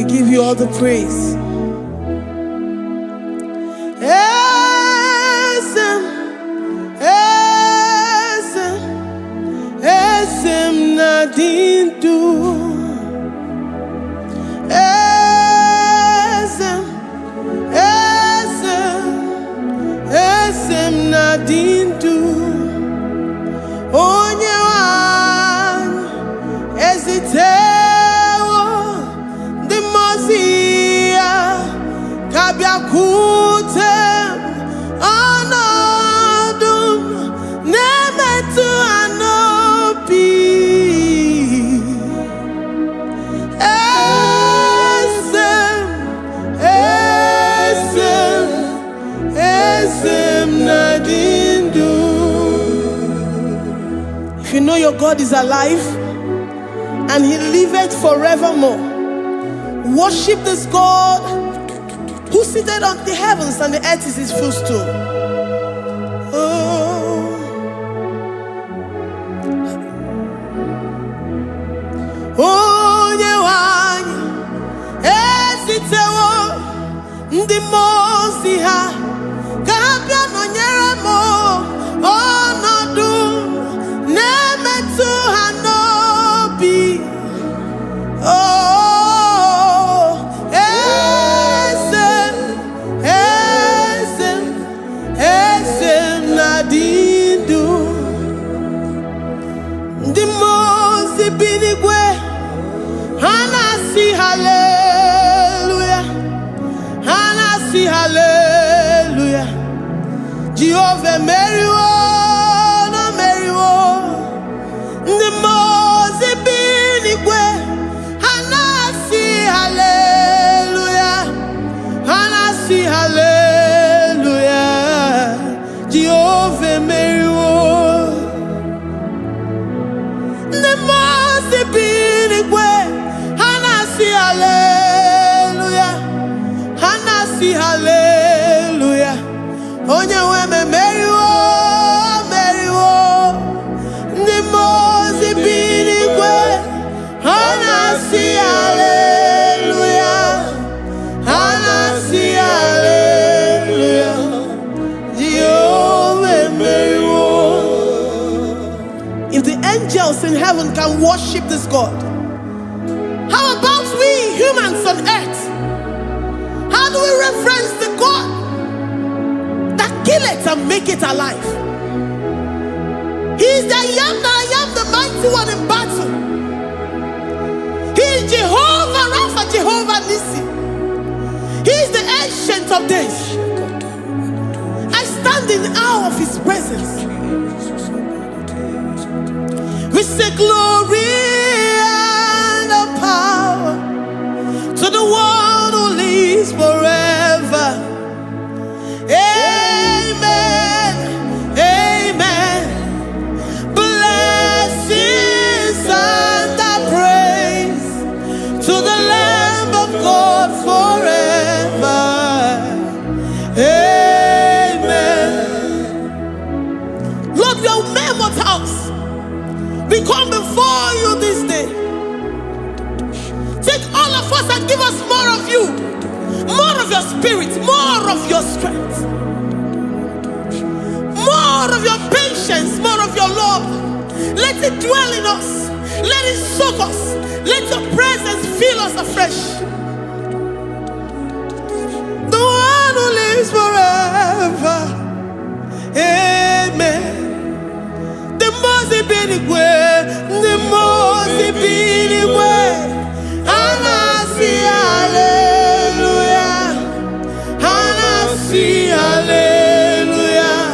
give you all the praise. Esem nadindu. Esem nadindu. Onye wan ezitewo di mozia kabia kutem anodum nemetu anopi. Esem nadindu. If you know your God is alive and he liveth forevermore, worship this God who seated on the heavens and the earth is his footstool. Oh, Nyewani esitewo ndi mozi ha kabia no nyeremo onodu nemetu hanobi. Oh, esem nadindu. Ndi mozi binigwe hanasi hallelujah, hanasi hallelujah. Jehovah meriwo no meriwo. Ndi mozi binigwe hanasi hallelujah, hanasi hallelujah. Jehovah meriwo. Ndi mozi binigwe hanasi hallelujah, hanasi hallelujah. Onye weme meriwo, meriwo. Ndi mozi binigwe hanasi hallelujah, hanasi hallelujah. Jehovah meriwo. If the angels in heaven can worship this God, how about we humans on earth? How do we reference the God that kill it and make it alive? He is the I am that I am, the mighty one in battle. He is Jehovah Rapha, Jehovah Nissi. He is the ancient of days. I stand in awe of his presence. We say glory and power to the one who lives forever. Amen, amen. Blessings and praise to the Lamb of God forever. Amen. Lord, we are mere mortals. We come before you this day. Take all of us and give us more of you, more of your spirit, more of your strength, more of your patience, more of your love. Let it dwell in us. Let it soak us. Let your presence fill us afresh. The one who lives forever. Amen. The most binigwe, the most binigwe. Hanasi hallelujah, hanasi hallelujah.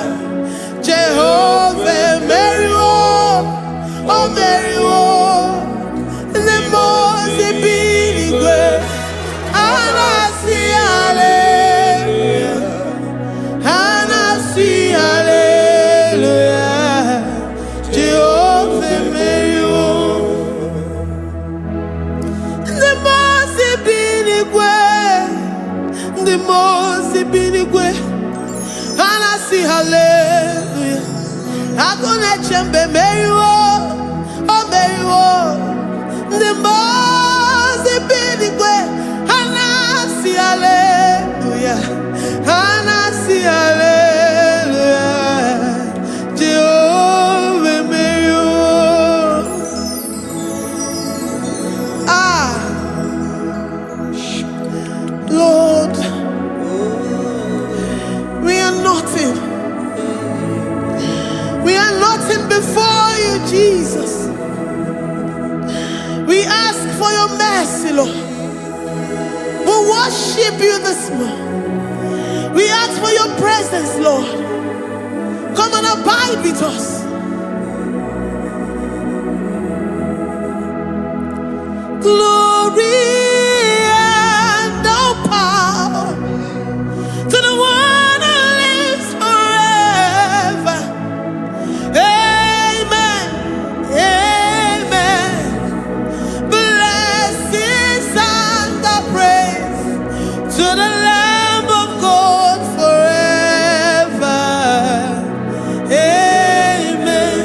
Jehovah meriwo, oh meriwo. The most binigwe, hanasi hallelujah, hanasi hallelujah. Jehovah meriwo. The most binigwe, hanasi hallelujah. Agone chembe meriwo, oh meriwo. The most binigwe, ask for your mercy, Lord. We worship you this morning. We ask for your presence, Lord. Come and abide with us. Glory and all power to the one who lives forever. Amen. Amen. Blessings and the praise to the Lamb of God forever. Amen.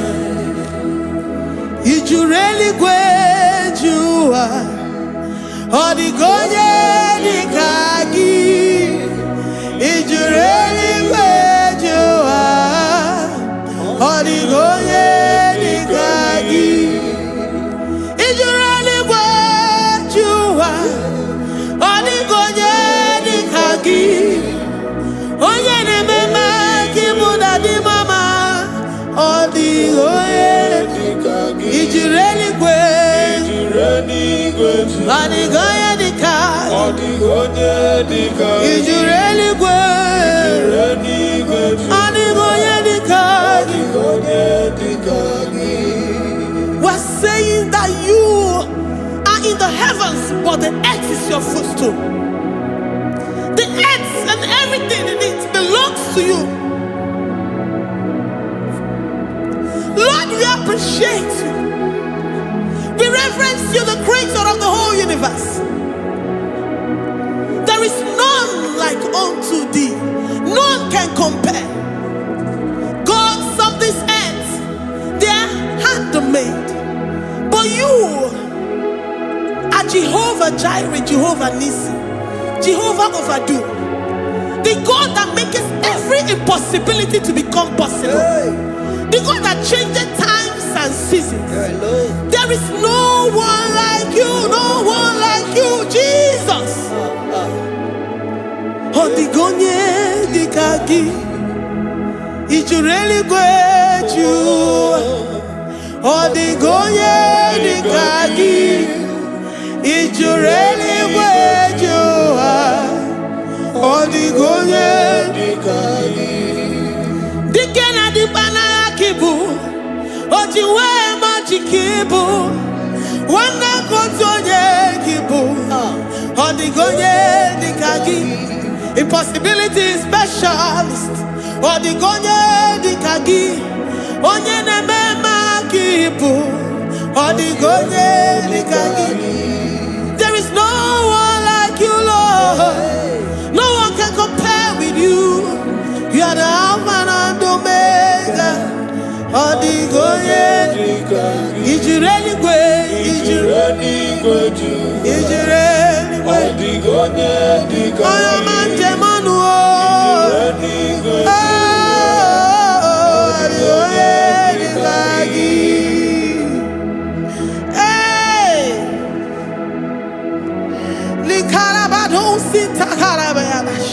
You really great you are. Odigonye dikagi. You really great you are. Odigonye dikagi. You really great you are. Odigonye dikagi. Onye ne mema kimuda di mama. Odigonye dikagi. You really great. Odigonye dikagi. Odigonye dikagi. You really great. Odigonye dikagi. We're saying that you are in the heavens, but the earth is your footstool. The earth and everything in it belongs to you. Lord, we appreciate you. We reverence you, the creator of the whole universe. There is none like unto thee. None can compare. Gods of this earth, they are handmade. But you are Jehovah Jireh, Jehovah Nissi, Jehovah Overdo. The God that makes every impossibility to become possible. The God that changes times and seasons. There is no one like you, no one like you, Jesus. Odigonye dikagi. You really great you. Odigonye dikagi. You really great you. Odigonye dikagi. Dikena dibana kibu. Ojiwe majikibu. Wana kotonye kibu. Odigonye dikagi. Impossibility specialist. Odigonye dikagi. Onye nemema kibu. Odigonye dikagi. There is no one like you, Lord. No one can compare with you. You are the Alpha and Omega. Odigonye dikagi. Is you really great? Is you really great? Is you really great? Odigonye dikagi. I am Anjemanuo. Odigonye dikagi. Hey, Likarabado Sitakarabadash.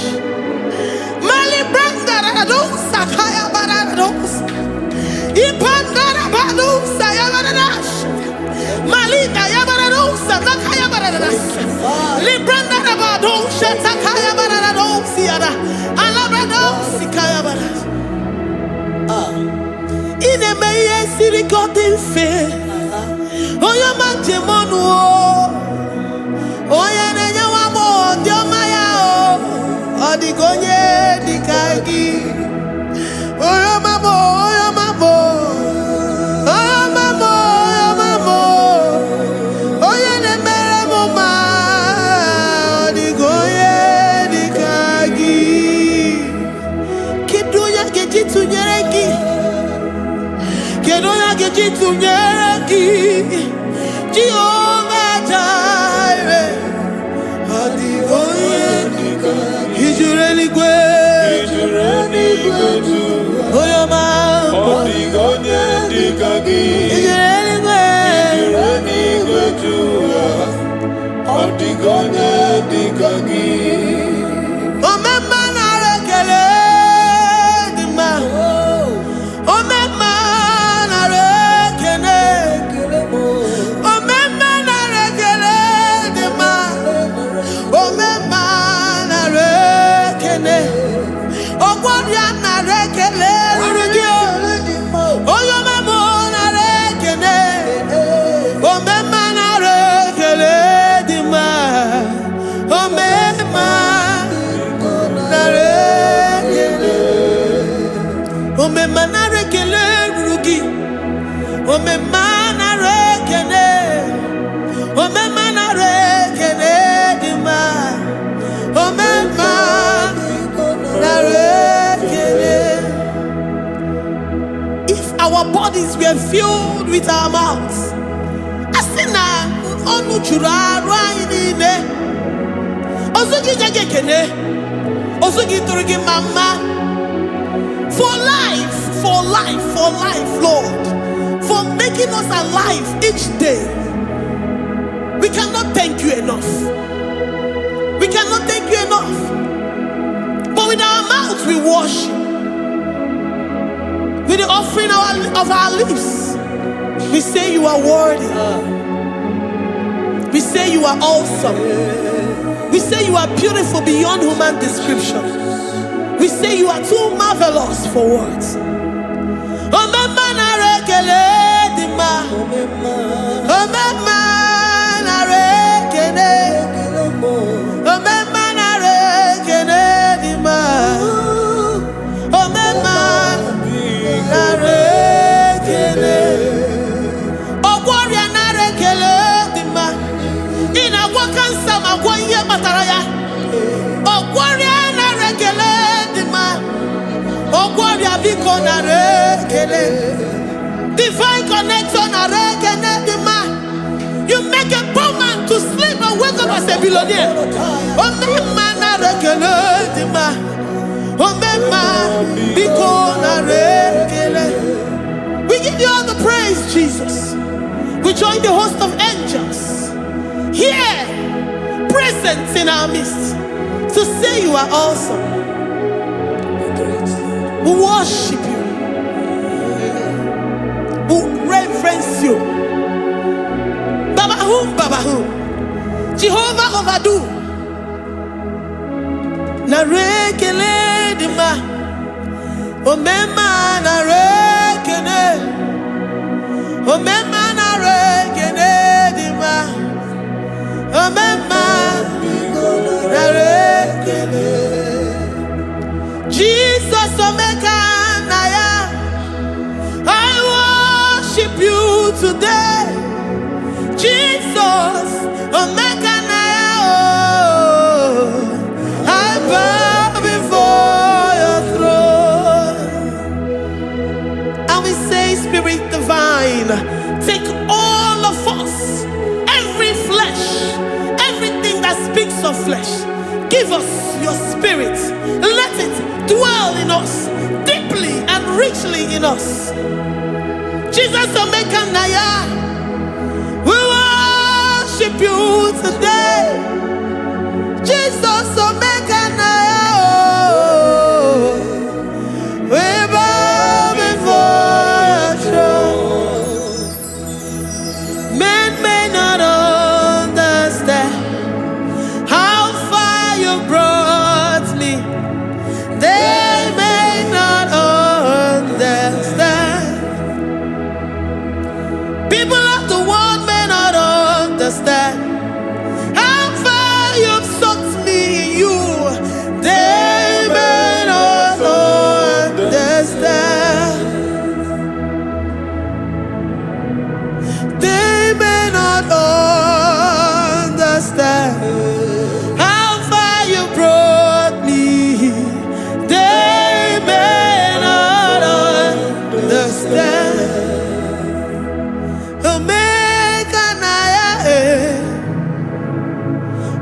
Mali Branda dos Sakaya Badados. Ipandara Bados Sayabadash. Malika Yabadados Sakaya Badadas. Libranda Bados Shatakaya Badados Yada. Alabados Sikaya Badadas. In a May City got in faith. Oh, your man Jemonuo. Oh, yeah, Diomaya. Odigonye dikagi. Oyo mamo, oyo mamo. Oyo mamo, oyo mamo. Oyo nemere moma. Odigonye dikagi. Kidunya gejitu nyereki. Kidunya gejitu nyereki. Jehovah Jireh. Odigonye dikagi. Is you really great? Is you really great? Oh, your man. Odigonye dikagi. Is you really great? Is you really great? Odigonye dikagi. Oh, my man, I rekele di ma. Oh, my man, I rekele. bodies were filled with our mouths. Asina onu chura rainine. Osugi jagekene. Osugi turigi mama. For life, Lord. For making us alive each day. We cannot thank you enough. We cannot thank you enough. But with our mouths we worship. With the offering of our lips, we say you are worthy. We say you are awesome. We say you are beautiful beyond human description. We say you are too marvelous for words. Divine connection. You make a poor man to sleep and wake up as a billionaire. We give you all the praise, Jesus. We join the host of angels here, present in our midst, to say you are awesome. We worship you. We reverence you. Baba whom? Jehovah overdo. Na rekele dima. Omema na rekene. Omema na rekene dima. Omema na rekene. Jesus omeka naya. I worship you today. Jesus, omeka naya. I bow before your throne. And we say, Spirit divine, take all of us, every flesh, everything that speaks of flesh. Give us your spirit. Let it dwell in us, deeply and richly in us. Jesus, omeka naya. We worship you today. Jesus, omeka naya. We bow before your throne. Men may not understand how far you brought me. They may not understand. People of the world may not understand how far you've sucked me in you. They may not understand. They may not understand how far you brought me. They may not understand.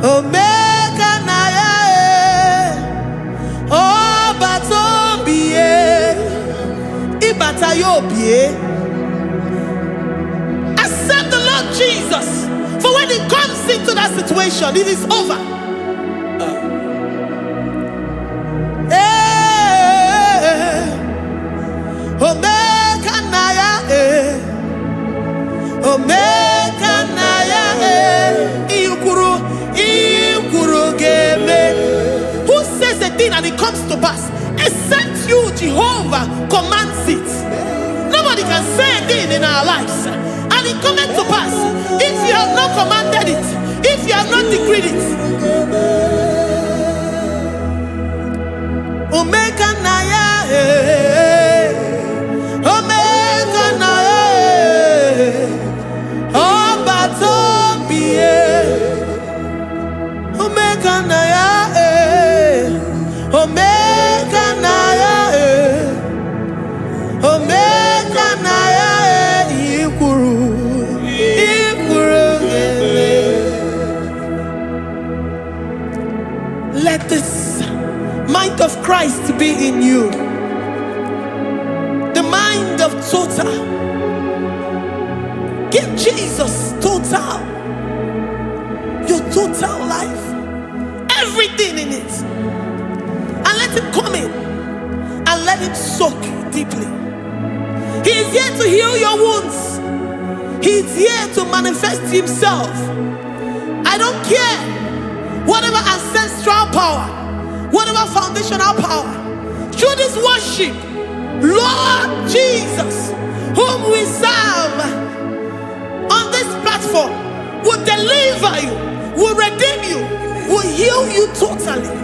Omeka naya, oh batobie, ibatayobie. Accept the Lord Jesus, for when He comes into that situation, it is over. Omeka naya, omeka naya, who says a thing and it comes to pass? Except you, Jehovah, commands it. Nobody can say a thing in our lives and it comes to pass if you have not commanded it, if you have not decreed it. Omeka naya, omeka naya, oh batobie. Omeka naya, omeka naya, omeka naya. Christ be in you. The mind of total. Give Jesus total. Your total life. Everything in it. And let him come in. And let him soak deeply. He is here to heal your wounds. He is here to manifest himself. I don't care. Whatever ancestral power, whatever foundational power, through this worship, Lord Jesus, whom we serve on this platform, will deliver you, will redeem you, will heal you totally.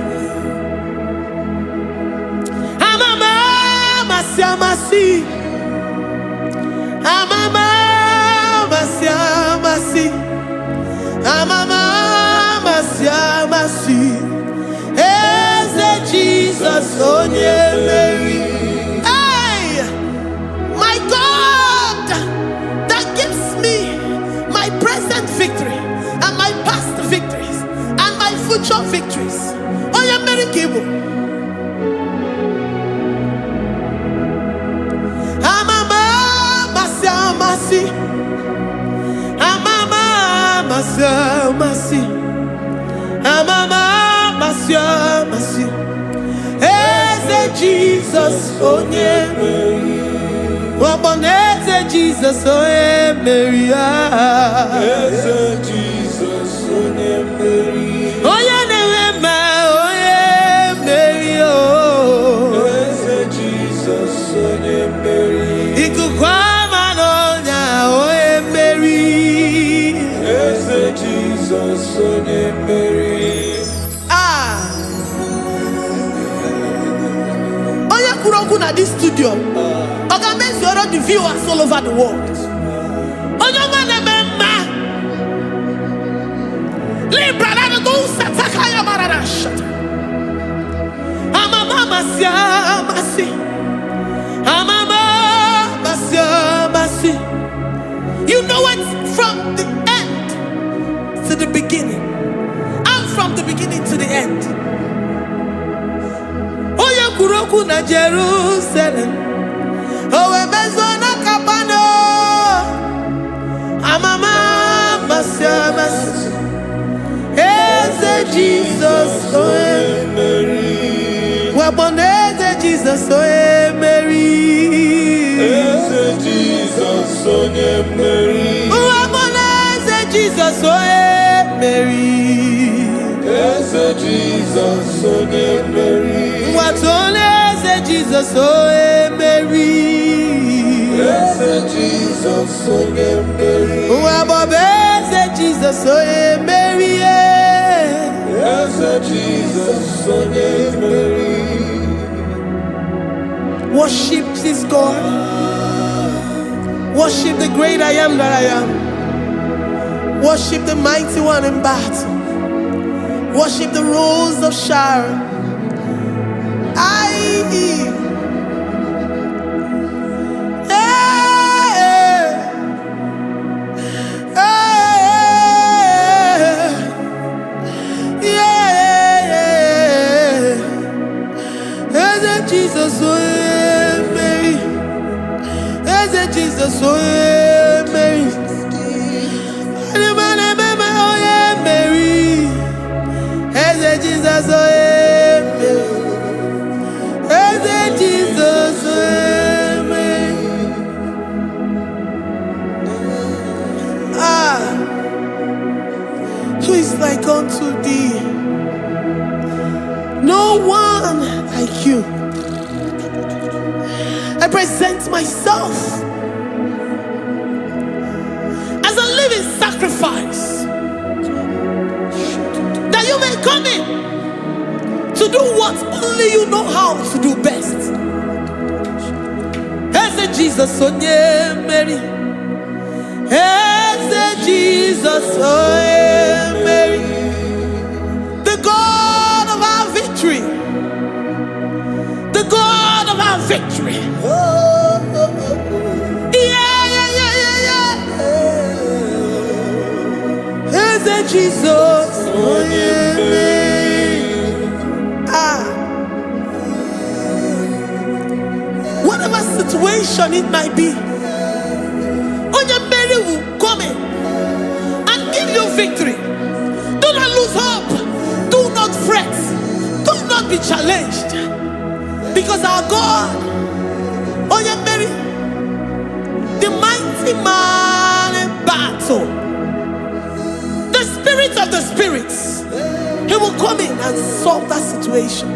Jesus, oh yeah, Mary. Hey, my God, that gives me my present victory and my past victories and my future victories. Oh yeah, Mary Igbo. Amama masi, amama masi, amama masi. Jesus, oh yeah, Mary. Waboneze Jesus, oh yeah, Mary. Jesus, oh yeah, Mary. Oh yeah, Mary. Oh, Jesus, oh yeah, Mary. Ikukwama no nya, oh yeah, Mary. Jesus, oh yeah, Mary. At this studio, organize the viewers all over the world. You know it from the end to the beginning, and from the beginning to the end. Kuroku na Jerusalem, oh emezona kapano, amama masiamas, eze Jesus, oh Mary, waboneze Jesus, oh Mary, eze Jesus, oh Mary, waboneze Jesus, oh Mary, eze Jesus, oh Mary. What on is Jesus, oh Mary? Yes, Jesus, oh Mary. What is Jesus, oh Mary? Yes, Jesus, oh Mary. Worship this God. Worship the great I am that I am. Worship the mighty one in battle. Worship the rose of Sharon. Jesus, oh Mary, Jesus, oh Mary, Mary, Jesus, oh Jesus, Mary. Who is like unto thee? No one like you. I present myself as a living sacrifice, that you may come in to do what only you know how to do best. Eze Jesus, oh yeah, Mary. Eze Jesus, oh yeah, Mary. The God of our victory. The God of our victory. Eze Jesus, oh yeah, Mary. situation it might be, Onyemeri will come in and give you victory. Do not lose hope. Do not fret. Do not be challenged. Because our God, Onyemeri, the mighty man in battle, the spirit of the spirits, he will come in and solve that situation.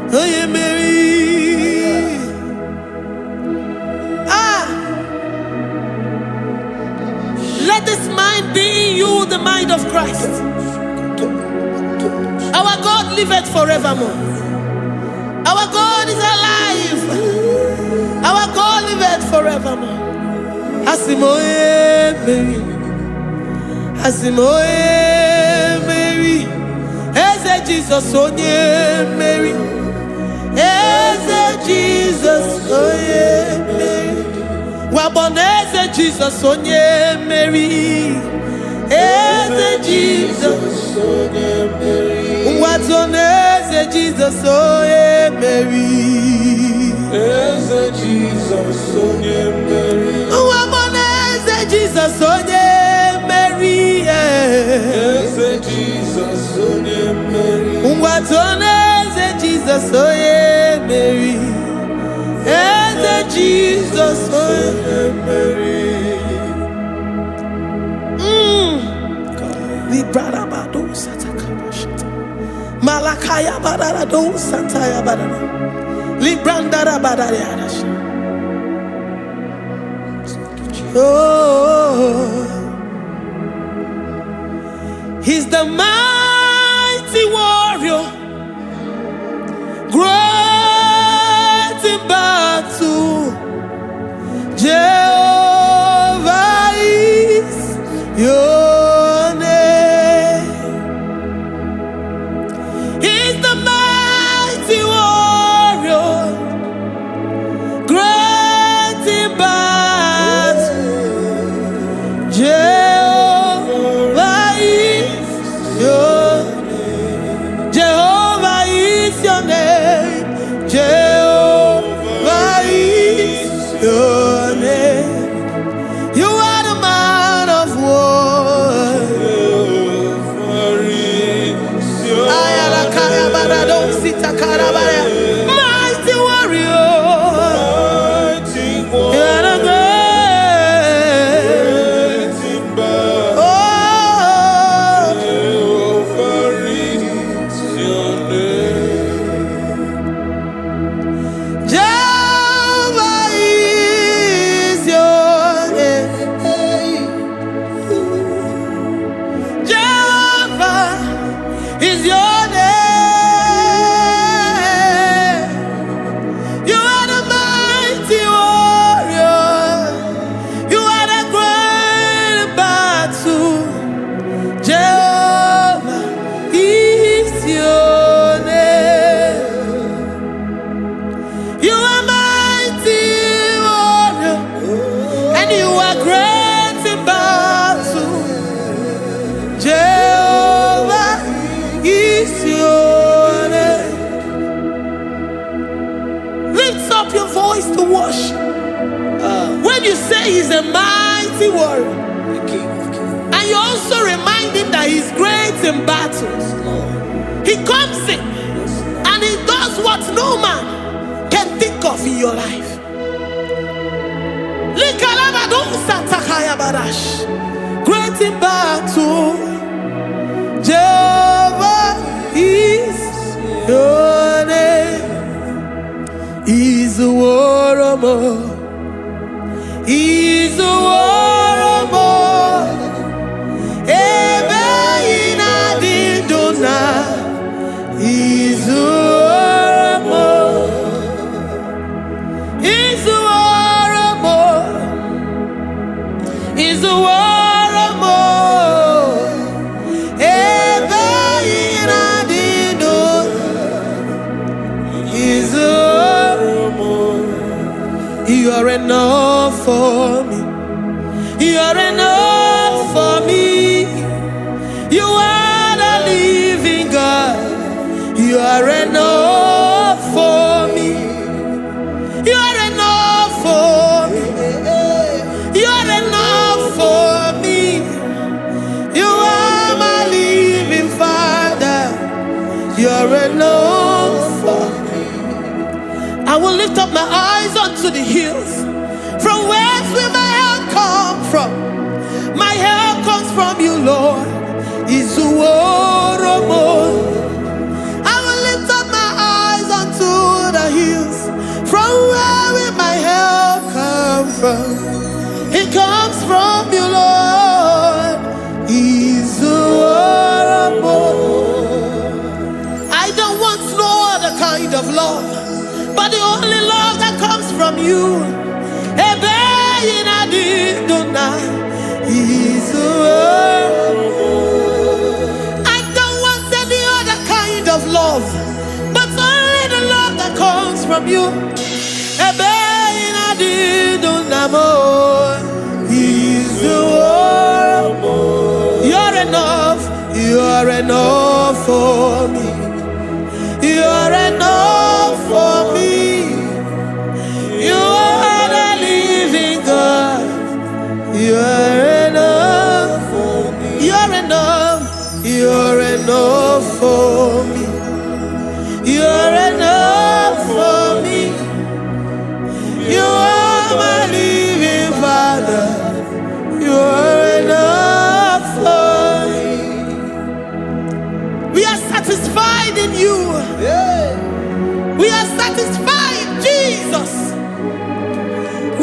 Onyemeri. Let this mind be in you, the mind of Christ. Our God liveth forevermore. Our God is alive. Our God liveth forevermore. Asimoye Mary. Asimoye Mary. Eze Jesus onye Mary. Eze Jesus onye Mary. Waboneze Jesus onye Mary. Eze Jesus onye Mary. Watoneze Jesus onye Mary. Eze Jesus onye Mary. Waboneze Jesus onye Mary. Eze Jesus onye Mary. Watoneze Jesus onye Mary. Eze Jesus onye Mary. Librarabado satakabashita. Malakaya bararado santaya barara. Librandara barariadash. Oh, he's the mighty warrior, great in battle. Jehovah is your name. He's the mighty warrior, great in battle. Jehovah is your name. Jehovah is your name. Jehovah is your name. You are the man of war. Mighty warrior. You are the great. Oh, Jehovah is your name. Jehovah is your name. Jehovah is your name. You are the mighty warrior. You are the great battle. Jehovah is your name. You are mighty warrior, and you are great in battle. Jehovah is your name. Lift up your voice to worship. When you say he's a mighty warrior, and you also remind him that he's great in battles, he comes in and he does what no man can think of in your life. Great in battle, Jehovah is your name. He's a warrior. He's a warrior. Ebe ina didona. He's a warrior. He's a warrior. He's a warrior. Ebe ina didona. He's a warrior. You are enough for me. You are enough for me. You are the living God. You are enough for me. You are are enough for me. I will lift up my eyes unto the hills. From whence will my help come from? My help comes from you, Lord. Izuoromo. I will lift up my eyes unto the hills. From where will my help come from? It comes from you, Lord. Izuoromo. I don't want no other kind of love, but the only love that comes from you. I don't want any other kind of love, but only the love that comes from you. You're enough, you're enough for me. You're enough for me. You are the living God. You're enough for me. You're enough. You're enough for me. You're enough for me. You are my living Father. You're enough for me. We are satisfied in you. We are satisfied, Jesus.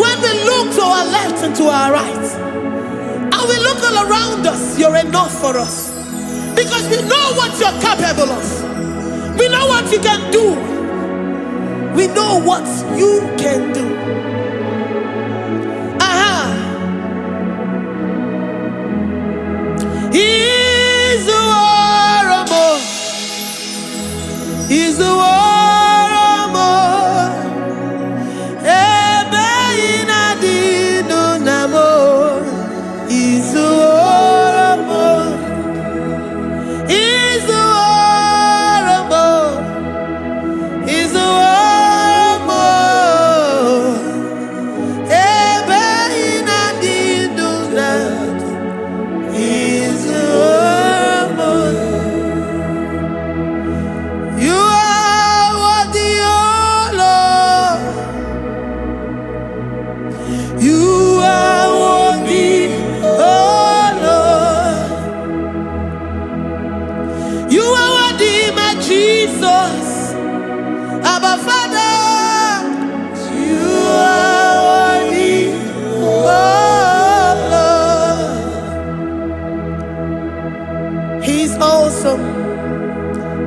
When we look to our left and to our right, and we look all around us, you're enough for us. Because we know what you're capable of. We know what you can do. We know what you can do. He's the war. He's the war.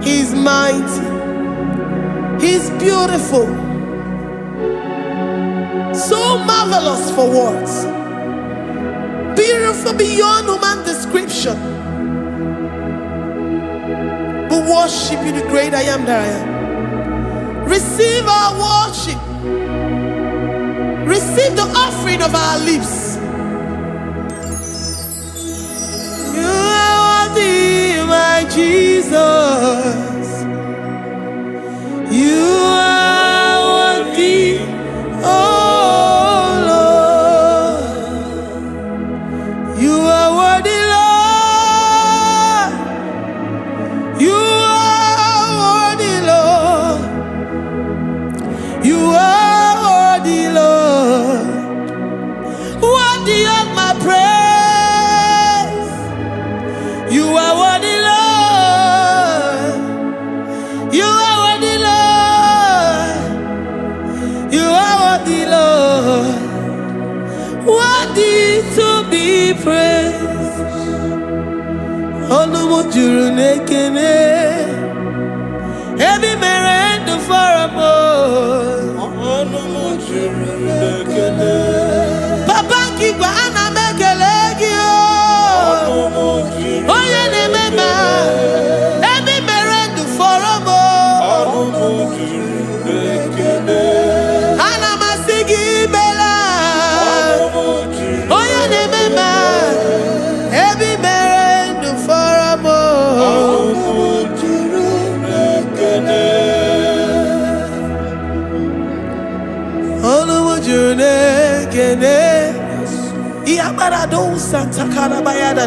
He's mighty. He's beautiful. So marvelous for words. Beautiful beyond human description. We worship you, the great I am that I am. Receive our worship. Receive the offering of our lips. You are worthy, my Jesus. You are worthy, oh Lord. You are worthy, Lord. You are worthy, Lord. You are worthy, Lord. Worthy of my praise. You are worthy, Lord. You are worthy, Lord. You are worthy, Lord. Worthy to be praised. Onumu juru nekene. Every merend for a more. Onumu juru nekene. Papa kigwa ana mekelegio. Onumu juru. Oye ne mema. Every merend for a more. Onumu juru nekene. Ana masigi bela. Onumu juru. Oye ne mema. Every merend for a more. Onumu juru nekene. Onumu juru nekene. Yabarado Santa Calabayada.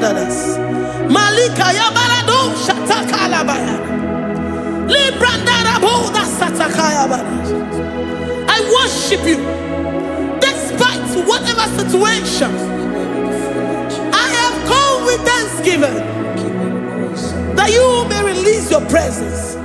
Malika Yabarado Shata Calabaya. I worship you despite whatever situation. I have come with thanksgiving that you may release your presence.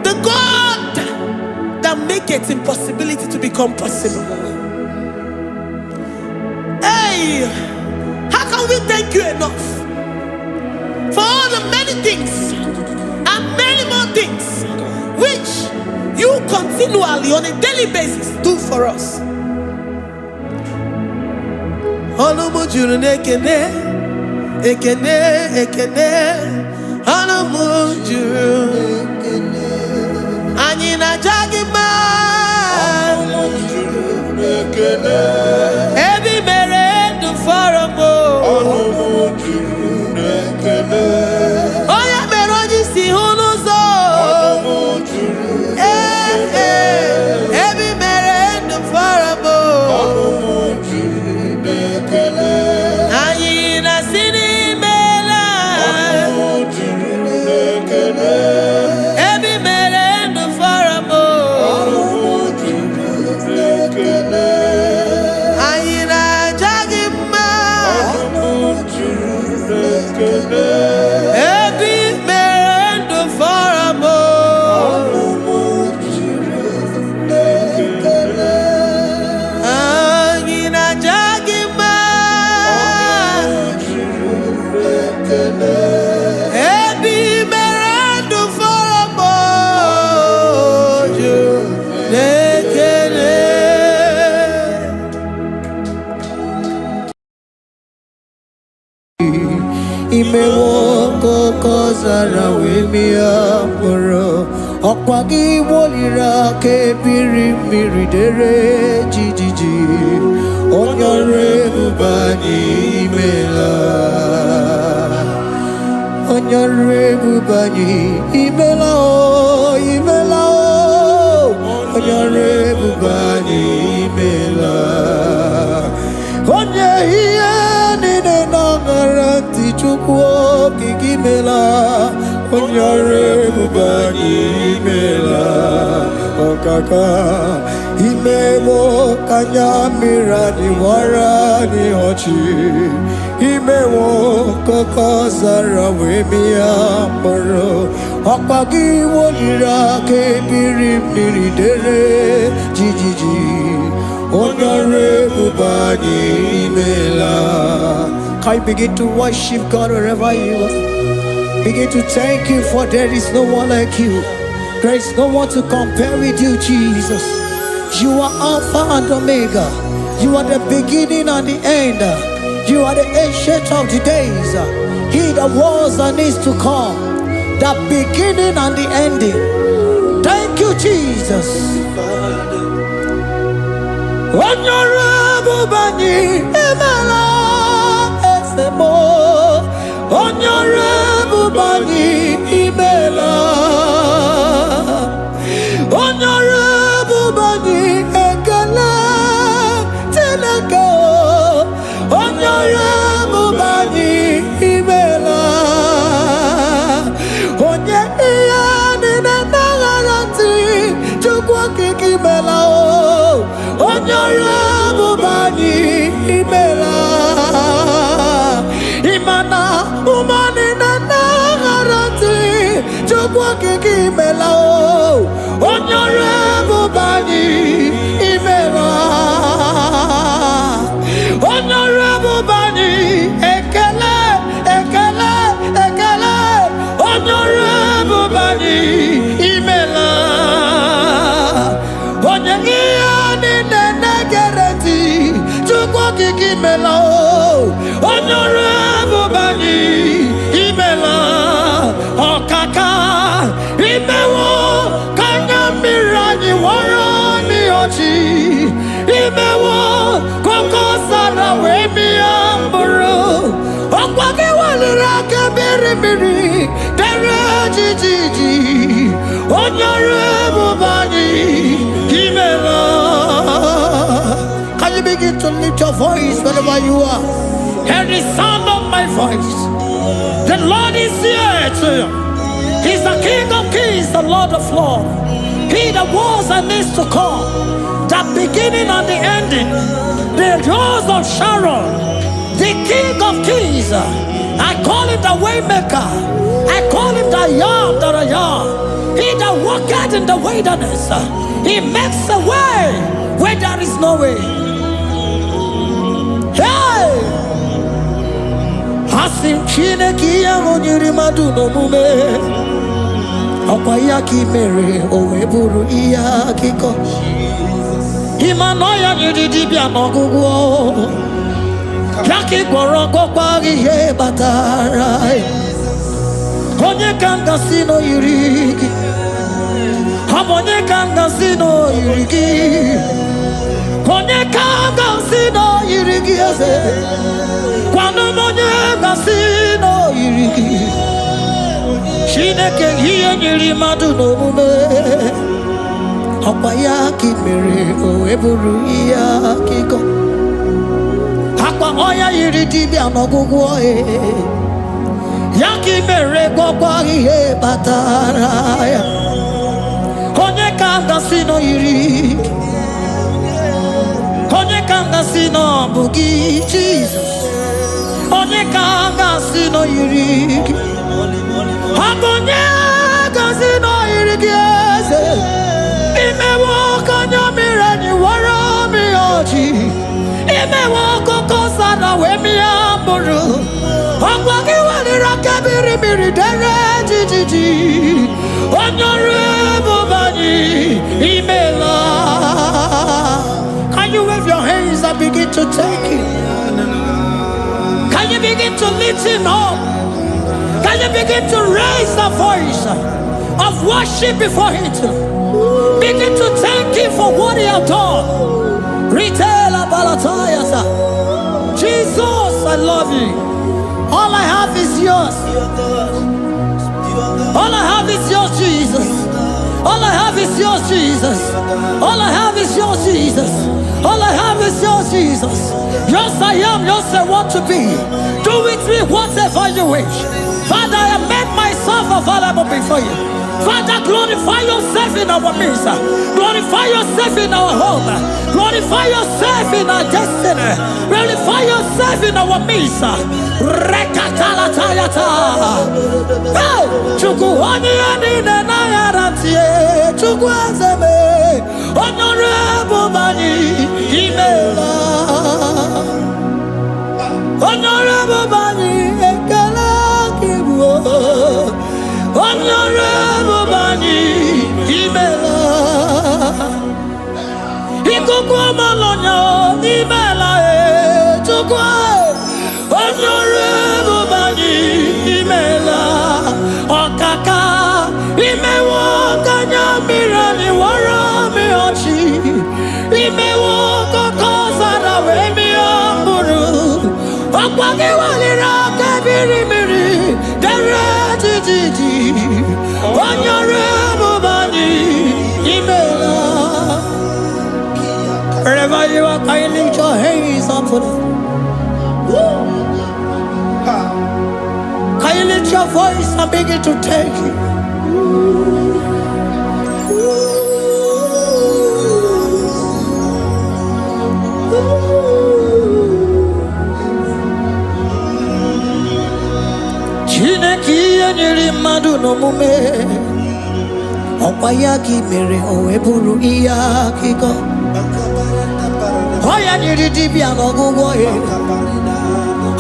The God that makes impossibility to become possible. Hey, how can we thank you enough for all the many things and many more things which you continually on a daily basis do for us? Ekene, ekene, anamujuru. Anyina jagima. Ebi mere du faramo. Oya meroji si hunuzo. Ebi mere du faramo. Anyina sini. Imewoko kozara wemia moro Okwagi wolira ke biri miridere jijiji Onyore bubani imela Onyore bubani imela o imela o Onyore bubani imela Onye hiye nine nangaranti chukwo kikimela Onyore bubani imela Okaka Imemo kanyamira ni wara ni hochi Imemo kokazara wemia moro Okpagi wolira ke biri miridere jijiji Onyore bubani imela. Can you begin to worship God wherever you are? Begin to thank Him, for there is no one like you. There is no one to compare with you, Jesus. You are Alpha and Omega. You are the beginning and the end. You are the ancient of the days. He that was and is to come. The beginning and the ending. Thank you, Jesus. Honorable Bani Emala Esemo. Honorable Bani Emela. kiki imela o onyore bubani imela onyore bubani ekele ekele ekele onyore bubani imela onye iya ni nene gereti chukwu kiki imela o onyore bubani imela okaka imewo kanya mirani warani ochi imewo koko sara wemi amburu okwake walira kebiri miri dere jijiji onyore bubani imela. Can you begin to lift your voice wherever you are? Hear the sound of my voice. The Lord is here to you. He's the King of Kings, the Lord of Lords. He that was and is to come, the beginning and the ending, the rose of Sharon, the King of Kings. I call him the Waymaker. I call him the Yam that I am. He that walketh in the wilderness, he makes a way where there is no way. Hey! Asim Chineke ya onyiri madu no mume Okwa ya ki mere owe buru iya kiko Imano ya nyiri dibia n'ọgwụgwọ Ya ki gwọrọ gwọkwa ihe batara Onye ka nga si no yiri gị Onye ka nga si no yiri gị Onye ka nga si no yiri gị eze Kwano monye gasino yiriki Shineke hiye nyiri madu no mume Okwa ya ki mere o eburu iya kiko Akwa oya yiri dibia n'ọgwụgwọ Ya ki mere gwọkwa ihe batara ya Onye ka gasino yiriki Onye ka gasino bugi Jesus Onye ka ga-asị no yiri gị Onye ga-asị no yiri gị eze Imewo kanya mirani wara mi oji Imewo koko sana we mi amburu Okwa ki walira kebiri miri dere jijiji Onyore bubani imela. Can you wave your hands and begin to take it? Can you begin to lift him up? Can you begin to raise the voice of worship before him? Begin to thank him for what he has done. Retailer Balatayasa. Jesus, I love you. All I have is yours. All I have is yours, Jesus. All I have is yours, Jesus. All I have is yours, Jesus. All I have is yours, Jesus. Yours I am, yours I want to be. Do with me whatever you wish. Father, I have made myself available before you. Father, glorify yourself in our midst. Glorify yourself in our home. Glorify yourself in our destiny. Glorify yourself in our midst. Rekatalatayata. Hey! Chukwani anine na yaratie. Chukwazeme. Honorable Bani Imela. Honorable Bani Ekala Kibu. Honorable Bani Imela. Ikukwa malonya Imela Chukwa. Honorable Bani Imela. Okaka Imewo kanya mirani wara mi ochi. Imewo koko sara we mi amburu. Okwa ki walira kebiri miri dere jijiji. Honorable Bani Imela. Wherever you are, can you lift your hands up for them? Can you lift your voice and begin to take it? Chineke nyiri mmadụ n'omume Okwayaki mere oeburu iya kiko. Oya niridi no gugo ye.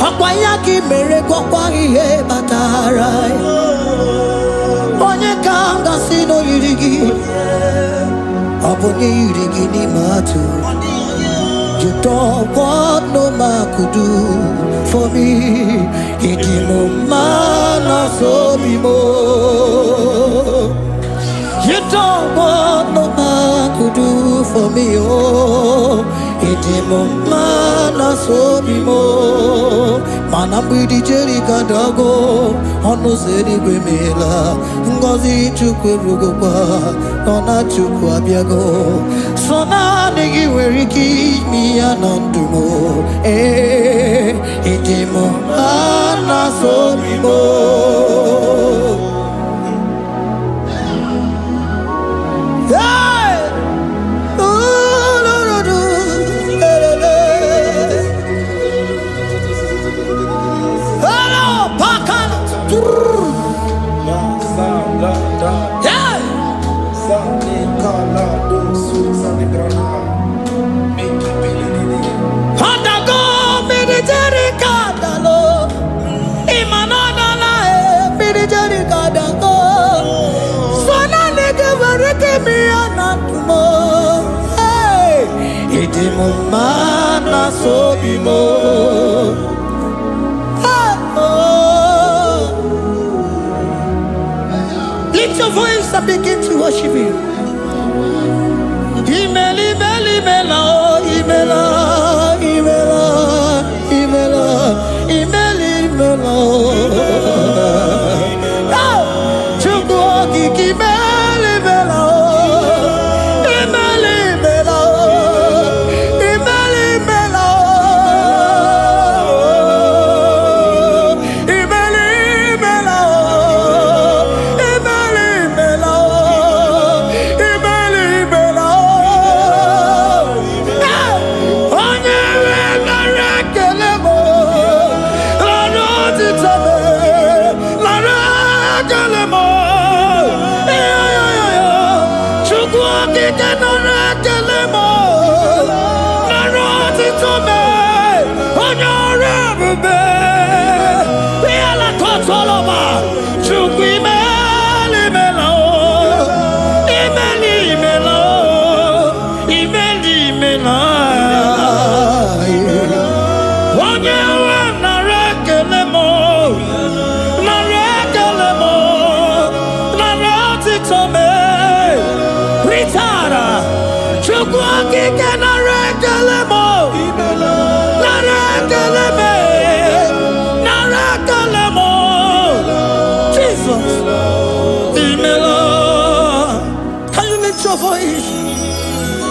Okwayaki mere kwakwa ihe batara. Onye kanga sino yirigi. Obonye yirigi ni matu. You don't want no man could do for me. He did no man so be more. You don't want no man could do for me. Oh, he did no man so be more. Man, I'm with the Jerry Gadago. On no Zeri Bemela. Ngozi Chukwerugopa. Nona Chukwabiago. So now nigga where he keep me anondumo. Eh, idimo ana so bimo. Hey, oh no no no, hello, pakan. Yeah. Handago military kadalo, imanana military kadago. Sona nege vareke mi anatumo. Hey, idimo mana sobimo. Lift your voice and begin to worship Him. Imela, imela, imela, imela, imela, imela. Chukwuoki imela, imela, imela, imela, imela, imela, imela, imela, imela, imela, imela, imela.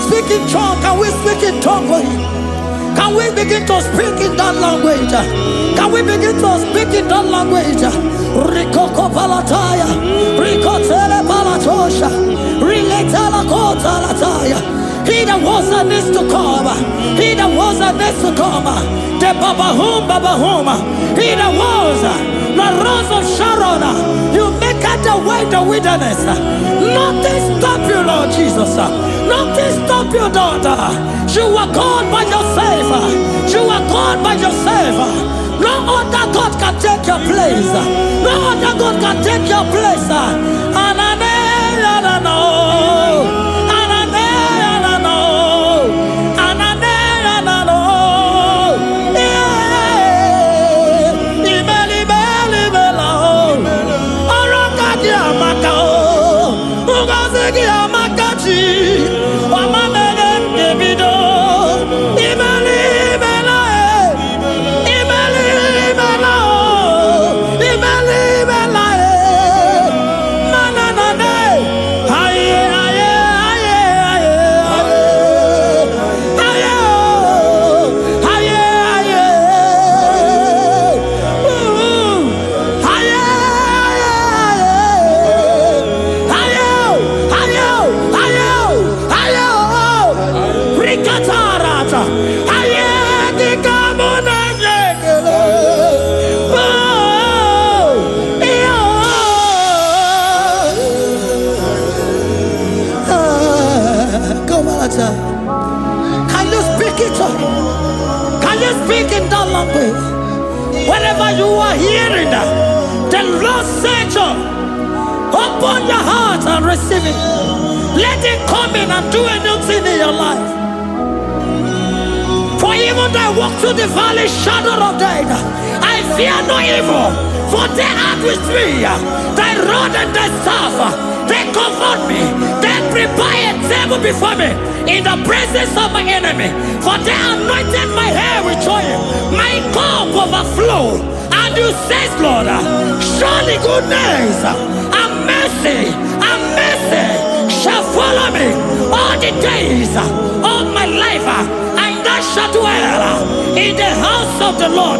Speak in tongue. Can we speak in tongue for Him? Can we begin to speak in that language? Can we begin to speak in that language? Rikoko palataya, rikotele palatosha, riletala kota lataya. He that was and is to come. He that was and is to come. The Babahum. He that was the rose of Sharon. You make out the way in the wilderness. Nothing stop you, Lord Jesus. Nothing stop you, daughter. You are God by yourself. You are God by yourself. No other God can take your place. No other God can take your place. The Lord said, open your heart and receive it. Let it come in and do a new thing in your life. For even though I walk through the valley shadow of death, I fear no evil. For they are with me. Thy rod and thy staff, they comfort me. They prepare a table before me in the presence of my enemy. For they anointed my hair with oil. My cup overflow. And you say, Lord, surely goodness and mercy shall follow me all the days of my life. And I shall dwell in the house of the Lord.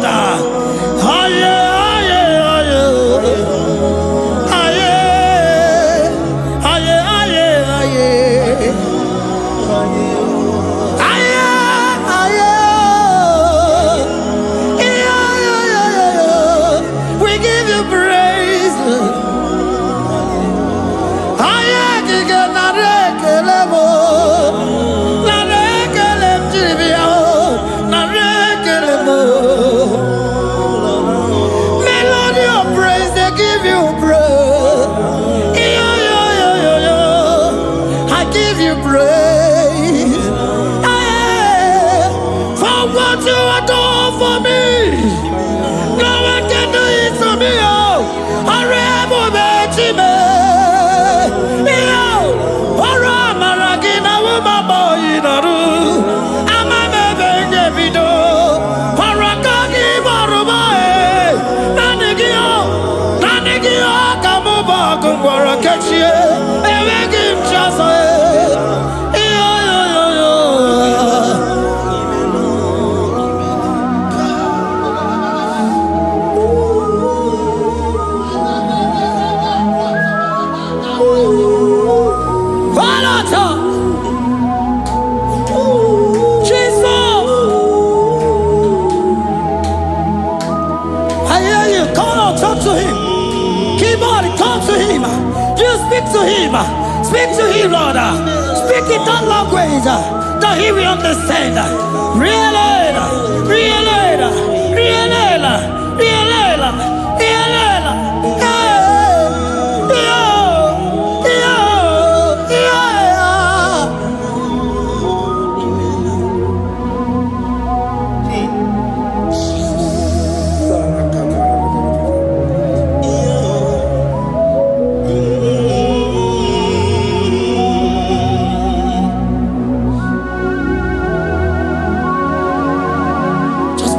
We give you praise. Melody of praise, they give you praise. I give you praise. For what you have done for me, no one can do it for me. To him, speak to him, Lord. Speak in that language that he will understand.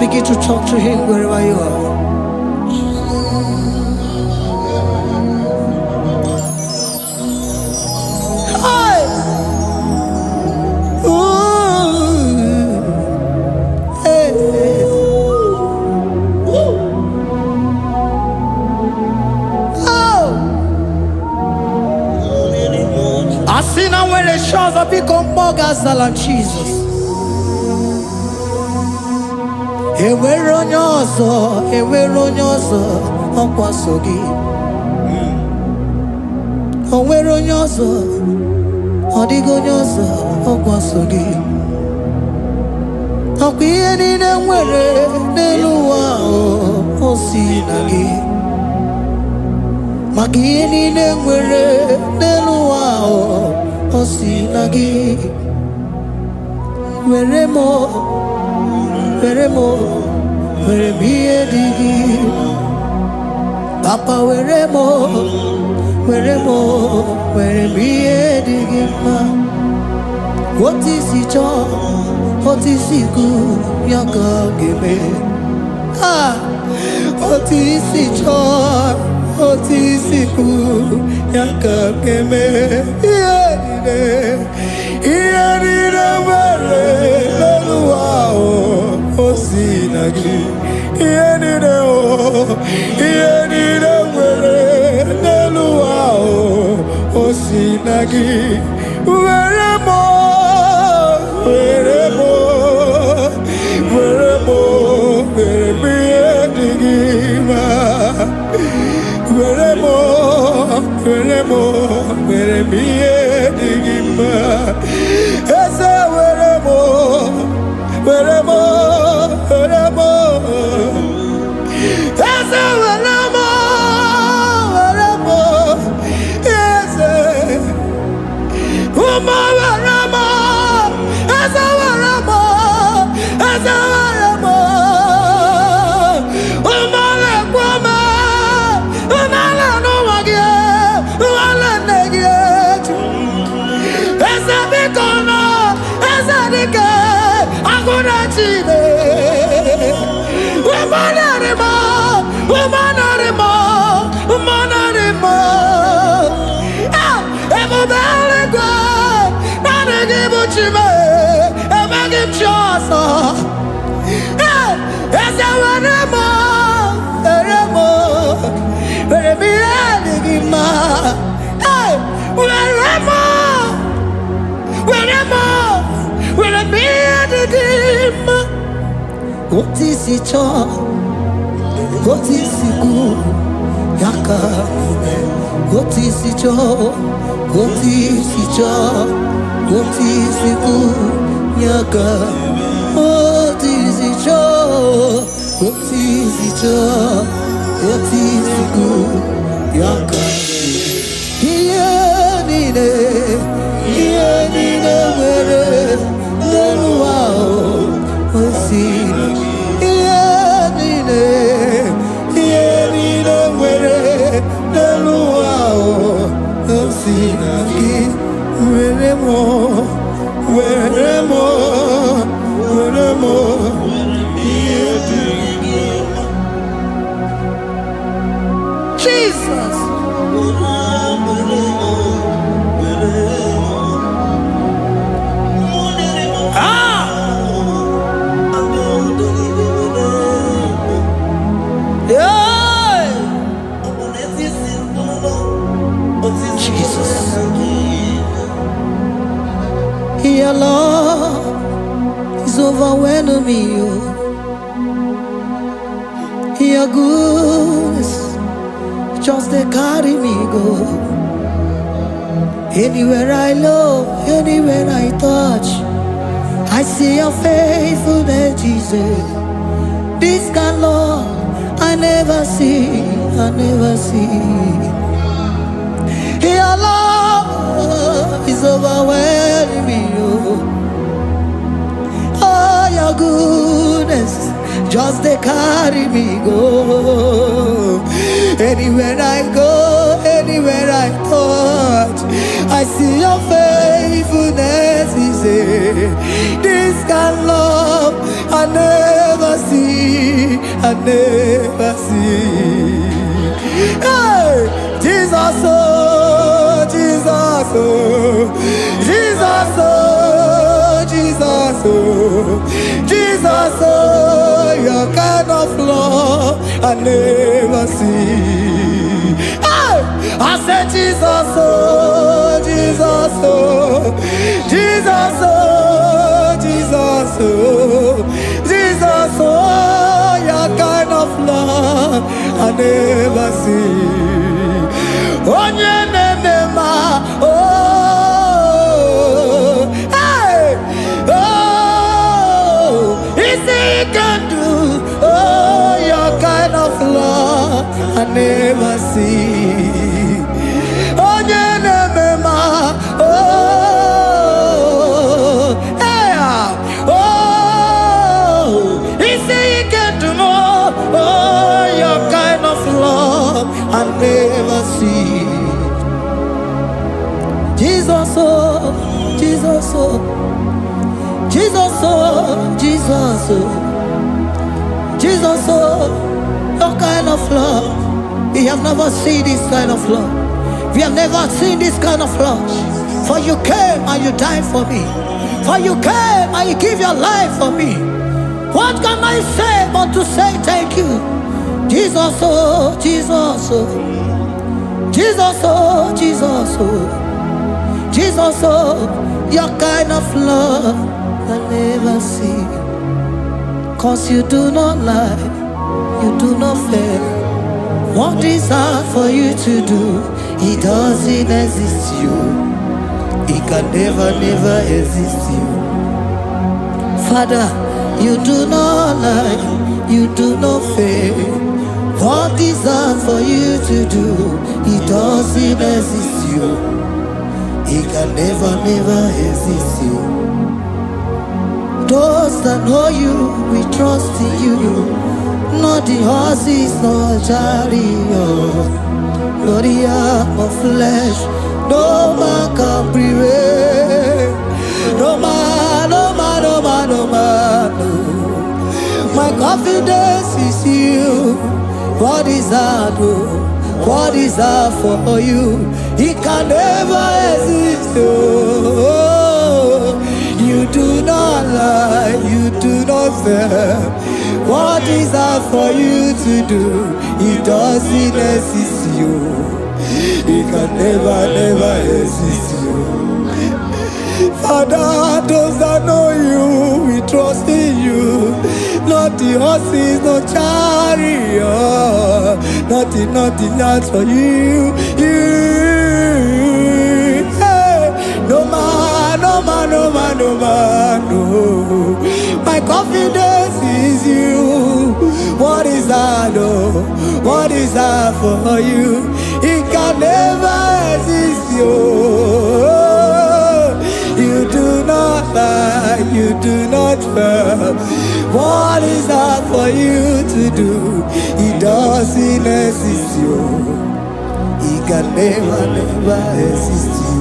Begin to talk to him wherever you are. Hey! Ooh! Hey! Oh! I see now where the shores have become more than Jesus. Enwere onye ọzọ ọkwa so gị. O nwere onye ọzọ, ọ dịghị onye ọzọ ọkwa so gị. Ọkwa ihe niile nwere n'elu ụwa o si na gị. Maka ihe niile nwere n'elu ụwa o si na gị. Were m ihe dị gị. Papa were m ihe dị gị mma. Otu isi chọọ, otu isi kwu ya ka ọ ga-eme. Otu isi chọọ, otu isi kwu ya ka ọ ga-eme. Ihe niile nwere n'elu ụwa o si na gị. Ihe niile nwere n'elu ụwa o si na gị. Were m ihe dị gị mma. Were m ihe dị gị mma. Eze were m Eze were m What is it all? What is it good? Yaka, what is it all? What is it all? What is it good? Yaka, what is it all? What is it all? What is it good? Yaka, here nine, where no wow, what's it? Jesus. Your love is overwhelming me. Your goodness just they carry me go. Anywhere I look, anywhere I touch, I see your faithfulness, Jesus. This kind of love I never see, I never see. Your love is overwhelming me. Oh, your goodness just they carry me go. Anywhere I go, anywhere I touch, I see your faithfulness. This kind of love I never see, I never see. Hey, Jesus, oh, Jesus, oh, Jesus, oh, Jesus, oh, Jesus, oh, your kind of love I never see. Hey, I said Jesus, oh, Jesus, oh, Jesus, oh, Jesus, oh, Jesus, oh, your kind of love I never see. Onye nemema, oh, hey, oh, easy can do, oh, your kind of love I never see. Onye nemema, oh, hey, oh, easy can do more, oh, your kind of love I never see. Jesus, oh, Jesus, oh, Jesus, oh, Jesus, oh, Jesus, oh, your kind of love. We have never seen this kind of love. We have never seen this kind of love. For you came and you died for me. For you came and you give your life for me. What can I say but to say thank you? Jesus, oh, Jesus, oh, Jesus, oh, Jesus, oh, Jesus, oh, your kind of love I never see. 'Cause you do not lie, you do not fail. What is hard for you to do, it doesn't exist you. It can never, never exist you. Father, you do not lie, you do not fail. What is hard for you to do, it doesn't exist you. It can never, never exist you. Those that know you, we trust in you. Not the horses, nor chariot, nor the arm of flesh. No man can prevail. No man, no man, no man, no man. No. My confidence is you. What is hard, oh? What is hard for you? It can never exist, oh. You do not lie, you do not fail. What is hard for you to do? It doesn't exist you. It can never, never exist you. Father, those that know you, we trust in you. not the horses, no chariot, nothing that's for you. Hey, no man, no. My confidence is you. What is that, oh? What is that for you? It can never exist, you. You do not lie, you do not fail. What is that for you to do? It doesn't exist, you. It can never exist, you.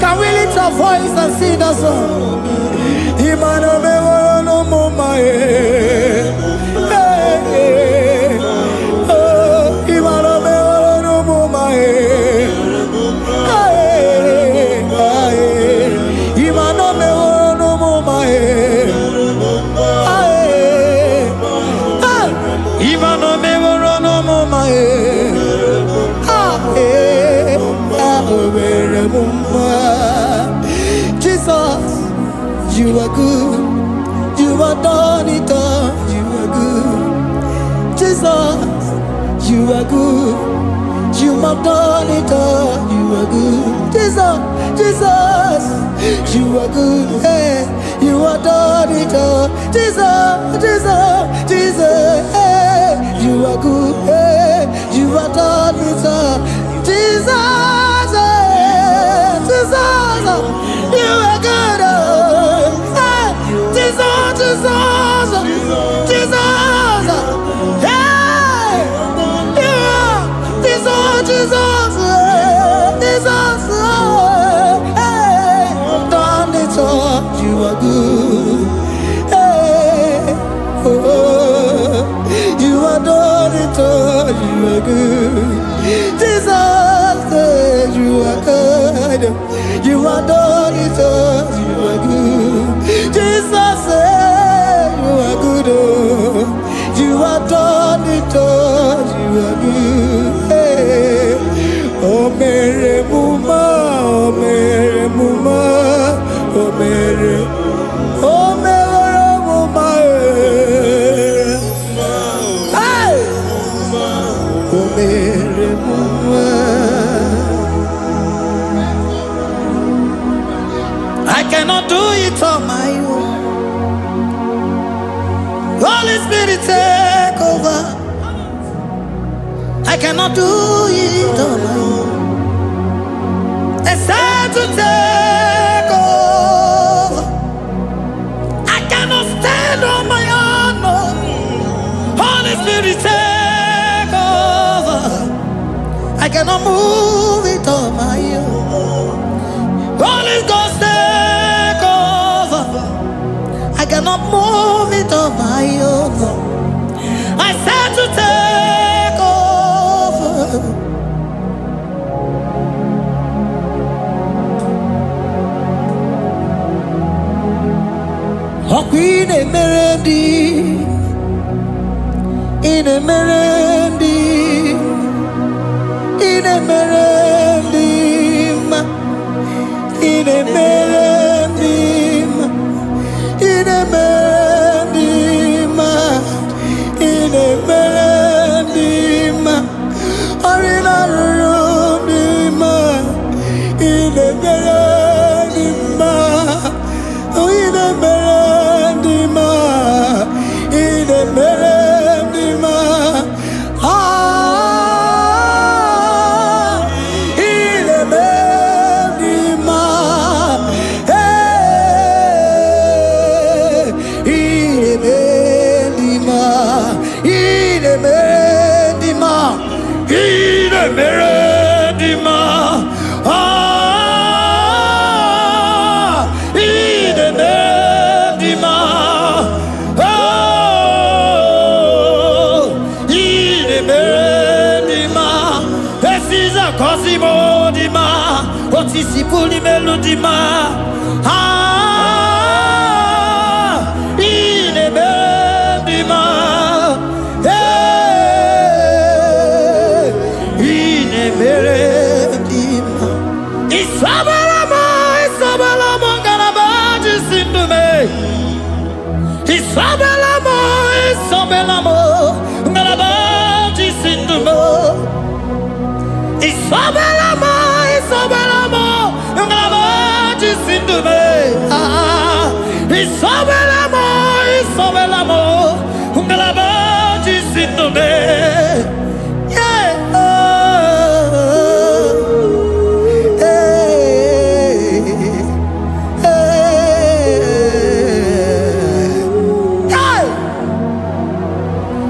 Can we lift our voice and sing that song? Jesus, you are good. You are done it all. You are good. Jesus, you are good. You have done it all. You are good. Jesus, you are good. Hey, you have done it all. Jesus, hey, you are good. Hey, you have done it all. Jesus, you are good. Hey, Jesus, hey, you are Jesus, hey, done it all. You are good. Hey, oh, you are done it all. You are good. Jesus, you are good. You are done it all. You are good. Jesus, you are good. Oh, you are done it all. You are good. Hey. Oh, Mary Muma, oh, Mary Muma, oh, Mary, oh, Mary Muma, hey, oh, Mary Muma. I cannot do it on my own. Holy Spirit, take over. I cannot do it on my own. It's time to take over. I cannot stand on my own. No. Holy Spirit, take over. I cannot move it on my own. Holy Ghost, take over. I cannot move it on my own. I said to take over. Oh, Queen Emerendi, in Emerendi, in Emerendi, in Emerendi, in Emerendi, in Emerendi, Arina Rundima, in Emerendi, in Emerendi, in Emerendi, dima, otisi puli melodima. Ine bendima, ine bendima. Isabelamo, Isabelamo, galabaji sindume. Isabelamo, Isabelamo, galabaji sindume. Isabelamo, Isabelamo, galabaji sindume.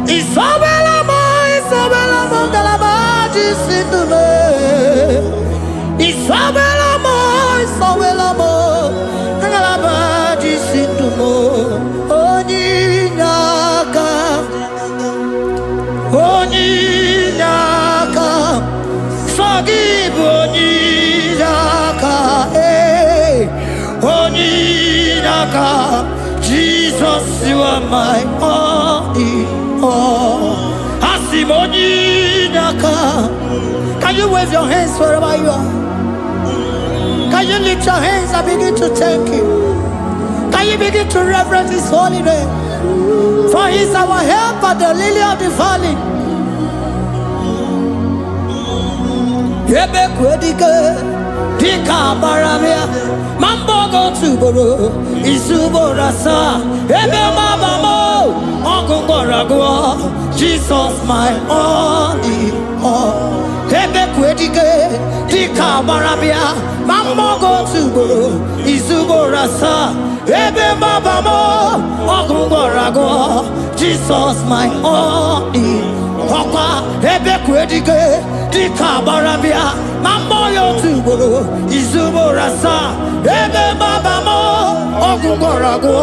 Isabelamo, Isabelamo, galabaji sindume. Isabelamo, Isabelamo, ngalabaji sindumo. Oninyaka, oninyaka, sagibu oninyaka, oninyaka. Jesus, you are my only all. Asim oninyaka. Can you wave your hands wherever you are? Can you lift your hands and begin to thank Him? Can you begin to reverence His holy name? For He is our help at the lily of the valley. Yebe kwedike, dika baramia, mambo go tuboro, isubora sa, ebe mabamo, ogungorago, Jesus my only all. Ebe kwedike, dika baramia, mambo go tuboro, isubora sa, ebe mabamo, ogungorago, Jesus my only all. Ebe kwedike, dika baramia, mambo yo tuboro, isubora sa, ebe mabamo, ogungorago,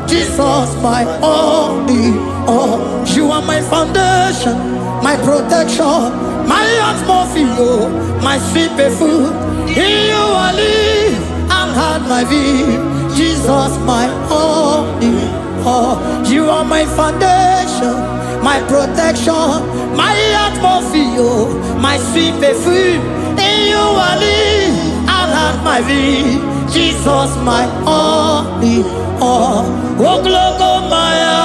Jesus my only all. You are my foundation, my protection, my atmosphere, my sweet perfume. In you I live and had my being. Jesus my only all. You are my foundation, my protection, my atmosphere, my sweet perfume. In you I live and had my being. Jesus my only all. Oh glogo maya,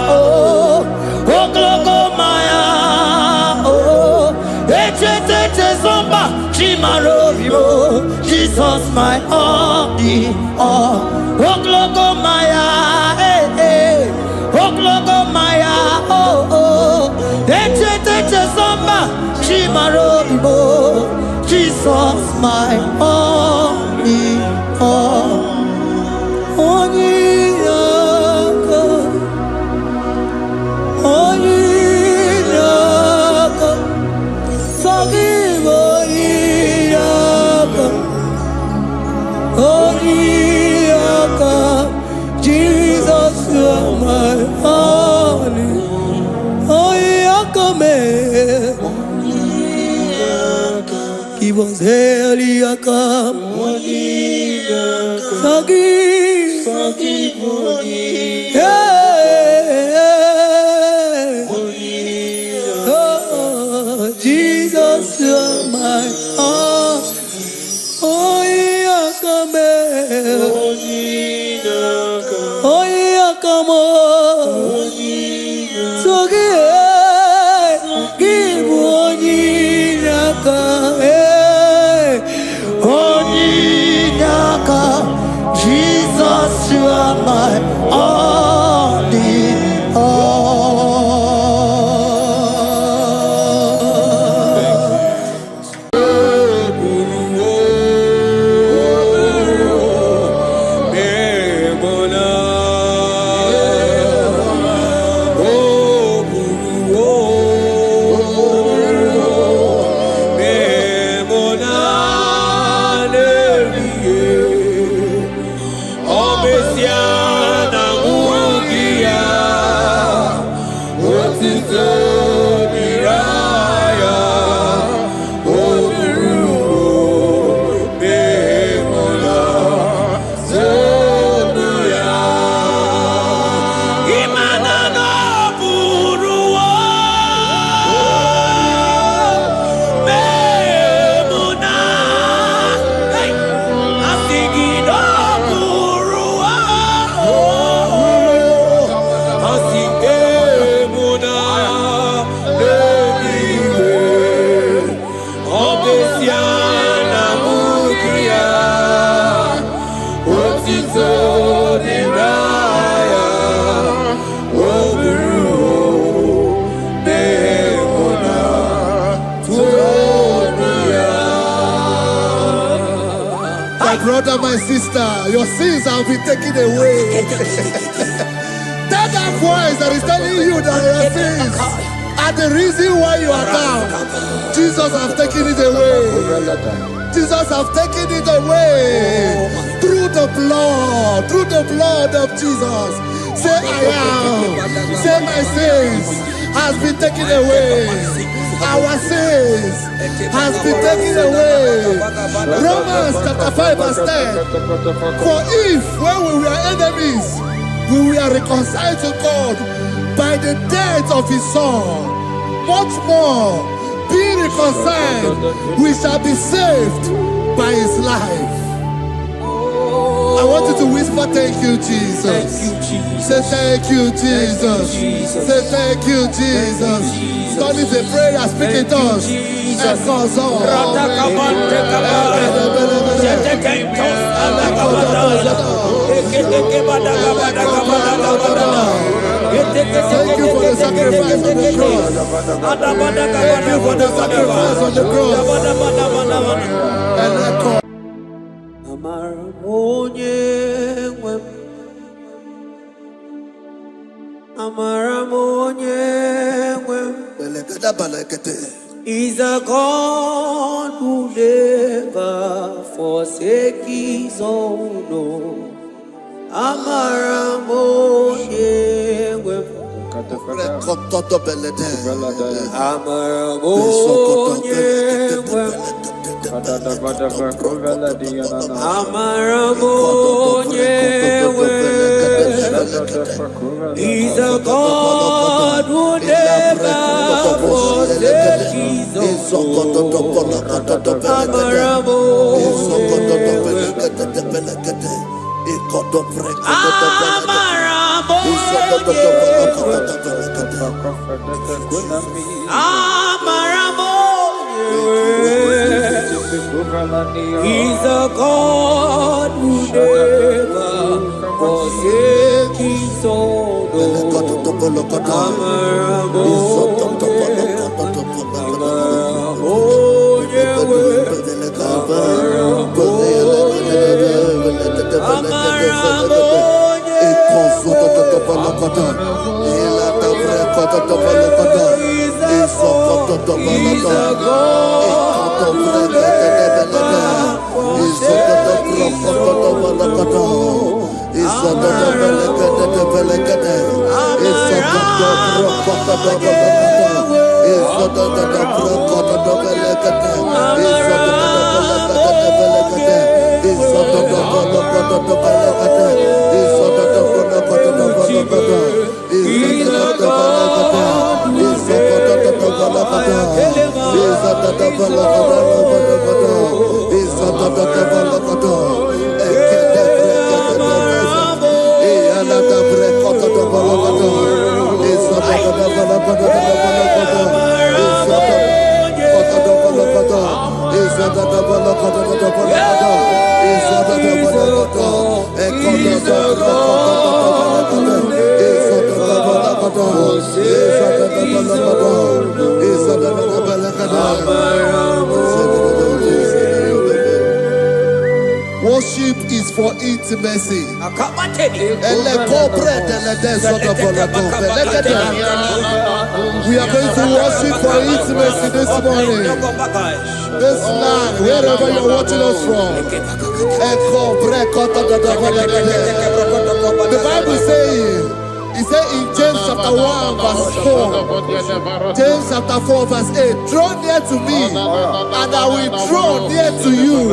oh glogo maya, oh ete zomba chimarovio. Jesus my only all. Oh glogo maya, oh glogo maya, oh ete zomba chimarovio. Jesus my only all. Onyaka, onyaka, sagibo onyaka, onyaka. Jesus, you are my only. Onyaka me, give us heliaka, sagibo onyaka. Jesus, you are my all. Oh, yakame, oh, yakamo, so give onyaka, onyaka. Jesus, you are my all. Siana Mukia, Otito Niraya, Oburu, Nemona, Tuonia. My brother, my sister, your sins have been taken away. That voice that is telling you that your sins are the reason why you are down. Jesus has taken it away. Jesus has taken it away. Through the blood of Jesus. Say I am. Say my sins has been taken away. Our sins has been taken away. Romans chapter 5 verse 10. For if when we were enemies, we were reconciled to God by the death of his son, much more, being reconciled, we shall be saved by his life. I want you to whisper, thank you, Jesus. Say thank you, Jesus. Say thank you, Jesus. Don't need a prayer, speak in tongues. Thank you for the sacrifice on the cross. Thank you for the sacrifice on the cross. And echo. Is a God who never forsake his own. He's a God who never forsakes his own. He's a God who never forsakes his own. Worship is for intimacy. We are going to worship for intimacy this morning. This land, wherever you're watching us from. The Bible says, it says in James chapter 1 verse 4, James chapter 4 verse 8, draw near to me and I will draw near to you.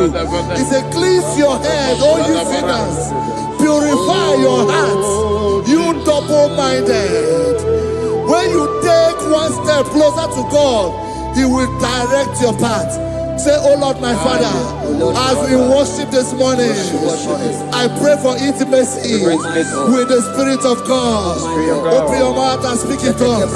It says, cleanse your head, all you sinners, purify your hearts, you double-minded. When you take one step closer to God, he will direct your path. Say, oh Lord, my Father, as we worship this morning, I pray for intimacy with the Spirit of God. Open your mouth and speak it to us.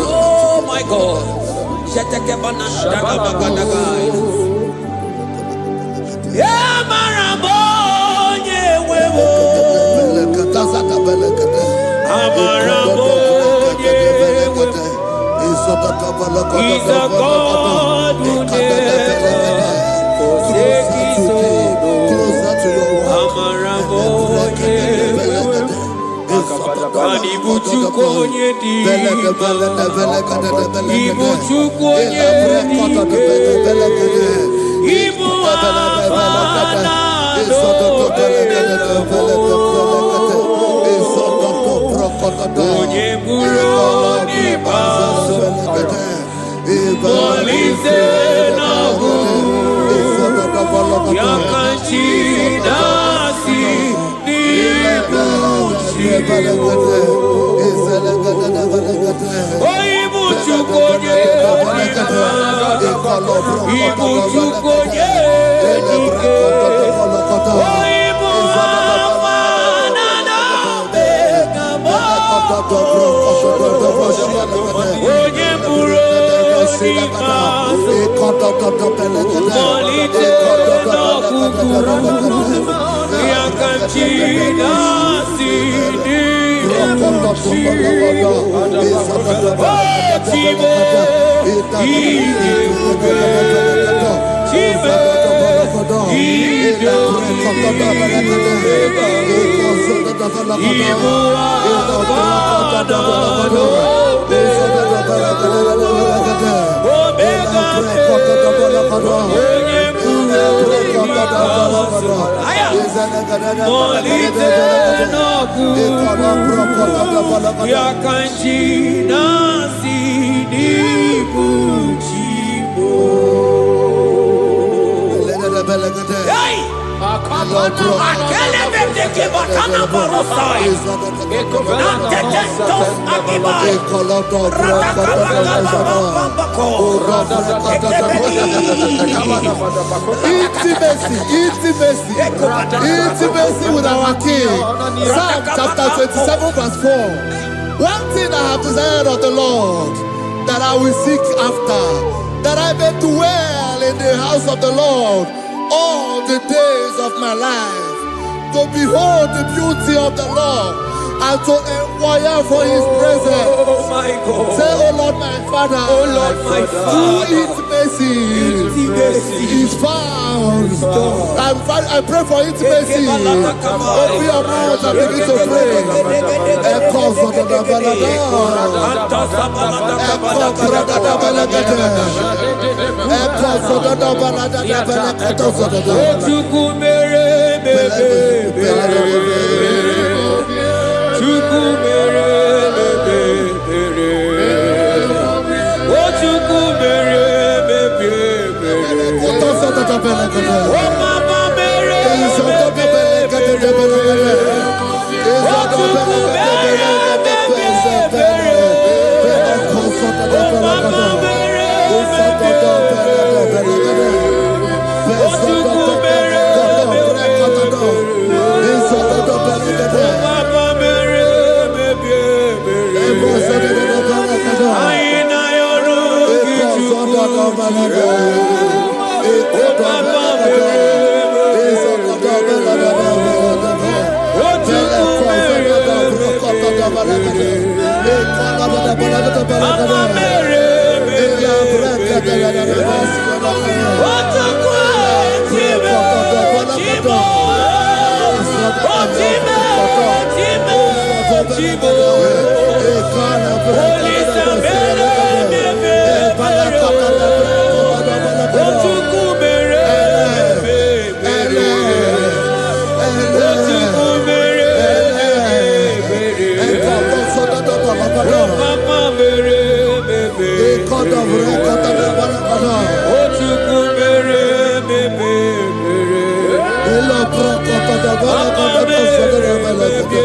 Oh my God. Yeah, Marabo, yeah, He's a God who never forsakes his Intimacy with our King. Psalm chapter 27 verse 4. One thing I have desired of the Lord, that I will seek after, that I may dwell in the house of the Lord all the days of my life, to behold the beauty of the Lord and to inquire for his presence. Oh my God. Say, oh Lord my Father, oh Lord my Father, through intimacy is found. I pray for intimacy. Open your mouth and begin to pray. Chibo, God of record of the Balagada. Elo Procoto the Balagada of the Balagada.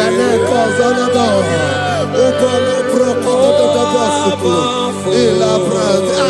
And then Cazanada. Upolo Procoto the Basuku. Ela Brada.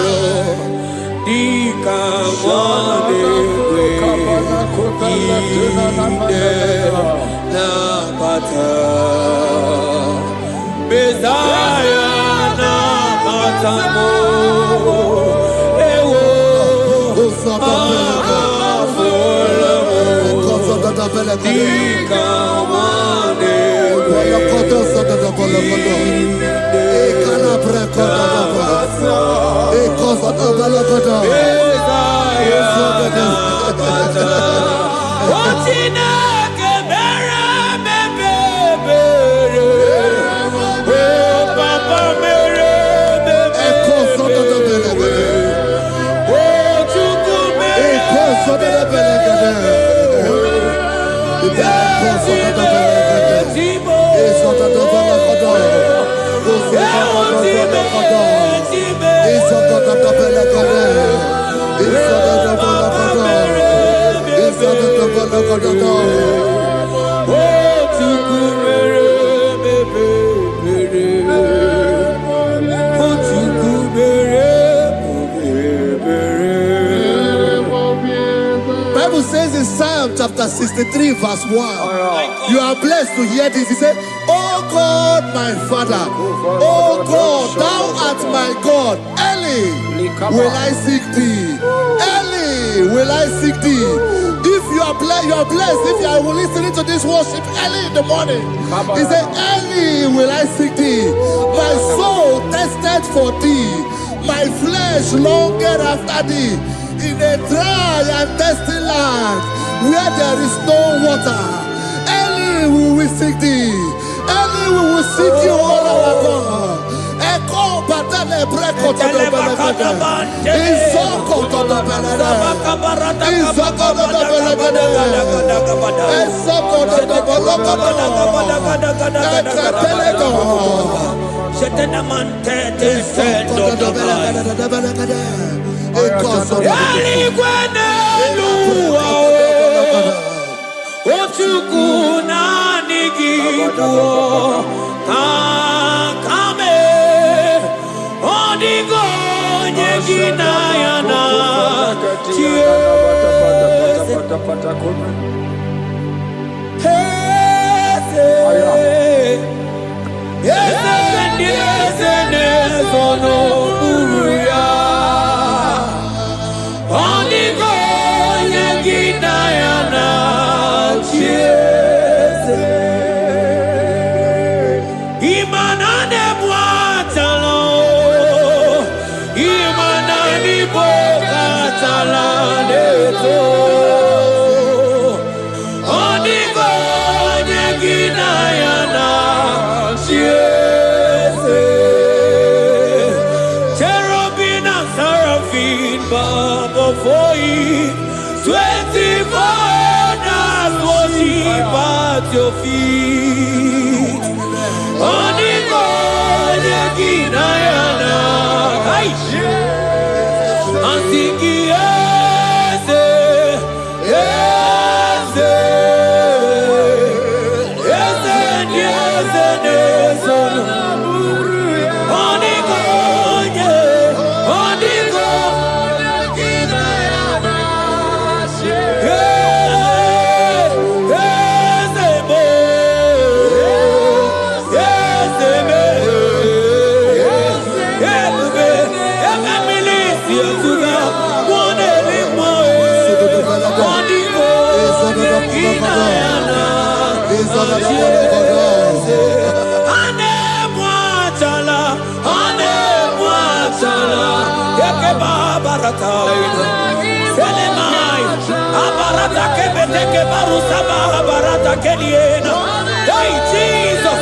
Bible says in Psalm chapter 63 verse 1, you are blessed to hear this. He said, oh God, my Father, oh God, thou art my God. Early will I seek thee. Early will I seek thee. If you are blessed if you are listening to this worship early in the morning. He said, early will I seek thee. My soul tested for thee. My flesh longed after thee. In a dry and thirsty land where there is no water. Early will we seek thee. Early we will seek you, all our God. Echo batale breko to the belekade. Izoko to the belekade. Izoko to the belekade. Izoko to the belekade. Shetenamante te sendo doblai. Ochukuna nigibo kakame odigo nyegina yana before you, 24 hours worship at your feet. Onigo Yaginayana, Antiki Eze, Eze, Eze, Eze, Eze, Onigo, Onigo. Hey, Jesus,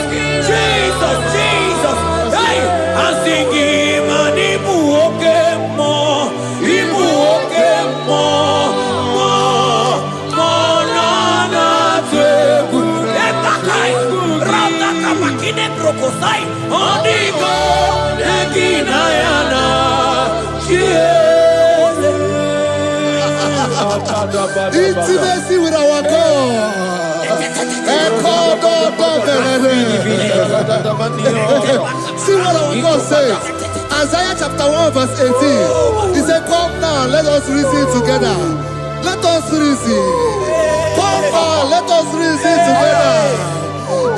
Jesus, Jesus. Hey, I'm singing, man, Ibu more, na teku. Etakai, rata kabakine brokosai. Onigo, neginaya. Intimacy with our God. See what our God says. Isaiah chapter 1 verse 18. He said, come now, let us reason together. Let us reason. Come on, let us reason together.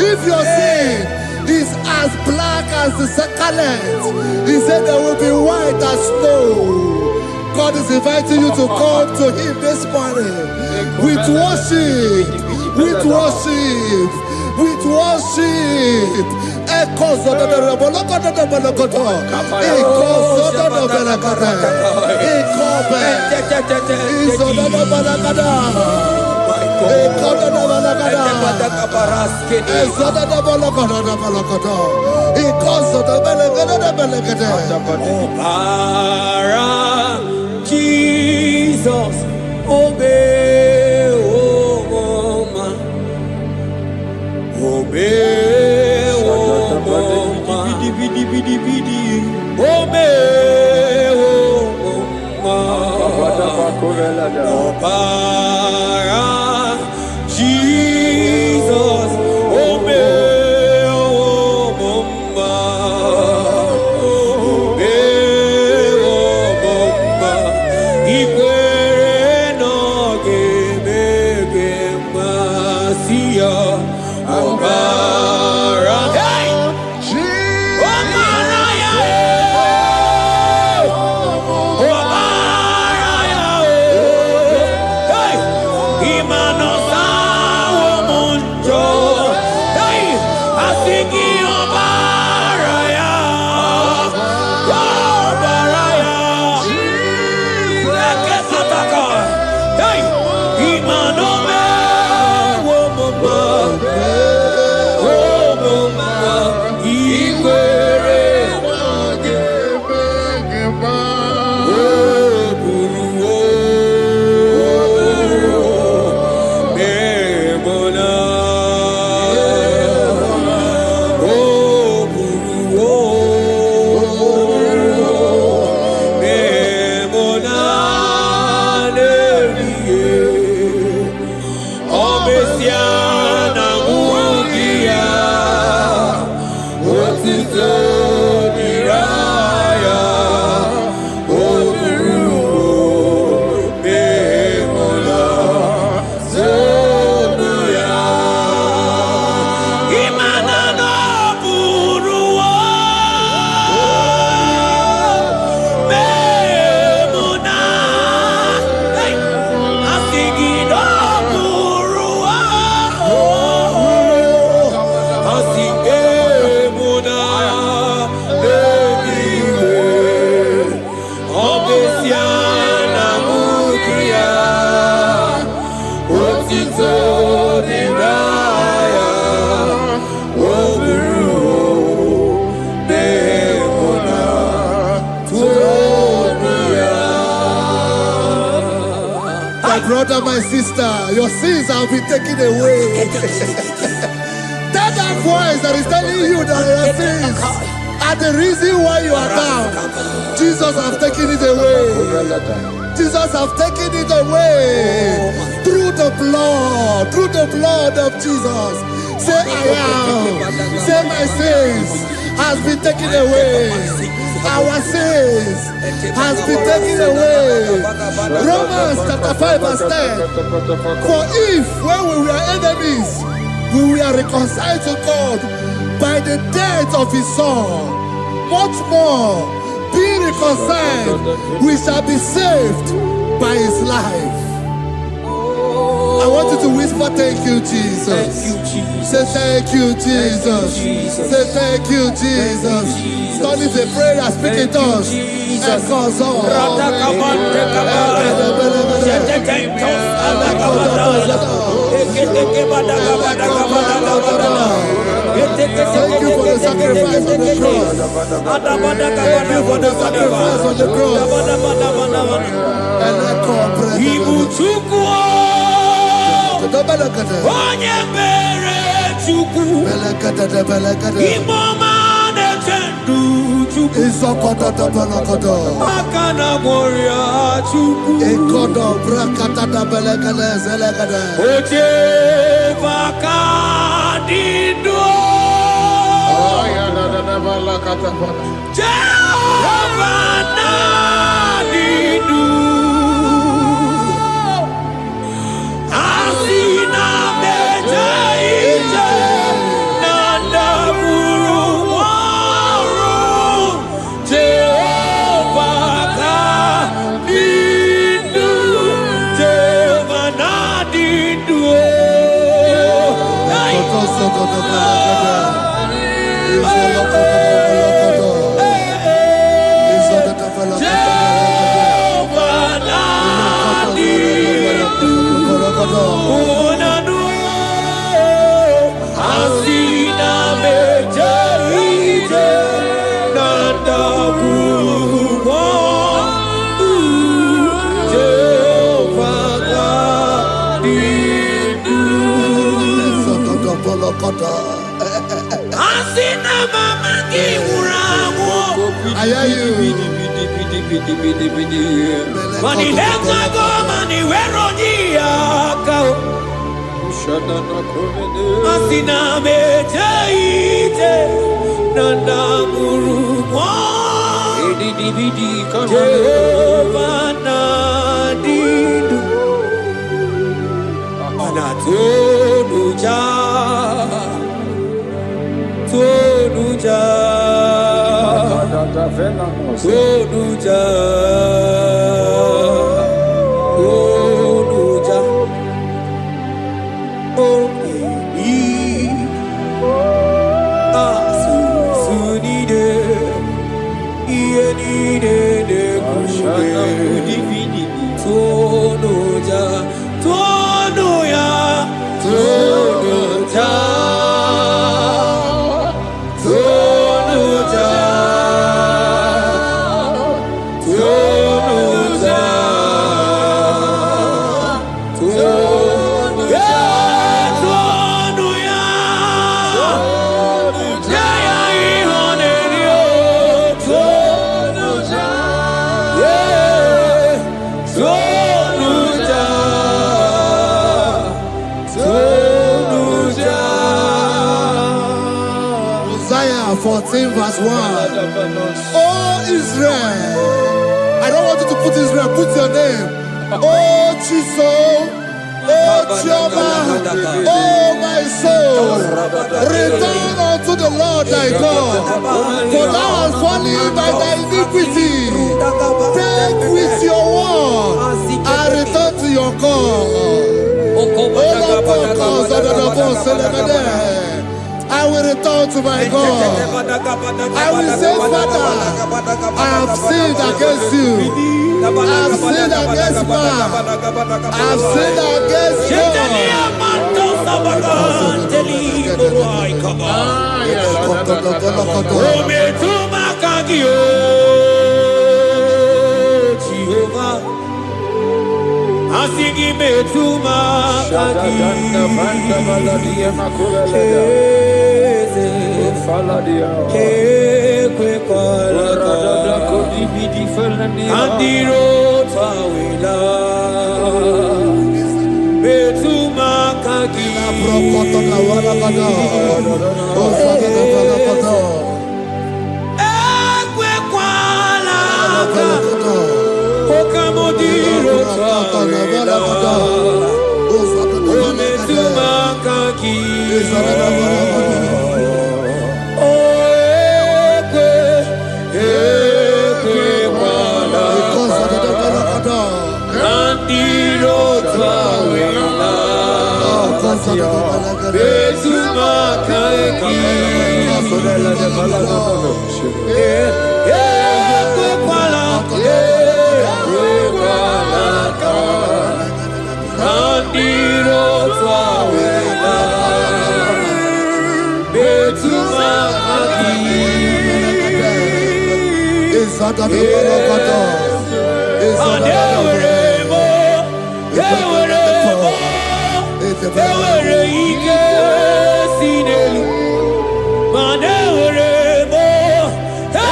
If your sin is as black as the scarlet, he said there will be white as snow. God is inviting you to come to him this morning with worship, with worship, with worship. Echoes of the Jesus, obey, oh man, obey, oh man, obey, oh man, Jesus, obey, oh brother, my sister, your sins have been taken away. That voice that is telling you that your sins are the reason why you are down. Jesus has taken it away. Jesus has taken it away through the blood of Jesus. Say I am. Say my sins has been taken away. Our sins has been taken away. Romans chapter 5 verse 10. For if when we were enemies, we were reconciled to God by the death of his son, much more, being reconciled, we shall be saved by his life. I want you to whisper, thank you, Jesus. Thank you, Jesus. Say thank you, Jesus. Say thank you, Jesus. Turn it a prayer, speak in tongues. Thank you for the sacrifice on the cross. Thank you for the sacrifice on the cross. Onye mere Chukwu, Imoma na-eche ndụ Izokoto Tabalakoto. Akana Moria Chuku. Ekodo Brakata Tabelekade Zelekade. Oje Vakadido. Jehovah Nadidu. Asina Meja Ije. Nanda Buru Waru. Jehovah Nadidu. Jehovah Nadidu. I hear you. Asina mejaite nanda murumo Jehovah Nadidu Anatonuja Tonuja Tonuja Tonuja Oh Asunide Ienide de Tonuja Tonuya Tonuja Tonuja Tonuja Tonuja Tonuya Jaya Ihonerio Tonuja Tonuja Tonuja Isaiah 14 verse 1. Oh Israel. I don't want you to put Israel, put your name. Oh Chiso. Oh Chioma. Oh my soul. Return unto the Lord thy God. For thou hast fallen by thy iniquity. Take with your word and return to your God. I will return to my God. I will say, Father, I have sinned against you. I have sinned against man. I have sinned against Jehovah, Asigi betuma kaki kwe kola andiro tawila betuma kaki ekwe kola okamodiro tawila betuma kaki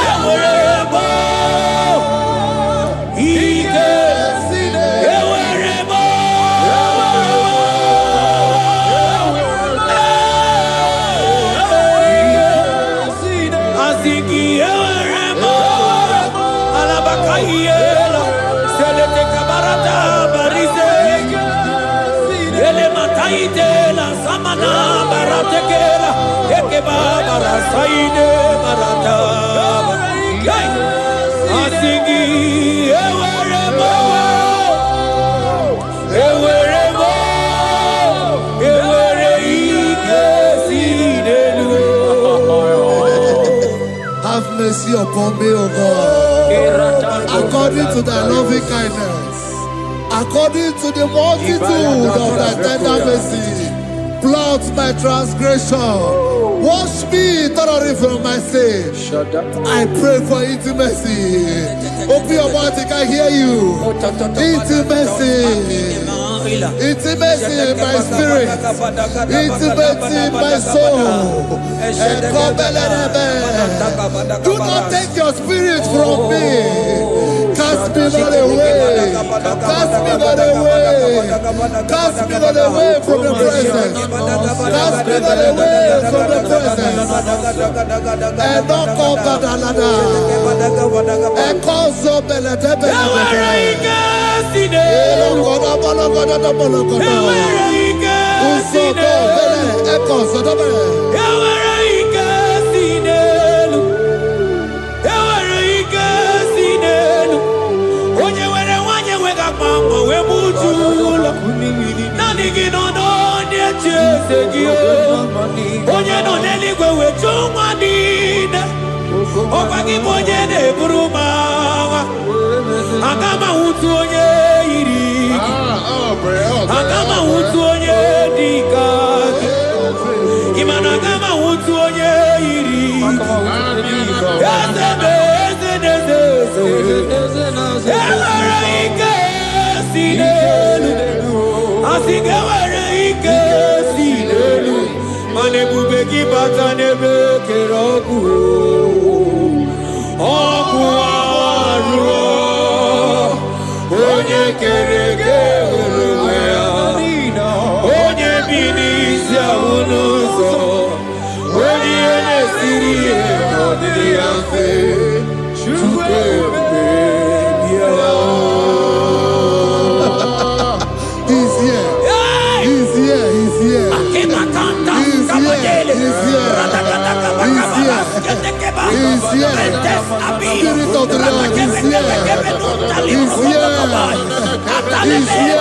Ewere Ayela, Selete Kabarata, Barise, Ele Mataitela, Samana, Baratekela, Ekeba, Barasaide, Barata, Asigi, Eweremo, Eweremo, Have mercy upon me, O God, according to thy loving kindness, according to the multitude of thy tender mercy. Blot my transgression, wash me thoroughly from my sin. I pray for intimacy. Open your mouth, I can hear you. Intimacy. Intimacy in my spirit, intimacy in my soul. Do not take your spirit from me. Cast me not away. Cast me not away. Cast me not away from the presence. Cast me not away from the presence. And not come back another. And call so Agama utu onye iri Agama utu onye dika Imana agama utu onye iri Ewere ike si n'elu Asige were ike si n'elu Mana ebube gị bata n'ebe kere ọkụ Ọkụ arụ Onye kere eke onwe ya Onye bi n'isi ahụ n'ụzọ Onye ihe na-esiri ihe ọdịrị ya mfe Chukwu ebube bịa He's here. He's here. He's here. He's here. He's here. He's here. Spirit of the Lord is here. He's here. He's here.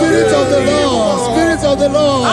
Spirit of the Lord, Spirit of the Lord.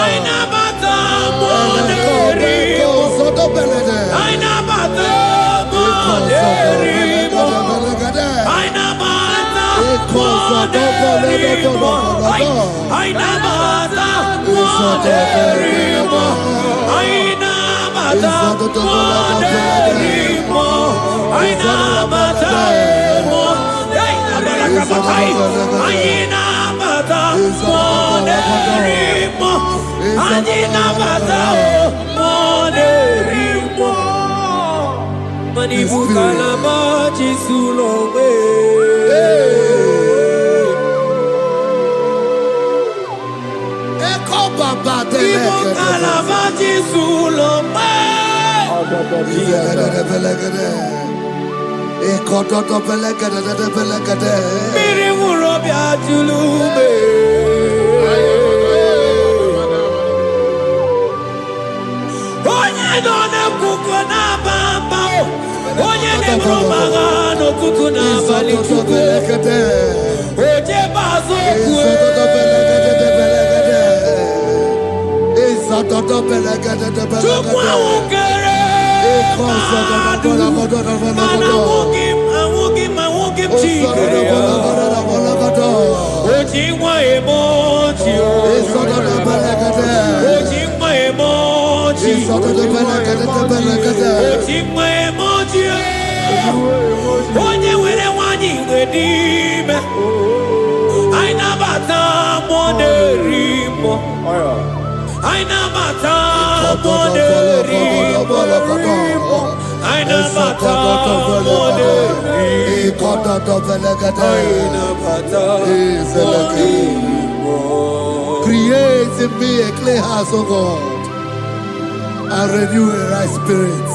Create in me a clean house, O God, and renew a right spirit.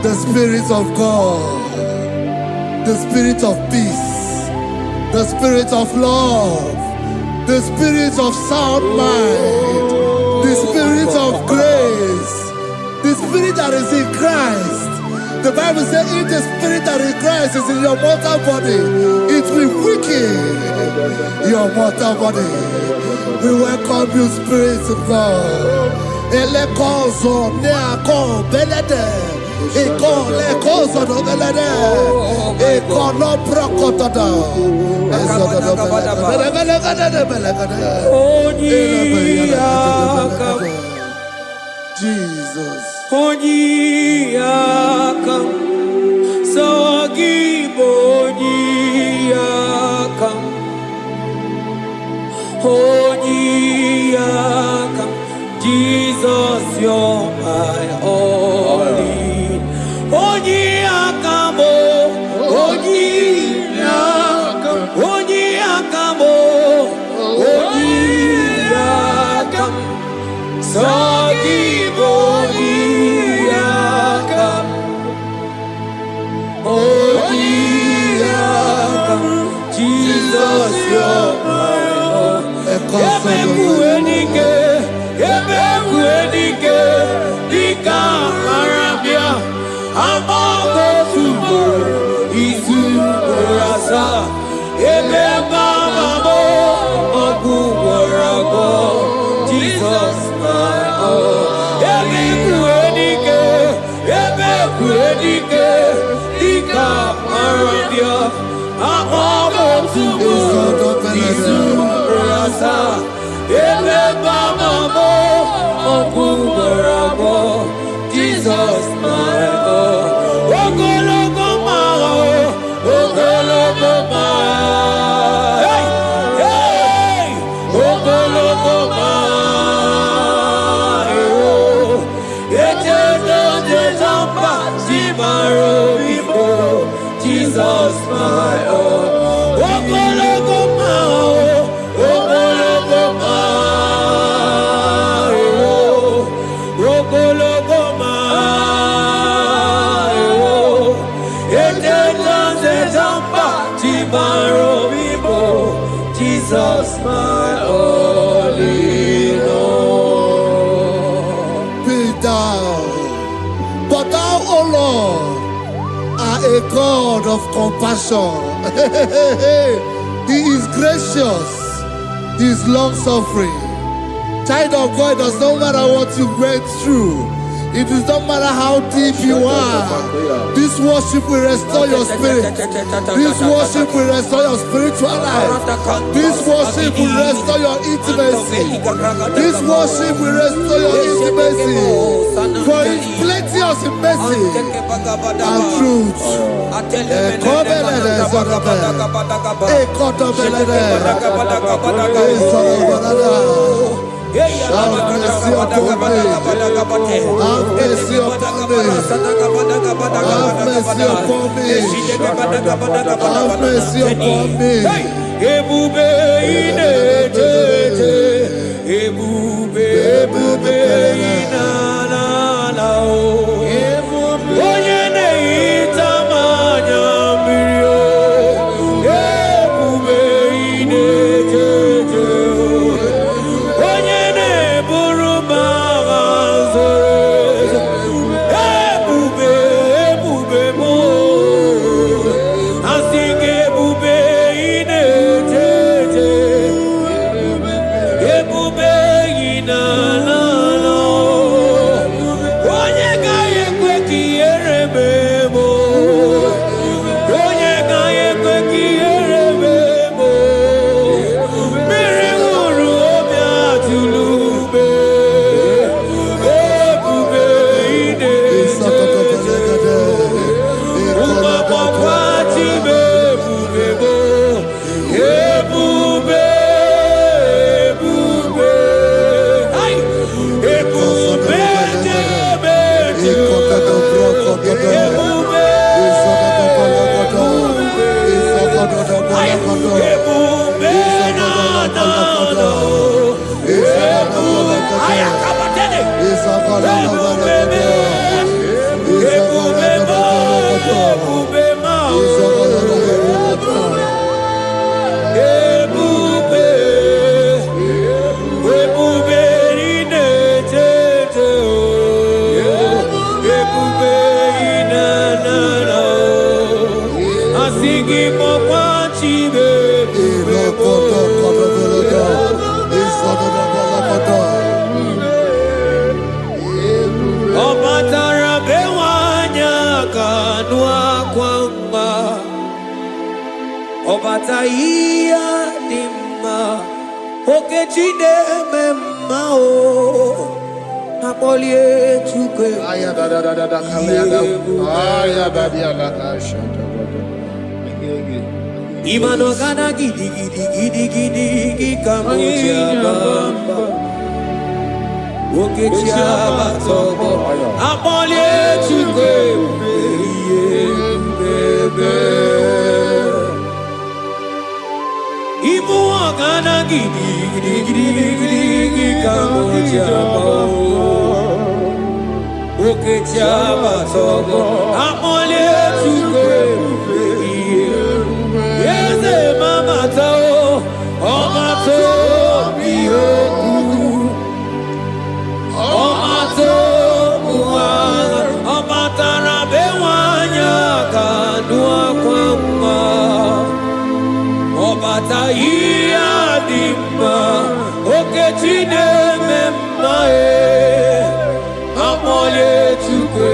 The Spirit of God, the Spirit of peace, the Spirit of love, the Spirit of sound mind, the Spirit of grace, the Spirit that is in Christ. The Bible says, if the Spirit that is in Christ is in your mortal body, it will weaken your mortal body. We welcome you, Spirit of God. Elekozo neako belede, elekozo no belede, ekono prokotada, Jesus. Onyiyakam, Sagibo Onyiyakam, Onyiyakam, Jesus, you're my all in. Onyiyakam, Onyiyakam, Onyiyakam, Onyiyakam, Sagibo Onyiyakam, Onyiyakam, Jesus, you're my all. Ebekuenike, Ebekuenike, Dika Arabia, Amago Tubo, Isu Rasa, Ebebamamo, Oguwarago, Jesus, my all. Ebekuenike, Ebekuenike, Dika Arabia, Amago Tubo, Isu Rasa, Ebebamamo, Oguwarago, Jesus, my all. Ogologo mao, ogologo mao, hey, hey, ogologo mao, eternal desamba, zibaro vivo, Jesus, my all. Ogologo mao, ogologo mao, ogologo mao, eternal desamba, zibaro vivo, Jesus, my all in all. Be thou, but thou, O Lord, are a God of compassion. He is gracious, He is long suffering. Child of God, it does not matter what you went through. It does not matter how deep you are. This worship will restore your spirit. This worship will restore your spiritual life. This worship will restore your intimacy. This worship will restore your intimacy. For His plenty of mercy and truth. Have mercy upon me. Have mercy upon me. Have mercy upon me. Have mercy upon me. Ebube inetete, ebube, ebube inanana o. Onye na-ehita mmanya mmiri o. Ebube inetete o. Onye na-eburu m agha zoro ezo. Ebube, ebube m o. Asị gị ebube inetete. Ebube inanana. Obataia dimma okechide memao apolie chukwe aya da kalenda aya badia la kasha imano gana gidi kamucha bamba okechia batogo apolie chukwe bebe Ibu agana gidi kamoja oke chaba sogo amole chukwe yeze mama tao omato biyoku omato buwana omatara bewanya kanua kwamba Obataia dimma okechide memmae amole chukwe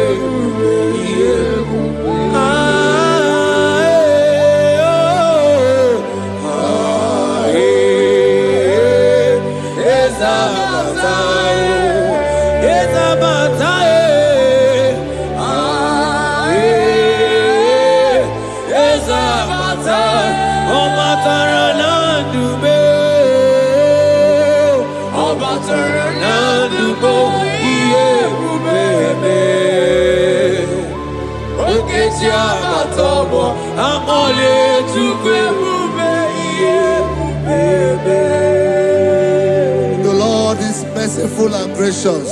The Lord is merciful and gracious.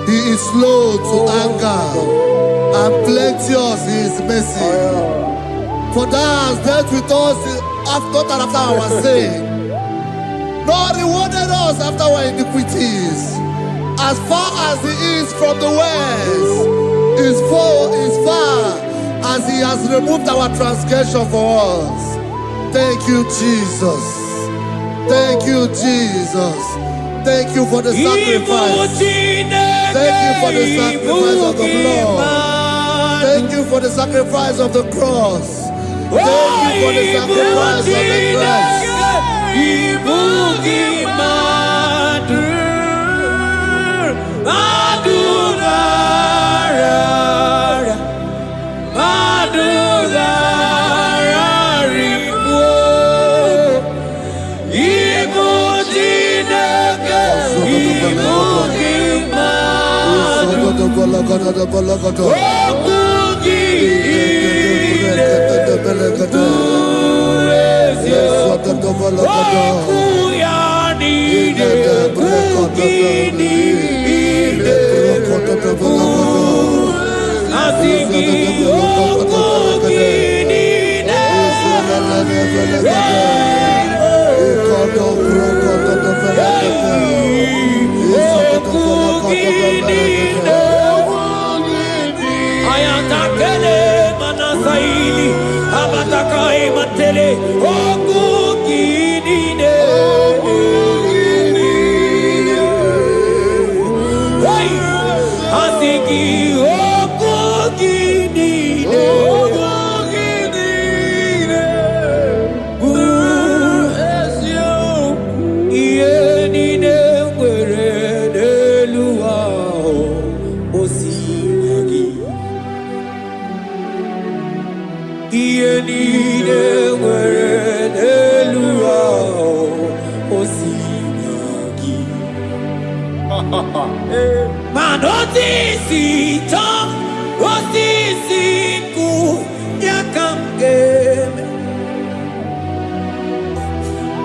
He is slow to anger and plenteous in his mercy. For thou hast dealt with us after our sin, nor rewarded us after our iniquities. As far as he is from the west, is far as he has removed our transgression for us. Thank you, Jesus. Thank you, Jesus. Thank you for the sacrifice. Thank you for the sacrifice of the blood. Thank you for the sacrifice of the cross. Thank you for the sacrifice of the cross.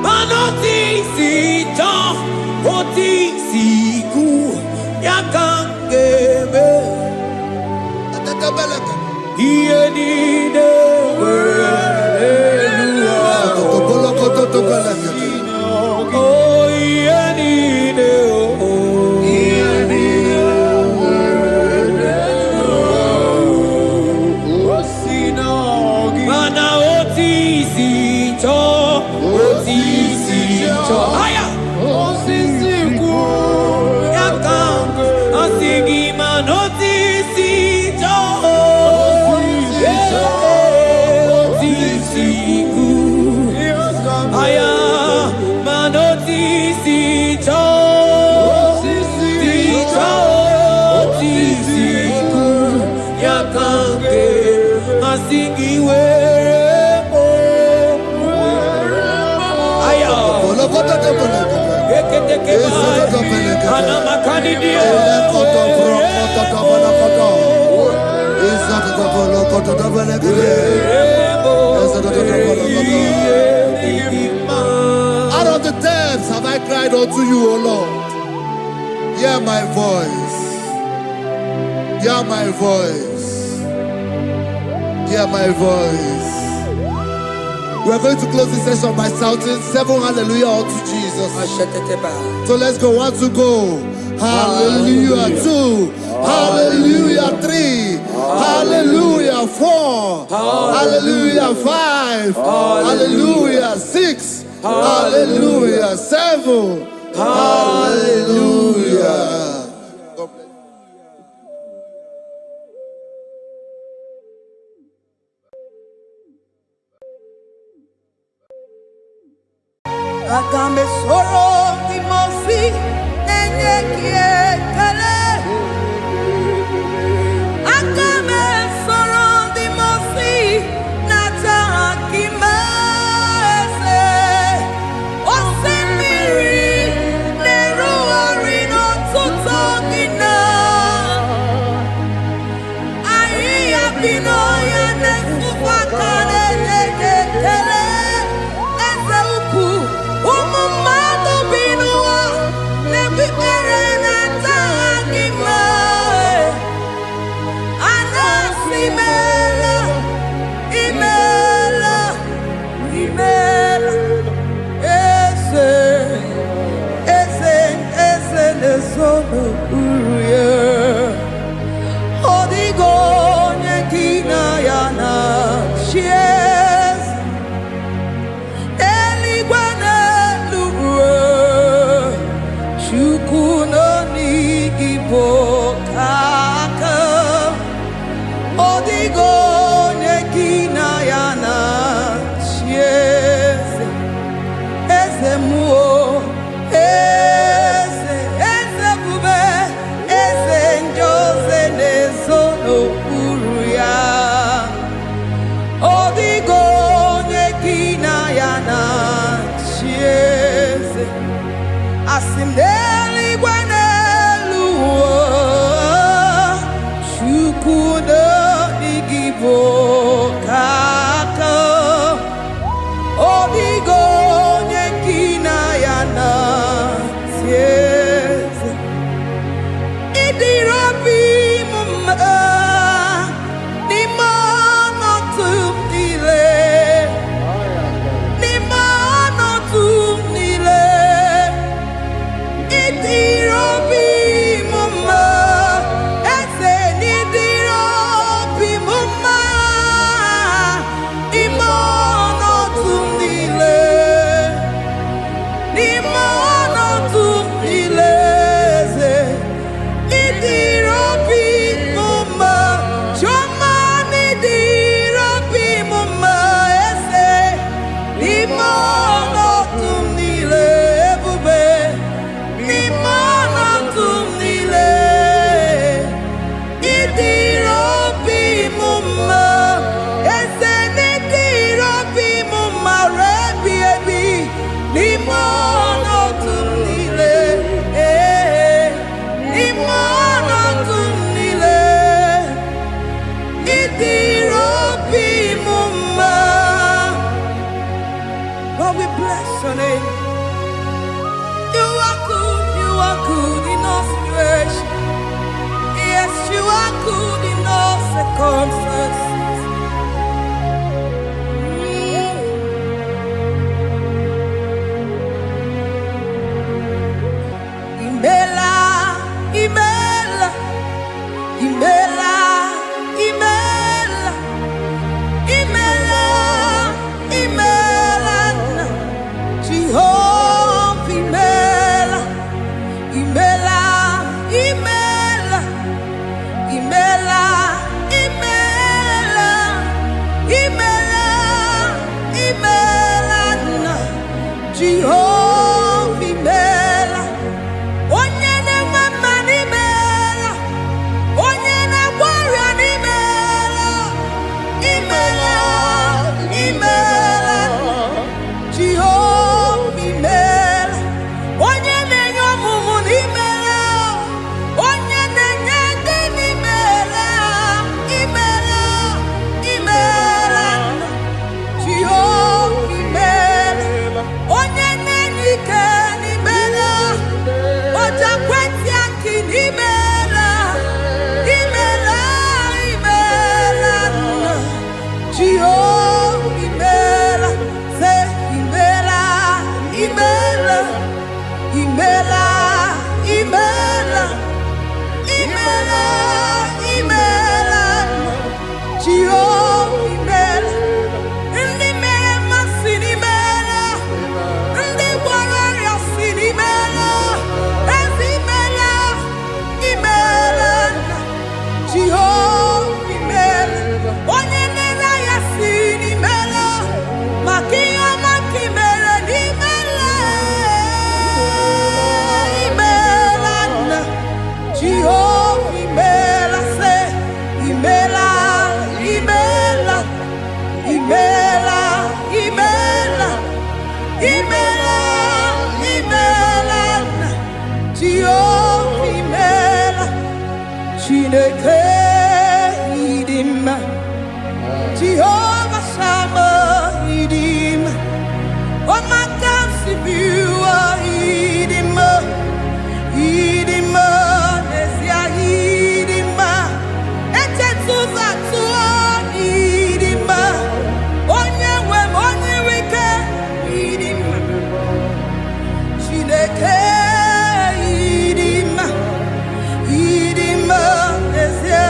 Manoti si Out of the depths have I cried unto you, O Lord. Hear my voice. Hear my voice. Hear my voice. We are going to close this session by shouting 7 hallelujah unto Jesus. So let's go. 1, 2, go. Hallelujah. 2. Hallelujah. 3. Hallelujah. 4. Hallelujah. 5. Hallelujah. 6. Hallelujah. 7. Hallelujah. Agambe soro timosi enye kiekele. Agambe soro timosi nata kimese. Osemiri neru arino tuto gina. Ayi abino ya nesufa kane nekele. Eze uku. Umumado binua nebi erena tagima anasimela imela imela ese nesono uruye odigo nyekina yana shies eligwana Igbo kaka odigo nekina yana chieze eze muo eze bube eze njoze nezono uru ya odigo nekina yana chieze asimdeli gwana Chukuda Igbo kaka Odigo nyekina yana tieze Idirabi mumma Nimano tumile Nimano tumile Idirabi mumma Nimo imela, imela, imela, imela, imela, imela, Jehovah imela, onye na-mama imela, onye na-agwara imela, imela, imela, Jehovah imela, onye na-enye ọmụmụ imela, onye na-enye ndị imela, imela, imela, Jehovah imela, onye na-enye ike imela, ọja kweti aki imela, imela, imela, Jehovah imela, say imela, imela, imela, imela, imela, imela, Jehovah imela, ndị mere mmasị n'imela, ndị gwara ọrịa si n'imela, ezi imela, imela, Jehovah imela, onye na-ere ya si n'imela, maka ihe ọma nke i mere n'imela, imela, Jehovah imela, say imela, imela, imela, imela, imela, imela, Jehovah imela, Chineke ịdị mma, Jehovah Shammah ịdị mma, ọmaka sibiwa ịdị mma, ịdị mma, n'ezie ịdị mma, echetụzatụọ ịdị mma, onye nwe m onye ike ịdị mma, Chineke ịdị mma, n'ezie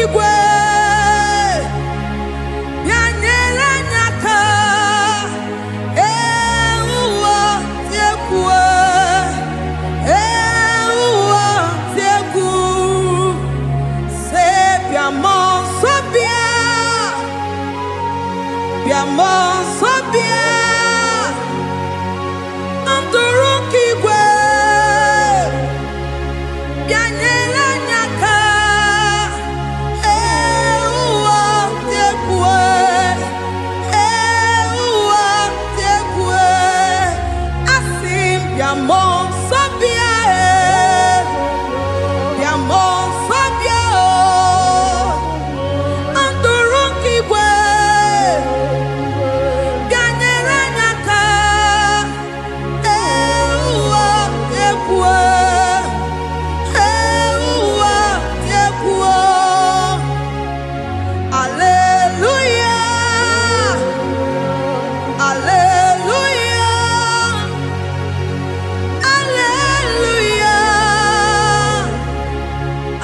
igwe bịa nyere anyị aka ụwa dị egwu ụwa dị egwu se bịa mmụọ nsọ bịa bịa mmụọ nsọ bịa ndụrụ nke igwe bịa nyere anyị aka ụwa dị egwu ụwa dị egwu asị m bịa mmụọ nsọ bịa bịa mmụọ nsọ bịa ndụrụ nke igwe bịa nyere anyị aka ụwa dị egwu ụwa dị egwu Hallelujah, hallelujah,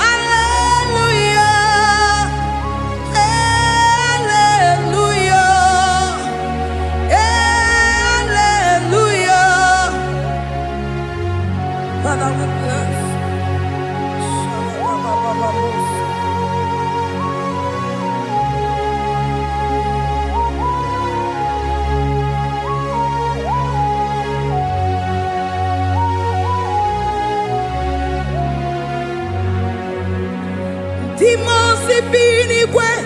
hallelujah, hallelujah, hallelujah. Father, we bless. Demons be anywhere,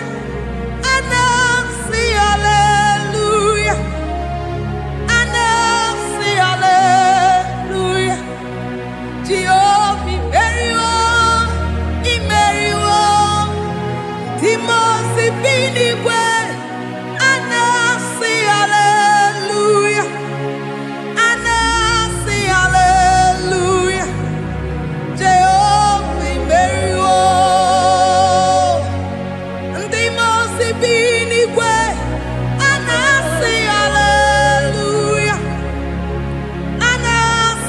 and I say hallelujah, and I say hallelujah. Jehovah, very well, very well. Demons be anywhere, and I say hallelujah, and I say hallelujah. Jehovah, very well. Demons be anywhere, and I say hallelujah, and I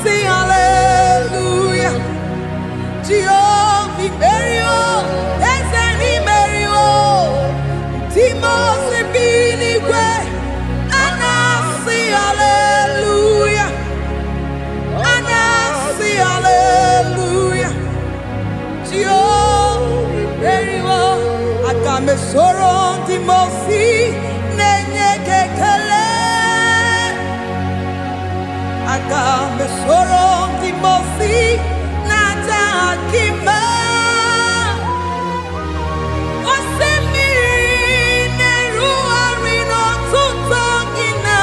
say hallelujah. Jehovah, very well, there's any very well. Demons be anywhere, and I say hallelujah, and I say hallelujah. Jehovah, very well. I got me sorrow, the mercy, nenye kekele. I got me sorrow, the mercy, nata akima. Osemiri neru arino tutogina.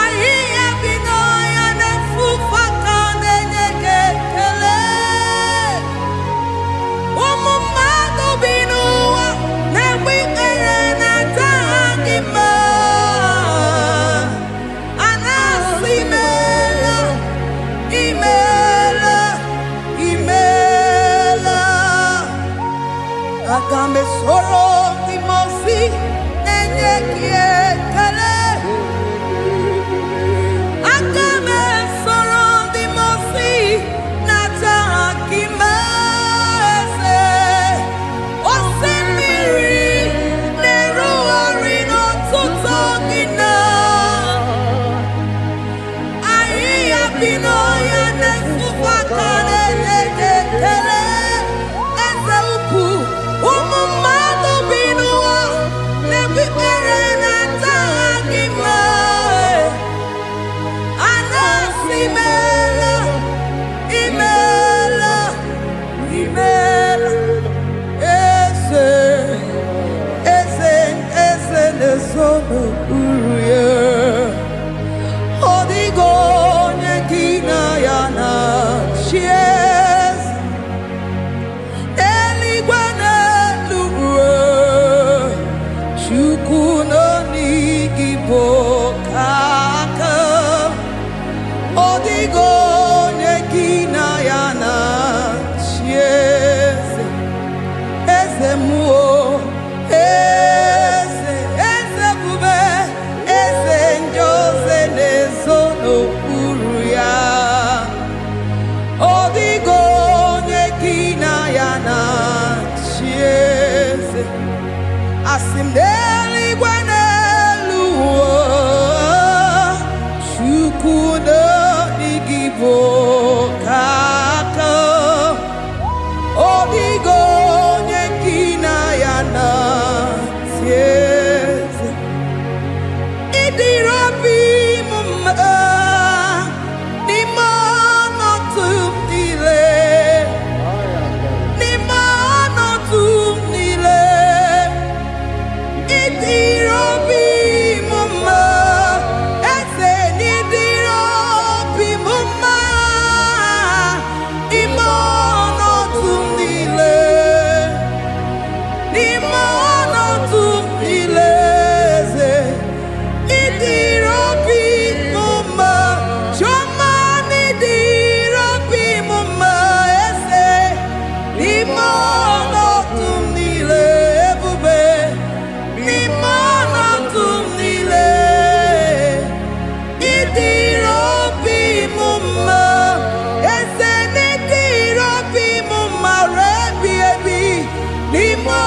Ahi abino ya nefufaka nenye kekele. Umumado binuwa nebikere nata akima. Anasimela, imela, imela. Agame soro timosi, nenye kiekele. Agame soro timosi, nata akimese. Osemiri, neru arino tutogina. Ahiya binoya nefufakane nekekele. Eze ukwu, umumado binuwa, nebikere nata akima. Anasimela, imela, imela. Eze nesono uruye. Odigo nyekina yana chies. Eligwe n'eluigwe, Chukwu nọ n'igibo kaka. Odigo nyekina yana chies. Eze muo, eze bube. Asim n'eluigwe n'elu ụwa, Chukwu n'ọdịghị bụ ka aka. Ọ dịghị onye gị na ya na-asị eze. Ị dịrị obi m mma n'ime ọnọdụ m niile. N'ime ọnọdụ m niile, ị dịrị obi m mma. Eze na ị dịrị obi m mma n'ime ọnọdụ m niile. N'ime ọnọdụ m niile, eze ị dịrị obi m mma. Chioma na ị dịrị obi m mma. Eze n'ime ọnọdụ m niile, ebube n'ime ọnọdụ m niile, ị dịrị obi m mma. Eze na ị dịrị obi m mma ruo ebi ebi n'ime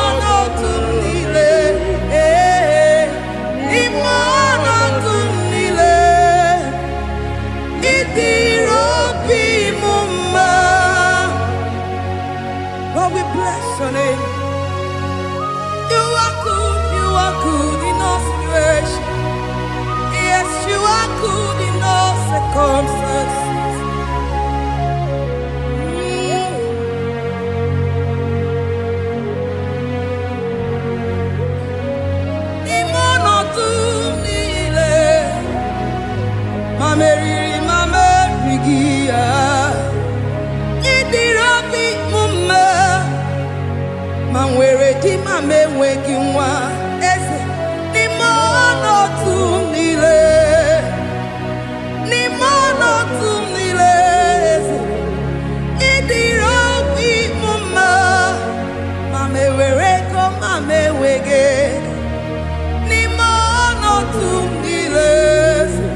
ọnọdụ m niile. N'ime ọnọdụ m niile, ị dịrị obi m mma. Lord, we bless your name. You are good in all situations. Yes, you are good in all circumstances. N'ime ọnọdụ m niile, ma meriri ma merighị ya, ị dịrị obi m mma. Ma nwere di ma m enweghị nwa, eze n'ime ọnọdụ m niile. N'ime ọnọdụ m niile, eze ị dịrị obi m mma. Ma m ewere ego ma m enweghị ego, n'ime ọnọdụ m niile, eze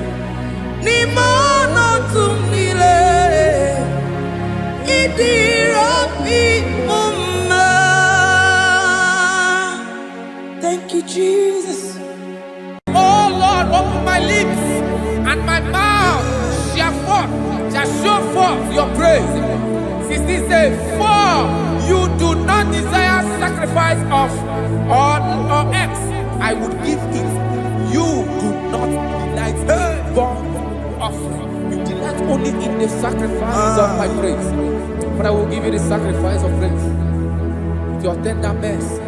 n'ime ọnọdụ m niile, ị dịrị obi m mma. Thank you, Jesus. Oh Lord, open my lips and my mouth shall show forth your praise. 16 says, for you do not desire sacrifice of or X, I would give it. You do not delight in burnt offering. You delight only in the sacrifice of my praise. But I will give you the sacrifice of praise. With your tender mercy.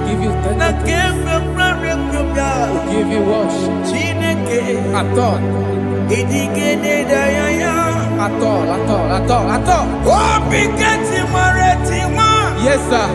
Give you tender will give you worship. At all. At all. Yes, sir.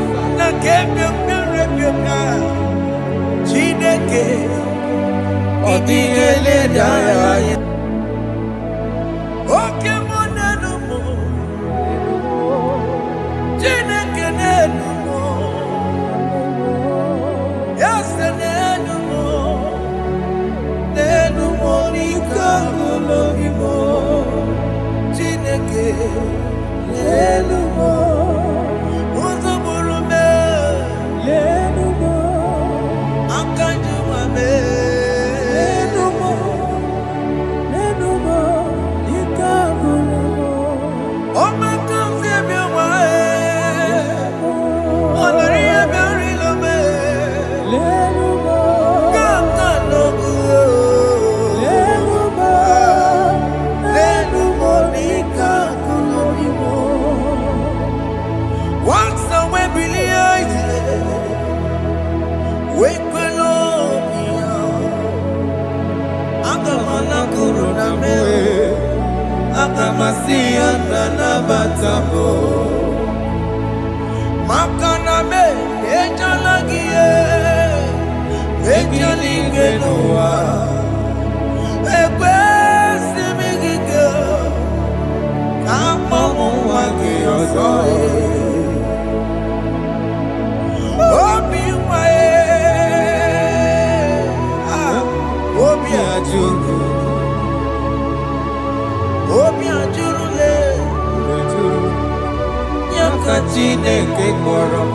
Chineke kpọrọ m.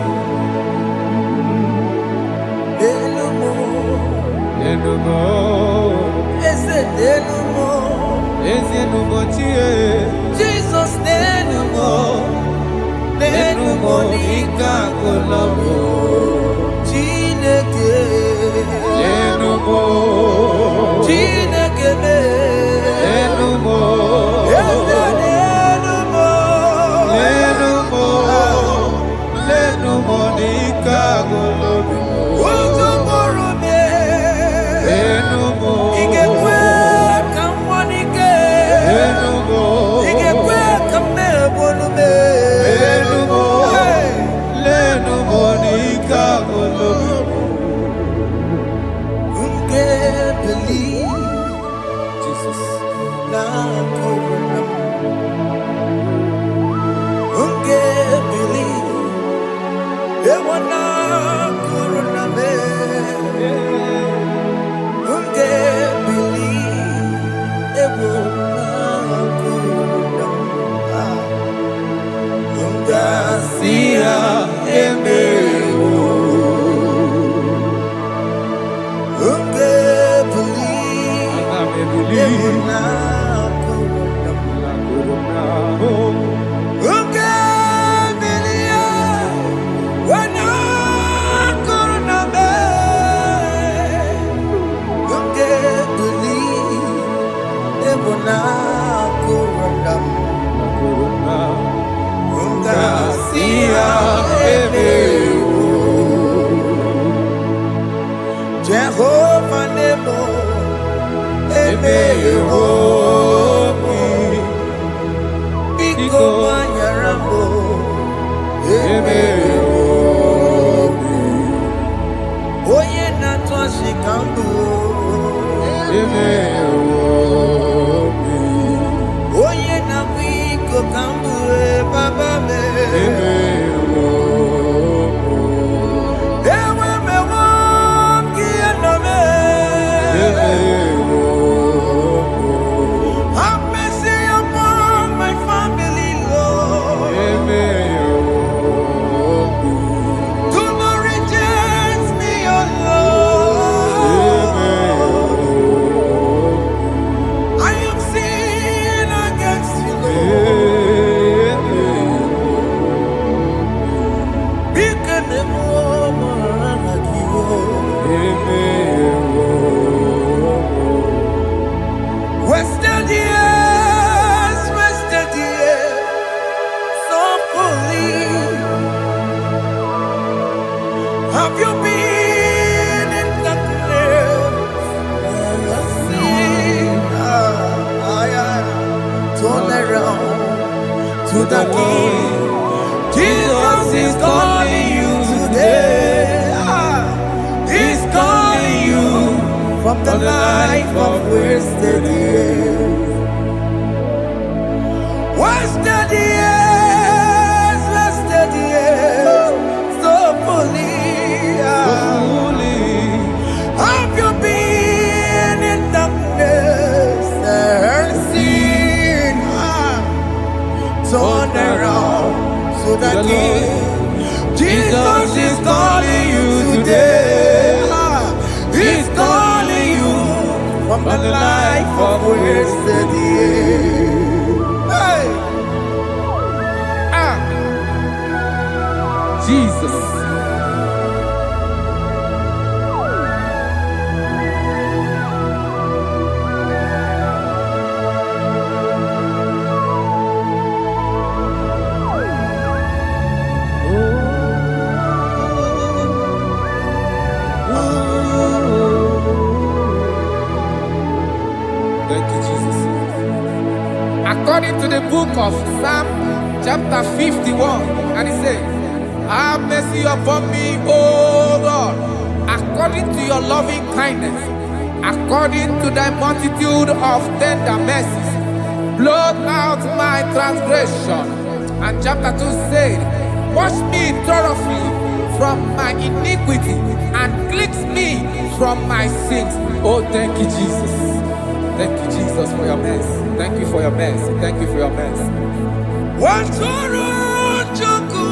Enumo, Eze n'elumo, ezi enumo tie. Jesus n'elumo, Enumo n'ike agụla m. Chineke, Enumo, Chineke me, enumo, Eze n'elumo, enumo, enumo n'ike agụla m. Ojo moro me, Enumo, Igekwe ka nwa n'ike, enumo, Igekwe ka mme bolu me, enumo, Hey. enumo n'ike agụla m. Unge believe Jesus. na corona. Unge believe ewana corona me. Unge believe ewana corona. Unga Sia emewo. unge believe Ana me believe. ewana corona. La corona. Unge believe ewana corona me. Unge believe ewana corona. La corona. Unga Sia emewo. Jehovah Nebo Emewo. Biko Manyarambo Emewo. Oye Nato Shikambu Emewo. Oye Nabiko Kambu Baba Me Emewo. Ewe Me Wam Kianame Emewo. Have mercy upon my family, Lord. Do not reject me, oh Lord. I am sin against you, Lord. Because the woman like you, wasted years, so fully. Have you been in darkness? Turn around to the King. Jesus is calling you today. He's calling you from the life of wasted years. Wasted years, so fully. Have you been in darkness and seen? Turn around to the King. Jesus is calling you today. He's calling you from the life of wasted years. Hey. Jesus. Thank you, Jesus. According to the book of Psalm chapter 51, and it says, have mercy upon me, O Lord, according to your loving kindness, according to thy multitude of tender mercies, blot out my transgression. And chapter 2 said, wash me thoroughly from my iniquity and cleanse me from my sins. Oh, thank you, Jesus. Thank you, Jesus, for your mercy. Thank you for your mercy. Thank you for your mercy. Waturu Chukwu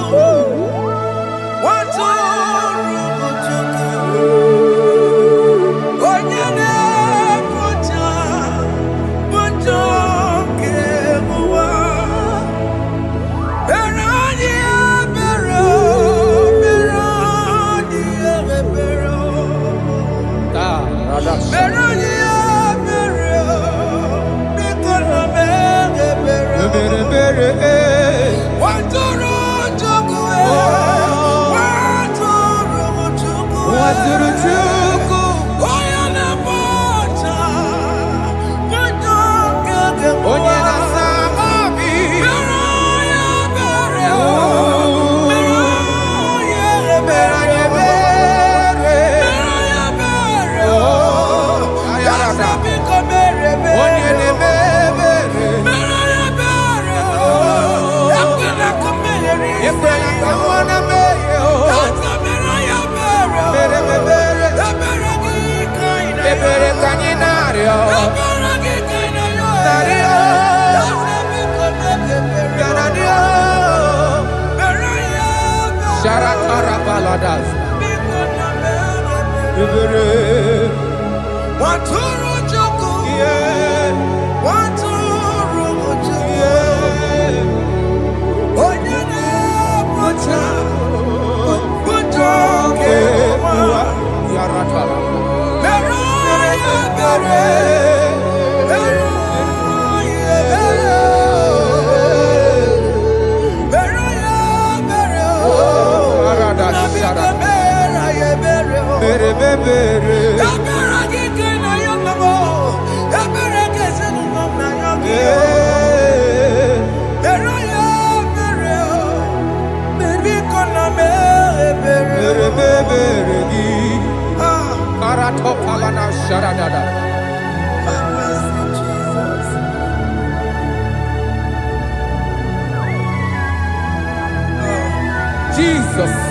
Jesus.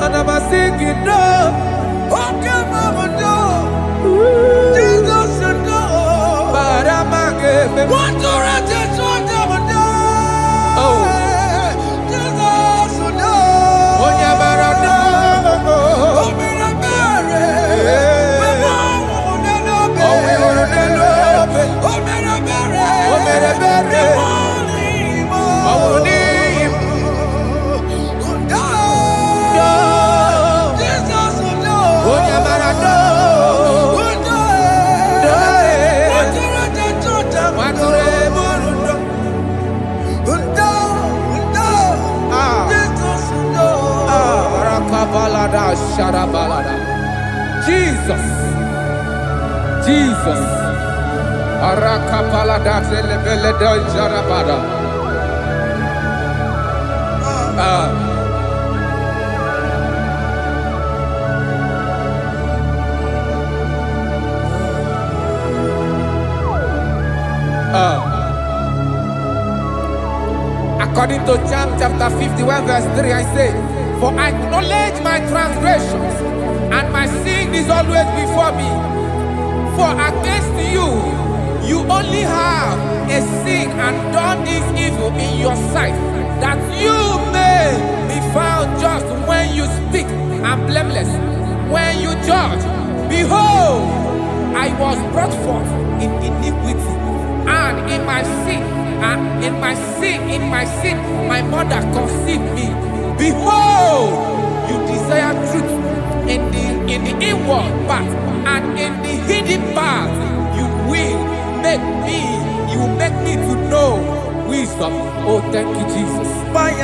And I'm singing no. Okay, mama, no. Jesus, no. But I'm a what to reject what I'm no. Oh, Jesus, no. Oh, yeah, but I know. Oh, me a Mary. Oh, me a Mary. Oh, me a Mary. Oh, me a Mary. Jesus, Jesus, Arakapalada zelebeleda jarabada. According to John chapter 51 verse 3, I say, for I acknowledge my transgressions, and my sin is always before me. For against you, you only have a sin and done this evil in your sight, that you may be found just when you speak, and blameless when you judge. Behold, I was brought forth in iniquity, and in my sin, my mother conceived me. Behold, you desire truth in the inward part, and in the hidden part you will make me to know wisdom. Oh, thank you, Jesus. Thank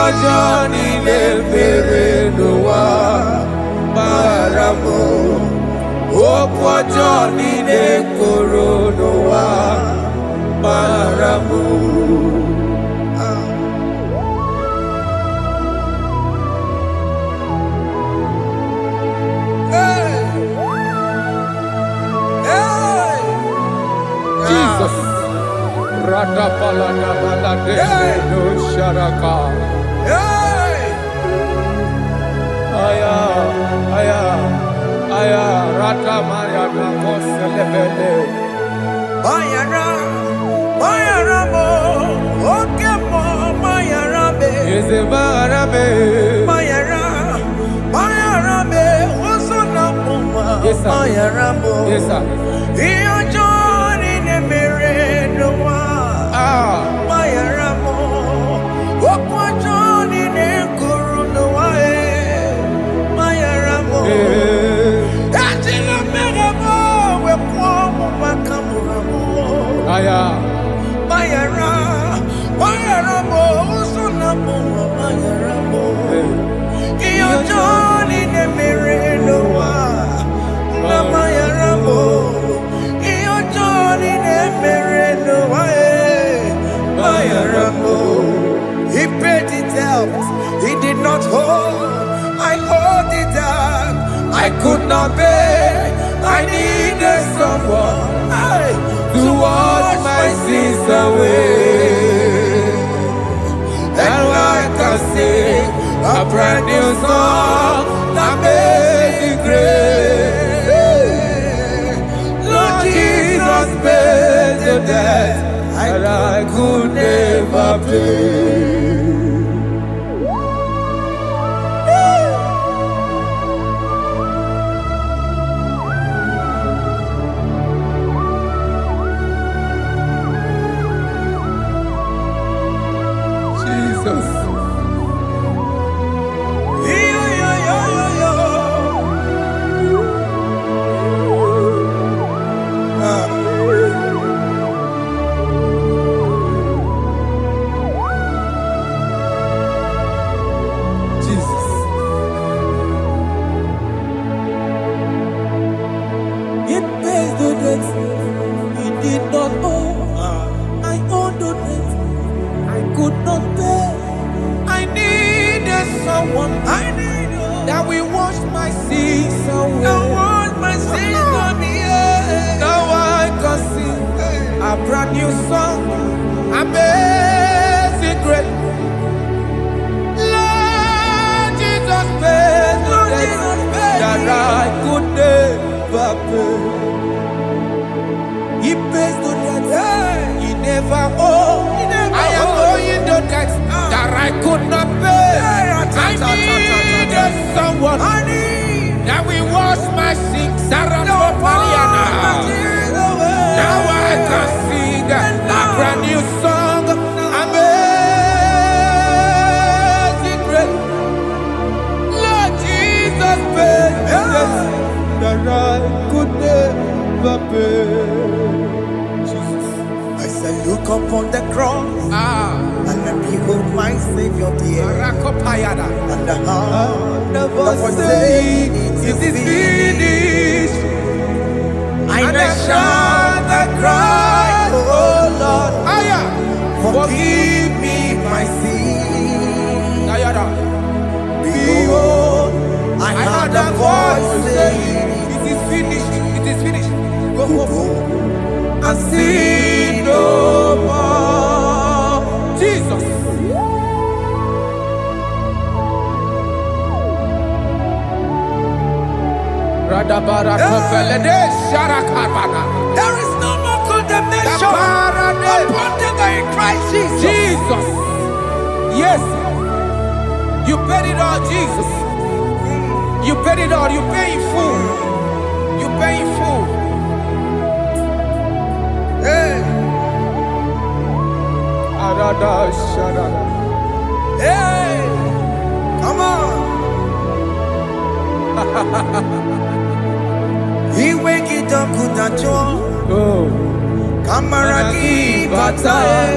Johnny le bere noa baramo okwa Johnny le koro noa baramo. Jesus Rada palada balade no sharaka. Aya, Rata Maya na koselebele. Bayara mo, oke mo, bayara be. Yeze bayara be. Bayara be, osona muma. Bayara mo. Yes sir. Iyo joni ne mere noa. Bayara mo, okwa joni ne kuru noa. Bayara mo. Aya, Bayara mo, usuna mo, Bayara mo. Iyo Johnny ne mere noa, na Bayara mo. Iyo Johnny ne mere noa, Bayara mo. He paid it out, he did not hold. I hold it out, I could not bear. I needed someone to wash my sins away. And I can sing a brand new song that made me great. Lord Jesus paid the debt that I could never pay. could not pay. I needed someone that will wash my sins. Now I can sing a brand new song. Amazing grace. Lord Jesus paid that I could never pay. Jesus. I said, look upon the cross and then behold my Savior there. And the heart that was saying, it is finished. And I shout and cry, oh Lord, forgive me my sin. Behold, I heard a voice saying, it is finished, it is finished. go And sin no more. Jesus. There is no more condemnation upon them in Christ Jesus. Jesus. Yes. You paid it all, Jesus. You paid it all. You pay in full. You pay in full. Hey, hey, come on. He wake it up with a joy. Kamaraki batae.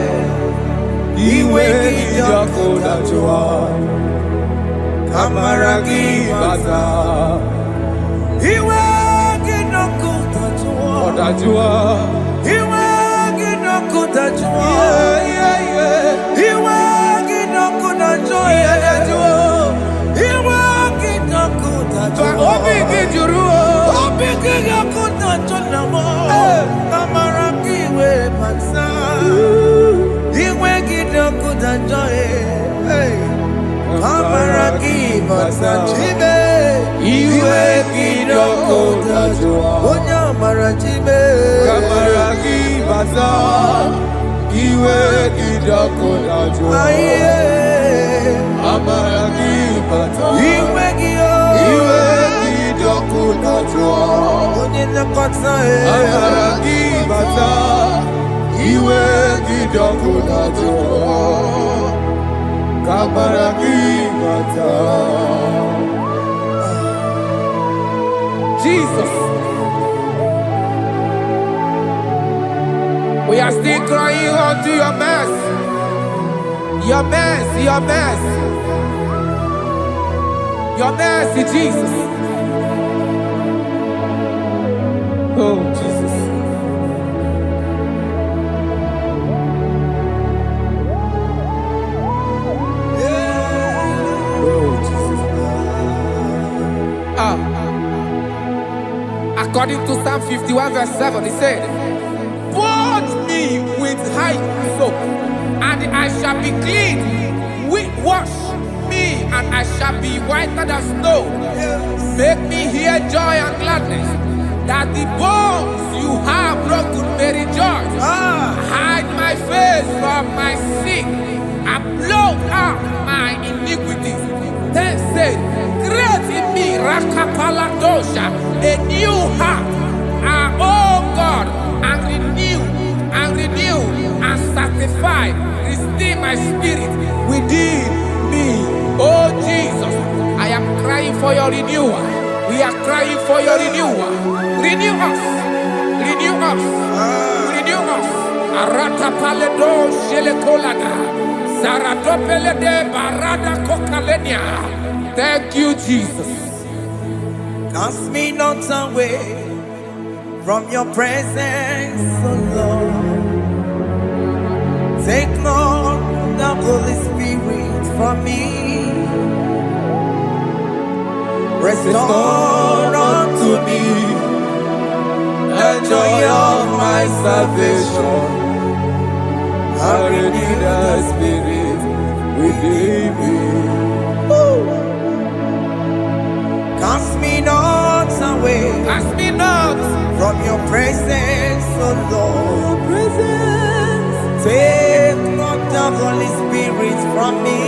He wake it up with a joy. Kamaraki batae. He wake it up with a joy. He wake it up with a joy. He wake it up with a joy. He wake it up with a joy. Jesus. We are still crying unto your mercy. Your mercy, your mercy. Your mercy, Jesus. Oh, Jesus. Oh, Jesus. According to Psalm 51 verse 7, he said, "Purge me with hyssop, and I shall be clean. Wash me, and I shall be whiter than snow. Make me hear joy and gladness, that the bones you have broken may rejoice. Hide my face from my sin, and blot out my iniquities. Then say, create in me Rakapaladosha, a new heart, oh God, and renew, and sanctify, restore my spirit within me." Oh Jesus, I am crying for your renewal. We are crying for your renewal. Renew us, renew us, renew us. Arata paledo shelekolada, zaradopele de barada kokalenia. Thank you, Jesus. Cast me not away from your presence, oh Lord. Take not the Holy Spirit from me. Restore unto me the joy of my salvation. And renew the spirit within me. Cast me not away. Cast me not from your presence, oh Lord. Take not the Holy Spirit from me.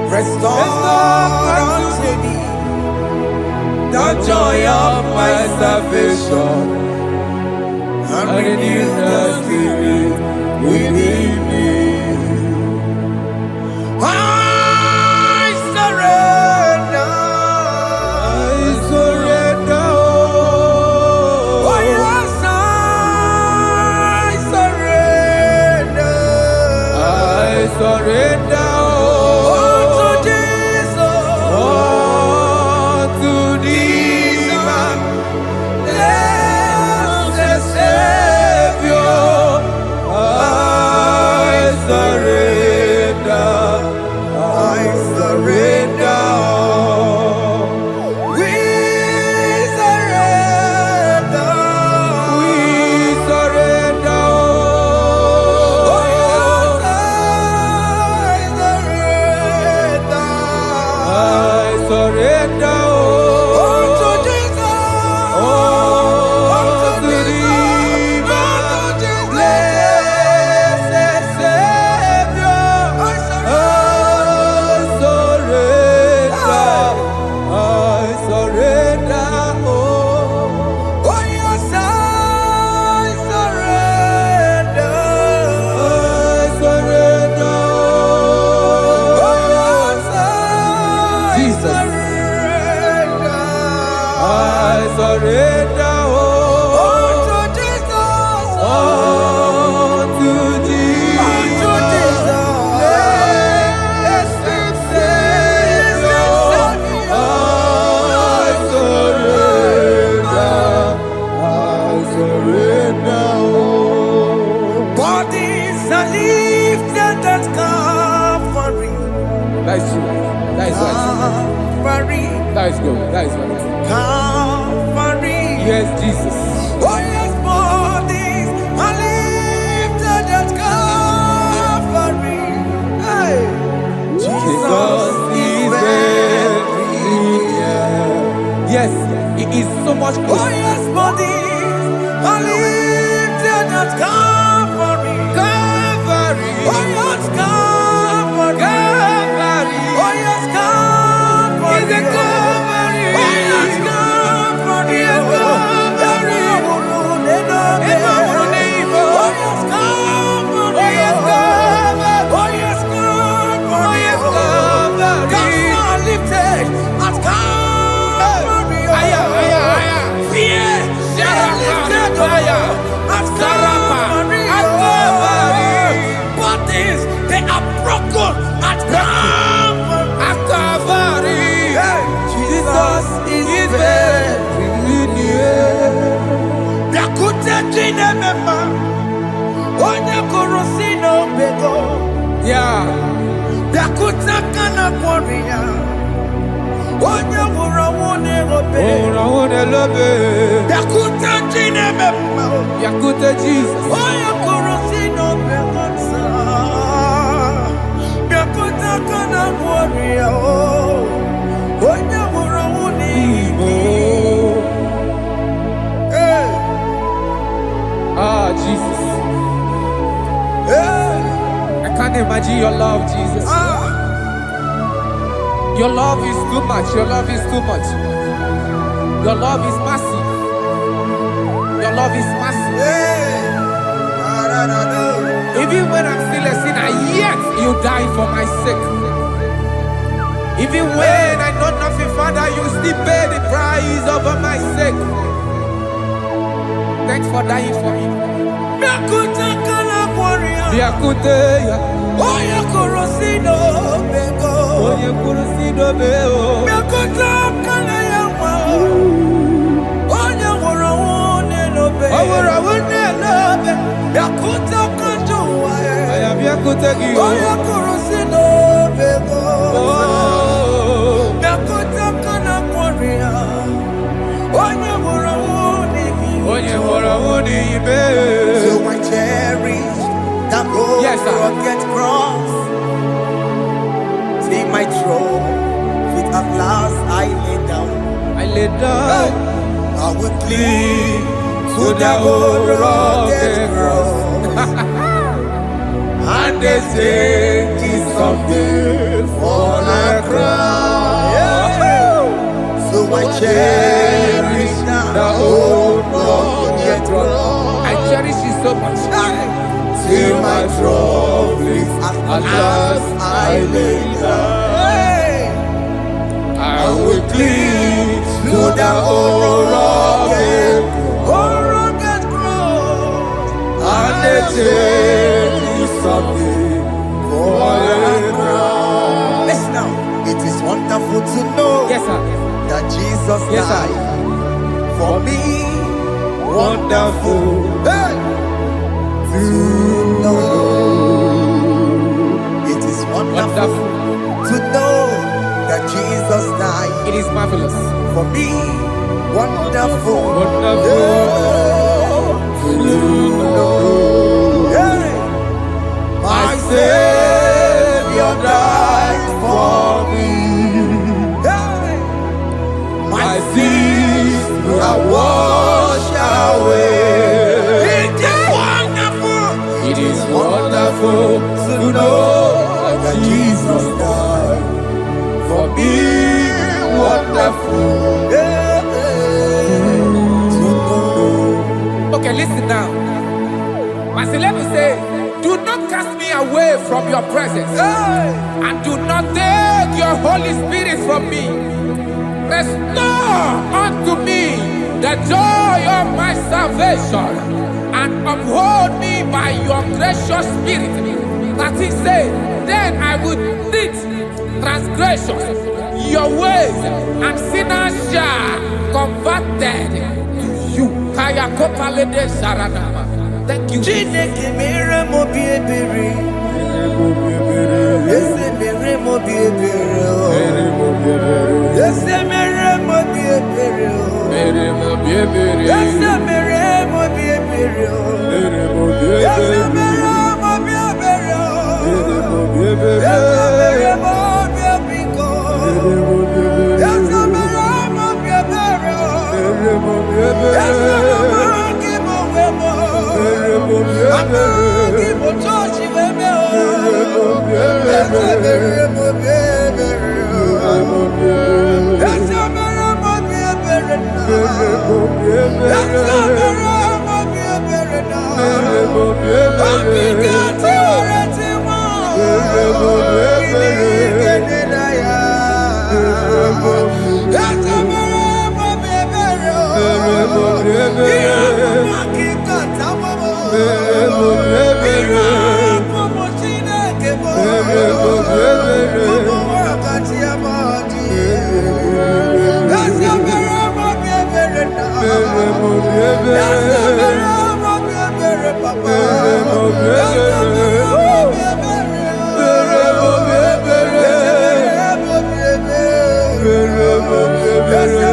Restore unto me the joy of my salvation, and renew the spirit within me. I surrender. Oh yes, I surrender. I surrender. That is good. That is good. Calvary. Yes, Jesus. Oh yes, bodies are lifted at Calvary. Hey. Jesus is very near. Yes, it is so much closer. Oh yes, bodies are lifted at Calvary. Calvary. Oh yes, Calvary. Calvary. Oh yes, Calvary. Is it Calvary? Oh yes, Calvary. Yes, Calvary. Oh yes, Calvary. Oh yes, Calvary. Oh yes, Calvary. Cast are lifted at Calvary. Fear is lifted at Calvary. Bodies, they are broken at Calvary. Jesus is very near. Yakute jine mema, onye kurusi no bego. Yeah. Yakuta kana kworiya, onye wurawune obe. Wurawune lobe. Yakuta jine mema, Yakute Jesus. onye kurusi no bego sa. Yakuta kana kworiya, onye wurawune Igbo. Ah, Jesus. I can't imagine your love, Jesus. Your love is too much. Your love is too much. Your love is massive. Your love is massive. Even when I'm still a sinner, yet you die for my sake. Even when I know nothing, Father, you still pay the price over my sake. Thanks for dying for me. Biakute, Oye kurosino bego. Oye kurusino beo. Biakuta kana yawa. Oye wurawune no be. Wurawune no be. Biakuta kanjuwa. Aya biakute gi. Oye kurosino bego. Biakuta kana kwaria. Oye wurawune mi. Oye wurawune ibe. So I cherish that road. Yes, sir. Rugged cross. See my throne, feet at last I lay down. I lay down. I will cling to the old rugged cross. I and they say he's something for a crown. So I cherish the old rugged cross. I cherish it so much. Till my troubles at last I lay down. I will cling to the old rugged cross, and they tell me something for a crown. Listen now, it is wonderful to know Yes, sir. that Jesus Yes, sir. died for me. Wonderful to know. It is wonderful to know that Jesus died It is marvelous. for me. Wonderful, Wonderful to know. Yeah. My Savior died for me. Yeah. My sins are washed away. It is wonderful to know that Jesus died for me. Wonderful to know. Okay, listen now. Verse 11 says, do not cast me away from your presence, and do not take your Holy Spirit from me. Restore unto me the joy of my salvation, and uphold me by your gracious spirit. That he said, then I would teach transgressions your ways, and sinners shall converted to you. Kaya kopalede saranama. Thank you. Chineke mere mo bi ebere. Ese mere mo bi ebere. Ese mere mo bi ebere. Ese mere mo bi ebere. Ese mere mo bi ebere. Ese mere mo bi ebiko. Ese mere mo bi ebere. Ese mere ki mo wemo. Ese ki mo chochi wemo. Ese mere mo bi ebere. Ese mere mo bi ebere na. Ese mere mo bi ebere na. Obi ti ore ti mo. Kini kene na ya. Ese mere mo bi ebere. Iya mo ki kata mo. Iya mo Chineke mo. Mo wakati amadi. Ese mere mo bi ebere na. Ese mere mo bi ebere papa. Ese mere mo bi ebere. Ese mere mo bi ebere. Ese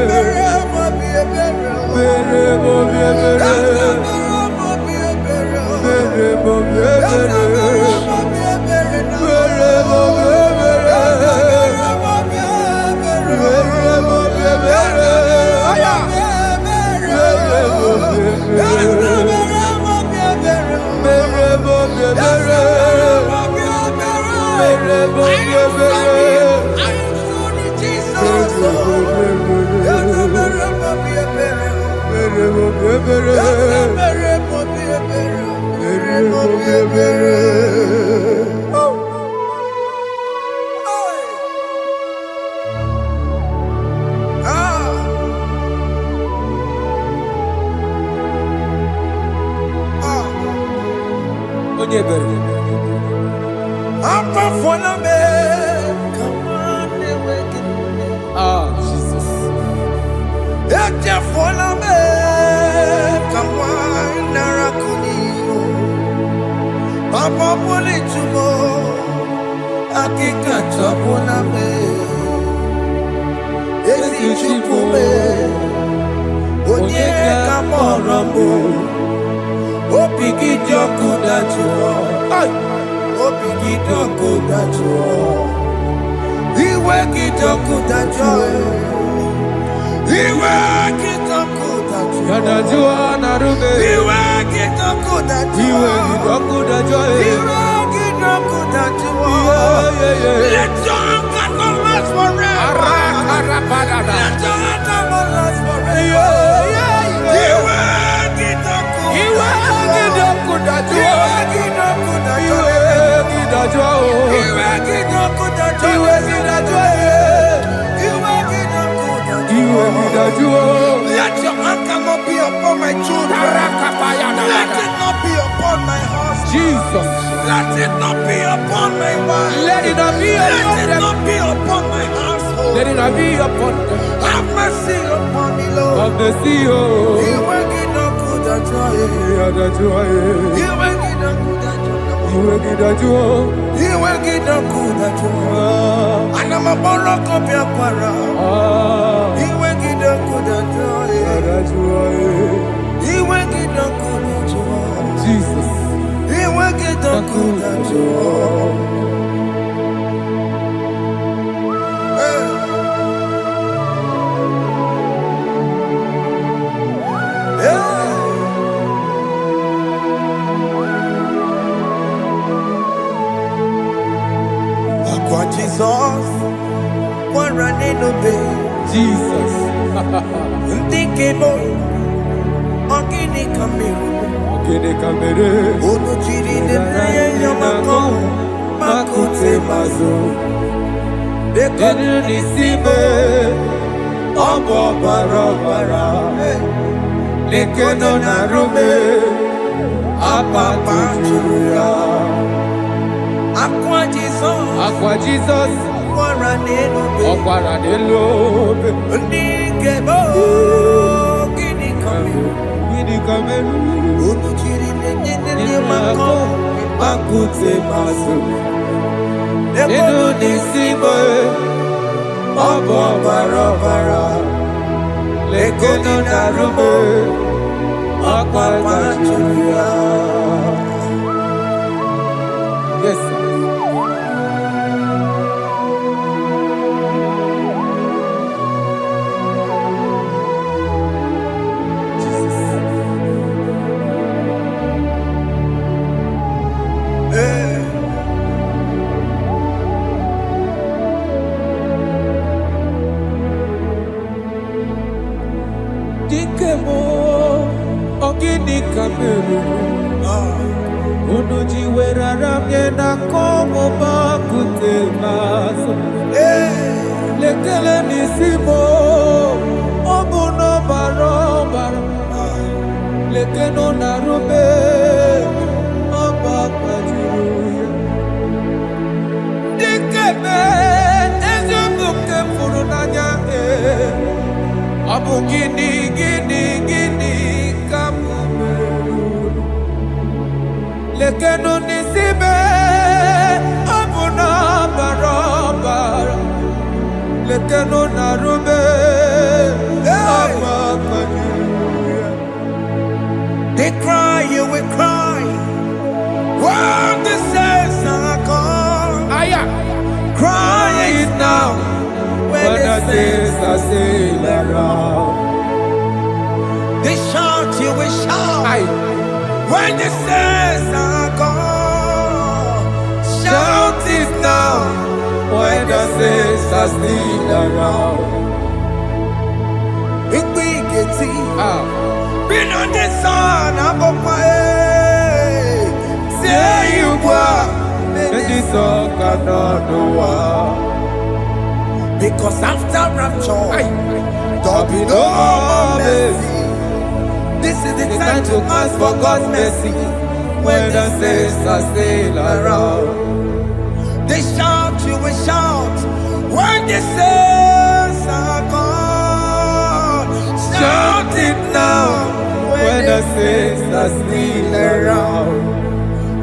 mere mo bi ebere. Jesus. Papa poli tumo, akika chapona me, esi chupume, onye kamoramo, opiki joku dachuo, opiki joku dachuo, iwe ki joku dachuo, iwe ki joku dachuo, Yadajua narume. iwe ki joku dachuo, Iwe kidoku dajoe. iwe ki Let your anger not last forever. Let your anger not last forever. Let your anger not be upon my children. Let it not be upon my husband. Jesus. Let it not be upon my wife. Let it not be Let upon it them. not be upon my household. Let it not be upon them. Have mercy upon me, Lord. Of the CEO. You will get no good at joy. You will get no good at joy. You will get no good at joy. And I'm a borrow of your para. You will get no good at joy. You will get no good at joy. Jesus. You will get no good at joy. Jesus, one running obey. Jesus. Ndikemo, ogini kamiru. Ono chiri nene yamako, makute mazo. Dekonu nisime, obo barabara. Lekeno narume, apa tujuya. Aqua Jesus, Aqua Jesus, Okwara de lobe, Ndikemo, ogini kamiru. Gini kameru, Ono chiri nene yamako, makute mazo. Dekonu nisime, obo barabara. Lekeno narume, apa tujuya. Yes, sir. Dikemo, ogini kameru. Unuji werara mjena komo makute maso. Lekele nisimo, obuno barobara. Lekeno narube, oba kwajiruya. Dikeme, ezubuke furunanya. Abu gini kamumeru. Lekeno nisibe, abu na barabara. Lekeno narube, aba kajiruya. They cry, you will cry. When the saints are gone, cry it now. When the saints are still around, they shout, you will shout. When the saints are gone, shout it now. when the saints are still around. Big get it. Been on the sun, I'm up my say you go. And this song cannot do what. Because after rapture, there'll be no more mercy. This is the time to ask for God's mercy. When the saints are still around, They shout, you will shout. When the saints are gone, shout it now. when the saints are still around.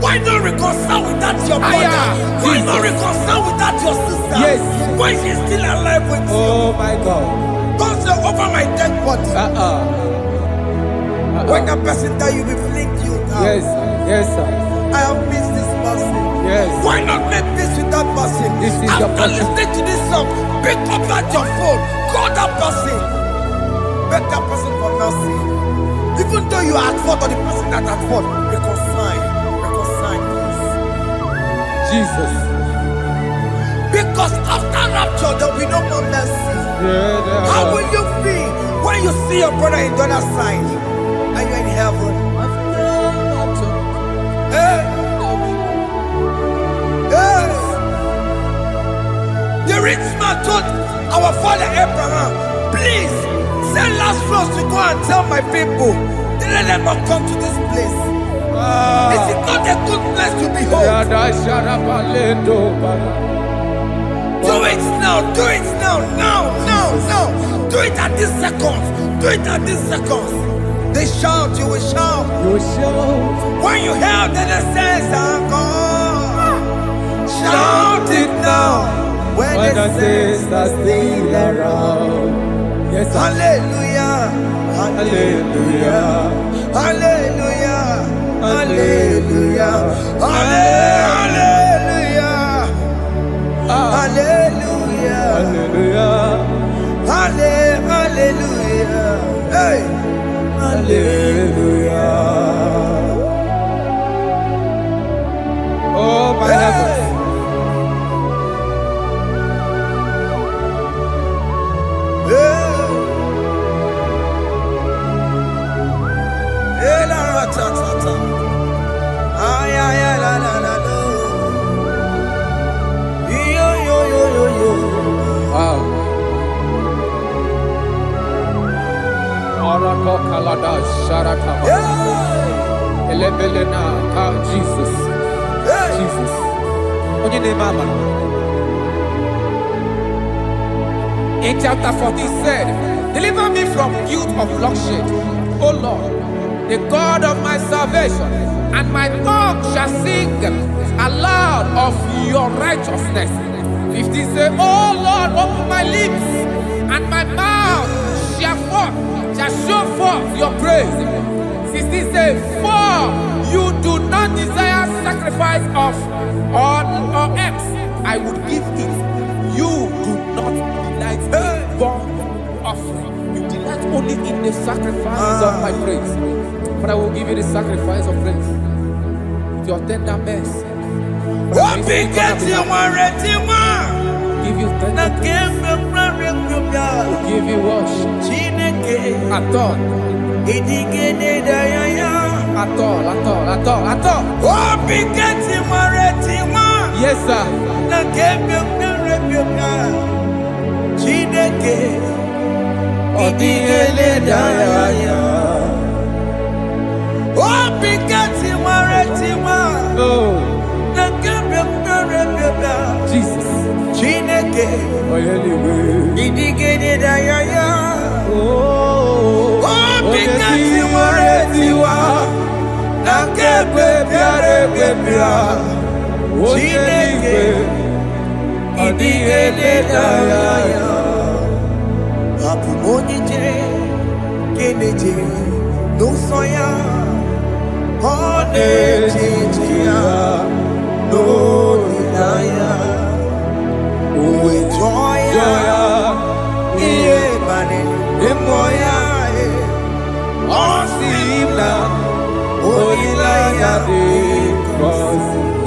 Why not reconcile with that your brother? Why not reconcile with that your sister? Yes. Why she's still alive with you? Oh my God. Don't say over my dead body. When the person that you will fling you down. Yes, yes, sir. I have missed this person. Yes. Why not make peace with that person? This is After your person. listening to this song, pick up that your phone, call that person, beg that person for mercy. Even though you are at fault or the person that at fault, reconcile, please. Jesus. Because after rapture, there will be no more mercy. How will you feel when you see your brother in the other side and you're in heaven? Hey. Hey. The rich man told our father Abraham, please send Lazarus to go and tell my people, let them not come to this place. This is not a good place to behold. Do it now, do it now, now. Do it at this second. Do it at this second. They shout, you will shout. When you hear that the saints are gone, shout it now. When the saints are still around. Yes, hallelujah, hallelujah, hallelujah, hallelujah, hallelujah, hallelujah, hallelujah, hallelujah, hey, hallelujah. Oh, my heavens. Wow. Jesus. Jesus. In chapter 14 said, deliver me from guilt of bloodshed, O Lord, the God of my salvation, and my tongue shall sing aloud of your righteousness. 15 say, O Lord, open my lips, and my mouth shall show forth your praise. 16 say, for you do not desire sacrifice of or eggs, I would give it. You do not delight in burnt offering. You delight only in the sacrifice of my praise. But I will give you the sacrifice of praise. With your tender mercy. Give you tender praise. Will give you worship. At all. At all. Yes, sir. Jesus.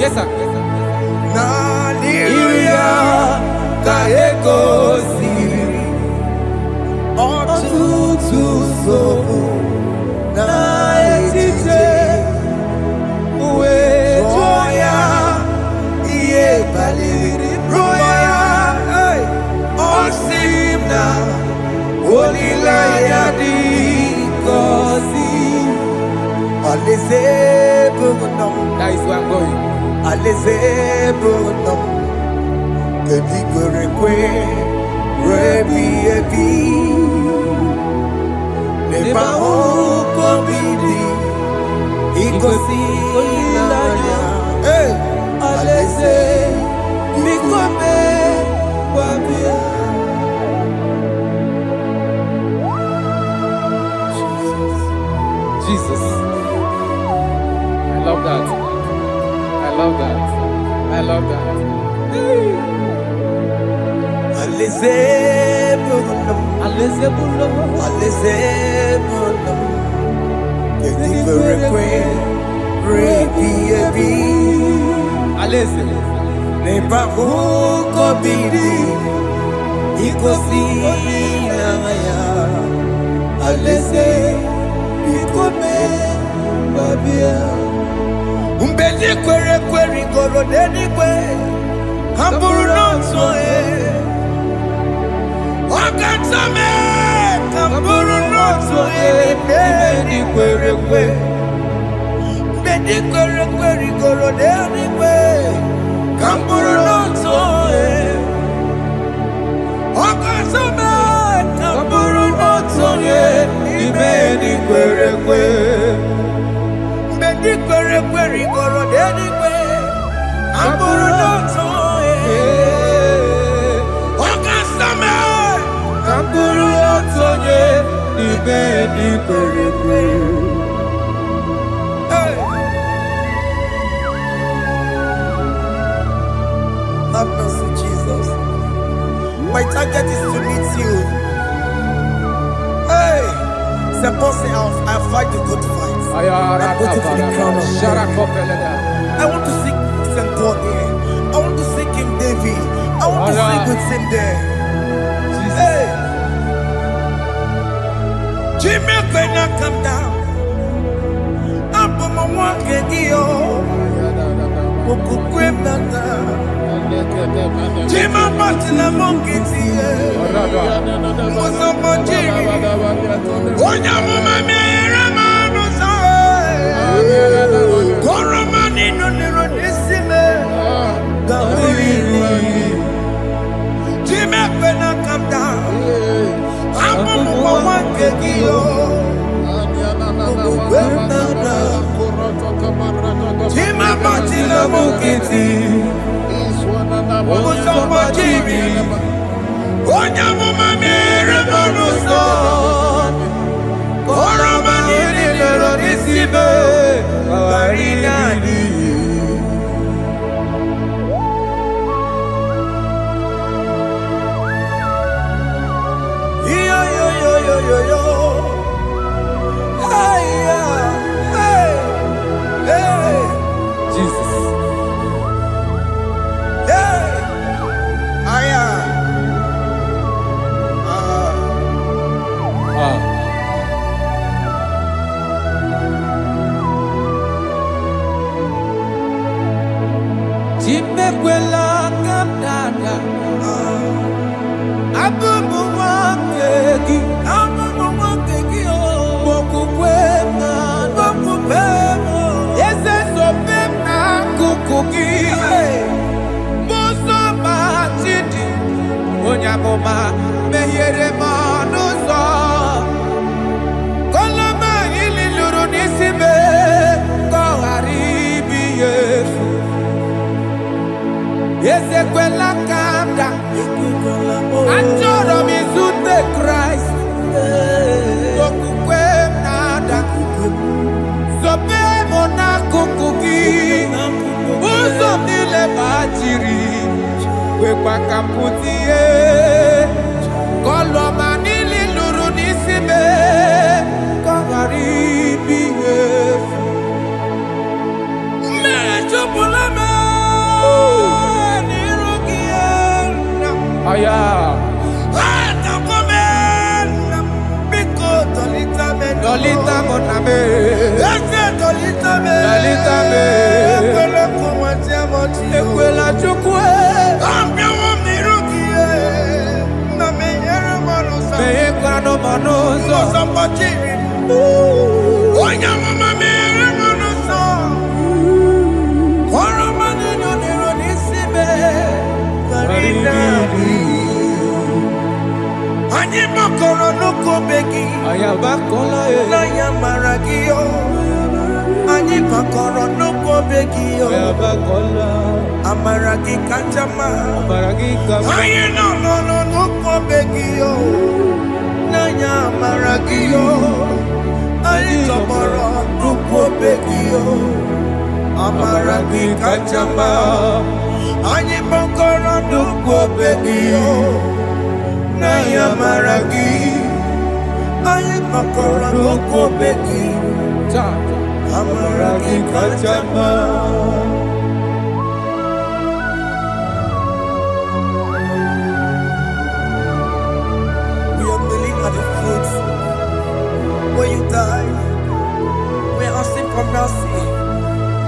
Yes, sir. That is where I'm going. Jesus. I love that. I love that. I love that. Nebavuko bidi ikosi naya alese ikome babia umbedi kwere kwere goro denikwe hamburu nonso wakatame hamburu nonso bedi kwere kwere bedi kwere kwere goro denikwe hamburu nonso wakatame hamburu nonso bedi kwere kwere bedi kwere kwere goro denikwe hamburu nonso wakatame hamburu nonso bedi kwere kwere. Have mercy, Jesus. My target is to meet you. Hey, c'est pensé I fight the good fight. I put it to the crown of I want to seek St. God here. I want to seek King David. I want to sing with him there. Hey, Jimmy, when I come down, I'm on my walk again. Jima Martina Monkiti, Mosambajiri, Onyamuma Meramanus, Koromani no Neronisime, Jima when I come down, I'm on one kegio. Jima Martina Monkiti, Mosambajiri, Onyamuma Meramanus, Koromani no Neronisime, Barinani. Yo. Hey, Jesus. Hey, Jimekwela kamdada, abubu wakegi, Mokupema, Yese sopema kukuki, Muso matidi, Onyamoma, Mehere manuso, Koloma ili lurunisibe, Koharibi Yesu. Yese kwela kamda, Anjoro mizute Christ. Sope mona kukuki, uzo nile bajiri, we kwa kamputie, koloma nili luru nisime, kogaribi yefu. Mechupulame, nirugiena, aya. Dolita moname, dolita me, ekwela kumwatia moti, ekwela chukwe, ambia wamirukie, na meyere manusa, meyekwa no manusa, mosambachiri, onyamama meyere manusa, koromani no nironisime, karinari. Anyibakoro nuko begi, ayabakola nayamaragio. Anyibakoro nuko begi, ayabakola amaragi kanjama, amaragi kama. Ayeno no nuko begi, nayamaragio. Ayitoboro nuko begi, amaragi kanjama. Anyibakoro nuko begi. Naya maragi, aye makora loko beki, amaragi kachama. time. We're asking for mercy.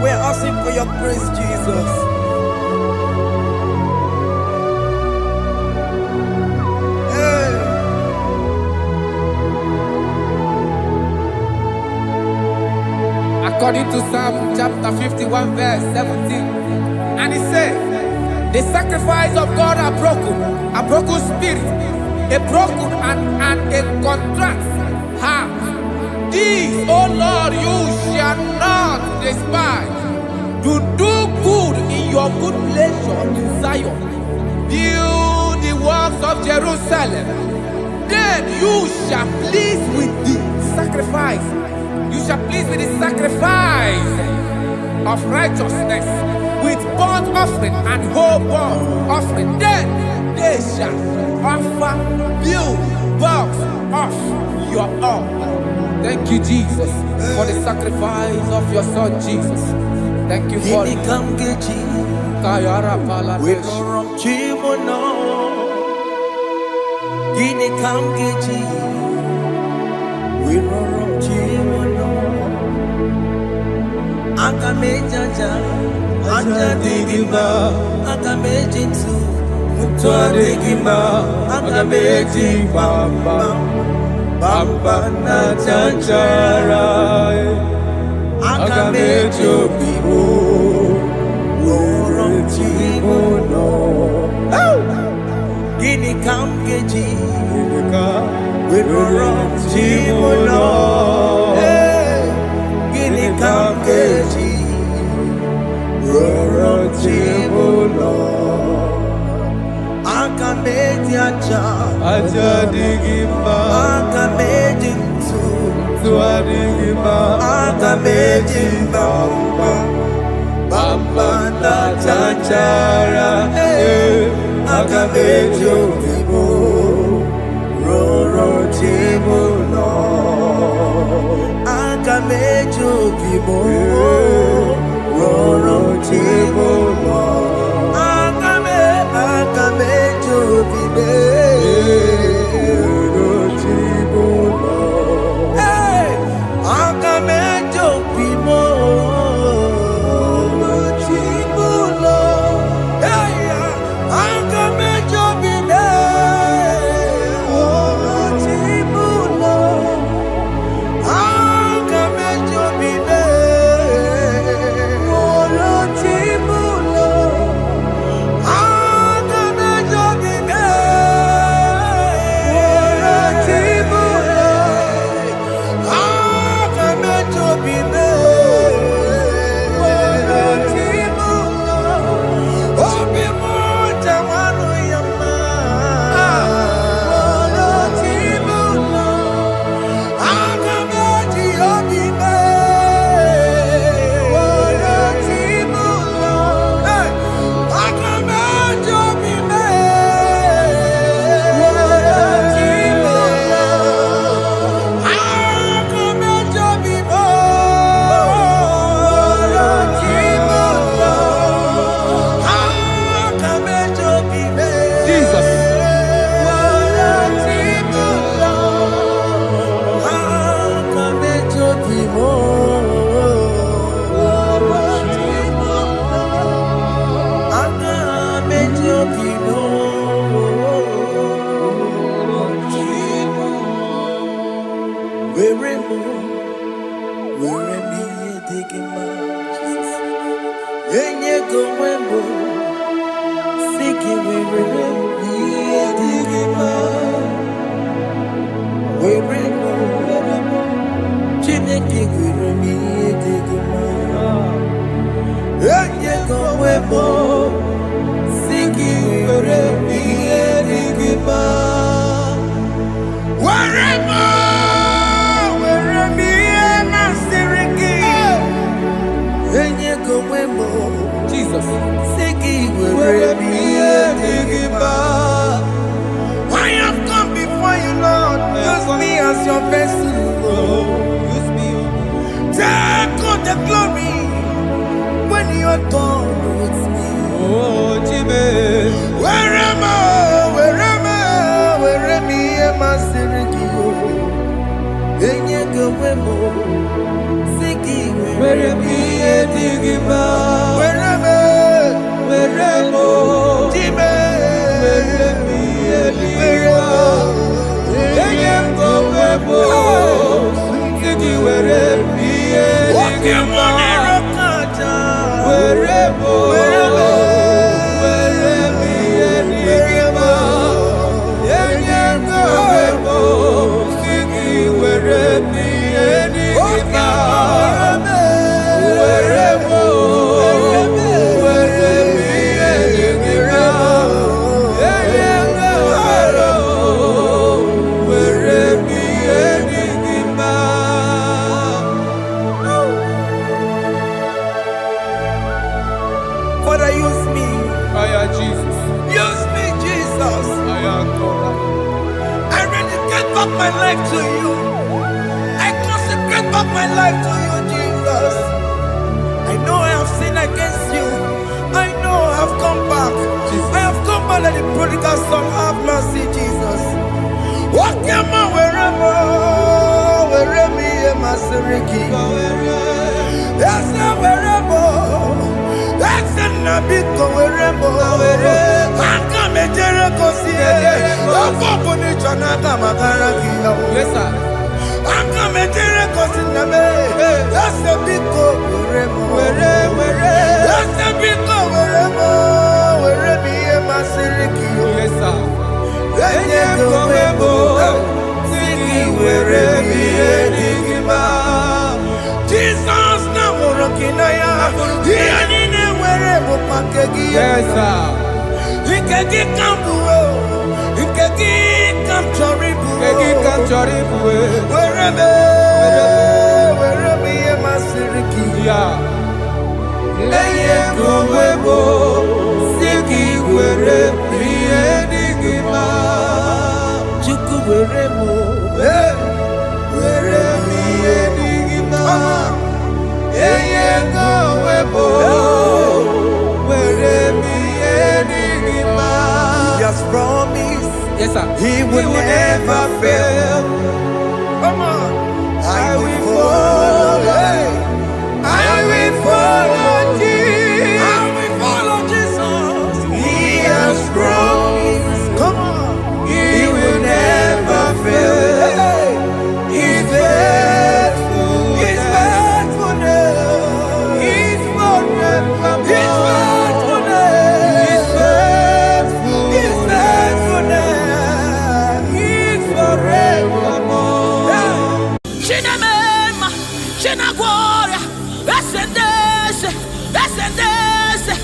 We're asking for your grace, Jesus. Hey. According to Psalm chapter 51 verse 17. And he said, the sacrifice of God are a broken spirit, a broken and a contrite heart. These, O Lord, you shall not despise. To do good in your good pleasure in Zion. Build the works of Jerusalem. Then you shall please with the sacrifice. You shall please with the sacrifice of righteousness, with burnt offering and whole burnt offering. Then they shall offer build works of your own. Thank you, Jesus, for the sacrifice of your Son, Jesus. Thank you for it. Kayara Pala. We no wrong Chimono. Gini Kamgeji. We no wrong Chimono. Akamejaja. Anja digima. Akamejinsu. Mutwa digima. Akameji bamba. Bamba na chanchara. Akamejo bibo. Gini Kamgeji. We run Chimono. Gini Kamgeji. We run Chimono. Akameji aja. Aja digima. Akameji ntu. Tua digima. Akameji bamba. Bamba na chanchara. Akamejo bibo. Roro Chimono. Akamejo bibo. Roro Chimono. Akamejo bibo. Roro Chimono. Hey, Akamejo bibo. Roro Chimono. Hey, Akamejo bibo. Jesus. I have come before you, Lord. Use me as your vessel. Use me. Take all the glory when you are done with me. Oh, Jimmy. Where am I? Where am I? Where am I? Where am I? were me edigima. Wereme, weremo, dime, were me edigima. Eyengo webo, sigi were me edigima. Weremo, wereme, were me edigima. Eyengo webo, sigi were me edigima. Father, use me. Jesus. Use me, Jesus. I rededicate back my life to you. I consecrate back my life to you, Jesus. I know I have sinned against you. I know I have come back. I have come back like the prodigal son. Have mercy, Jesus. Walk your man wherever me and my Siriki. Yes, wherever. That's a nabiko wherever. I come and Jericho see it. I'm going to Chanaka Makaraki. Yes, sir. I'm coming to the that's a big go wherever. That's a big go wherever me and my Siriki. Yes, sir. Then you go, Siki wherever me and Jesus now working. I need wherever Pakagi. Yes, sir. He can get come. He can get come to wherever me and my Siriki. Yeah. Eyengo webo, siki wherever me edigima. Chuku wherever, wherever me edigima. Eyengo webo, wherever me edigima. He has promised. Yes, sir. He will never fail. Come on. I will follow. I will follow Jesus. I will follow Jesus. He has promised. Come on. He will never fail. He's faithful. He's faithfulness. He's forever. He's faithfulness. He's faithful. He's faithfulness. He's forevermore. Chinamema, Chinagora, Ascendese, Ascendese,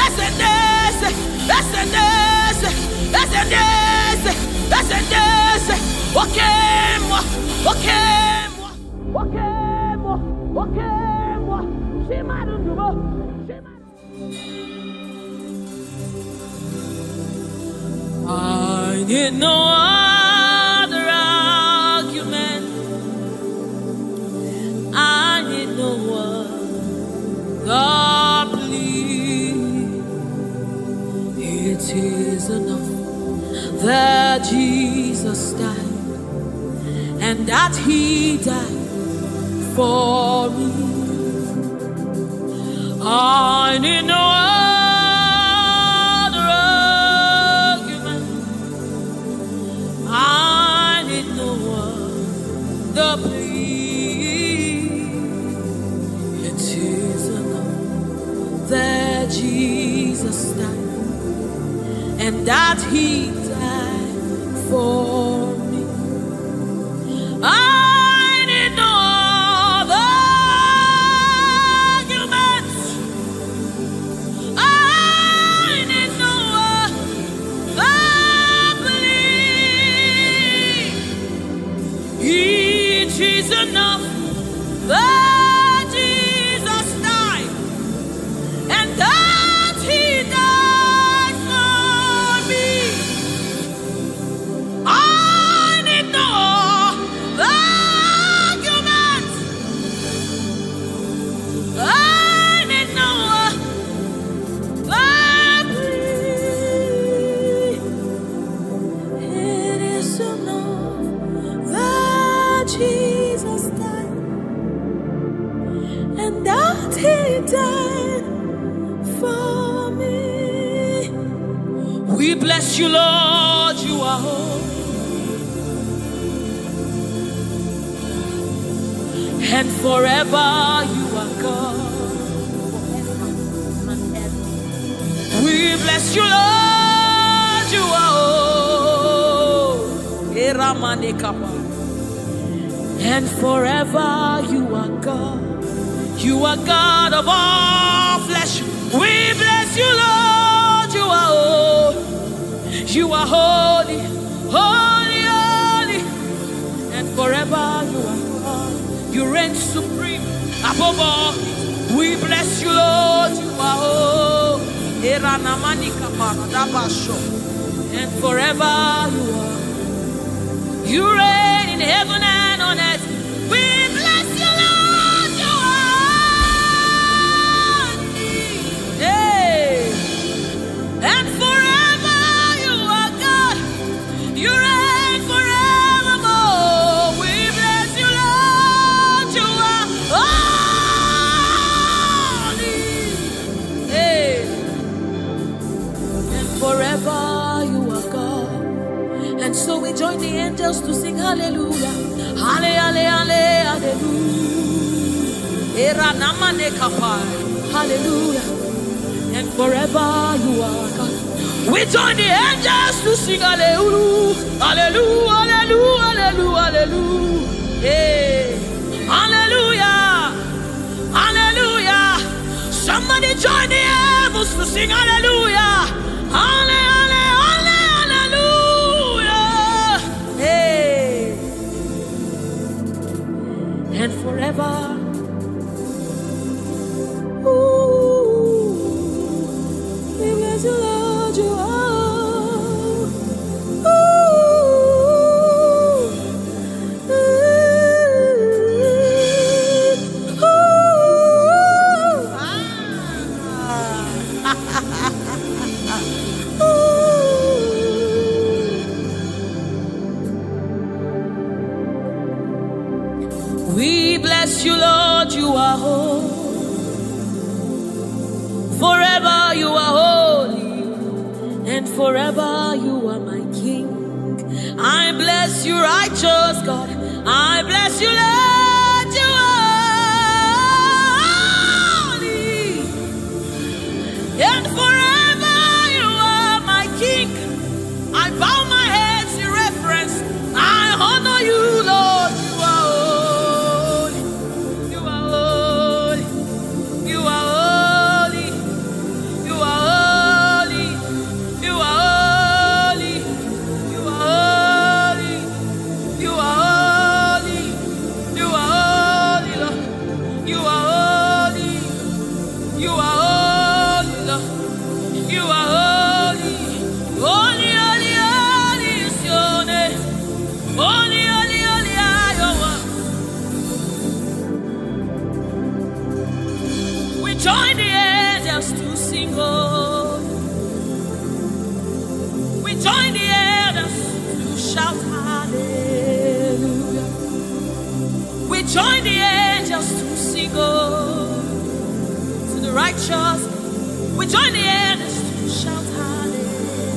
Ascendese, Ascendese, Ascendese, Ascendese, Okemo, Okemo, Okemo, Okemo, Shimarubo, I need no other argument. I need no other plea. It is enough that Jesus died, and that He died for me. I need no other argument. I need no other plea. It is enough that Jesus died, and that He died for me. I need no other argument. I need no other plea. It is enough that Jesus died, and that He died for me. I that He died for me. We bless you, Lord, you are holy. And forever you are God. We bless you, Lord, you are holy. And forever you are God. You are God of all flesh. We bless you, Lord, you are holy. You are holy, holy, holy. And forever you are God. You reign supreme above all. We bless you, Lord, you are holy. And forever you are. You reign in heaven and on earth. We bless you, Lord, you are. Hey. And forever you are God. You reign forevermore. We bless you, Lord, you are holy. Hey. And forever you are God. And so we join the angels to sing hallelujah. Hallelujah, hallelujah. Hallelujah. And forever you are God. We join the angels to sing hallelujah. Hallelujah, hallelujah, hallelujah, hallelujah. Hey. Hallelujah. Hallelujah. Somebody join the heavens to sing hallelujah. Hallelujah. And forever, ooh, we bless you, Lord, you are. Ooh, we bless you, Lord, you are holy. Forever you are holy, and forever you are my King. I bless you, righteous God. I bless you, Lord, you are holy, and forever you are my King. I bow my head in reverence. I honor you, Lord. Join the angels to sing, oh. We join the angels to shout hallelujah. We join the angels to sing, oh, to the righteous. We join the angels to shout hallelujah.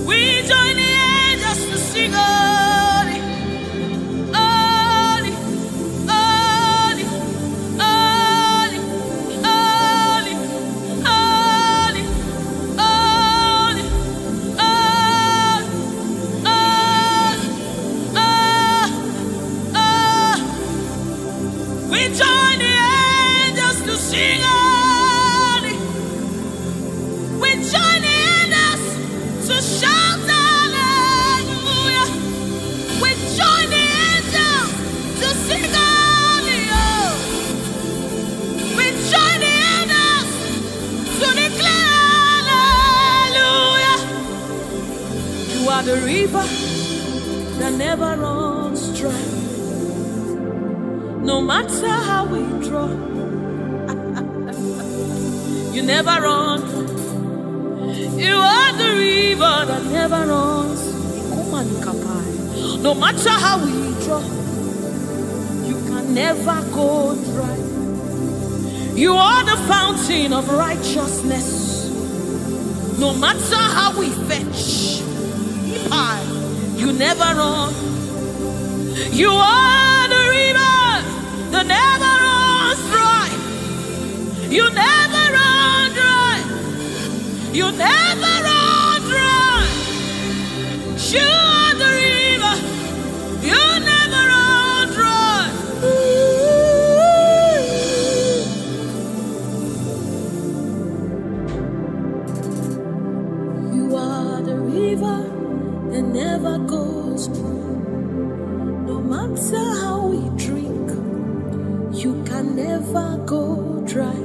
We join the angels to sing, oh. The river that never runs dry. No matter how we draw, you never run. You are the river that never runs. No matter how we draw, you can never go dry. You are the fountain of righteousness. No matter how we fetch, you never run. You are the river that never runs dry. You never run dry. You never run dry. You are the river. You never run dry. You are the river that never goes dry. No matter how we drink, you can never go dry.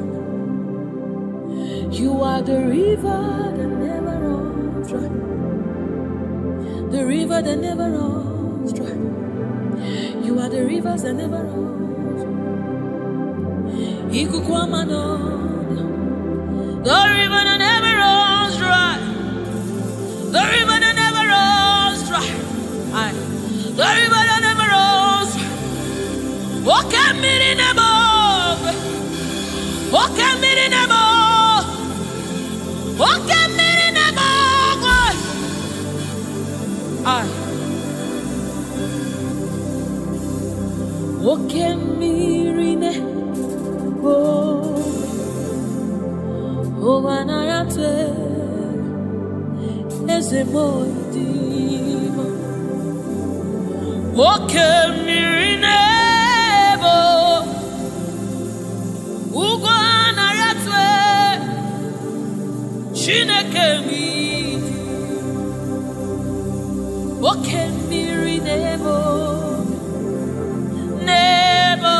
You are the river that never runs dry. The river that never runs dry. You are the rivers that never runs dry. The river that never runs dry. The river that never runs dry. The river that never runs dry. Walk at me in the above. Walk at me in the above. Walk at me in the above. Walk at me in the above. Oh, when I am as a boy, walk at me in the above. Ugwana yatwe Chineke mi Oke miri nebo Nebo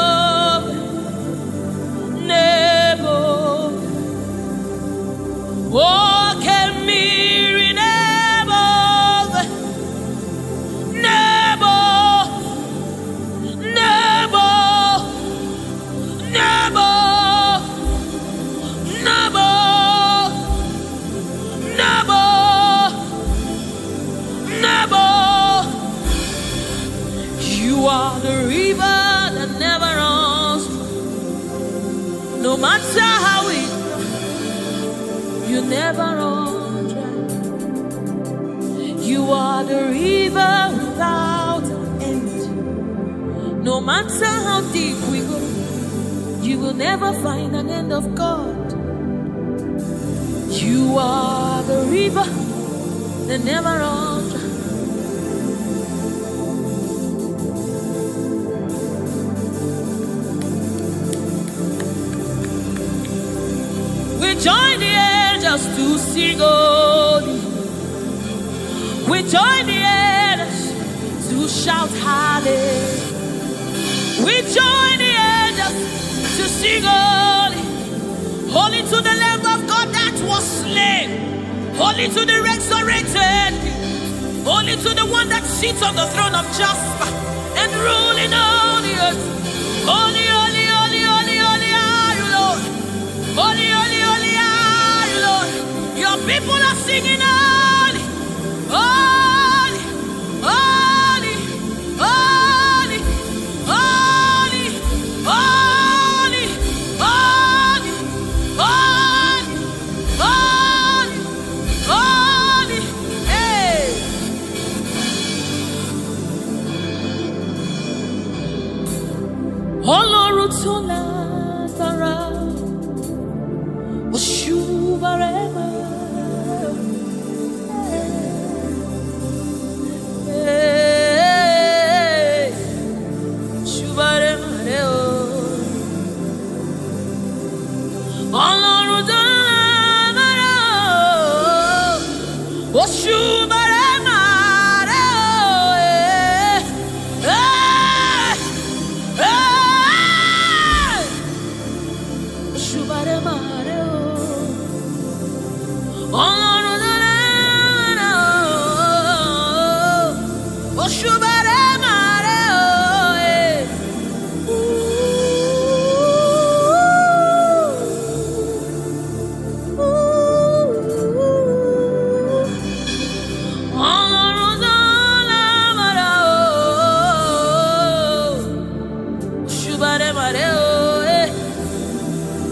Nebo Oke miri nebo Nebo Nebo Nebo Nebo Nebo Nebo. You are the river that never runs. No matter how it, you never run dry. You are the river without end. No matter how deep we go, you will never find an end of God. You are the river that never runs dry. We join the angels to sing holy. We join the angels to shout hallelujah. We join the angels to sing holy. Holy to the Lamb of God that was slain. Holy to the resurrected. Holy to the one that sits on the throne of Jasper and ruling all the earth. Holy, holy, holy, holy, holy are you, Lord. Holy, holy, holy are you, Lord. Your people are singing holy, holy, holy, holy, holy, holy, holy, holy, holy, holy, hey. Ọlọ́run tó lágbára, Oshubarema, Oshubarema, Ọlọ́run tó lágbára, Oshubarema,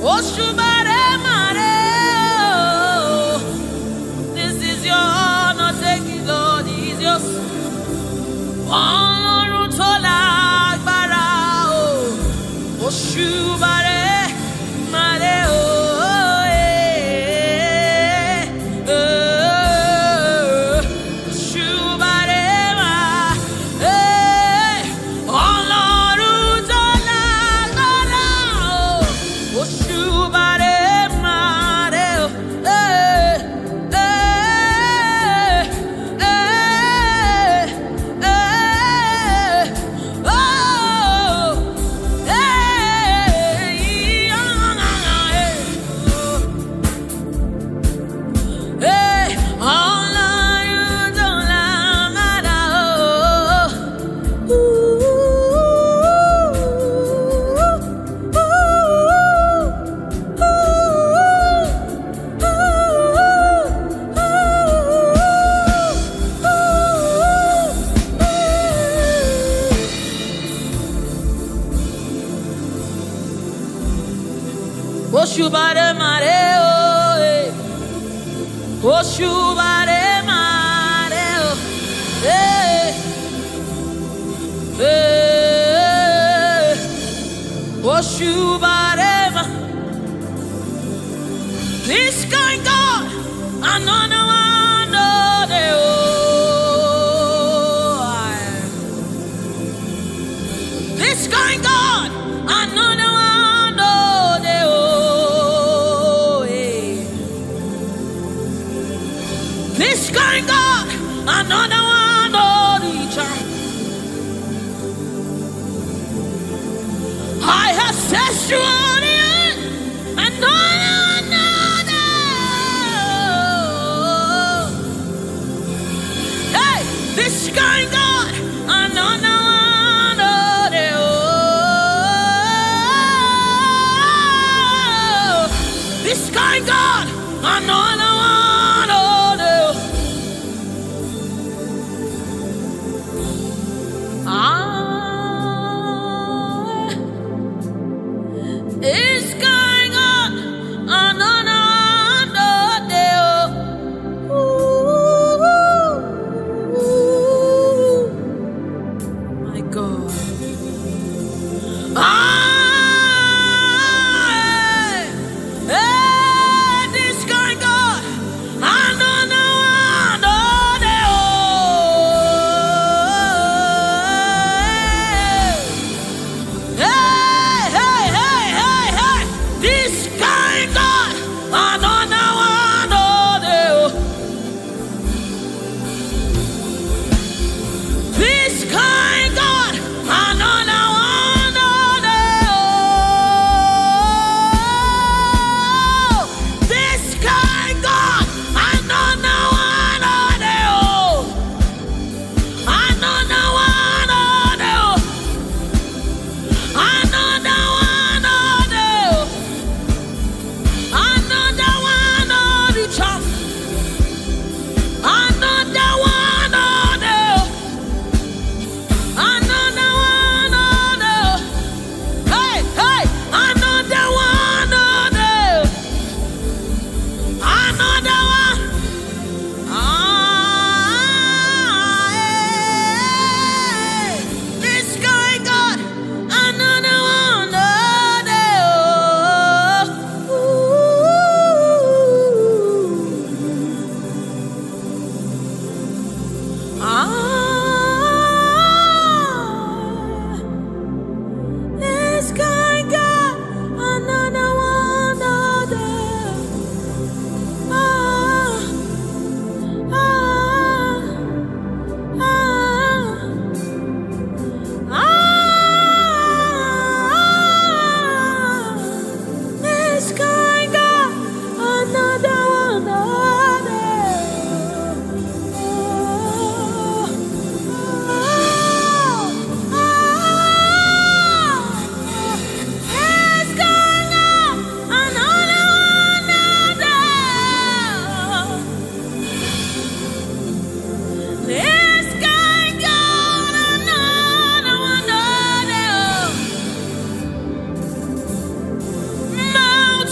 Oshubarema. Oshubare Mare. This is your honor, take it, Lord, is yours. Ọlọ́run tó lágbára o. Oshubare Mare o. Oshubare Mare o. Oshubare Mare o. Oshubare Ma. This kind God, another one o. This kind God, another one. This kind God, another one, oh, the child. I have set you on the end, another. Hey, this kind God, another one, oh, this kind God, another one. It's going on another day. My God. This going on another day.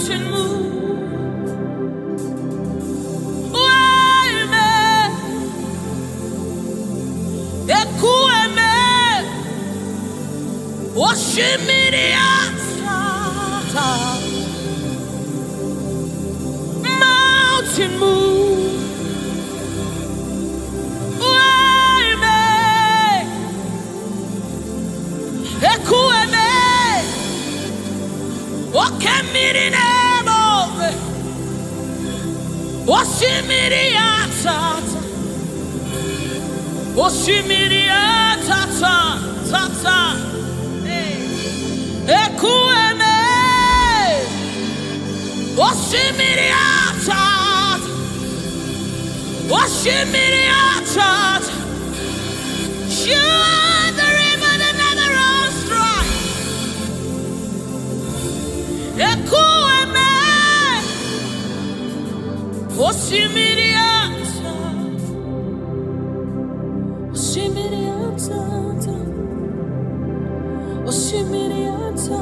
mountain move. Waymaker, Ekueme, Oshimiriata, mountain move. Waymaker, Ekueme, Okemirimo, Oshimiriata, Oshimiriata, tata, Ekueme, Oshimiriata, Oshimiriata. You are the river that never runs dry. Ekueme, Oshimiriata, Oshimiriata, Oshimiriata,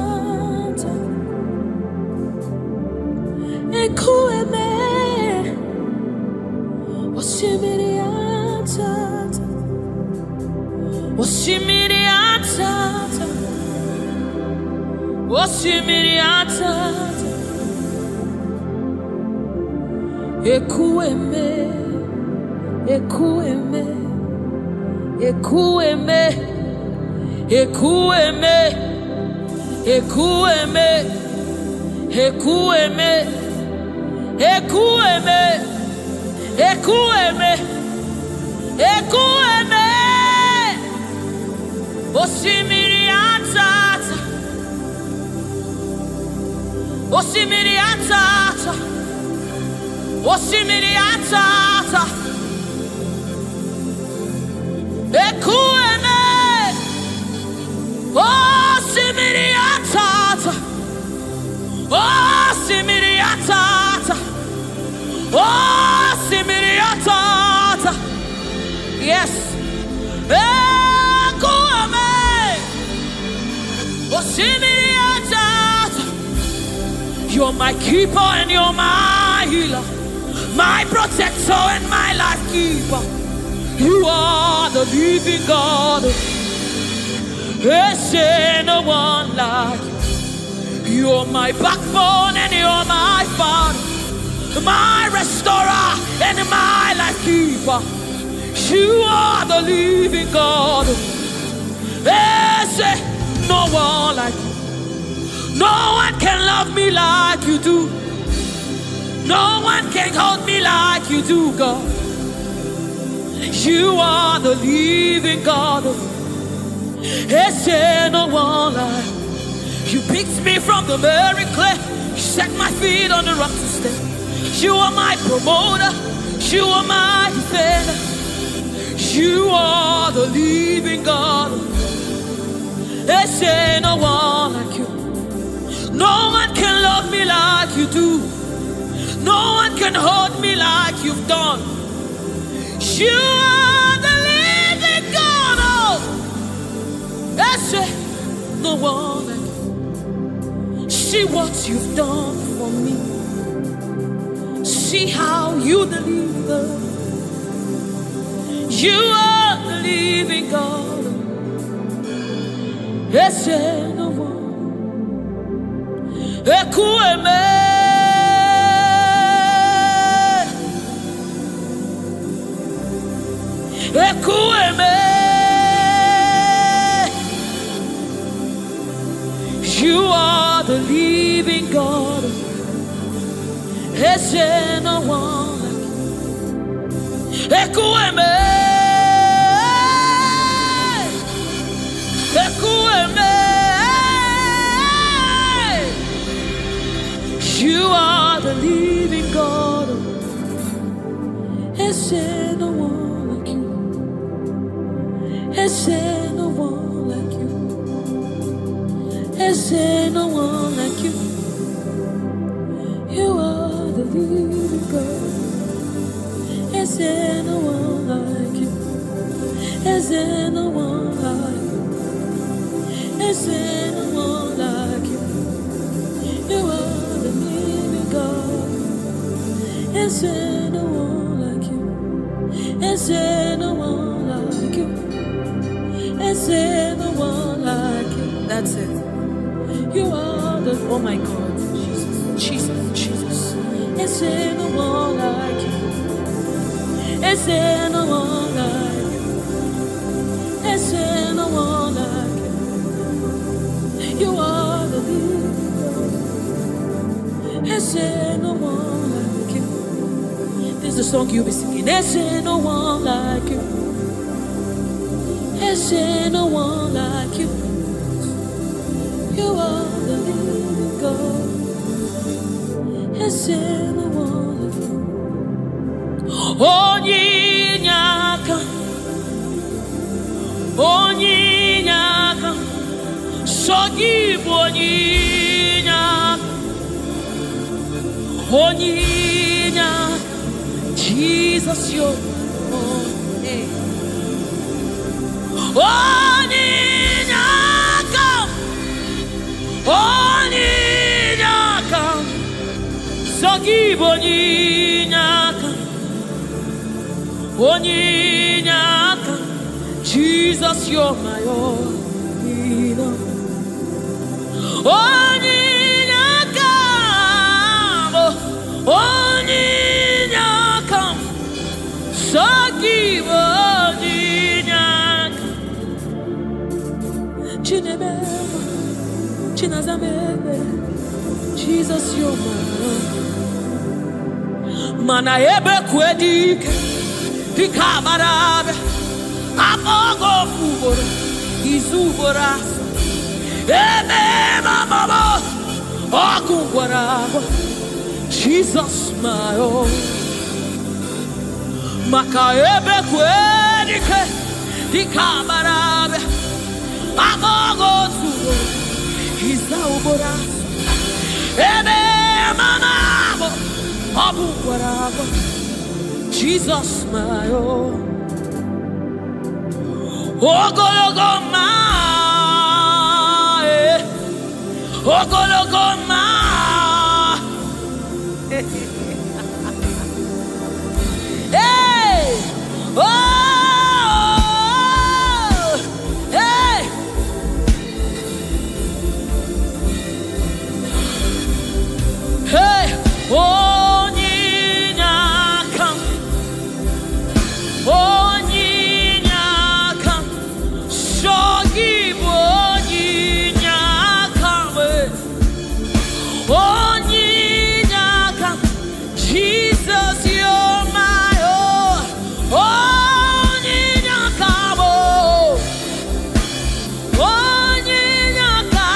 Ekueme, Oshimiriata, Oshimiriata, Oshimiriata, Ekueme, Ekueme, Ekueme, Ekueme, Ekueme, Ekueme, Ekueme, Ekueme, Ekueme, Oshimiriata, Oshimiriata, Oshimiriata, Ekueme, Oshimiriata, Oshimiriata, Oshimiriata, yes, Ekueme, Oshimiriata. You're my keeper and you're my healer, my protector and my life keeper. You are the living God. There's no one like you. You're my backbone and you're my father, my restorer and my life keeper. You are the living God. There's no one like you. No one can love me like you do. No one can hold me like you do, God. You are the living God. There's no one like you. You picked me from the very clay. You set my feet on the rock to stay. You are my promoter. You are my defender. You are the living God. There's no one like you. No one can love me like you do. No one can hold me like you've done. You are the living God. Oh, that's it. No one like you. See what you've done for me. See how you deliver. You are the living God. That's it. No one. Ekueme, Ekueme, you are the living God. There's no one like you. Ekueme, Ekueme. You are the living God. Is there no one like you? Is there no one like you? Is there no one like you? You are the living God. Is there no one like you? Is there no one like you? Is there no one like you? You are the living God. Is there no one like you? Is there no one like you? Is there no one like you? That's it. You are the, oh my God, Jesus. Is there no one like you? Is there no one like you? Is there no one like you? You are the leader. Is there no one like you? This is the song you'll be singing. Is there no one like you? Is there no one like you? You are the living God. Is there no one like you? Onyinyaka, Onyinyaka, Sogibu Onyinyaka, Onyinyaka, Jesus, your name. Onyinyaka, Onyinyaka, Sogibu Onyinyaka, Onyinyaka, Jesus, you're my all. Onyinyaka, Onyinyaka, Sogibu Onyinyaka, Chinebeba, Chinazamebe, Jesus, you're my all. Mana ebe kwedike, Ikabarabe, Amogo Fubora, Izuboras, Ebe Mama, Okungwaraba, Jesus, my own. Maka ebe kwedike, Ikabarabe, Amogo Fubora, Izuboras, Ebe Mama, Okungwaraba, Jesus, my own. Ogologoma, Ogologoma. Hey, oh, hey. Hey, Onyinyaka, Onyinyaka, Sogibu Onyinyaka, Onyinyaka, Jesus, you're my own. Onyinyaka, Onyinyaka,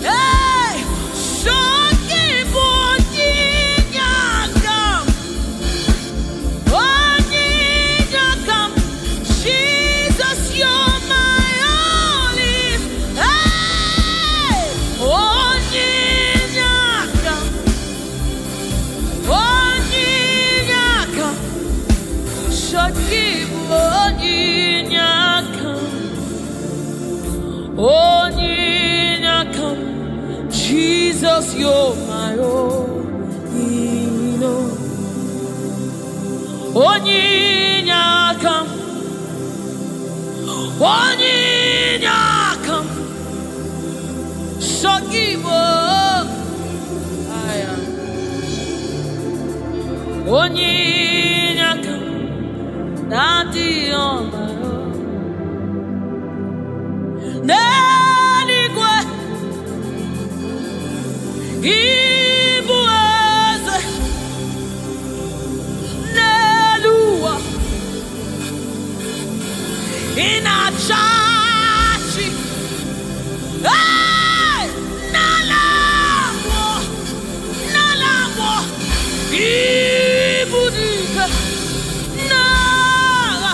hey, Sogibu Onyinyaka, Onyinyaka, Jesus, you're my only. Hey, Onyinyaka, Onyinyaka, Sogibu Onyinyaka, Onyinyaka, Jesus, you're my own. Onyinyaka, Onyinyaka, Sogibu Onyinyaka, Daddy on my own. Neligwe, Igbo eze, Neluwa, Inachachi, hey, Nalamo, Ibudike, Nala,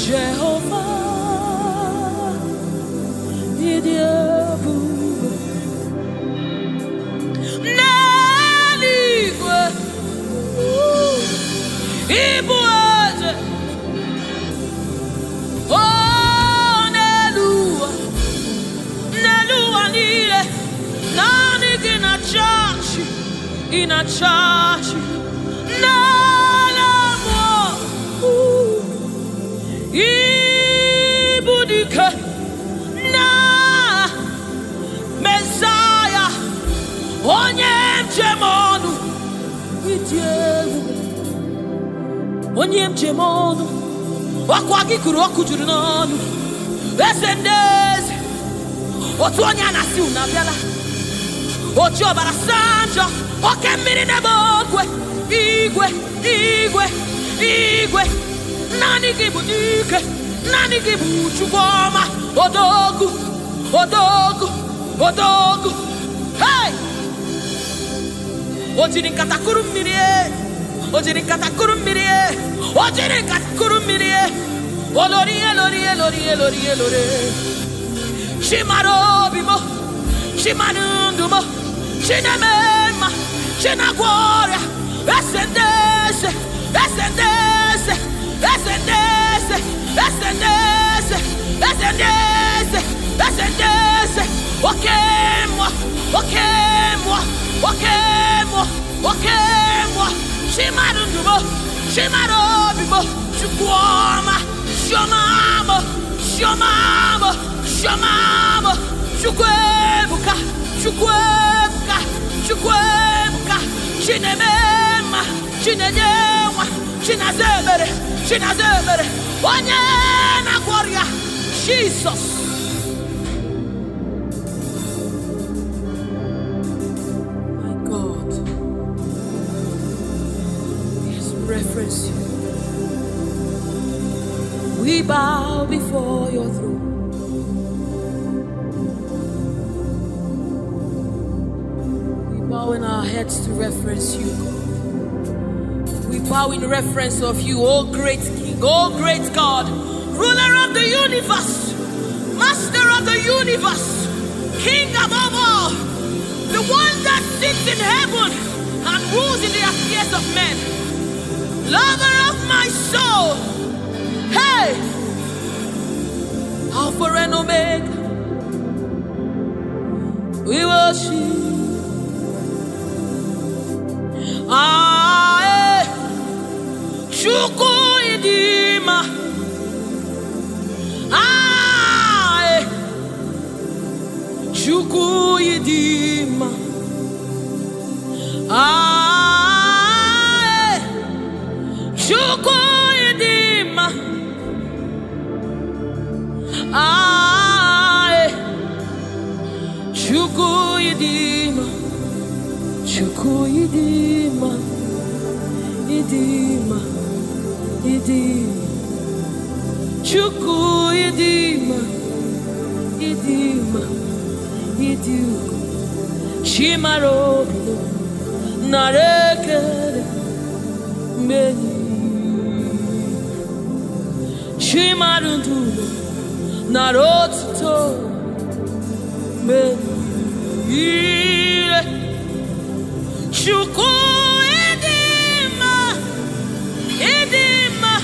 Jehovah, Idiabu, Neligwe, Igbo eze, oh. in a church. Nalamo Ibudike na Messiah Onyem Jemonu Onyem Jemonu Wakwagi kuru okujuru n'onu Esendezi Otu onye anasi unabiala Oji ọbara sanjo Oke mmiri n'ebe ogwe Igwe, igwe, igwe Nani gị bụ dike Nani gị bụ Chukwu ọma Odogu, odogu, odogu Hey! Ojiri nkata kuru mmiri Ojiri nkata kuru mmiri Ojiri nkata kuru mmiri Olori, elori, elori, elori, elori Chimaro bimo Chimanundumo Chinemema Chinagwaria Esendese Esendese Esendese Esendese Esendese Esendese Wakemwa Wakemwa Wakemwa Wakemwa Chimanundumo Chimarobimo Chukwama Shomamo Shomamo Shomamo Chukwebuka Chukwebuka Chukwebuka Chinemema Chinejewa Chinazebere Chinazebere Onye na gloria Jesus. My God, yes, reference you. We bow before your throne. Bowing our heads to reference you, God. We bow in reference of you, oh great King, oh great God, ruler of the universe, master of the universe, King above all, the one that sits in heaven and rules in the affairs of men, lover of my soul. Hey, Alpha and Omega, we worship. Ae, Chuku idima. Ae, Chuku idima. Ae, Chuku idima. Ae, Chuku idima. Chuku idima, idima, idima. Chuku idima, idima, idima. Chimarobilo, narekere, meni. Chimarundulo, narotuto, meni. Chuku idima, idima,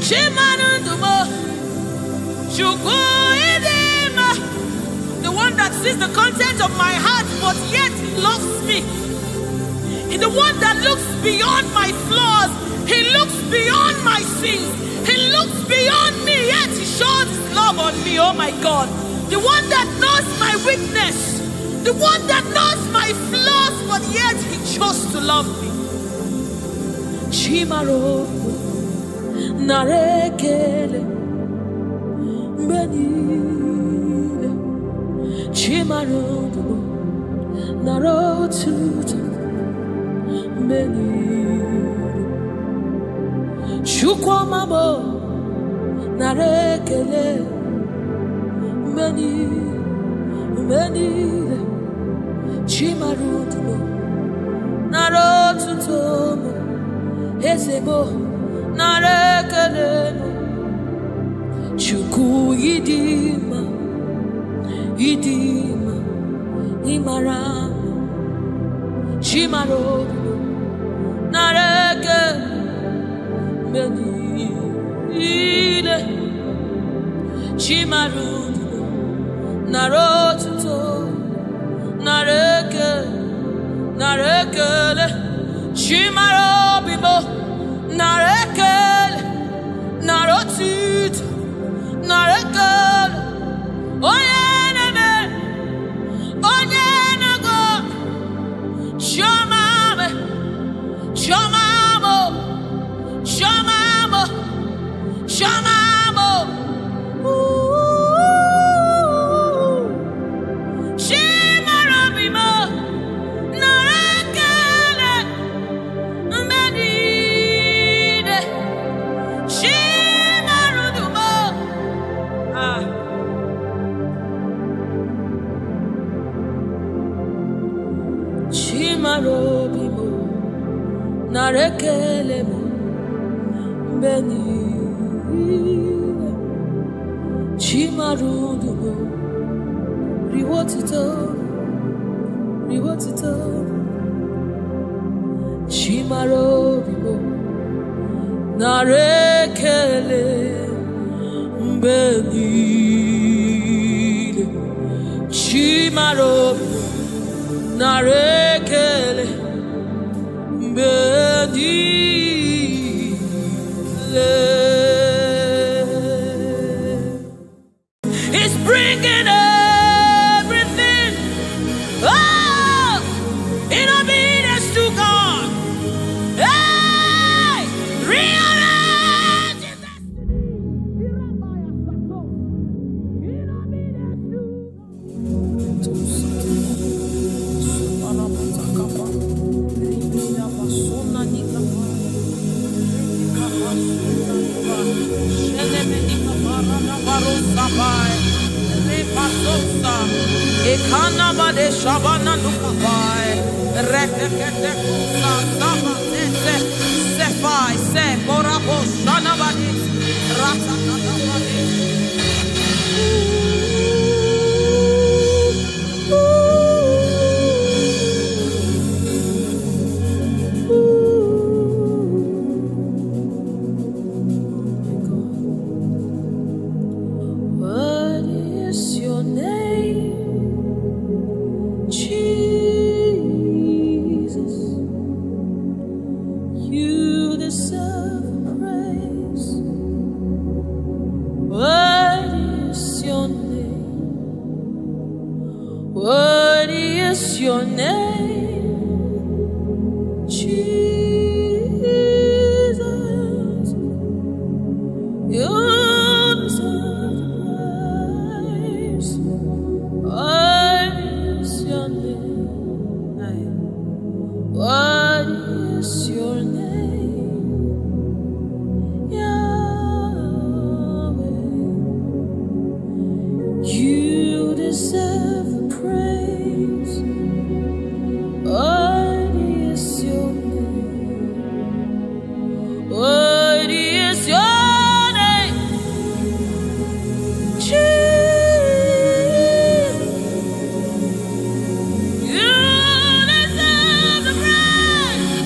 Chimanundumo. Chuku idima, the one that sees the content of my heart, but yet he loves me. He's the one that looks beyond my flaws. He looks beyond my sins. He looks beyond me, yet he shows his love on me. Oh my God, the one that knows my weakness. The one that knows my flaws, but yet he chose to love me. Chimaro, narekele, benile. Chimaro, narotuta, benile. Chukwamamo, narekele, benile, benile. Chimarutumo, narotutomo, ezebo, narekelemo. Chuku idima, idima, imaramo. Chimarutumo, narekelemo. Chimarutumo, narotutomo. Nareke, nareke. Chimaro bibo, narekel, narotit, narekel. Oyeneme, oyenago, shamame, shamamo, shamamo, shamamo. Shimaro bibo, narekel, medide, shimaro dubo. Chimarobimo narekelemo beni chimarudumo riwotito chimarobimo narekele beni chimarobimo narekele bedile. It's bringing everything in obedience to God. Hey, realize your destiny. In obedience to Ekana bade shabana nukabai rekete kusa sama se sefai se korabo shana bade rata kata bade. What is your name? Jesus, you deserve praise. What is your name? What is your name? Jesus, you deserve praise. What is your name? What is your name? Yahweh, you deserve the praise. What is your name? What is your name? Jesus, you deserve the praise.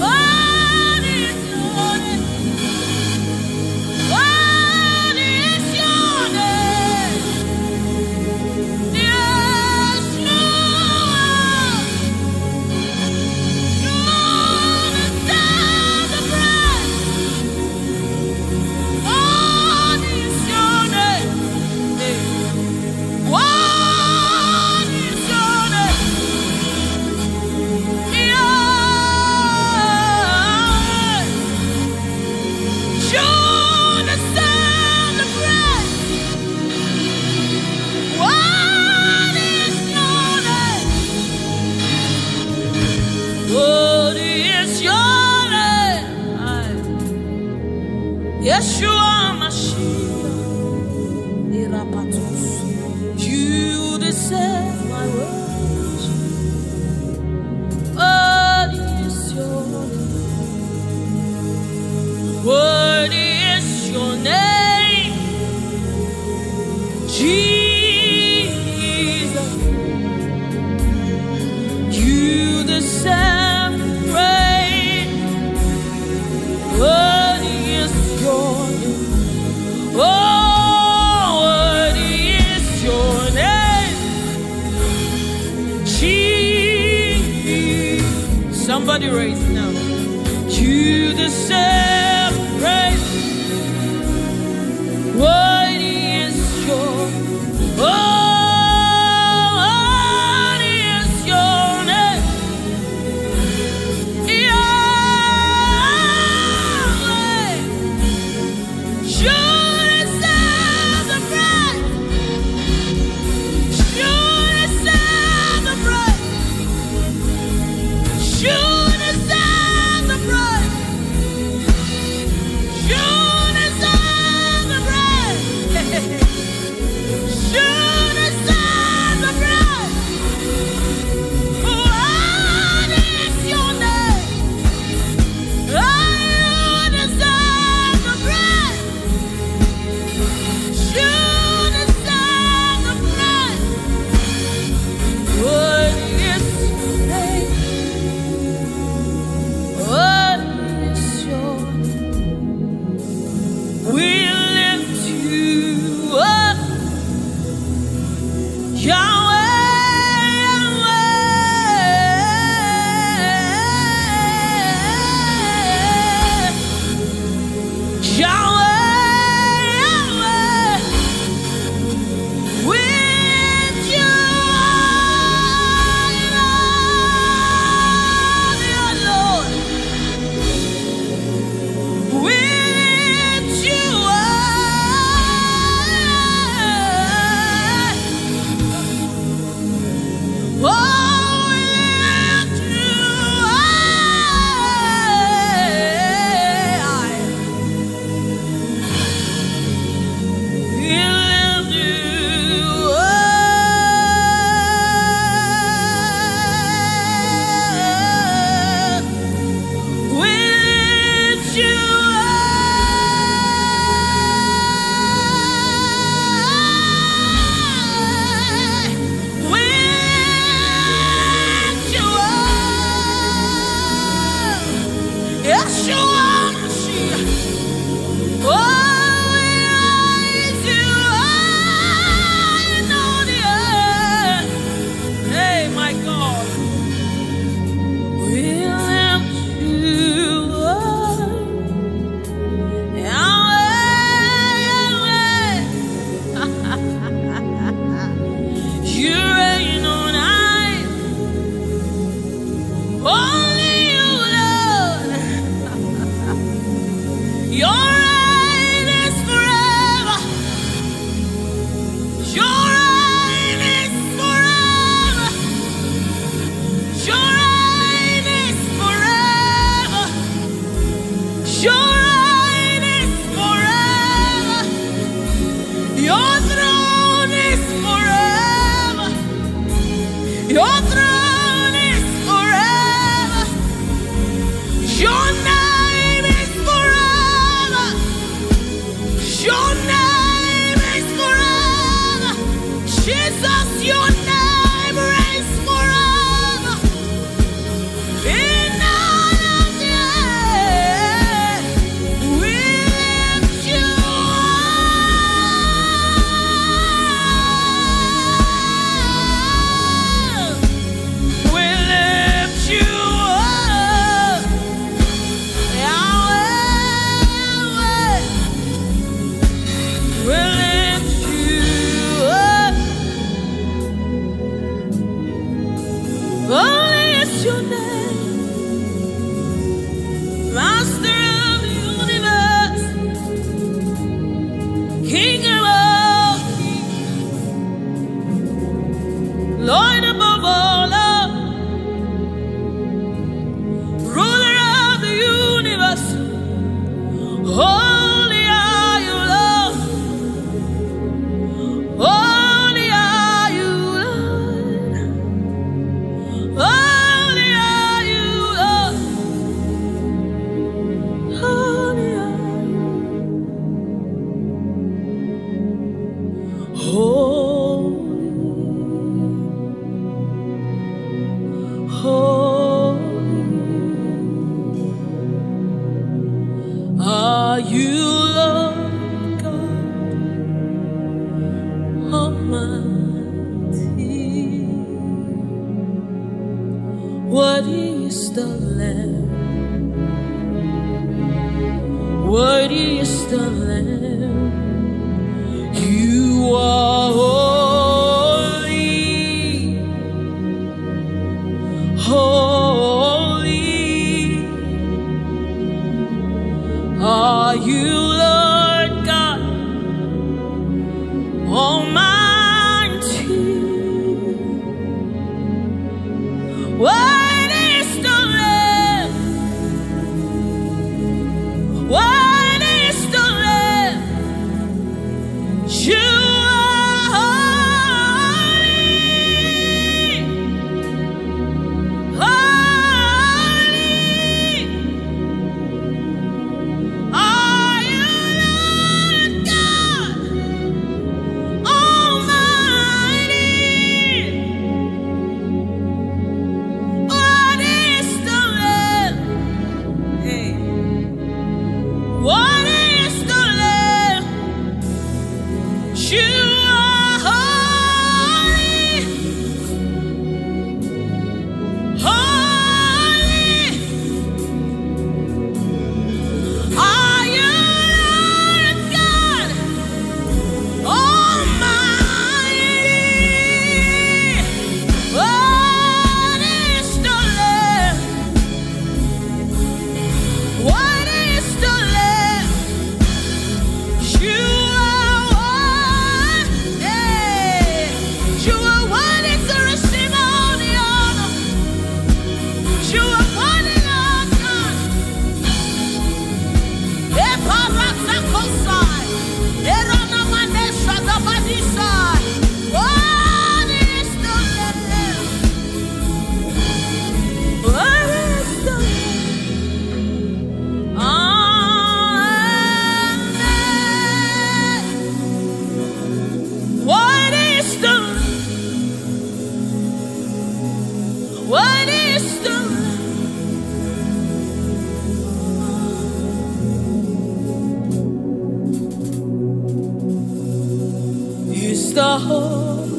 What is your name? What is your name? Yes, Lord, you deserve the praise. What is your name? What is your name? Yahweh, you deserve the praise. What is your name? What is your name? Yeshua Mashiach, Irapatos. You deserve my worship. What is your name? What is your name? Jesus, you deserve praise. What is your name? Oh, what is your name? Somebody raise now. You deserve praise. Worthy is your, worthy is your name. Yahweh, you deserve the praise. You deserve the praise. You deserve the praise. You deserve the praise. You deserve the praise. What is your name? You deserve the praise. You deserve the praise. What is your name? What is your name? We lift you up, Yahweh, Yahweh, Yahweh, we lift you up, Lord. We lift you up. Oh, we lift you high. We lift you up. We lift you up. We lift you up. Yeshua Mashiach. Oh, we raise you high on the earth. Hey, my God. We lift you up. Yahweh, Yahweh. You reign on high. Only you, Lord. Your reign is forever. Your reign is forever. Your reign is forever. Your reign is forever. Your throne is forever. Your throne is forever. Your name is forever. Your name is forever. Jesus, your name reigns forever. In all of the earth, we lift you up. Worthy is the Lamb. Worthy is the Lamb. You are holy, holy. Are you Lord God Almighty? What is the Lamb? What is the Lamb? You the Holy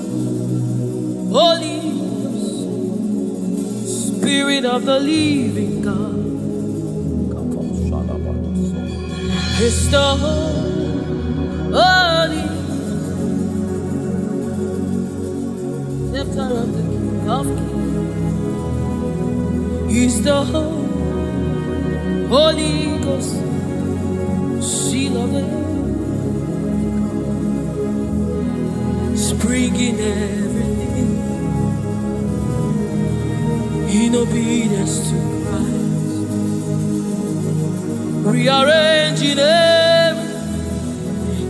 Spirit of the living God. It's the Holy Scepter of the King of Kings. He's the Holy Ghost, seal of the bringing everything in obedience to Christ, rearranging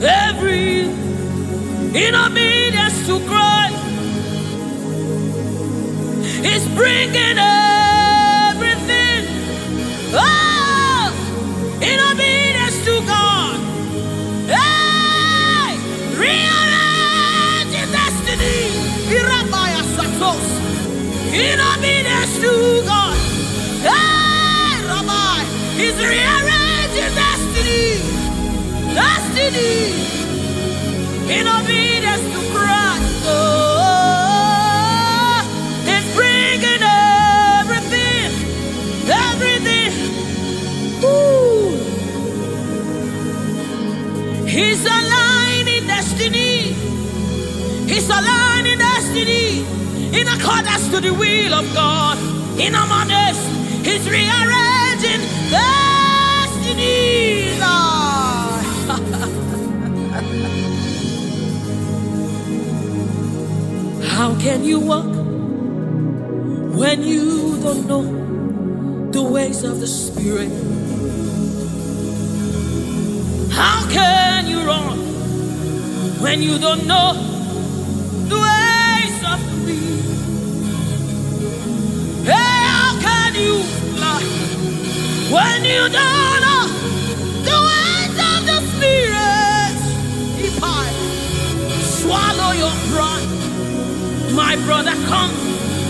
every in obedience to Christ. It's bringing everything in obedience to God. Hey, in obedience to God. Hey, Rabbi, He's rearranging destiny, in obedience to Christ. Oh, it's bringing everything. Ooh. He's aligning destiny. He's aligning destiny in accordance to the will of God. In among us, He's rearranging destiny. How can you walk when you don't know the ways of the Spirit? How can you run when you don't know the ways of the wind? Hey, how can you fly when you don't know the ways of the Spirit? If I swallow your pride, my brother, come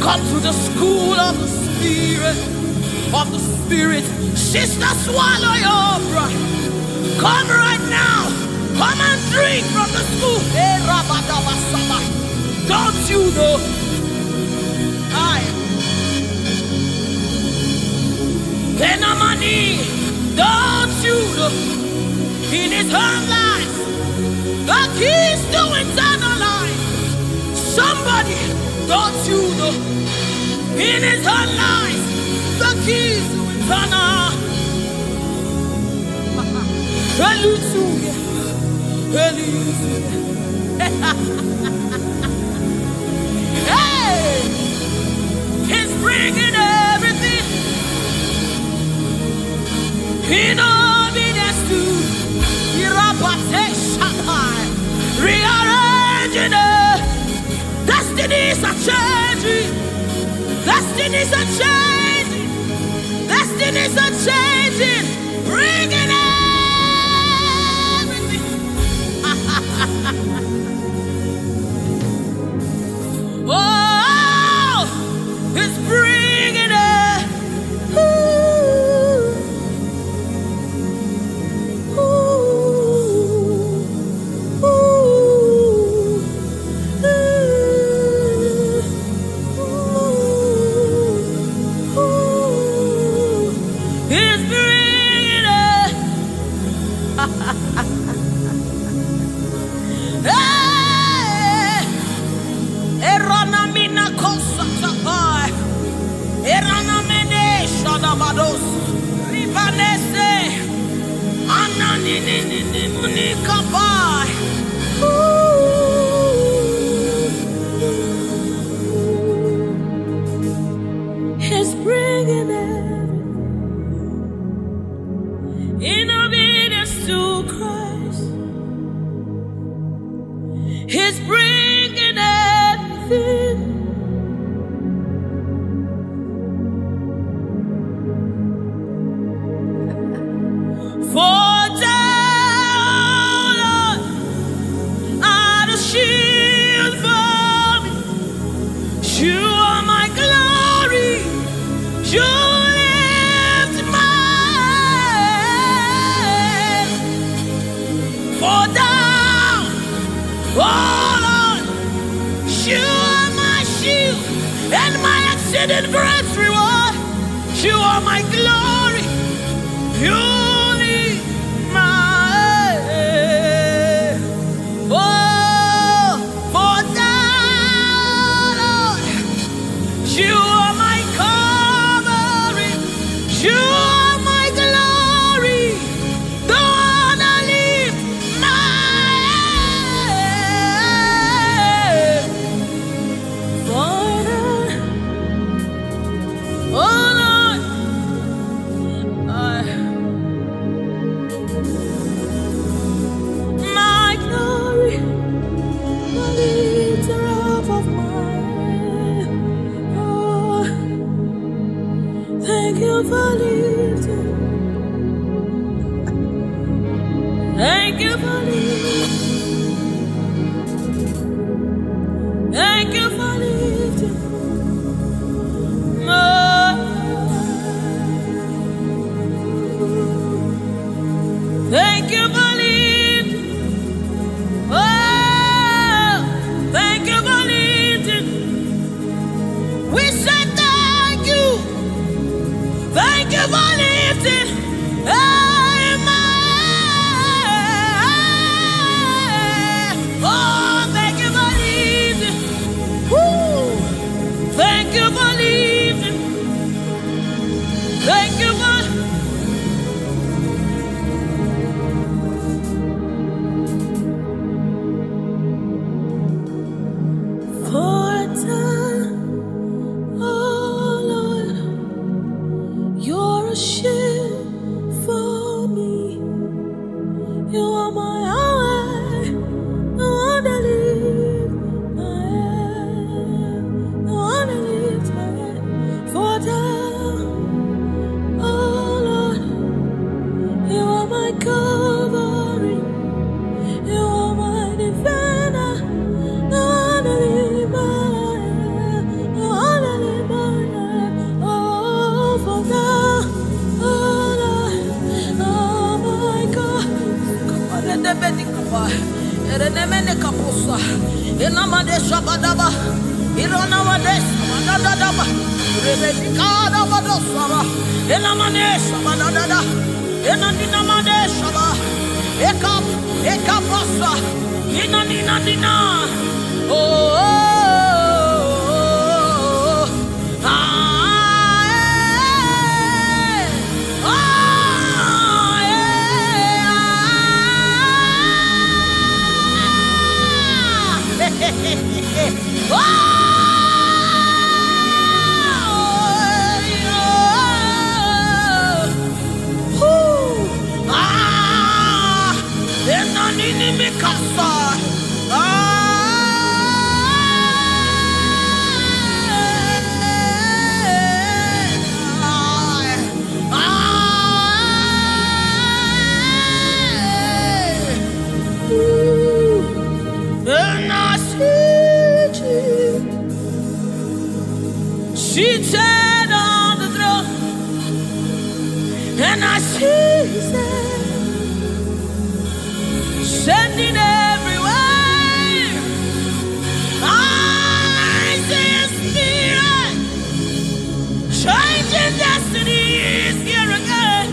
to the school of the Spirit, Sister, swallow your pride. Come right now. Come and drink from the school. Hey, don't you know? In his own life, the keys to eternal life. Somebody, don't you know? In his own life, the keys to eternal. Hallelujah. Hallelujah. Hey! He's bringing everything in obedience to rearranging it. Destinies are changing. Destinies are changing. Destinies are changing. Bringing everything. Oh, it's bringing it. He's bringing it in obedience to Christ. He's bringing everything. For thou, Lord, art a shield for me. You are my glory. You lift my head. For thou, oh Lord, you are my shield and my exceeding great reward. You are my glory. You lift my head. Oh, for thou, Lord, you are my covering. You are my glory. The one I lift my head. For thou, oh Lord, my glory, the lifter up of my head. Oh, thank you for lifting. Thank you for lifting. Thank you for lifting. Thank you for lifting. Oh, thank you for lifting. We say thank you. Thank you for lifting. Hey, my head. Oh, thank you for lifting. Woo. Thank you for lifting. Thank you for. For time, oh Lord, you're a shield for me. You are my highway, the one that lifts my head, the one that lifts my head. For time, oh Lord, you are my covering, you are my defender, the one that lifts my head, the one that lifts my head. Oh, for thou, oh Lord, oh my God. Enanina Madeshaba, Ekapasa, Inanina, oh, seated on the throne, and I see His hand sending everywhere. I see His Spirit changing destinies here again.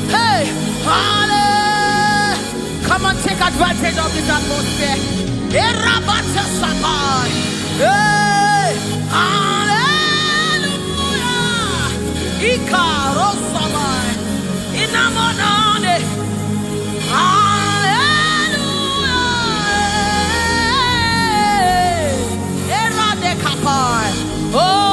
Hey, hallelujah. Come on, take advantage of this atmosphere. Hey, hallelujah. Ikarosamai. Inamonane. Hallelujah. Eradekapai. Oh.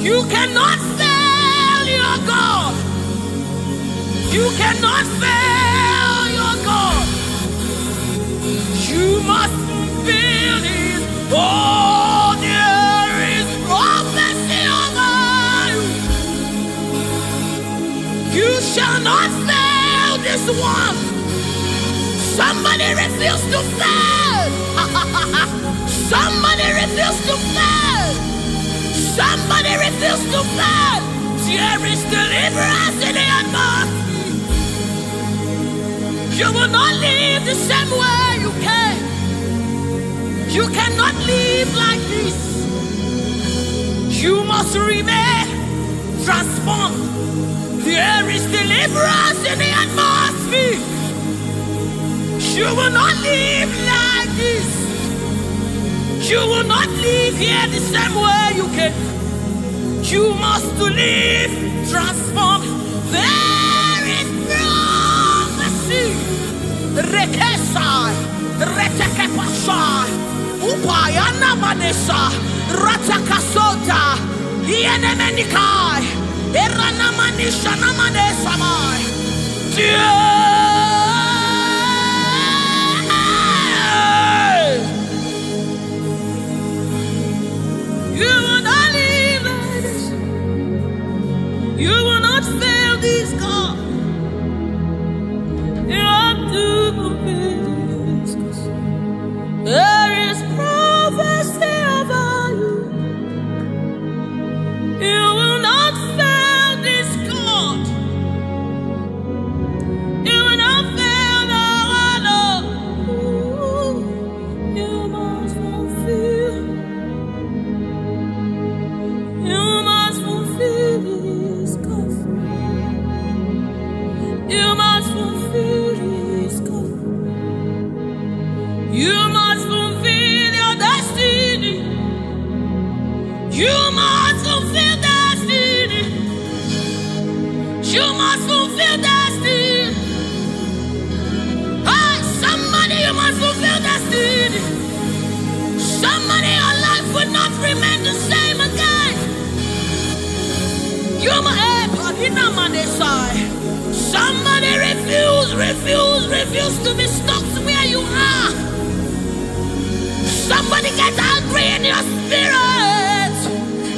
You cannot fail your God. You cannot fail your God. You must fulfill His. Oh, there is prophecy over you. You shall not fail this one. Somebody refuse to fail. Somebody refuse to fail. Somebody refuse to fail. There is deliverance in the atmosphere. You will not live the same way you came. You cannot live like this. You must remain transformed, There is deliverance in the atmosphere. You will not live like this. You will not live here the same way you came. You must live transformed. There is prophecy. Rekesai, Retekepashai, Upayana Manesa, Ratakasota, Ienemenikai, Eranamanisha Namadesamai. You will not live like this. You will not fail this God. You have to fulfill this. There is prophecy about you. You will not fail this God. You will not fail the Lord. You must fulfill. You must fulfill this God. You must fulfill this God. You must fulfill your destiny. You must fulfill destiny. You must fulfill destiny. Hey, somebody, you must fulfill destiny. Somebody, your life will not remain the same again. You must, somebody refuse to be stuck where you are. Somebody get angry in your spirit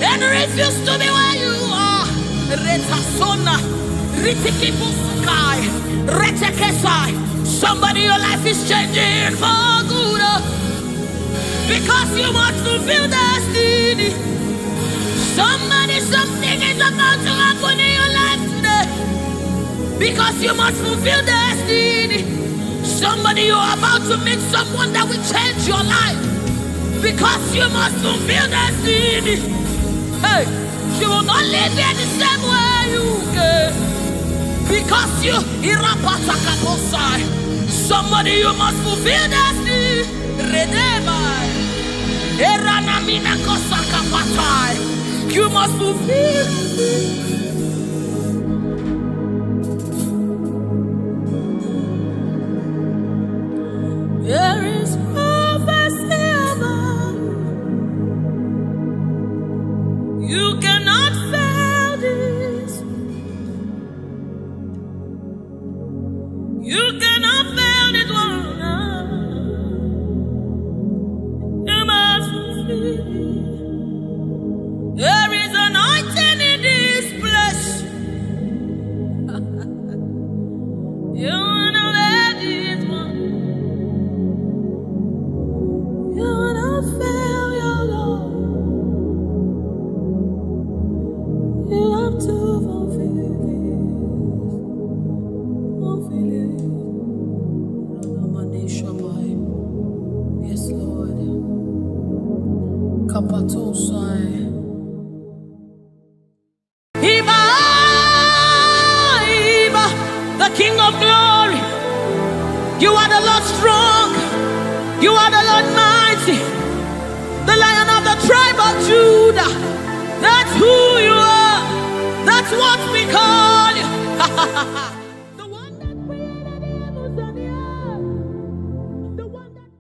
and refuse to be where you are. Retasona, Ritikibusukai, Retekesai. Somebody, your life is changing for good because you must fulfill destiny. Somebody, something is about to happen in your life today because you must fulfill destiny. Somebody, you are about to meet someone that will change your life because you must fulfill destiny. Hey, you will not live here the same way you came because you irapatakaposai. Somebody, you must fulfill destiny. Redeemai. Eranamina kosakapatai. You must fulfill. There is prophecy about you. You cannot fail this. You cannot fail this one. You must fulfill. There is anointing in this place. You wanna let it one. You wanna fail your Lord. You have to fulfill it. Fulfill it. Yes, Lord. Kapatosai. King of glory, you are the Lord strong, you are the Lord mighty, the Lion of the tribe of Judah. That's who you are, that's what we call you. The one that created the heavens and the earth, the one that...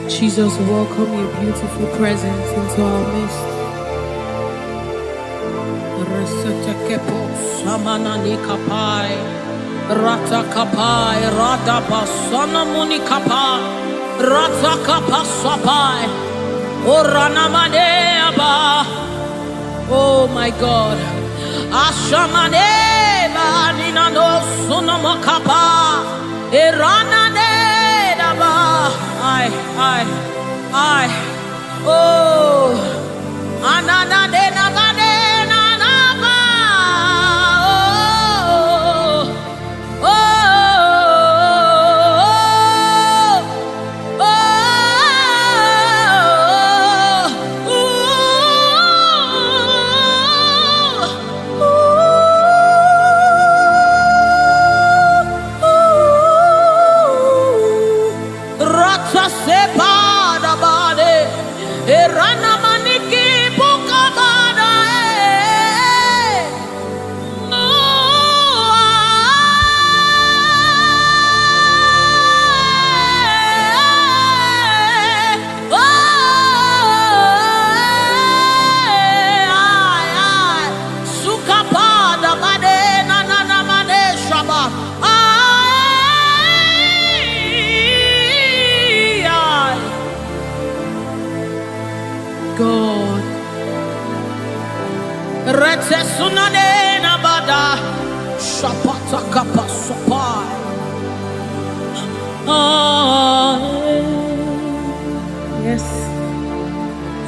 Jesus, welcome your beautiful presence into our midst. Resetekepo samanani kapai, rata kapai, rada basana muni kapai, rata kapasapai, orana maneaba. Oh my God, ashamaneba nina no sunamakapa, erana nedaba. I, oh, anana de nagade nanaba, oh, oh,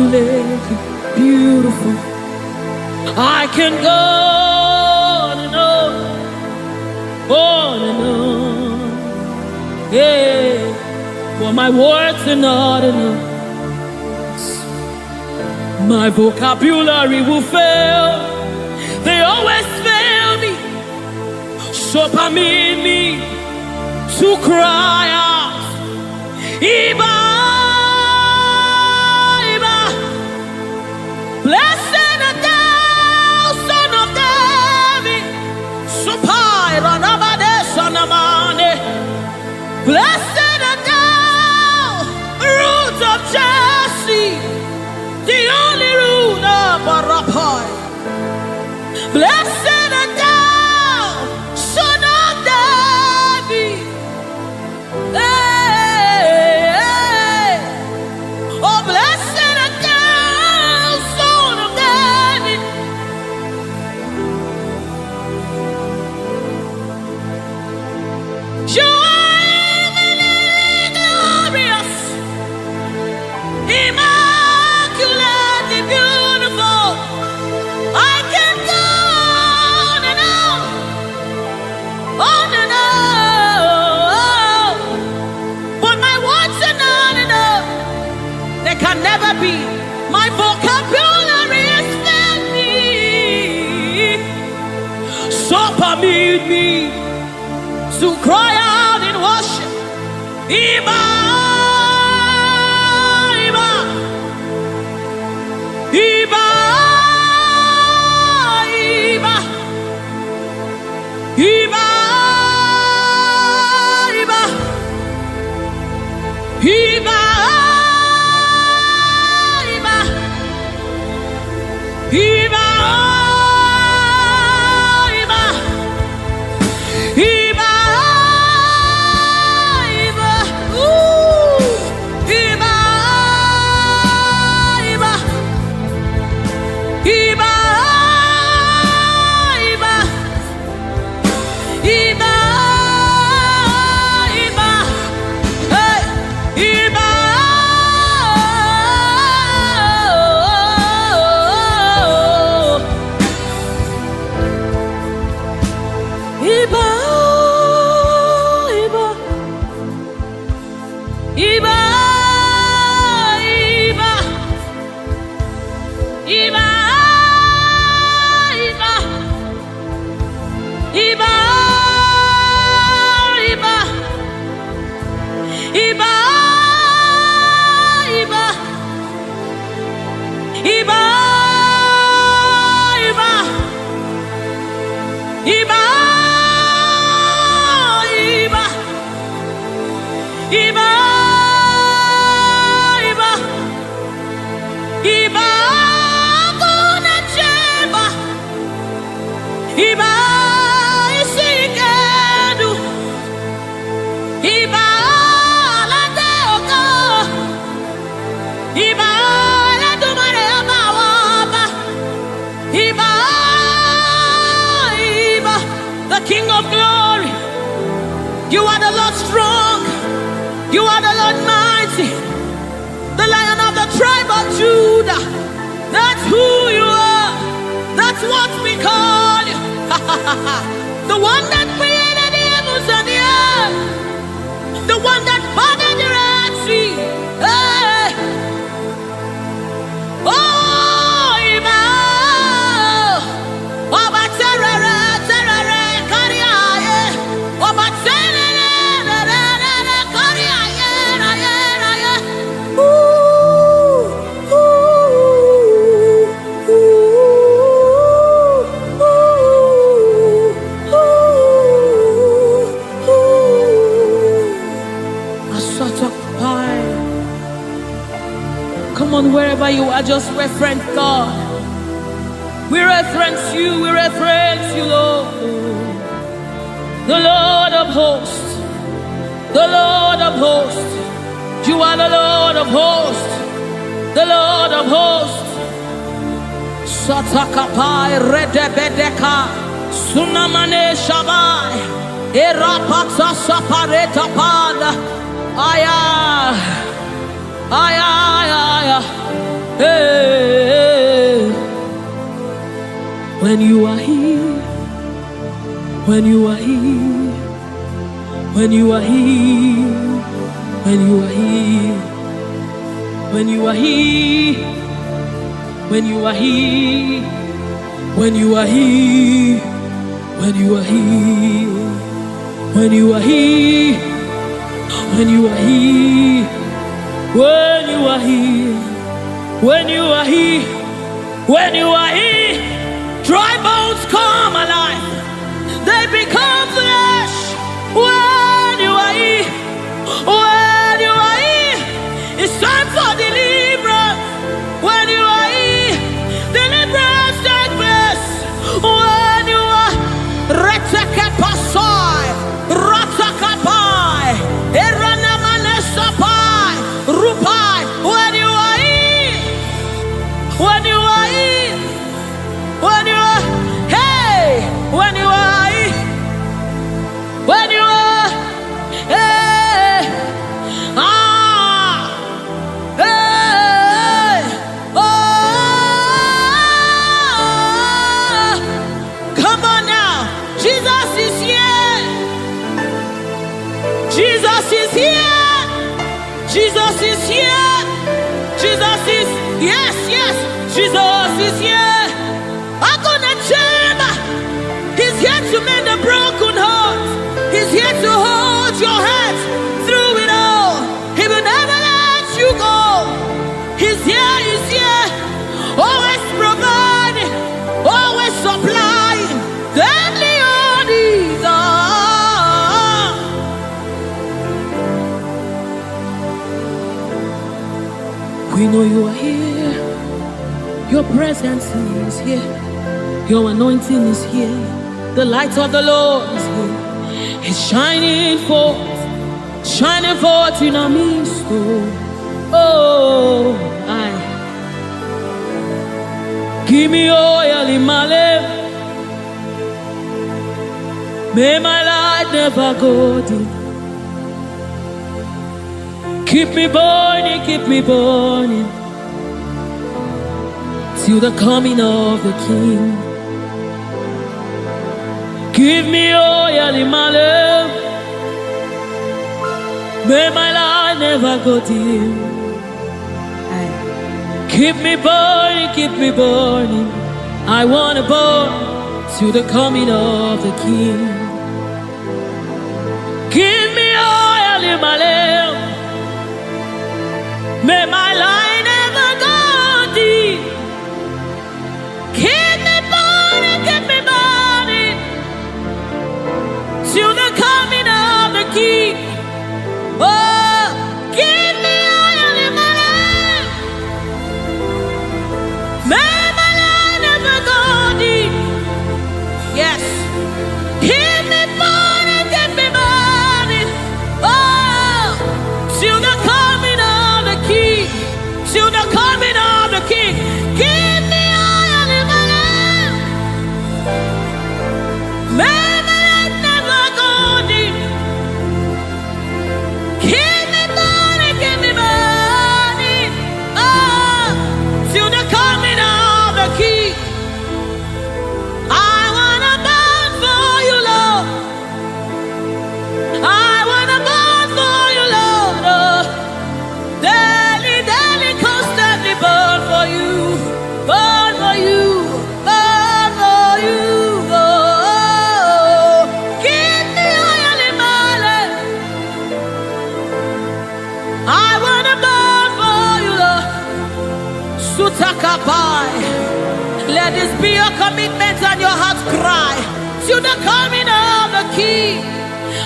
immaculate, beautiful. I can go on and on, yeah. For my words are not enough. My vocabulary will fail. They always fail me. So permit me to cry out, Iba, Iba. Blessed art thou, Son of David. Supai ranabade sanamane. Blessed art thou, Root of Jesse, the only root of Arapai. Blessed art thou, Son of David. Hey, hey. Oh, blessed art thou, Son of David. You are eminently glorious, immaculately beautiful. I can go on and on, on and on. But my words are not enough. They can never be. My vocabulary is filthy. So permit me to cry out in worship. Iba, Iba, Iba, Iba, Iba, Iba, Iba, Iba, Iba. King of glory, you are the Lord strong, you are the Lord mighty, the Lion of the tribe of Judah. That's who you are, that's what we call you. The one that created the heavens and the earth, the one that parted the Red Sea. Hey. Oh, Emmanuel, Oba Terere, Terere, Kariaye, Oba Terere, Kariaye, Raye, Raye. Ooh, ooh, ooh, ooh. A sort of pie. Come on, wherever you are, just reference God. We reference you, Lord. The Lord of hosts, the Lord of hosts. You are the Lord of hosts, the Lord of hosts. Satakapai redebedeka, sunamane shabai, erapata sapareta pada, aya, aya, aya, Hey, when you are here, when you are here, when you are here, when you are here, when you are here, when you are here, when you are here, when you are here, when you are here, when you are here, when you are here, when you are here, when you are here, dry bones come alive, they become flesh. When you are here, when you are here, it's time for deliverance. When you are here, deliverance takes place. When you are Retekepasai, Ratakapai, Eranamanesapai, Rupai. When you are here, when you are here, when you are, hey, when you are here, when you are, hey, hey, oh, come on now, Jesus is here, Jesus is here, Jesus is here, Jesus is, yes, yes, Jesus is here. I'm gonna chamber. He's here to mend the broken heart. He's here to hold your hand through it all. He will never let you go. He's here, he's here. Always providing, always supplying. Deadly on these are. We know you are here. Your presence is here. Your anointing is here. The light of the Lord is here. It's shining forth in our midst. Oh, I give me oil in my lamp. May my light never go dim. Keep me burning, till the coming of the King. Give me oil in my lamp. May my light never go dim. Keep me burning. I want to burn till the coming of the King. Give me oil in my lamp. May my light never go dim. Keep me burning till the coming of the King. Oh, give me oil in my lamp. May my light never go dim. Yes. Keep me burning. Oh, till the coming of the King. Till the coming of the King. Give me oil in my lamp. May let this be your commitment and your heart's cry to the coming of the King.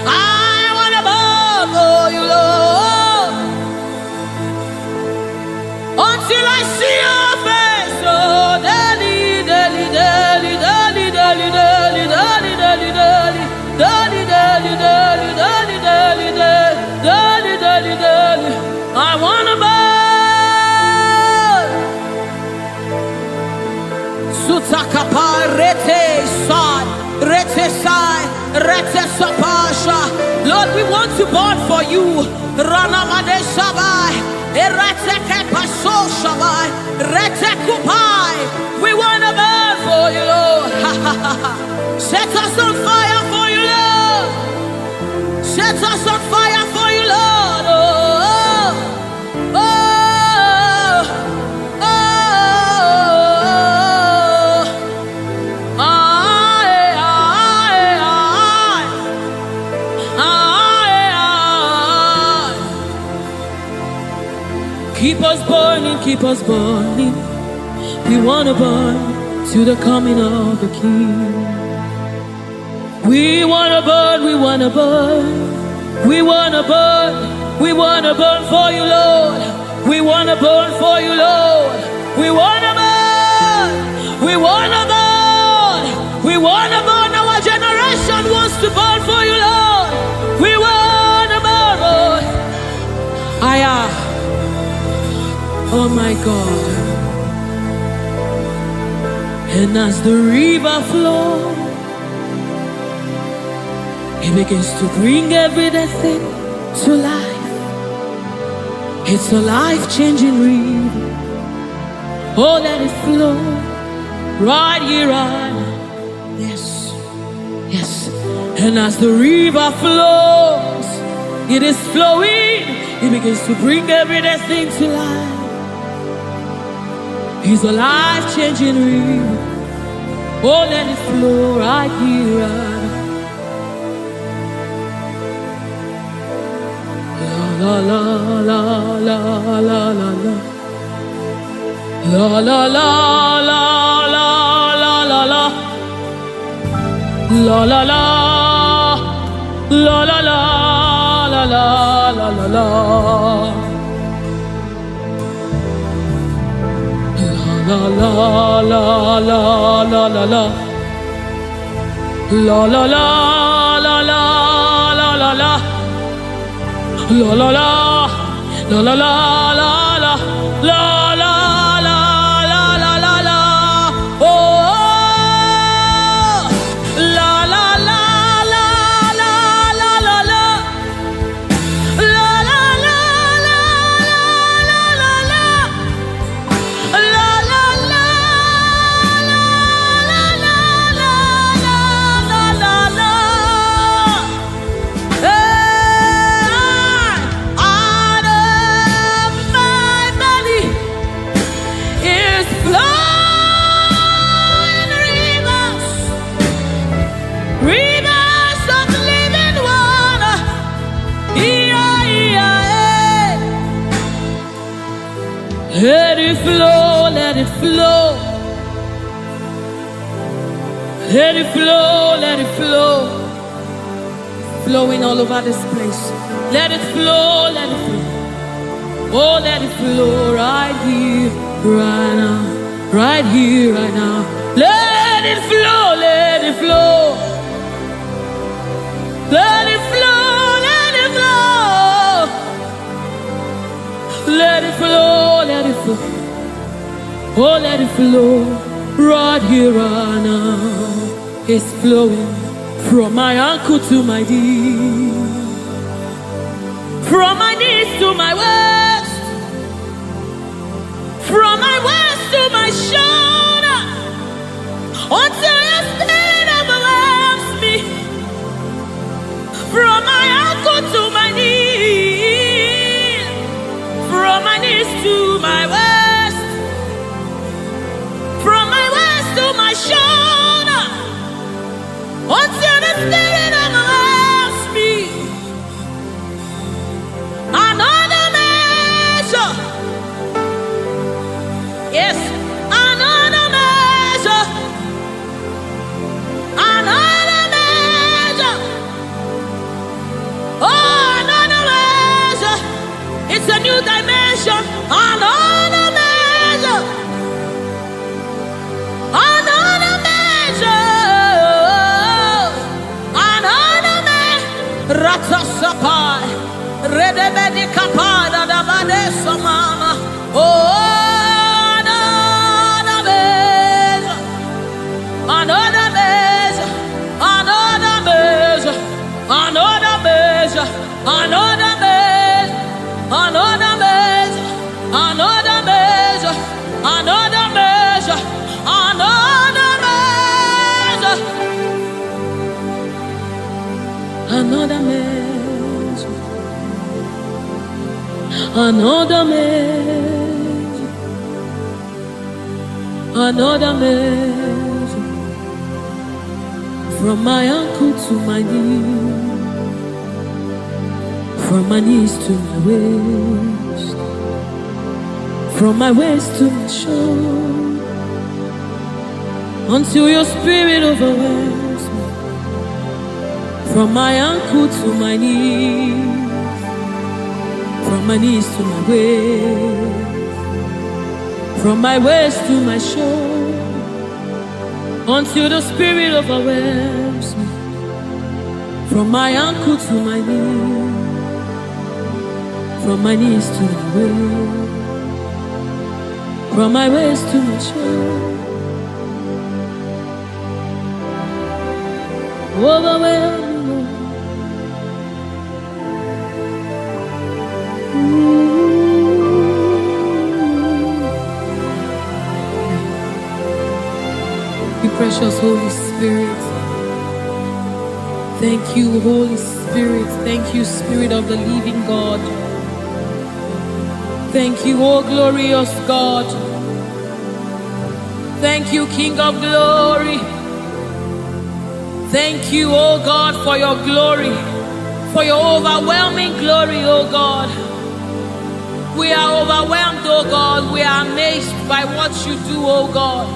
I want to burn for you, Lord, until I see your face. Oh, daily, daily, daily, daily, daily, daily, daily, daily, daily, daily, daily, daily, daily, daily, daily, daily, daily. I want to burn. Lord, we want to burn for you. We want to burn for you, Lord. Set us on fire for you, Lord. Set us on fire for you, Lord. Oh, oh, oh, oh, keep us burning, keep us burning. We want to burn to the coming of the King. We want to burn, we want to burn. We want to burn, we want to burn for you, Lord. We want to burn for you, Lord. We want to burn, we want to burn. We want to burn, our generation wants to burn for you, Lord. We want to burn, Lord. Oh my God. And as the river flows, it begins to bring everything to life. It's a life-changing river. Oh, let it flow right here, right now. Yes, yes. And as the river flows, it is flowing. It begins to bring everything to life. It's a life-changing river. Oh, let it flow right here, right now. La la la la la la la. La la la la la la la la. La la la la la la la la la la la. La la la la la la la. La la la la la la la la. La la la la la la la la la la la la la la. Oh, la la la la la la la la. La la la la la la la. La la la la la la la la. Let it flow, let it flow. Let it flow, let it flow. Flowing all over this place. Let it flow, let it flow. Oh, let it flow right here, right now. Right here, right now. Let it flow, let it flow. Let it flow, let it flow. Let it flow, let it flow. Oh, let it flow right here, right now. It's flowing from my ankle to my knee, from my knees to my waist, from my waist to my shoulder, until your spirit overwhelms me. From my ankle to my knee, from my knees to my waist, from my waist to my shoulder, until the spirit overwhelms me. Another measure, yes, another measure, another measure, oh, another measure. It's a new dimension. Another measure, another measure, another measure. Ratasapai, redebedi kapada dabade samama. Oh, another measure, another measure, another measure, another measure, another measure, another measure. another measure, another measure, another measure, from my ankle to my knee, from my knees to my waist, from my waist to my shoulder, until your spirit overwhelms me. From my ankle to my knees, from my knees to my waist, from my waist to my shoulder, until the spirit overwhelms me. From my ankle to my knees, from my knees to my waist, from my waist to my shoulder, overwhelm me, Lord. You precious Holy Spirit. Thank you, Holy Spirit. Thank you, Spirit of the living God. Thank you, oh glorious God. Thank you, King of glory. Thank you, oh God, for your glory, for your overwhelming glory, oh God. We are overwhelmed, oh God. We are amazed by what you do, oh God.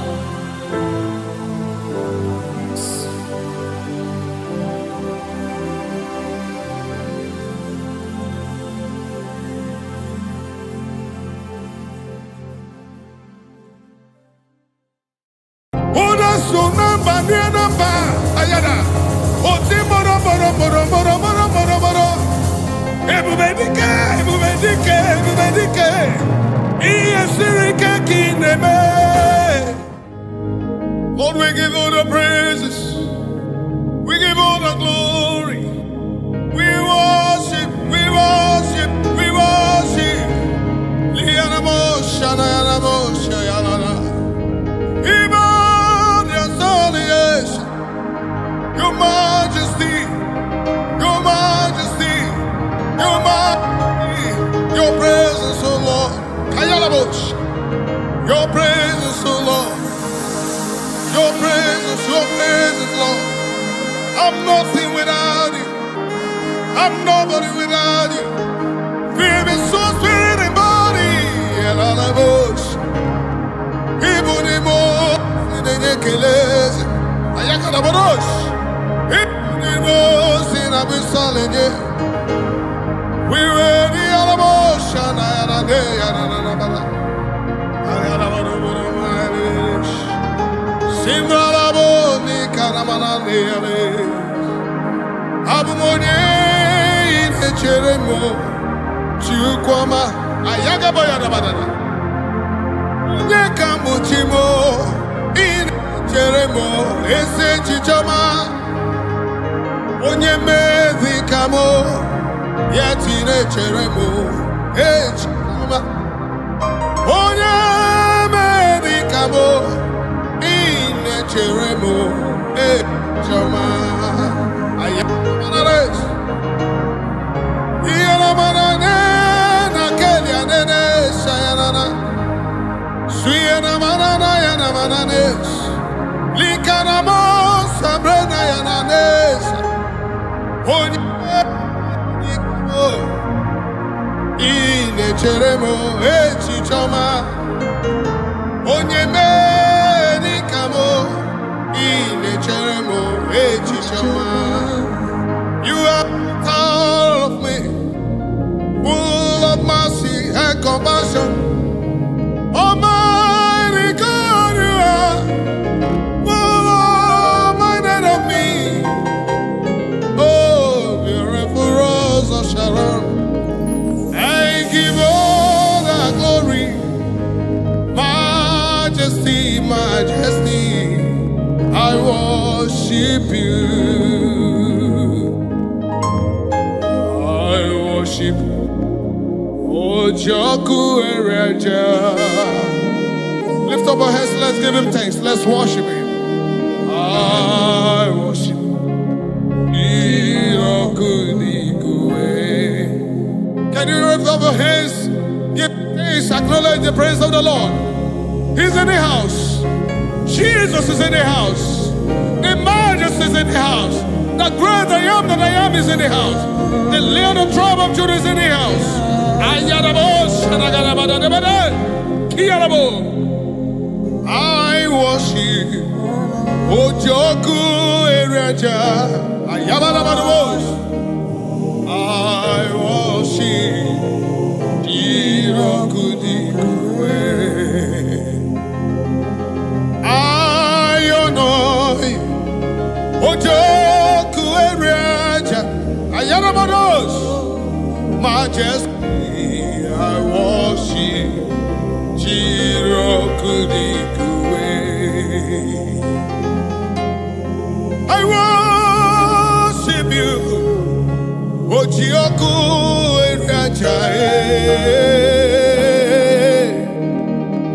Lord, we give all the praises, we give all the glory, we worship, we worship, we worship. Your majesty, your majesty, your majesty, your presence, oh Lord. Your presence, oh Lord. Your presence, Lord. I'm nothing without you. I'm nobody without you. Feel me, soul, spirit, and body. And all I wish. Even more in the Nekeles. Ayakana Barosh. Even more in Abu Saleh. We were the Alamos. And I had a day. Simralaboni karamanane Abumonye inecheremo Chukwama ayaga boyada badana Onye kamuchimo inecheremo ese chichoma Onye mezi kamo yeti inecheremo echoma Onye mezi kamo Cheremo, Chama, Ayamanes, Yanamanane, Nakelia, Nene, Sayana, Suyana Manana, Yanamanes, Likanamos, Sabrina, Yananes, Ine Cheremo, Chichama, Onyeme. You are all of me, full of mercy and compassion. Almighty God, you are full minded of me. Oh, beautiful rose of Sharon, I give all the glory, majesty, majesty. I worship you. I worship Ojoku Ereja. Lift up our hands, let's give him thanks. Let's worship him. I worship Ojoku Can you lift up your hands? Give thanks, acknowledge the praise of the Lord. He's in the house. Jesus is in the house. The Majesty is in the house. The great I am that I am is in the house. The Lion of the tribe of Judah is in the house. I worship Ojoku Ereja. I worship Jirokudikwe. I honor Ojoku Ereja. Ayanabados. Majesty, I worship Jirokudikwe. I worship you, Ojoku Ereja.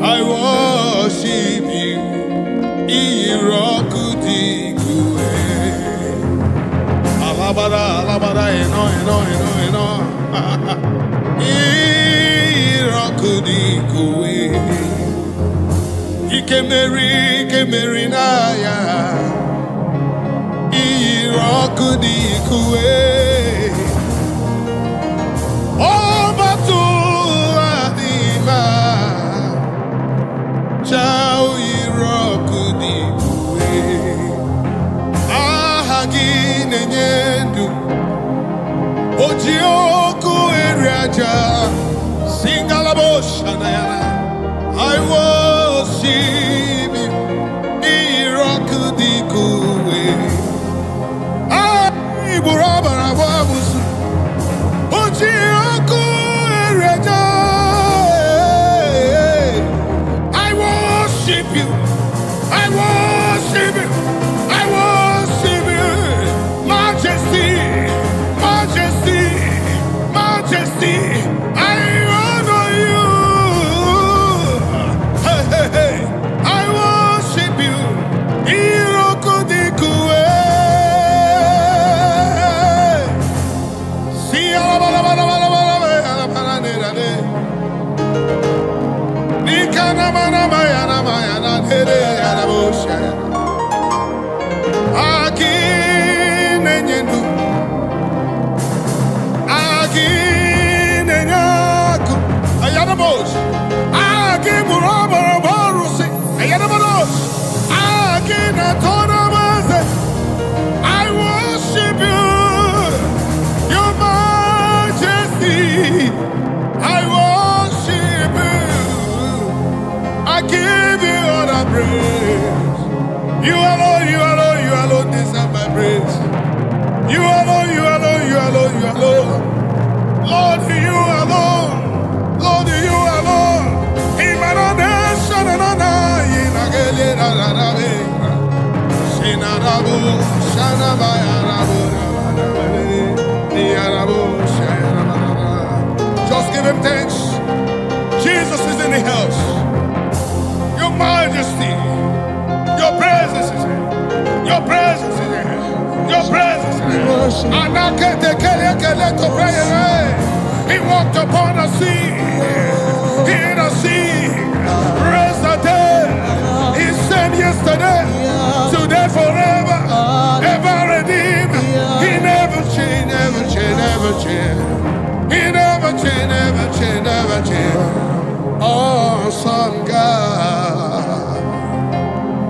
I worship you, Irokudikwe. Alabara, alabara, eno. Irokudikwe. Ikemeri na ya. Irokudikwe. Obatu adima. Chao Irokudikwe. Ahagi nenyendu. Ojioku Eriaja. Singalaboshanayana. I worship you. Irokudikwe. Iburabarababusu. Ojioku Eriaja. I worship you. I worship you. I worship you. Majesty. Majesty. Majesty. I honor you. Hey, hey, hey. I worship you. Irokudikwe. See, I worship you, your majesty. I worship you. I give you all the praise. You alone deserve my praise. You alone. Lord, you alone. Lord, you alone. Imanadesha na na inagele na na be. Sinarabu shana bayarabu niarabu shana. Just give him thanks. Jesus is in the house. Your majesty, your presence is here. Your presence is here. Your presence is here. He walked upon the sea. He in the sea. Raised the dead. He said yesterday, today, forever, ever redeemed. He never changed, never changed, never changed. He never changed, never changed, never changed. Awesome God.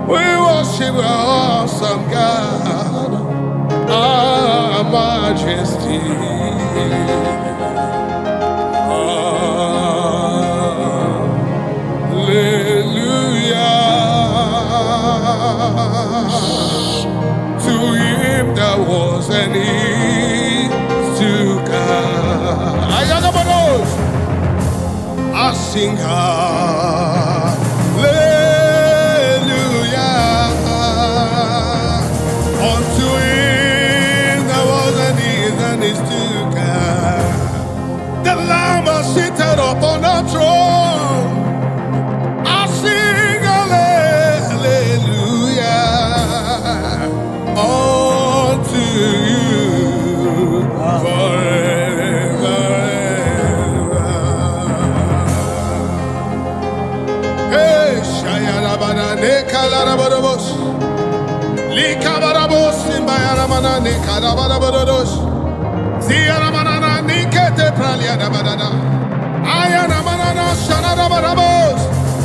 We worship our awesome God. Our majesty. To him that was and is to come. I sing hallelujah unto him that was and is to come. The Lamb is seated upon the throne. I sing hallelujah unto you forever. Shayarabana Nekalarabos. Likabarabos Simbayaramana Nekalabarabados. Ziaramana Nikete Praliadabada. Ayaramana Shanarabarabos.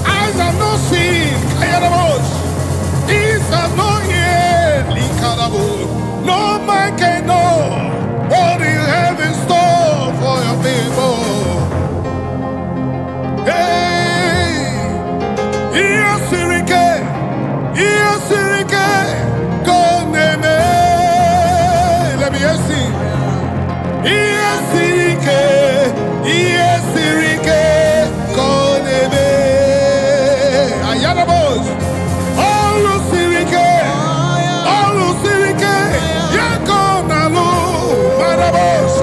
Eyes have not seen Kayarabos. Ears have not heard Likarabo. No man can know what you have in store for your people. Hey, yes, go name. Let me see. Yes, go name. Ayanabos. All Sirike, Yakonalu, Marabos.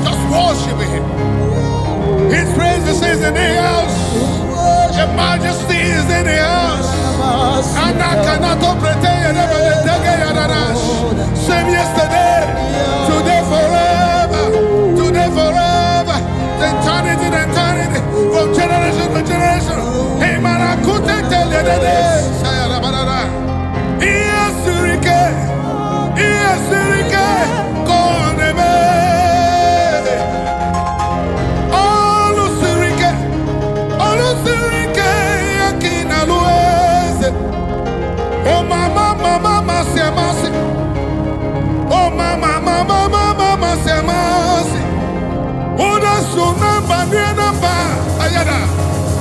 Just worship him. His presence is in the house. Your majesty is in the house. And I cannot pretend same yesterday, today forever, eternity to eternity, from generation to generation. Hey man, I couldn't tell you the day. Oh mama, say mercy. Oh mama, say mercy. Oh the sunamba, namba, ayada.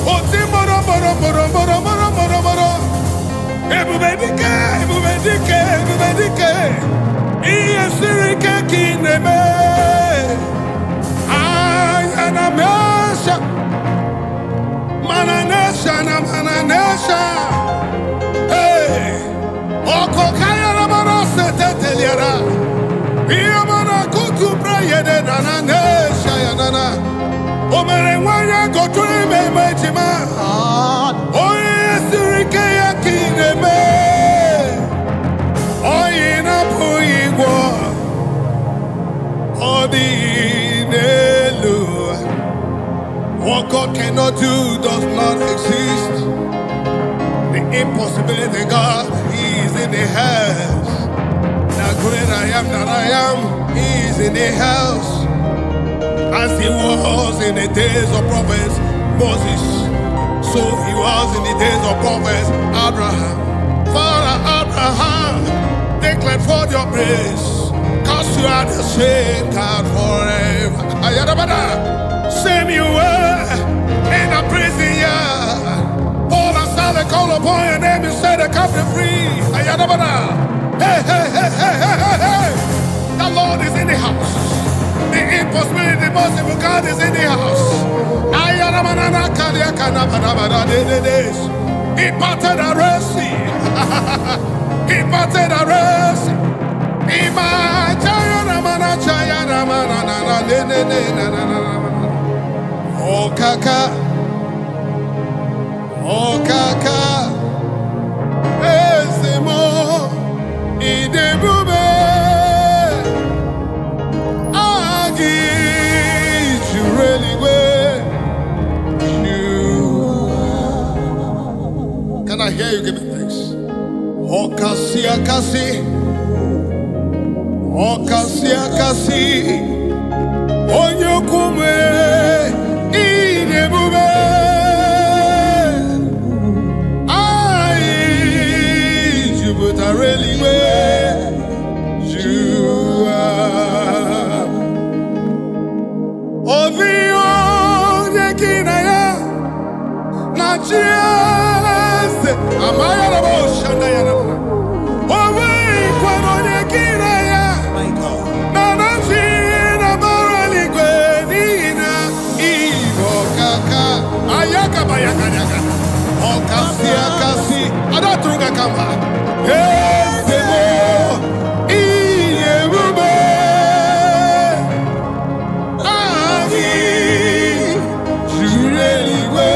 Oh timoro, moro. Ebubedike. Iye sirike kineme. Ayana mesha. Mananesha. Hey, Oko Kaya Ramana Seteteliara. Yamana Kutu Prayede Nana Shayanana. Omere Wanya go to me, Majima. Oh, yes, Rikaya Kineme. Oh, Ina Puigwa. Oh, the Nelu. What God cannot do does not exist. The impossibility God, He is in the house. The great I am that I am, He is in the house. As He was in the days of prophets Moses, so He was in the days of prophets Abraham. Father Abraham, declared forth your praise, cause you are the same God forever. Ayadabada, same you were in a prison yard. They call upon your name and say they come to free. Ayadabada. Hey. The Lord is in the house. The impossibility, the possible God is in the house. Ayadabada. He parted the Red Sea. He parted the Red Sea. Oh, Kaka. Oh kaka, ezemo, idebube, agi, jureliwe, you. Can I hear you giving thanks? Oh kasi, onyokume, idebube. But I really where you are. Chiese, Amaya Rabo, Shanda Yarabra. Away, Quanone Kiraya. My God. Nana China Marali Gwenina. Ivo Kaka. Ayaka Bayaka Yaga. Okasi Akasi. Adatruga Kamba. Yes, Iyebube. Ami. Jureliwe.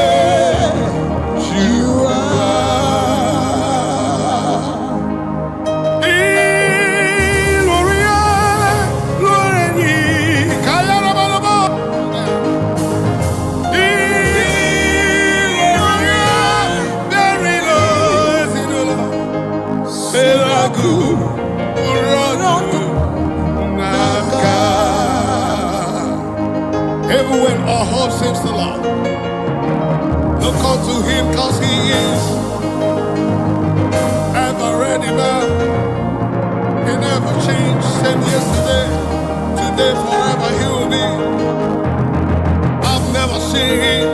Everywhere our hope seems to lie. Look unto him cause he is ever ready man. He never changed, same yesterday, today, forever he will be. I've never seen him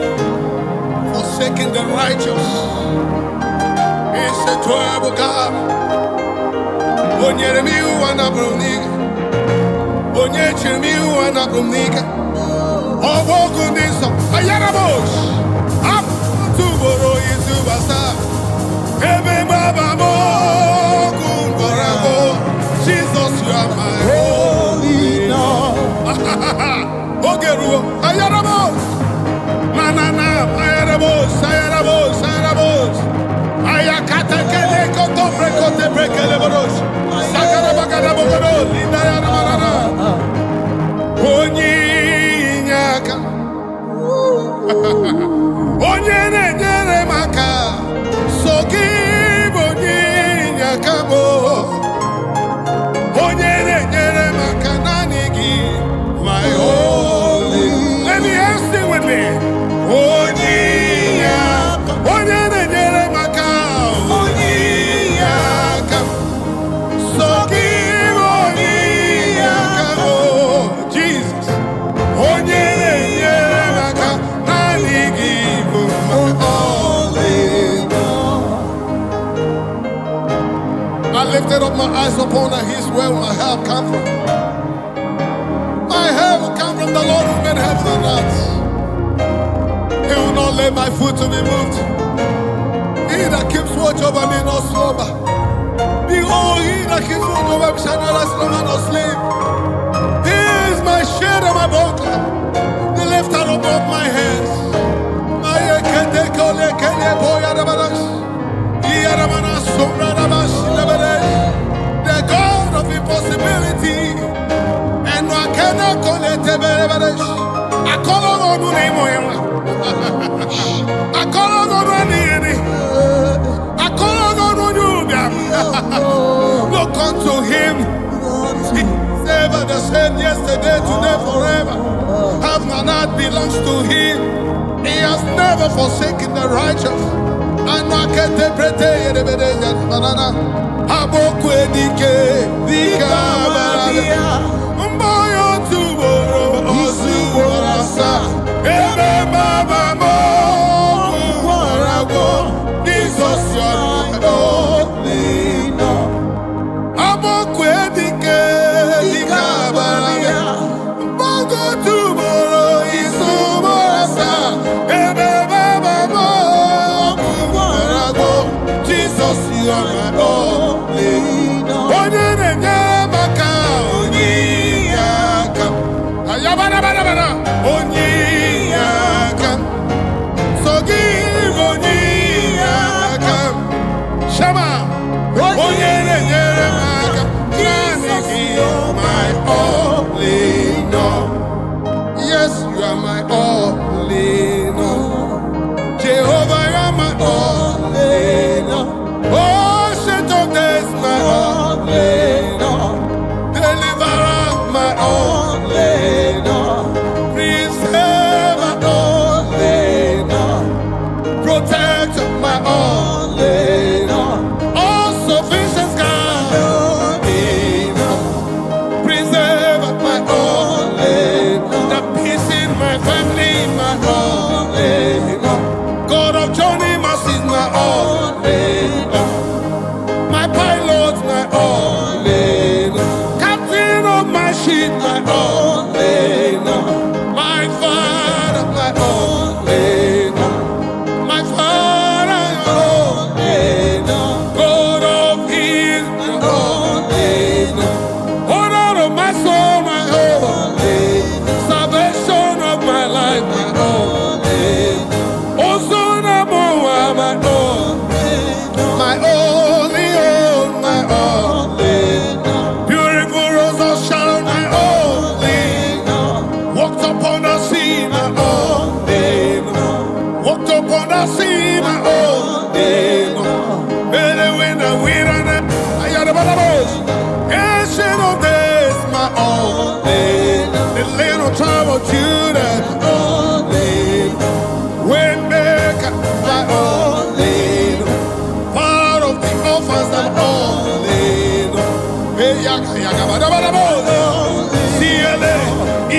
forsaking the righteous. He's a terrible God. Onyere mi wana bruniga. Onyeche mi wana bruniga. Owogu niso. Ayarabosh. Up to Boro into Basa. Ebe Baba Mogu Borabo. Jesus, you are my Holy Lord. Ogeru. Ayarabosh. Manana. Ayarabosh. Ayarabosh. Ayarabosh. Ayakata kele koto brekote brekele borosh. Sakara bagara bogoro. Linda yana marana. Onyinyaka. Onyene nyere maka. Sogi onyinyaka bo. Onyene nyere maka nanigi. My holy. Let me ask you with me. Onyinyaka. Onyene nyere maka. Onyanyaka. Sogi onyanyaka bo. Jesus. Onyene nyere maka. Nanigi bo. I lifted up my eyes upon the hills where my help come from. My help will come from the Lord who made heaven and earth. He will not let my foot to be moved. He that keeps watch over me not slumber. Behold, he that keeps watch over me shall neither slumber nor sleep. He is my shade and my buckler, the lifter above my head. The God of impossibility, and I cannot call it a bereberesh. I call on the name of him. I call on the name. I call on you. Look unto him. He's ever the same yesterday, today, forever. Heaven and earth belongs to him. He has never forsaken the righteous. And I can't interpret it. Abokwe dike, dika Mboyo tuboro, osuborasa. Ebe baba mo, warago. Jesus, you are my only Lord. Abokwe dike, dika Mbogo tuboro, isuborasa. Ebe baba mo, warago. Jesus, you are my only Lord. Onye na-enye maka onye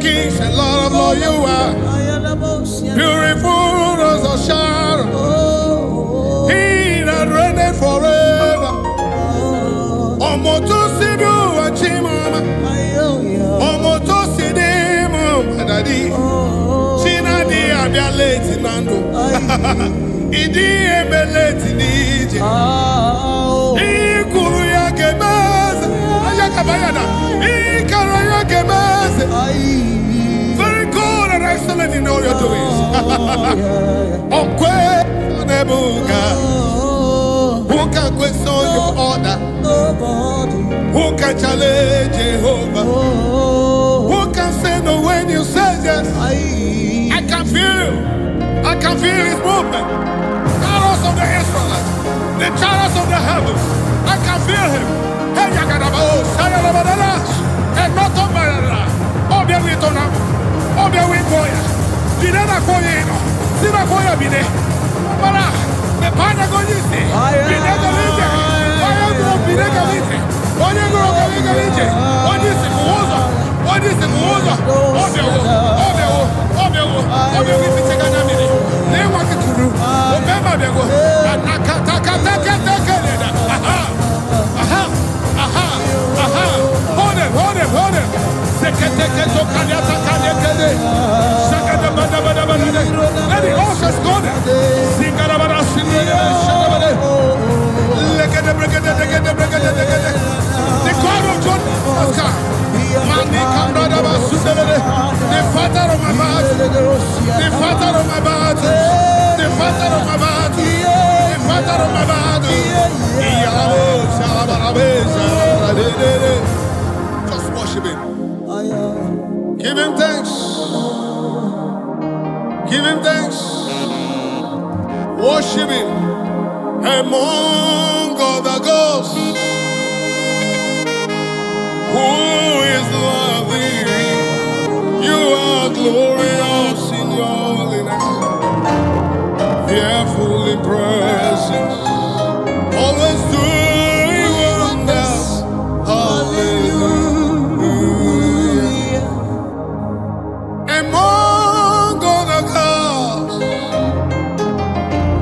of kings and Lord of lords you are. Beautiful as a shadow. He that reigneth forever. Omoto sibu achimama. Omoto sidimu madadi. Chinadi abia late nando. Idi ebeleti nije. Ikuru ya kebeze. Ayakabayana. Ikara ya kebeze. Very good and excellent in all your doings. Okwe nebuga. Who can question your order? Who can challenge Jehovah? Who can say no when you say yes? I can feel his movement. Arrows of the Israelites, the chariots of the heavens. I can feel him. Hey, Yagadaba, Sayalabadash, and not on Barara. Obia Witonam, Obia Wingoya, Dinana Koyeno, Sina Koya Bine, Mara, the Panagonisi, Binegalite, Oyagro Binegalite, Oyagro Gavigalite, what is it? What is it? Obia Witanamini, Newakuru, Obama Bego, and Nakataka. Hold him. Let the horses go there. The God of John has come. The father of my battle. The father of my battle. The father of my battle. The father of my battle. Just worship him. Give him thanks. Give him thanks. Worship him among other gods. Who is lovely? You are glorious in your holiness. Fearfully present. Always doing wonders. Hallelujah. Among other gods,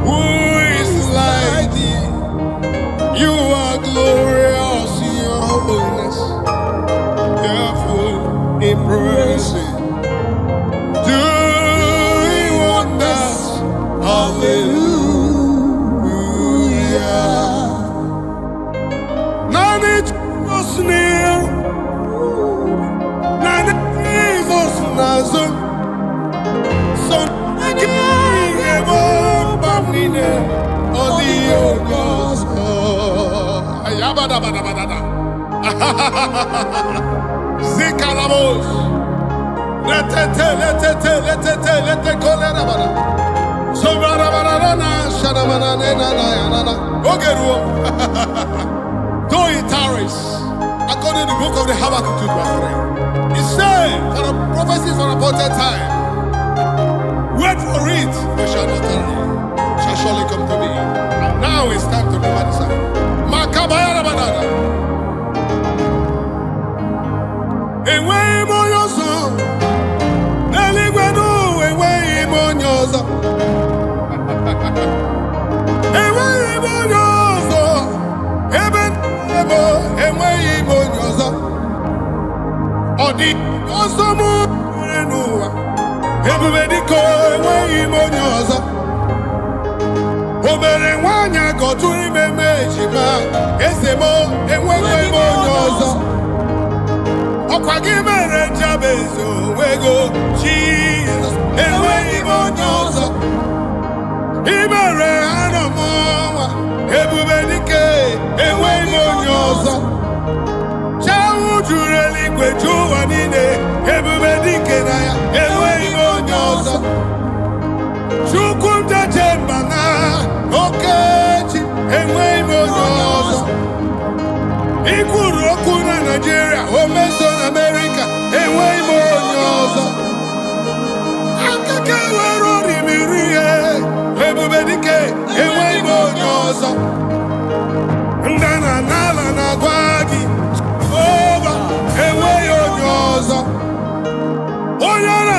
who is like thee? You are glorious in your holiness. Fearful in praising. Doing wonders. Hallelujah. None is near. None is Nazum. So I can't Bamine on the Ogos. Ayabada. Zikalamos. Let it so though it tarries, according to the book of the Habakkuk 2:3, it said for the prophecies for appointed time. Wait for it, they shall not tarry, shall surely come to me. And now it's time to remember the sign. Makabaya banana. Away on your song. Eligwenu, away on your song. Odi osomu renuwa ebubediko enweghị ime onye ọzọ o mere nwanyị agọtụ imeme ejima ezemo enweghị ime onye ọzọ ọkwa gị mere Jabez onwego Jizọs enweghị ime onye ọzọ imere anọmọnwa ebubedike enweghị ime onye ọzọ juru eluigwe ju ụwa niile ebube dike na ya enweghị onye ọzọ Chukwu njeje mba na okechi enweghị onye ọzọ ikwuru okwu na Naịjirịa o meso na Amerịka enweghị onye ọzọ akụkọ were orimiri ihe ebube dike enweghị onye ọzọ ndana n'ala na-agwa gị enweghị onye ọzọ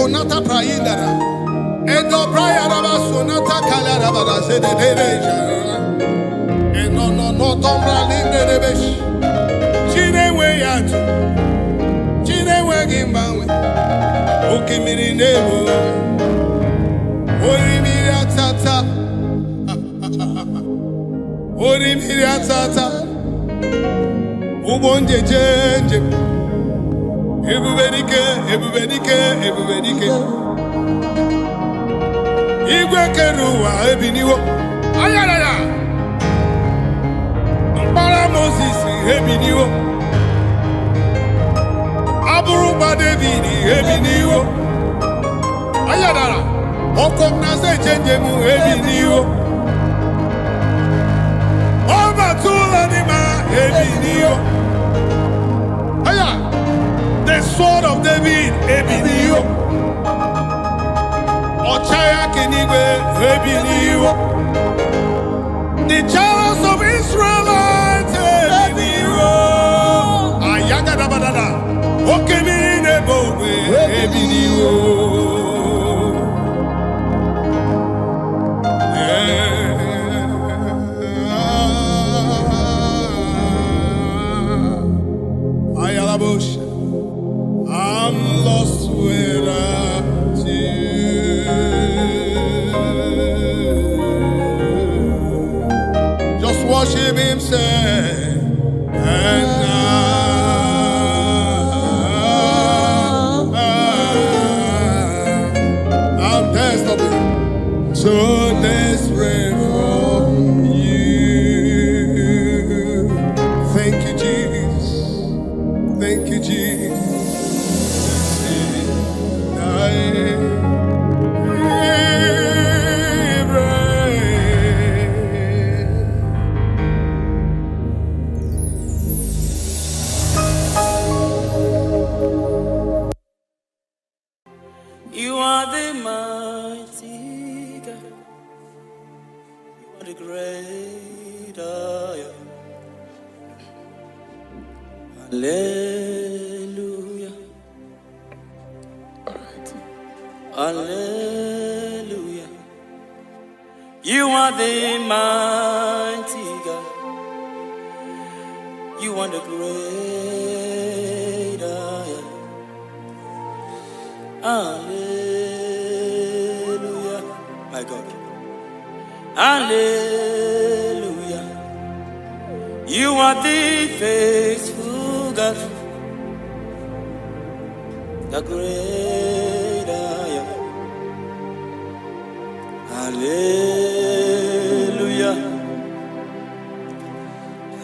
konata praindara. Endo prayaraba sonata kalaraba da sedereja. Eno no tombra linde rebesh. Chine we yatu. Chine we gimbawe. Okimiri nebo. Orimiri atata. Orimiri atata. Ubonje jenje. Ebubedike, ebubedike, ebubedike. Igwe keruwa ebiniwo. Ayarara. Mbara Moses ebiniwo. Aburuba David ebiniwo. Ayarara. Okomnase chenjemu ebiniwo. Obatula nima ebiniwo. Aya. The sword of David ebiniwo. Ochaya kenigwe ebiniwo. The chariots of Israelites ebiniwo. Ayaga badada. Okemiri nebo ebiniwo. Ayalabosh. I'm lost without you. Just worship him, say, and I'm desperate, so desperate for Thank you, You are the mighty God. You are the great I am. Hallelujah. Hallelujah. You are the mighty God. You are the great I am. Hallelujah. My God. Hallelujah. You are the faithful God. The great I am. Hallelujah.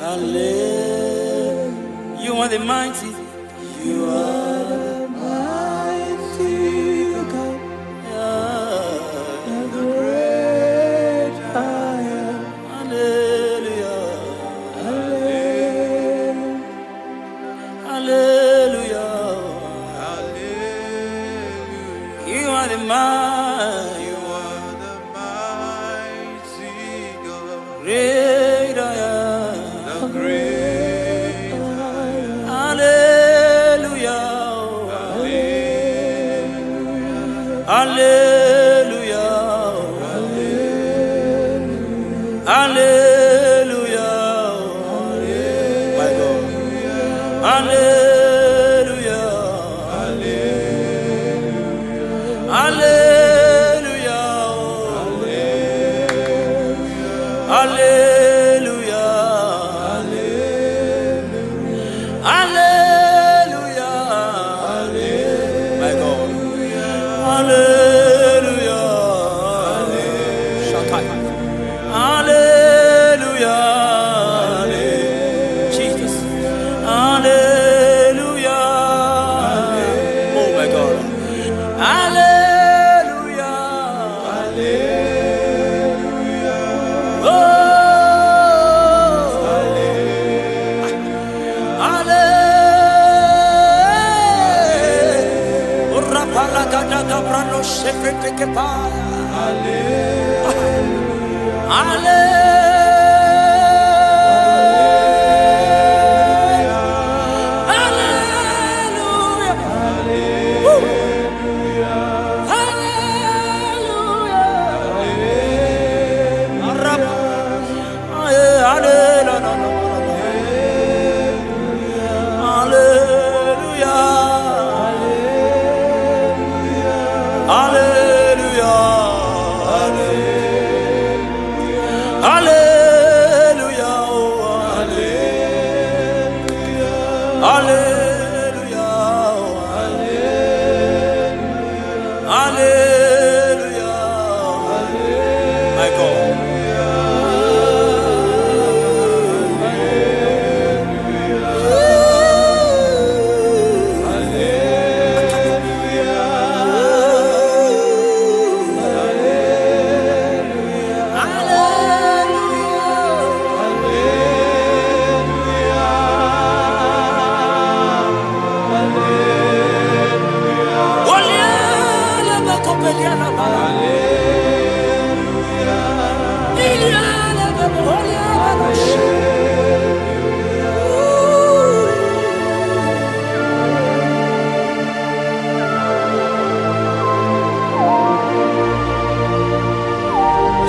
Hallelujah. You are the mighty. You are the mighty God. The great I am. Hallelujah. Hallelujah. Hallelujah. You are the mighty. You are the mighty God. Great I am. The great I am. Hallelujah. Hallelujah. Hallelujah. Hallelujah. My God. Hallelujah. Hallelujah. Hallelujah. Hallelujah. Hallelujah. My God. Hallelujah. Shakai. Hallelujah. Jesus. Hallelujah. Oh my God. Hallelujah. Hallelujah. Oh. Hallelujah. Oh, rapalagadaga brano shefetekepa. Hallelujah. Hallelujah.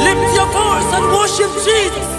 Lift your voice and worship Jesus.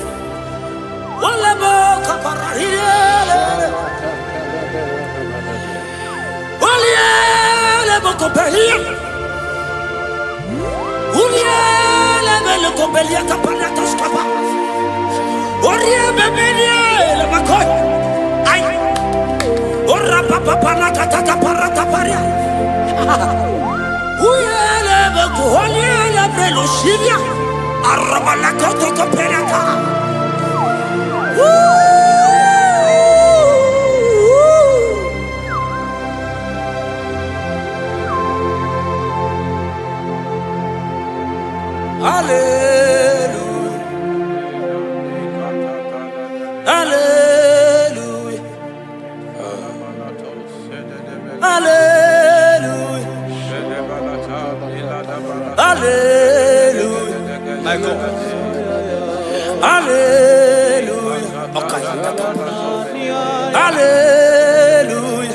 Hallelujah. Hallelujah. Hallelujah. Hallelujah. My God. Hallelujah. Okay. Hallelujah.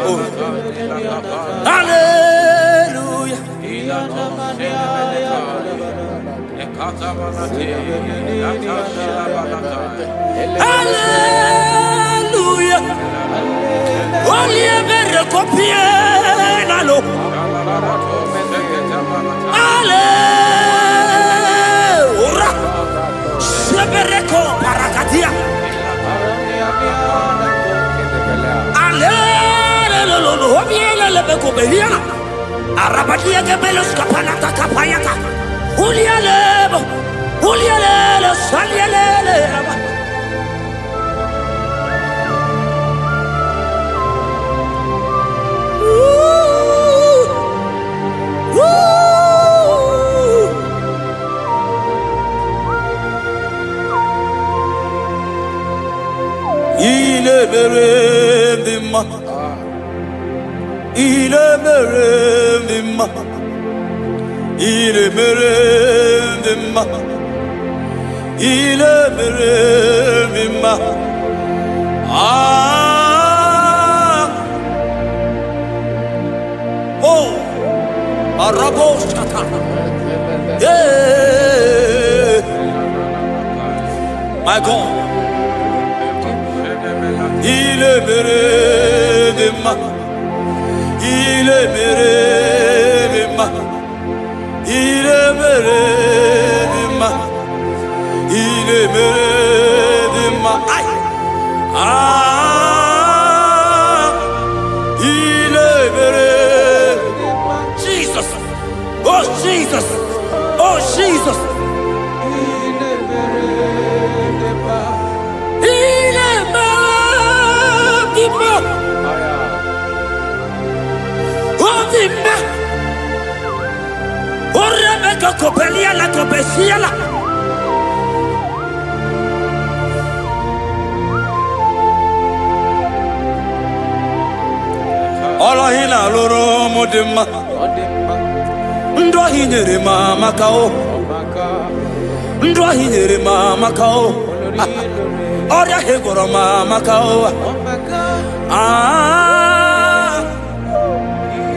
Oh. Hallelujah. Hallelujah. Only a better copy. Hallelujah. Sebereko parakatia. Hallelujah. Obiela lebeko beliana. Arabadia gebelos kapanata kapayaka. Ulialebo. Ulialele salialele. İle veremdim ma, ile veremdim ma, ile veremdim ma, ile veremdim ma. Ah, oh, arabo şata, yeah, my God. Il est mérévima, il est mérévima, il est mérévima, il est mérévima. Ah, il est mérévima. Jesus, oh Jesus, oh Jesus. Copelia la copecia la Ola hina loro modema Ndo hinyere mama kao Ndo hinyere mama kao Oria hegoro mama kao Ah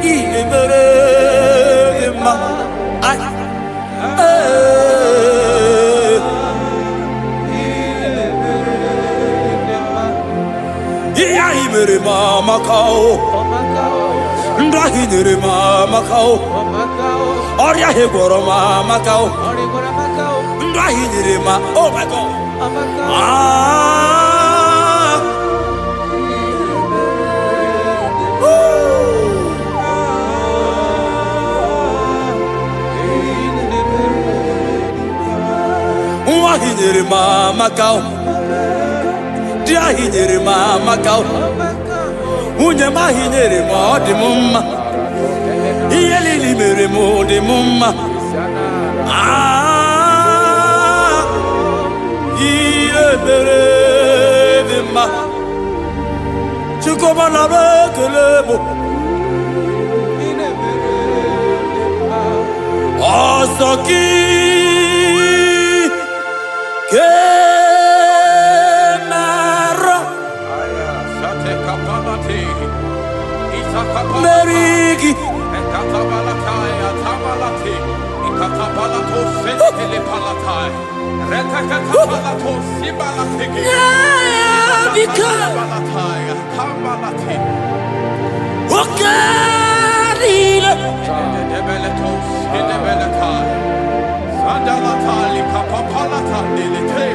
Ile mere ma Ay Mere mama kao Ndahi nere mama kao Oria hegoro mama kao Ndahi nere ma Oh my God Ah Ndahi nere mama kao Ndahi nere mama kao Unye mahinyere mo di mumma Iyelili mere mo di mumma Ah Iye mere di ma Chukoma na bekelebo Osoki Merigi Ekatabalataya tabalati Ikatabalato sentele palatai Retakatapalato sibalatiki Ikatabalatai tabalati Okarila Debeleto sidebeletai Sandalatali kapapalata dilite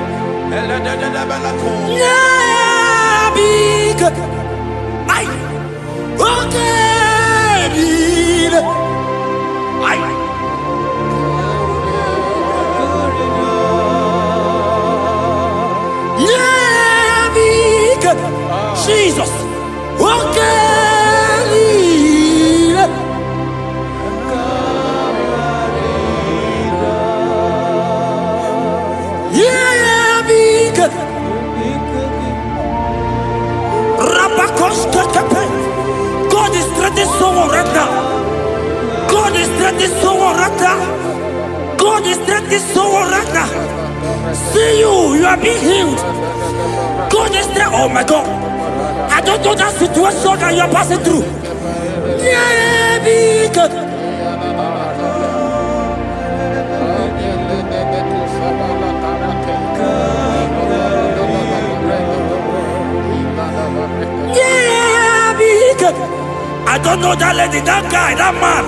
Eledebeleto Nabika Ay Okarila Ay Nabika Jesus Okarila someone right now. God is strengthening someone right now. God is strengthening someone right now. See you are being healed. God is there. Oh my God. I don't know that situation that you are passing through. Yeah, be good. Yeah, be good. I don't know that lady, that guy, that man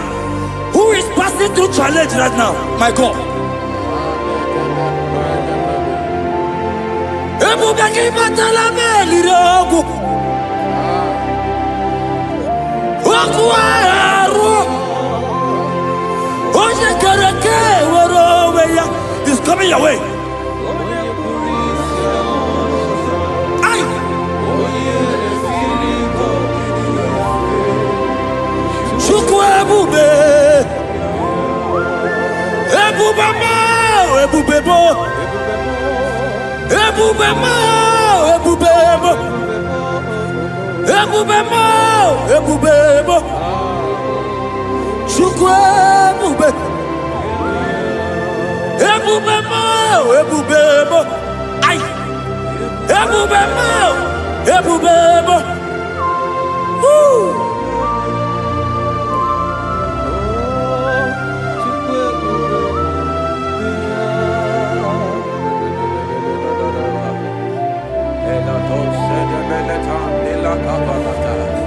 who is passing through challenge right now. My God. It's coming your way.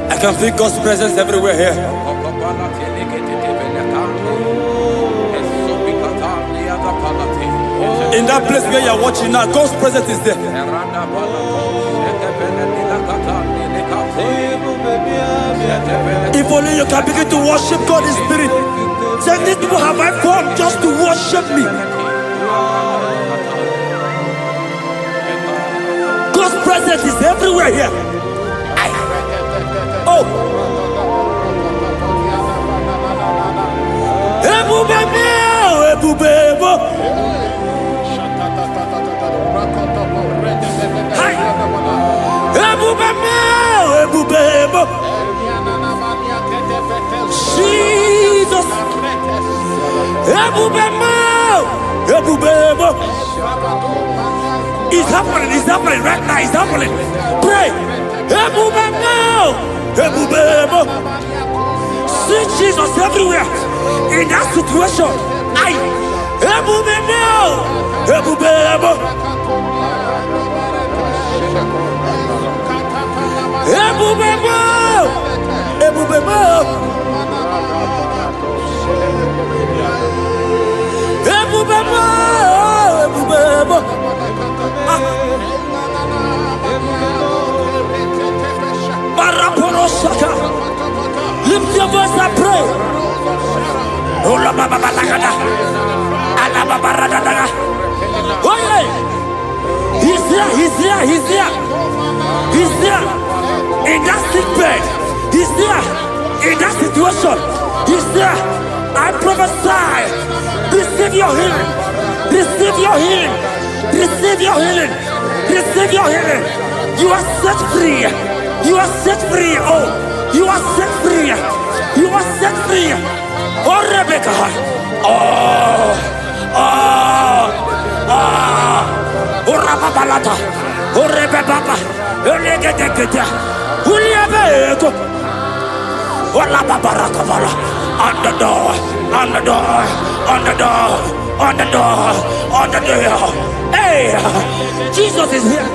I can feel God's presence everywhere here. In that place where you are watching now, God's presence is there. If only you can begin to worship God in spirit. Say, these people have I come just to worship me. God's presence is everywhere here. Oh. Jesus. It's happening right now, it's happening. Pray. See Jesus everywhere. In that situation. Lift your voice and pray. He's there. In that sick bed. He's there. In that situation. He's there. I prophesy. Receive your healing. Receive your healing. Receive your healing. Receive your healing. You are set free. You are set free. Oh, you are set free. You are set free. Oh, Rebecca. Oh, Rababalata. Oh, Rebecca. Uliabeko. Ola Babarakabala. On the door. On the door. On the door. On the door. On the door. Hey, Jesus is here.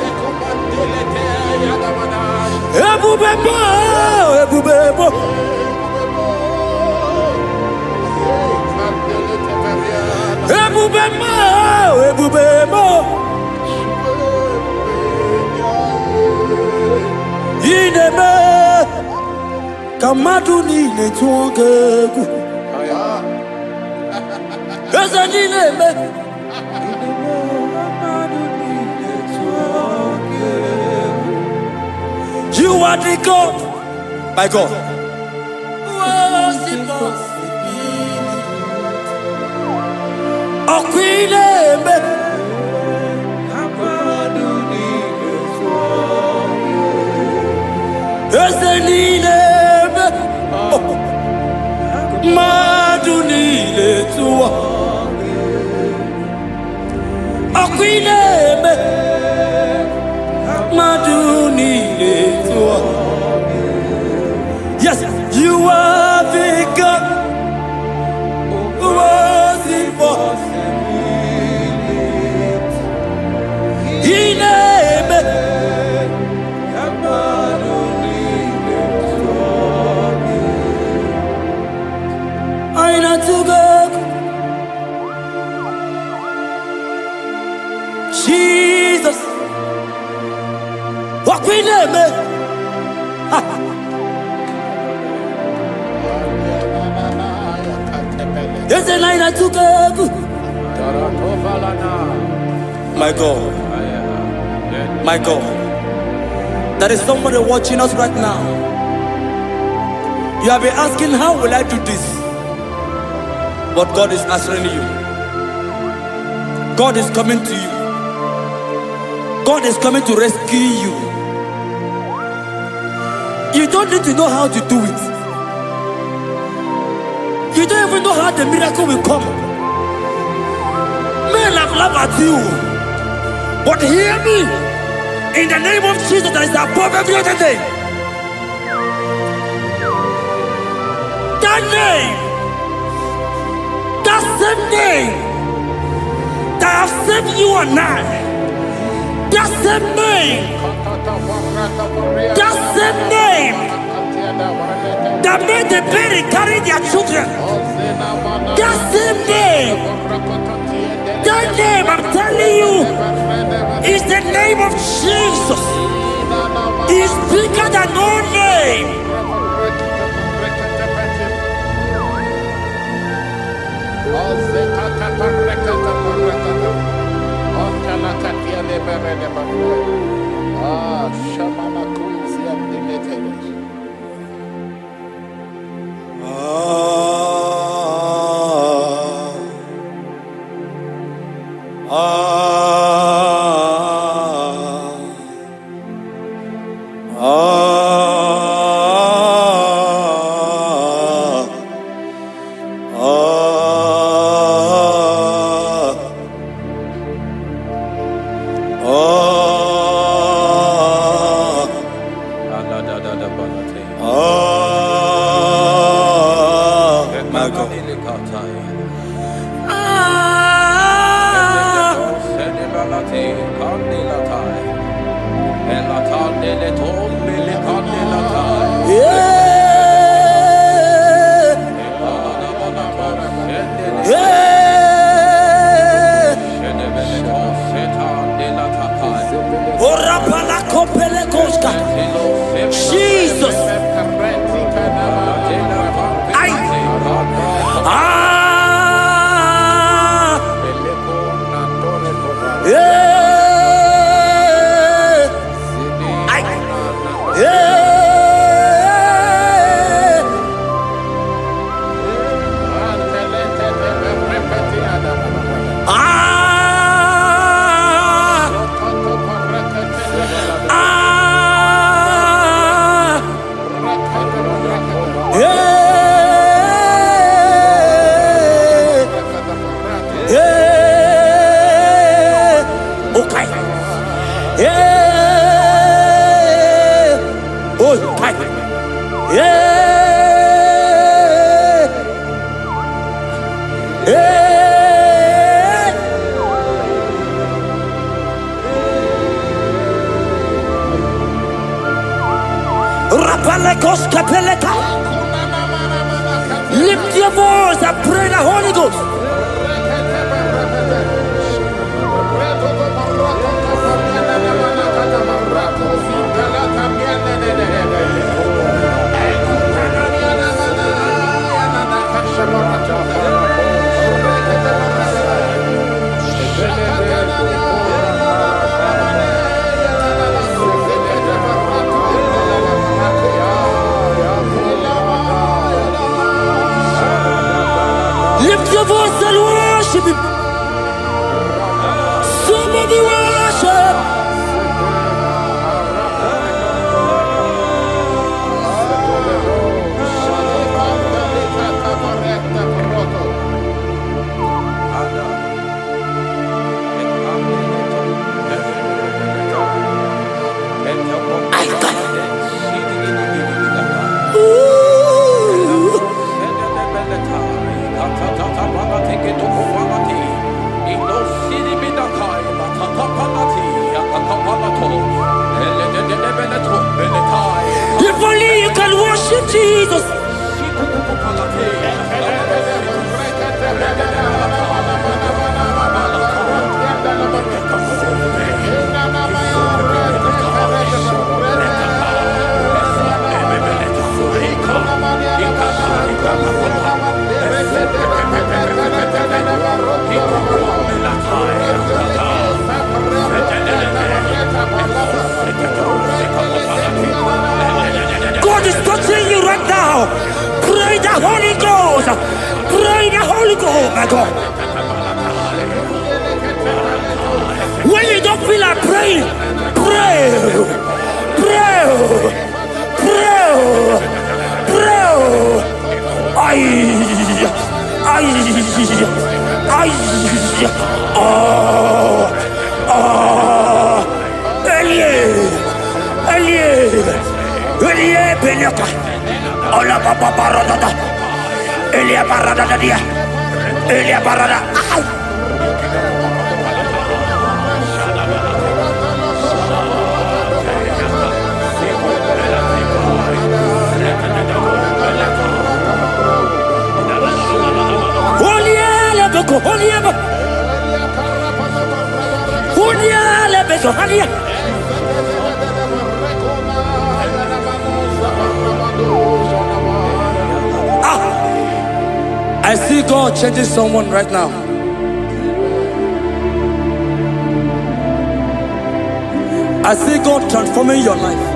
Ebubebo. Ineme kamadu ni netuongegu. Eza ineme. You are the God, my God. Okwineme. Eza ineme. Wakwineme Maduni. Yes, you are the God who was impossible. Ineme Aina to go. Jesus, walk with them. There's a line I took up. My God, my God, there is somebody watching us right now. You have been asking, how will I do this? But God is answering you. God is coming to you. God is coming to rescue you. You don't need to know how to do it. You don't even know how the miracle will come. Men have laughed at you. But hear me. In the name of Jesus that is above every other name. That name. That same name. That have saved you and I. That same name, that same name, that made the parents carry their children. That same name, I'm telling you, is the name of Jesus. It's bigger than all name. My God. Jesus. Lift your voice and pray the Holy Ghost. Lift your voice and worship Him. Somebody worship. worship Jesus. God is touching you right now. Pray the Holy Ghost. Pray the Holy Ghost, my God. When you don't feel like praying, pray. Pray. Pray. Pray. Ay. Elie Benyoka. Ola Papa Barada. Elia Barada dia. Elia Barada. Oliele beko, oliele. Oliele beko, oliele. I see God changing someone right now. I see God transforming your life.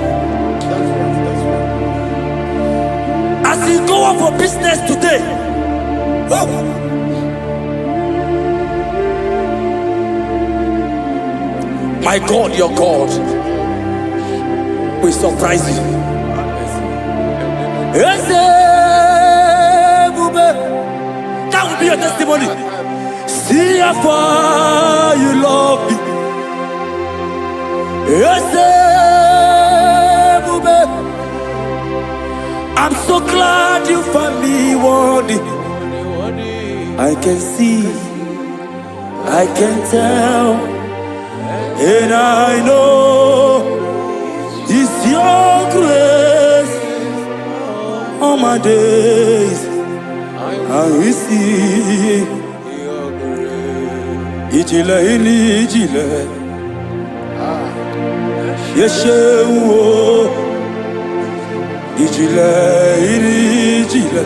As you go out for business today. Woo! My God, your God will surprise you. That will be your testimony. See how far you love me. I'm so glad you found me worthy. I can see, I can tell, and I know it's your grace all my days. I will see Ijile ini ijile Yeshewo Ijile ini ijile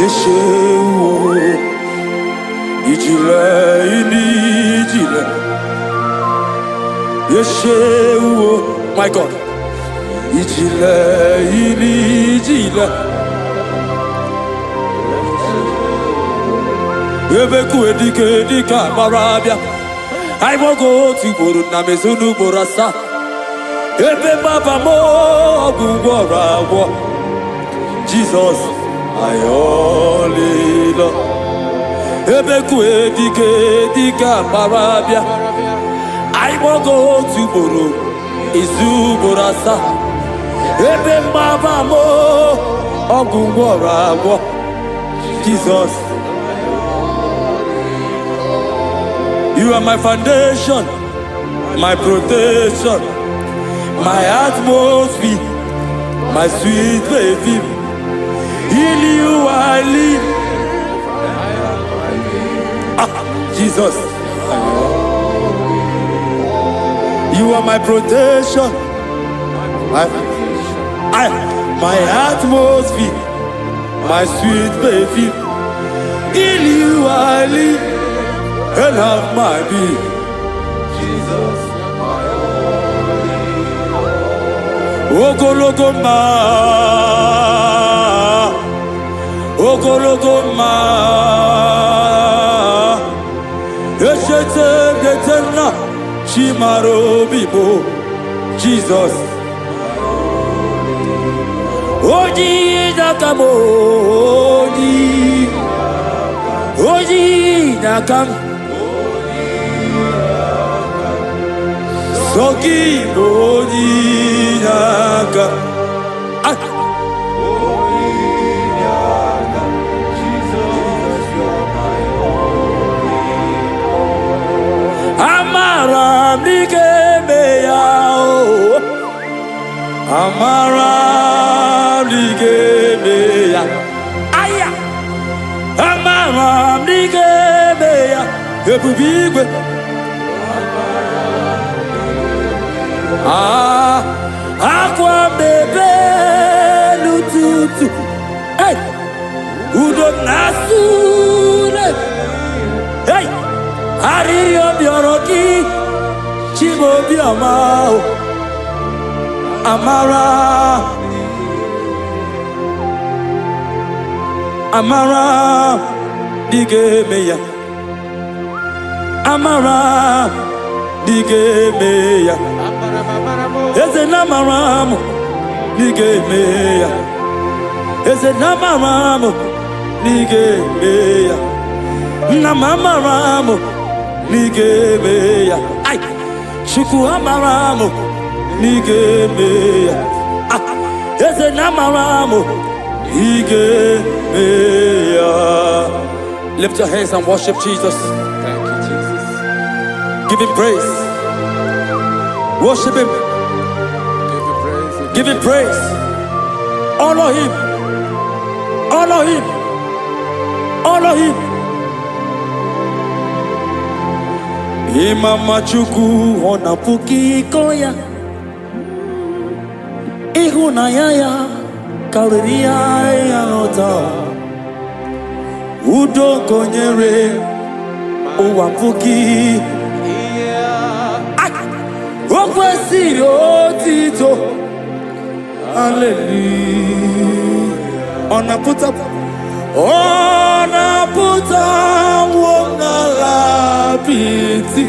Yeshewo Ijile ini ijile Yeshewo. My God. Ijile ini ijile Ebeku edike marabia. I won't go to Buru na mezunu borasa. Ebe baba mo ogungora wo. Jesus, I only love. Ebeku edike marabia. I won't go to Buru izu borasa. Ebe baba mo ogungora wo. Jesus. You are my foundation, my protection, my atmosphere, my sweet baby. In you I live. Jesus. You are my protection, my atmosphere, my sweet baby. In you I live. And have my being. Jesus, my only. Ogologoma, Ogologoma, Eshete Getena, Shimaro Bibo, Jesus. Oji Nakamo, Oji Nakam. Soki Bodinaga. Jesus, you're my only. Amara Mike Meyao. Amara ebube igwe. Akwa bebe n'ụtụtụ, hey, udo na-asụle, hey, arịrị obiọrọ gị Chimaobiọma, amara amara dị ga-eme ya, amara dị ga-eme ya, eze na amara m dị ga-eme ya, eze na amara m dị ga-eme ya, nna m amara m dị ga-eme ya, ai Chukwu amara m dị ga-eme ya, eze na amara m dị ga-eme ya. Lift your hands and worship Jesus. Thank you, Jesus. Give him praise. Worship him. Give you praise. Give him praise. Honor him. Honor him. Honor him. Imama Chukwu ona puki koya. Ihunanya ya karịrị ya n'ụtọ. Udo konyere ụwa puki. O kwesịrị otito. Hallelujah. Ọ na-apụta nwụọ n'ala apịtị.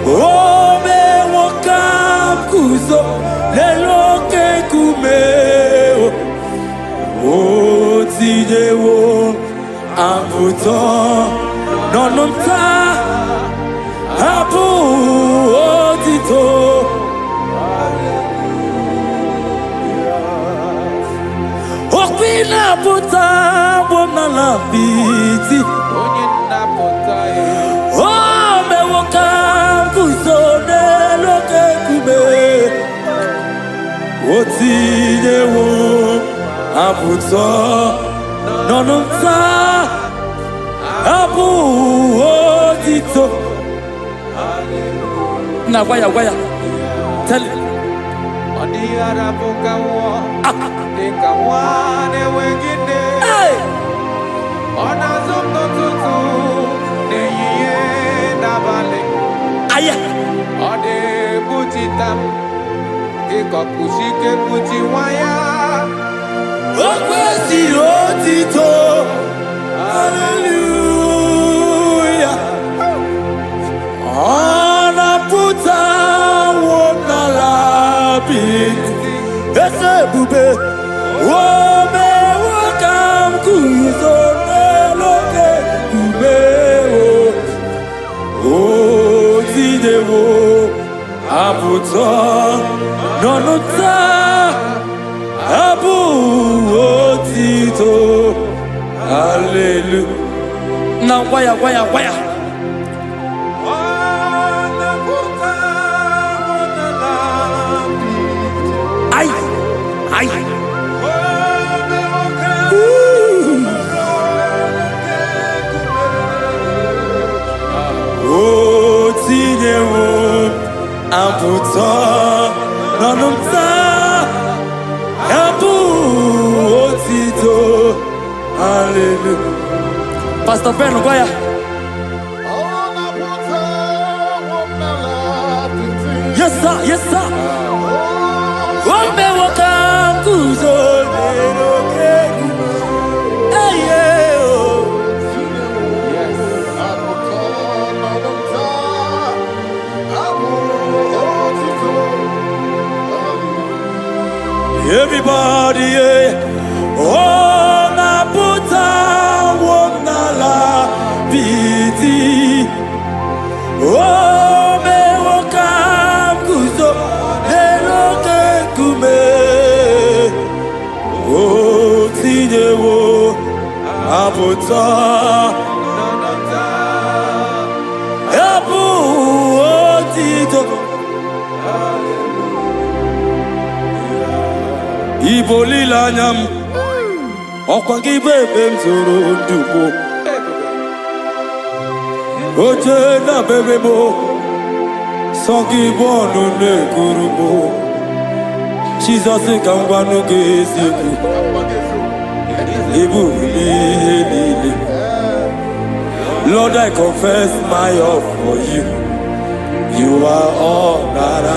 O mewo ka m guzo n'elu oke nkume. O tinyewo apụta n'ọnụ nta. Abụ otito. Okwi na-apụta bụ n'ala apịtị. O mewo ka m guzo n'elu oke nkume. O tinyewo apụta n'ọnụ nta. Abụ otito. Now, why? Tell him. Hey! Aya! Hallelujah! Ese bube, o me wakam kuzo neloke kube o tidewo aputo nonota abu otito. Hallelujah. Now waya. Ay. O tinyewo apụta n'ọnụ nta. Abụ otito. Hallelujah. Pastor Ben, go ya. Yes, sir. Everybody, oh, na puta, oh, na la piti, oh, me wakam kuzo, eloke kume, oh, tinewo, aputa, apu, oh, tito. Igbo lile anya m, ọkwa gị bụ ebe m zoro ndụ. Oche na bebe mo, songi bonu ne guru mo. Jesus kangwanu geziku, ibu lili. Lord, I confess my love for you. You are all that I.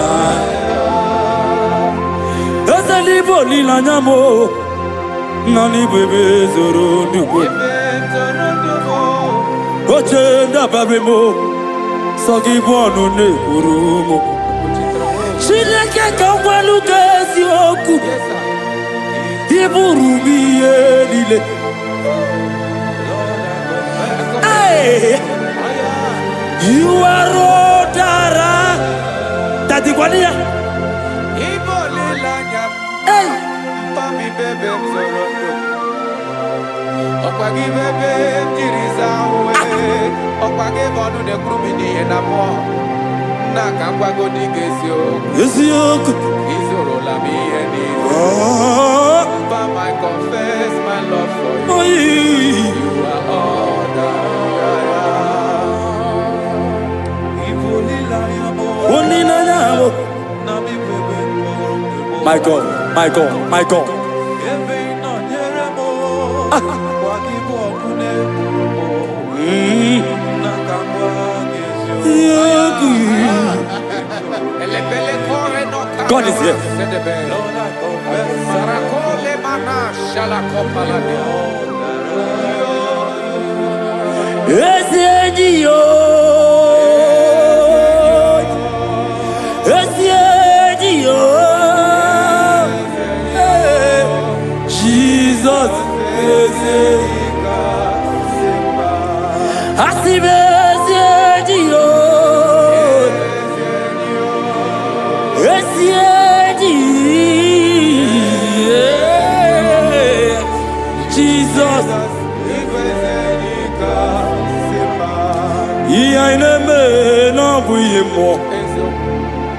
Ese libo lila nyamo, nani bebe zoro nubo. Oche na bebe mo, sogi bonu ne gurumo. Chineke kangwanu gezioku, ibu rubiye lile. You are Rodara. Tati Guania. Hey. Papi bebe mzorondo. Okwagi bebe tiriza uwe. Okwagi bonu de krumi ni enamo. Naka kwago di gesio. Gesio. Izoro la mi eni. But I confess my love for you. You are all that my God, my God, my God. God is here. Jesus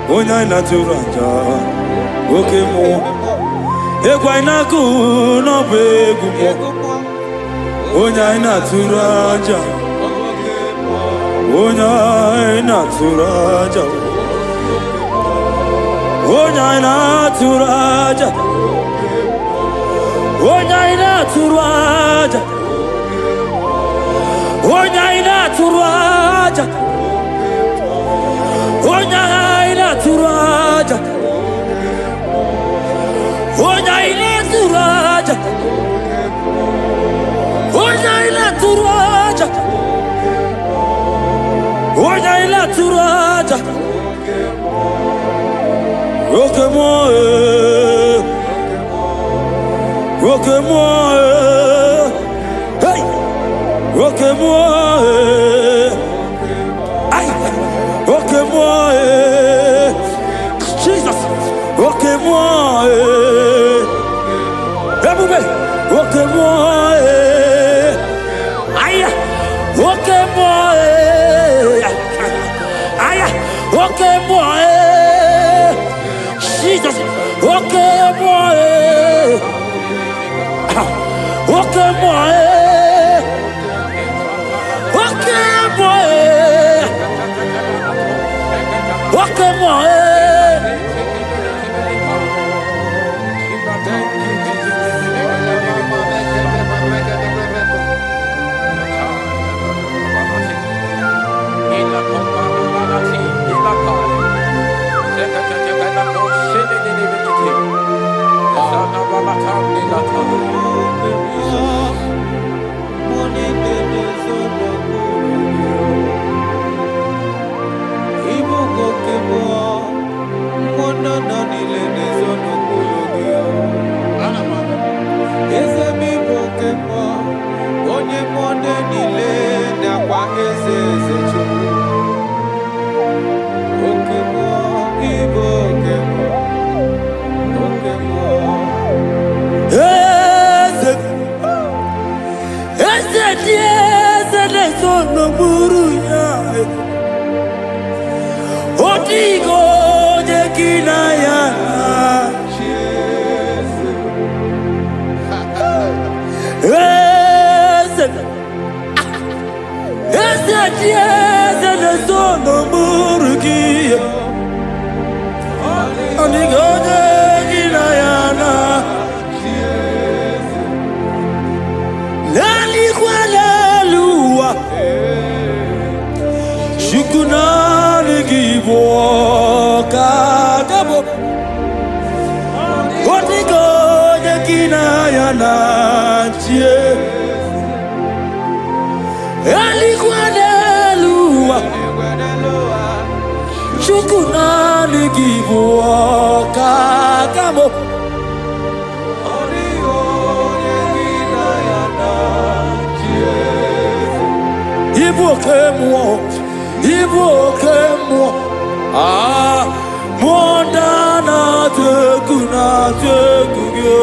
Onya naturanja, oke mo. Egwa inaku no begu mo. Onya naturanja, onya naturanja, onya naturanja, onya naturanja, onya naturanja. Turaja, Onya ila turaja, Onya ila turaja, Onya ila turaja. Roque-moi, hey, roque-moi, aïe, roque-moi. Jesus, roque-moi, roque-moi, aïe, roque-moi, aïe, roque-moi, Jesus, roque-moi, roque-moi, roque-moi, roque-moi. Ibu Igbo kemo, ah, mondana te kuge.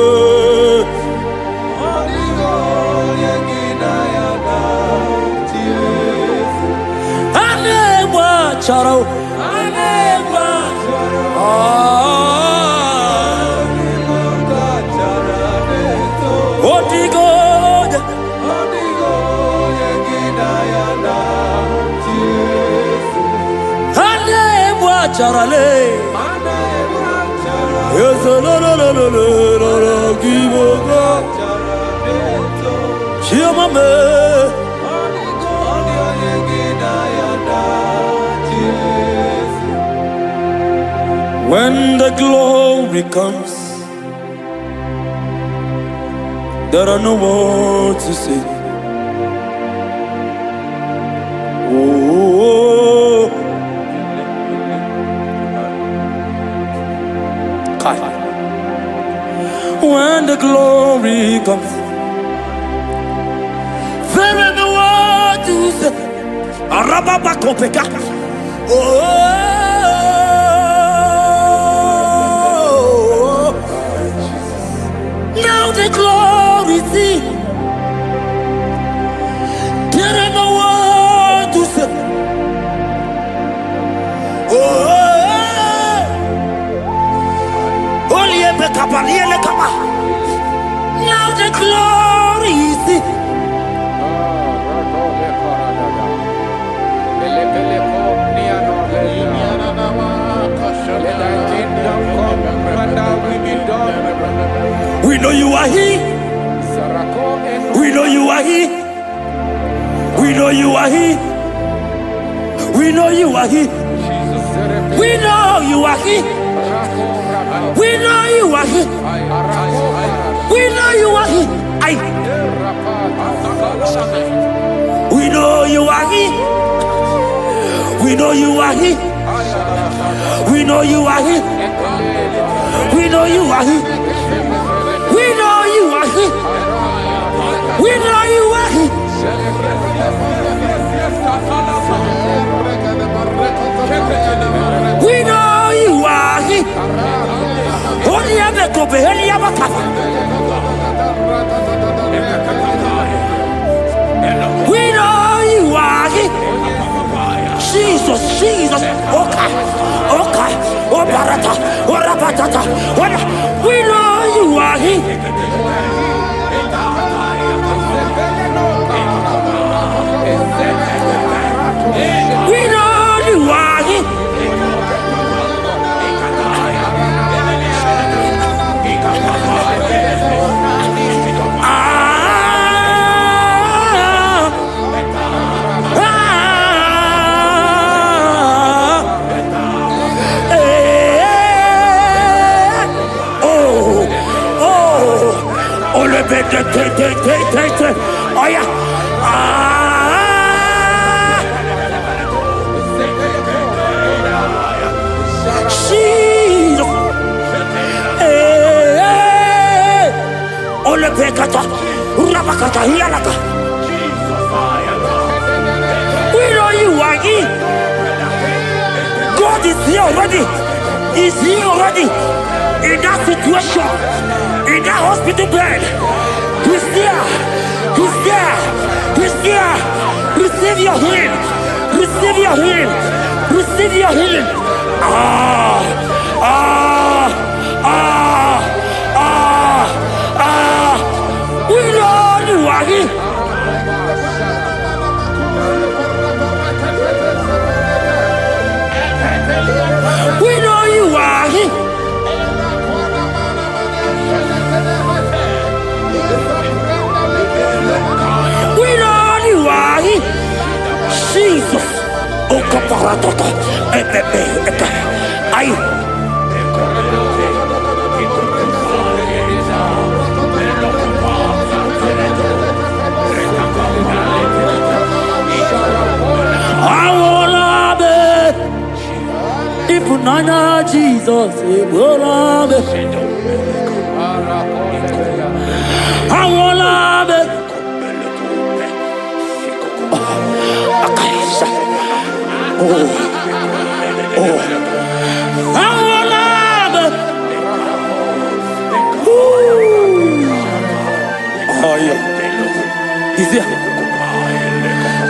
Anegba charo, Charale, yes, no, give up. When the glory comes, there are no words to say. Oh. When the glory comes, there is no word to say. Oh, now the glory see. There is no word to say. Oh. Now the glory is it. We know you are here. We know you are here. We know you are here. We know you are here. We know you are here. We know you are here. We know you are here. We know you are here. We know you are here. We know you are here. We know you are here. We know you are here. We know you are here. We know you are here. Only ever go be any other cover. We know you are here. Jesus, okay, oh barata, oh rabatata, we know you are here. We know you are here. Oh yeah. Ole pekata, rabakata hialaka. We know you are here. God is here already. He's here already. In that situation, in that hospital bed, He's there. He's there. He's there. Receive your healing. Receive your healing. Receive your healing. We know you are here. Ratoto, Ay. Nana Jesus, I will love it. I will love it. Oh yeah, is it?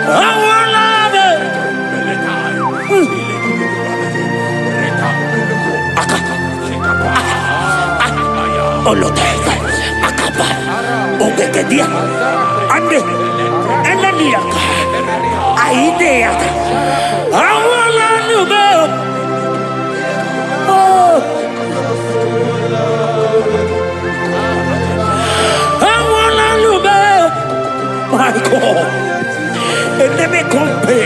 I will love it. Oloteka, akaba, obekedia, ande, enaniaka, aideaka, awala nube, oh, awala nube, my God, eneme kompe,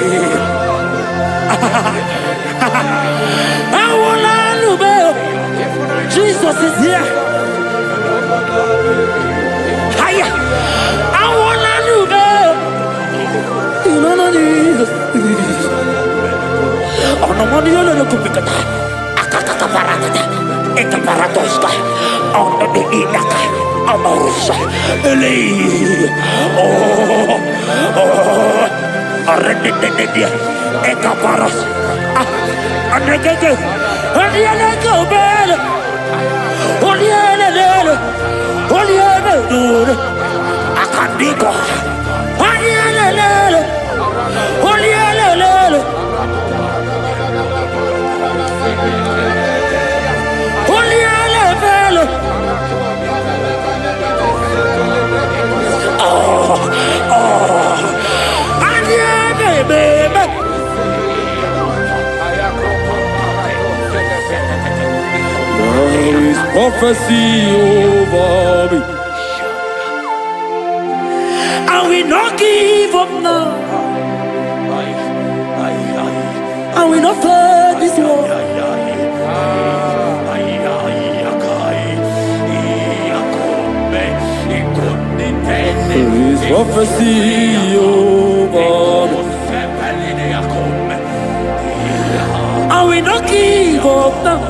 awala nube, Jesus is here. Hiya! I wanna know you know no Jesus. Oh no money no no kupikata. Akaka parata. Eka paratoska. On the inaka. Amorosa. Eli. Oh. Arredededia. Eka paras. Anegege. Anegege bel. Olielele. Olielele. Akandiko. Olielele. Olielele. Olielele. Baby. There is prophecy over me. And we not give up now. And we not fight this war. There is prophecy over me. And we not give up now.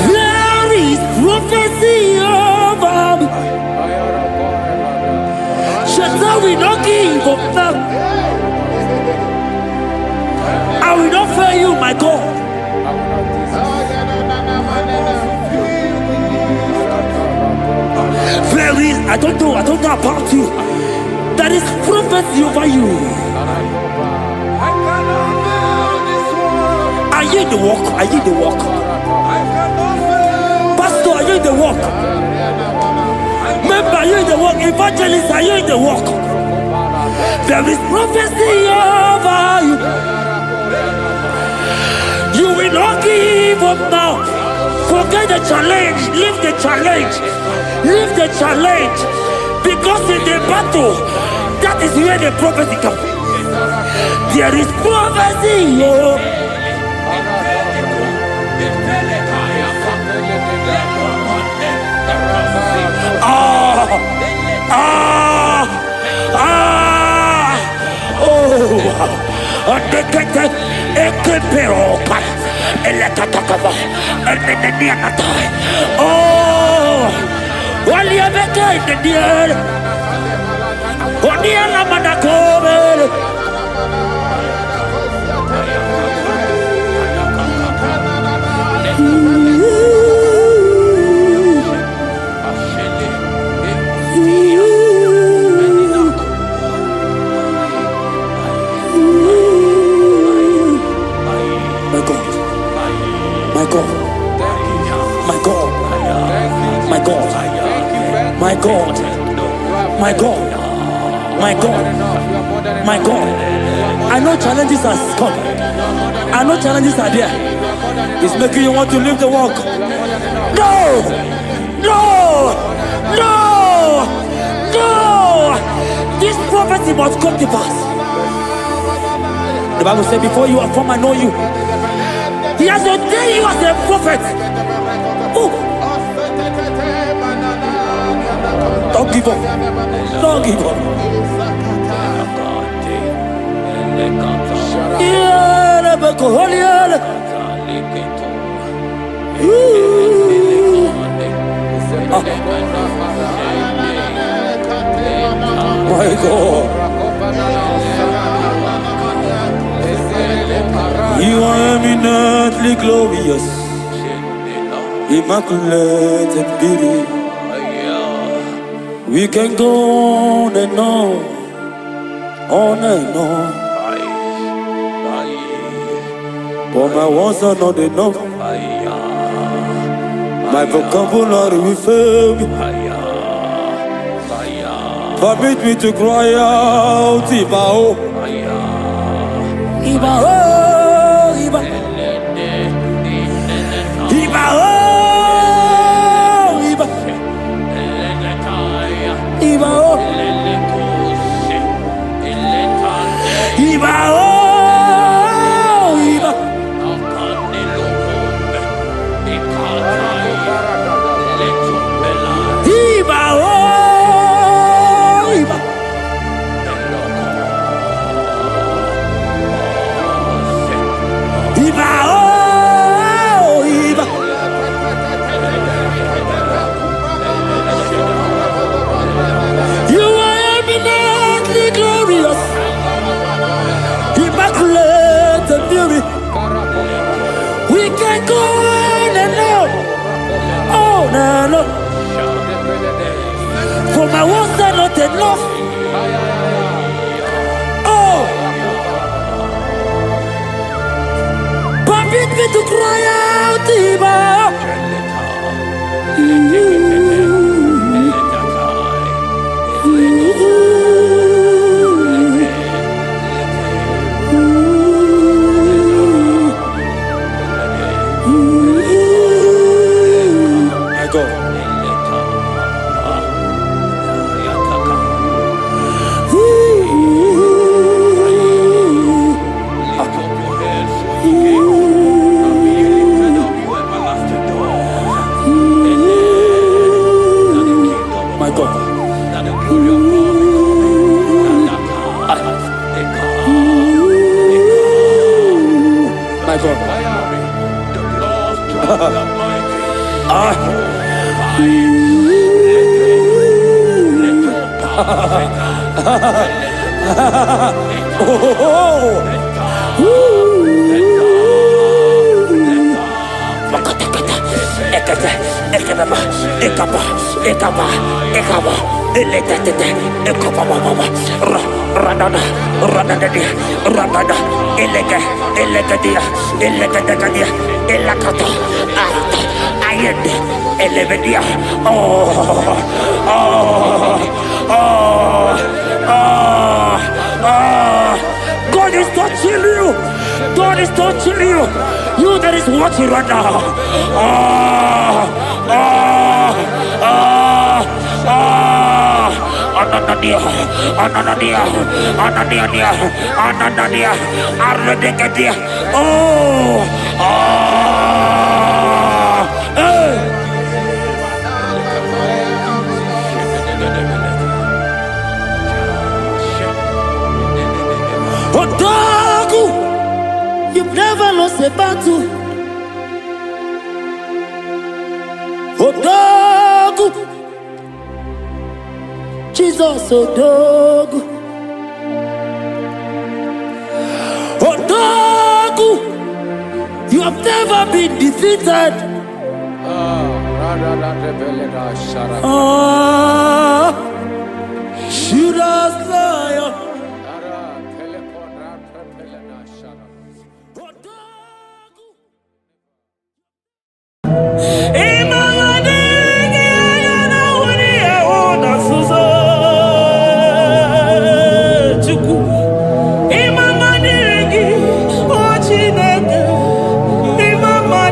There is prophecy over me. Shall we not give up now? I will not fail you, my God. There is, I don't know about you. There is prophecy over you. Are you in the walk? Are you in the walk? Pastor, are you in the walk? Member, are you in the walk? Evangelist, are you in the walk? There is prophecy over you. You will not give up now. Forget the challenge. Leave the challenge. Leave the challenge. Because in the battle, that is where the prophecy comes. There is prophecy. Oh. My God, I know challenges are come. I know challenges are there. It's making you want to leave the walk. No! No! No! No! This prophecy must come to pass. The Bible said, before you are formed, I know you. He has ordained you as a prophet. Oh. Don't give up. Don't give up. My God. You are eminently glorious, immaculate and beauty. We can go on and on and on. But my words are not enough. My vocabulary will fail me. Permit me to cry out, Ibao. Ibao, Ibao. Ibao, Ibao. Ibao. Ibao. We can go on and on. For my words are not enough. Oh, permit me to cry out, Ibao. God is touching you. God is touching you. You that is watching right now. Ananadia, Arredecadia. Otaku, you've never lost a battle. Otaku, Jesus, Otaku. Otaku, you have never been defeated. Judas liar. Imama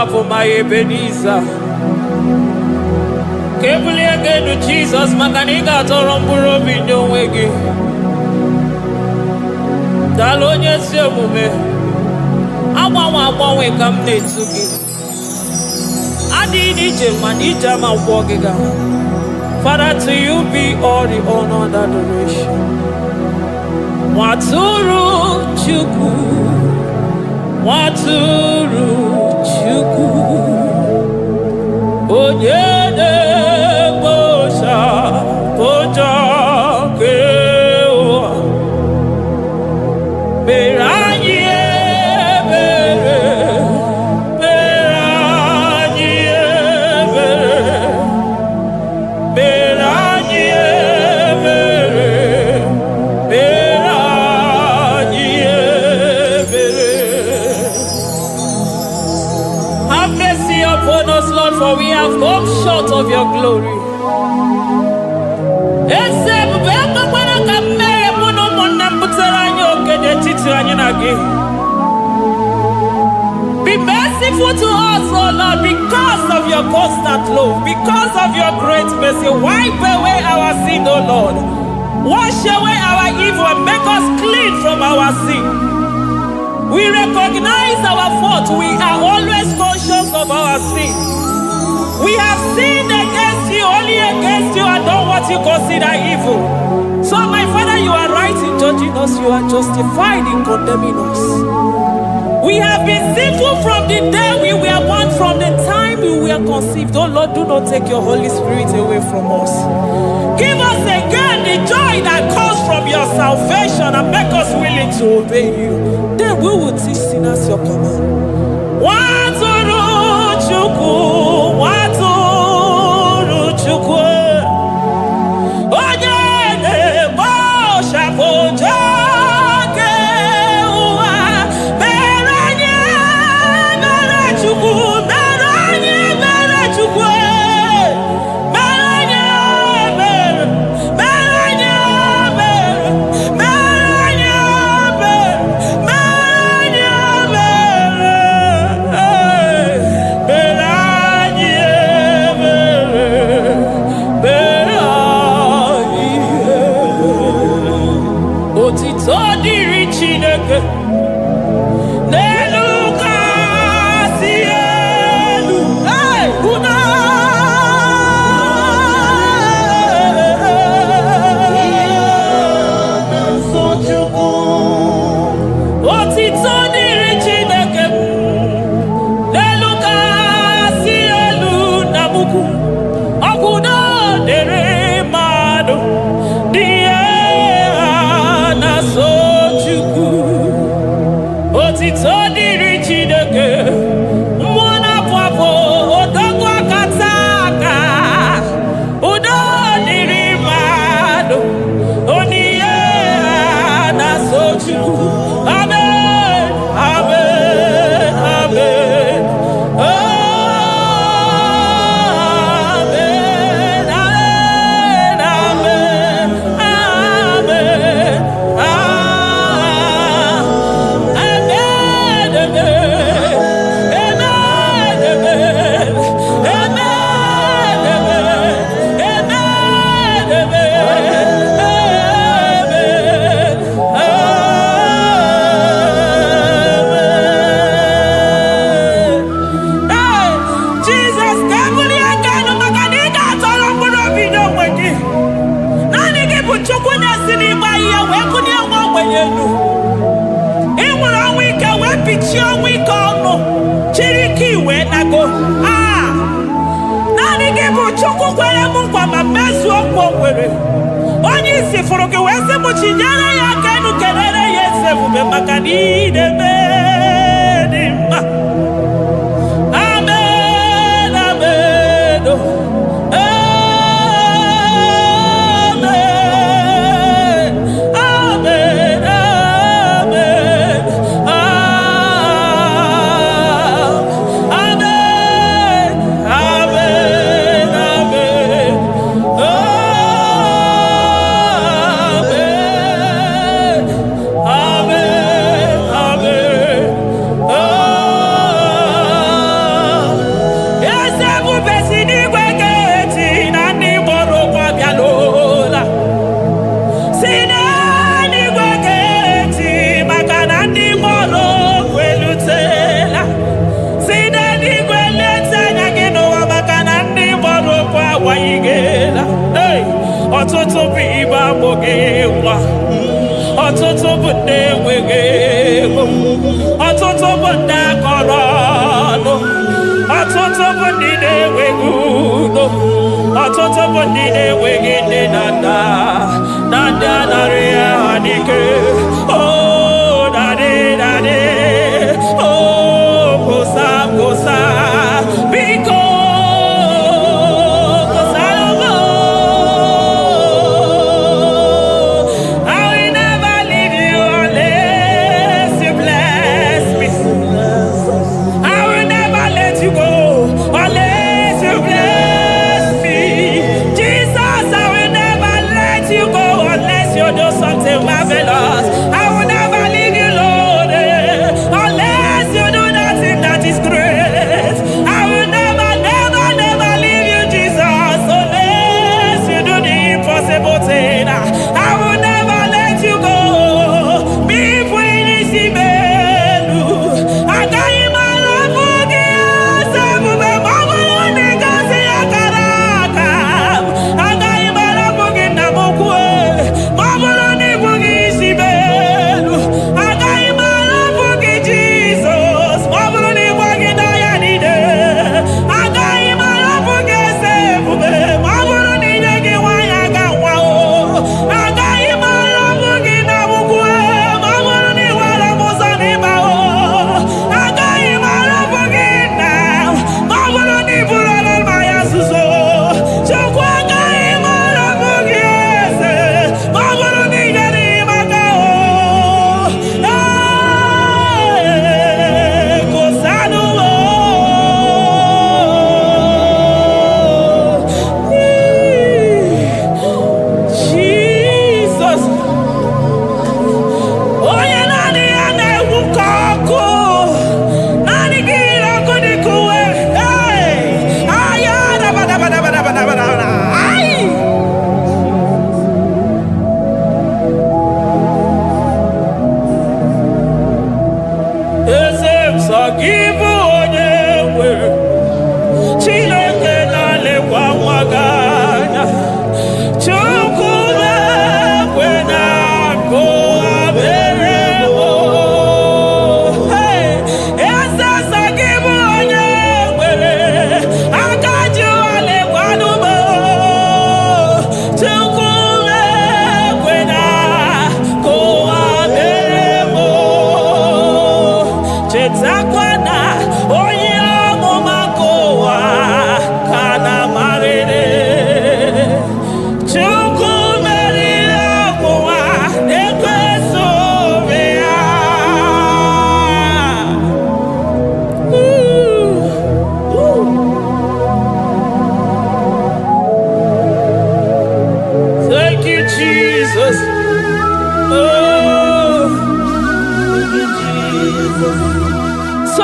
for my Ebenezer. Carefully again to Jesus, Makaniga Toromburo Bindo Wegi. Dalonya Semume. I come near to me. I did it, man, each time I'm walking. Father, to you be all the honor and adoration. Waturu Chuku, Waturu Chuku, Onyede Bosha, Boja Kewa, Beranye Bere, Beranye Bere, Beranye Bere, Beranye Bere. Have mercy upon us, Lord, for we have come short of your glory. Be merciful to us, oh Lord, because of your constant love, because of your great mercy. Wipe away our sin, oh Lord. Wash away our evil and make us clean from our sin. We recognize our fault. We are always conscious of our sin. We have sinned against you, only against you, and done what you consider evil. So, my Father, you are right in judging us. You are justified in condemning us. We have been sinful from the day we were born, from the time we were conceived. Oh Lord, do not take your Holy Spirit away from us. Give us again the joy that comes from your salvation and make us willing to obey you. Then we will teach sinners your command. Waturu Chuku, Waturu Chuku. Amen. ọtụtụ bụ ndị enweghị ego, ọtụtụ bụ ndị akọrọ ọnụ, ọtụtụ bụ ndị na-enweghị udo, ọtụtụ bụ ndị na-enweghị nne na nna, na ndị anarị ya ha n'ike. Oh, daddy, daddy, oh, gosa, gosa, biko. Marvelous. I will never leave you, Lord, unless you do that thing that is great. I will never, never, never leave you, Jesus, unless you do the impossible thing. I will never let you go. Me when you see me, I got you my love for you. I got you my love for you. So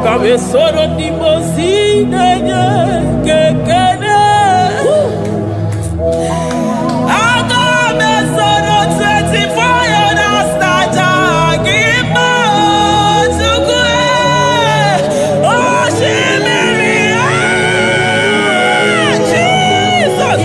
Soro di mosine kekene Aga me soro 24 years staja gima tukwe Oh shimiri Jesus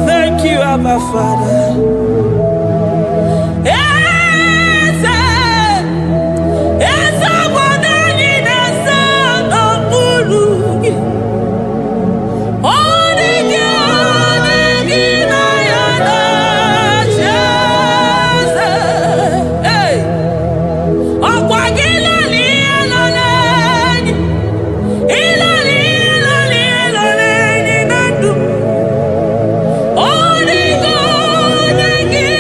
Thank you, Abba Father. Thank you.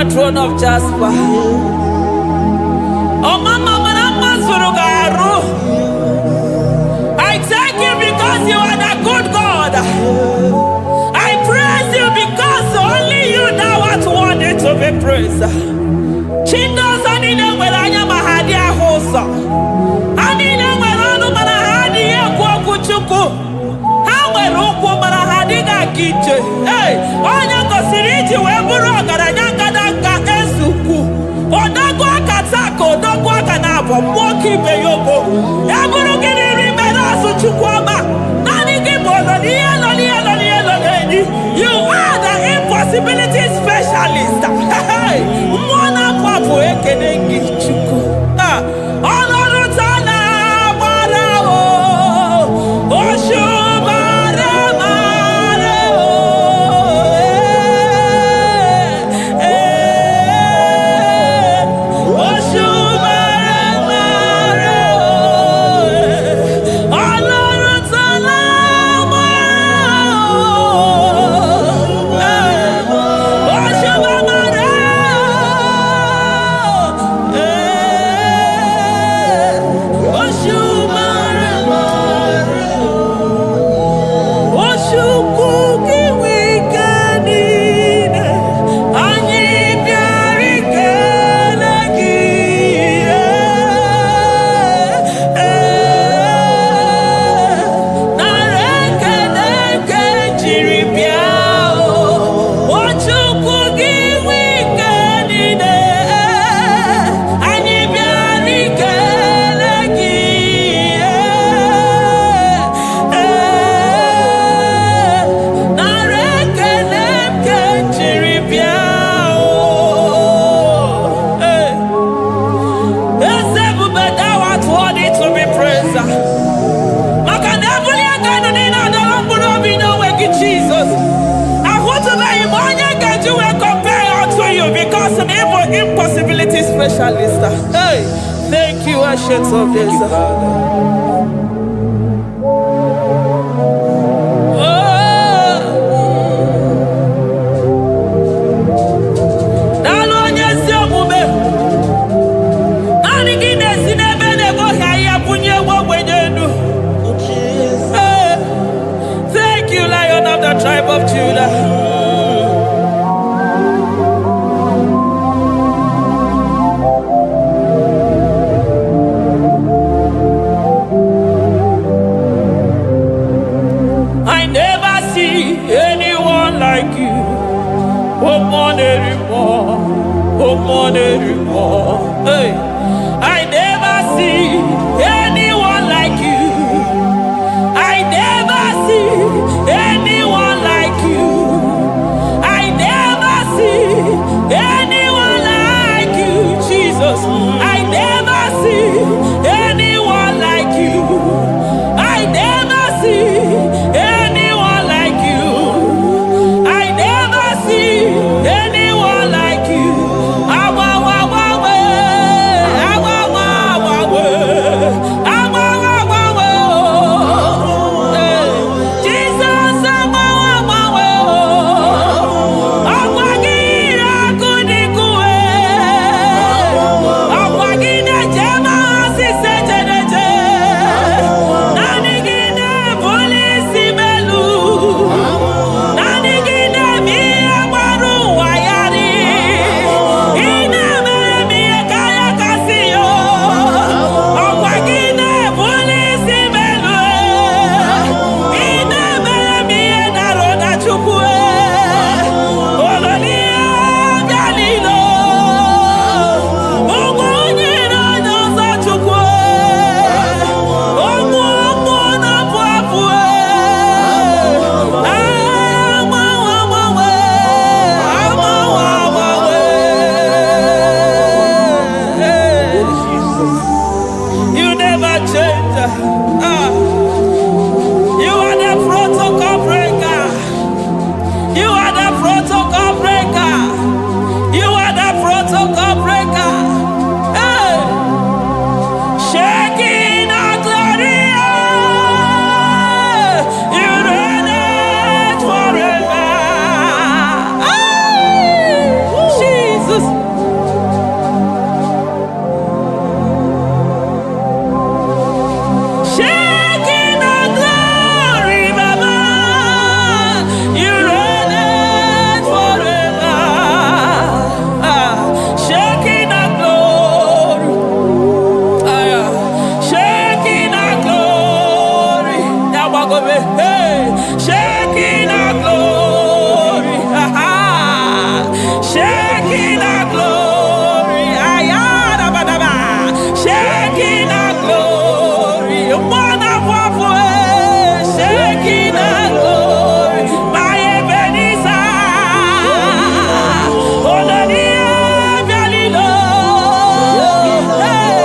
the throne of Jasper. Oh, Mama, I thank you because you are the good God. I praise you because only you know what wanted to be praised. Chindos anine welanya mahadi ahosa. Anine welanu manahadi ekwo kuchuku. Hawe ruku manahadi ga kiche. Hey, onya kosiriji weburu ogaranya kadaka esuku. Odago akatako, odago akanabo, mwoki beyobo. Eburu gini rimena suchukwama. Nani gibono, you are the impossibility specialist. Mwana papu ekenengi chuku. Olorutana marao. Oshubare marao. Oshubare marao. Olorutana impossibility specialist. Hey, thank you, Ancient of Days. Thank you, Lion of the tribe of Judah. Hey, I never see anyone like you. I never see anyone like you. I never see anyone like you, Jesus. I never see anyone like you. I never see anyone like you. I never see anyone like you. Hey, shaking our glory. Shaking our glory. Ayada badaba. Shaking our glory. Mwana wapo. Shaking our glory. My Ebenezer. Olania Galilo. Hey,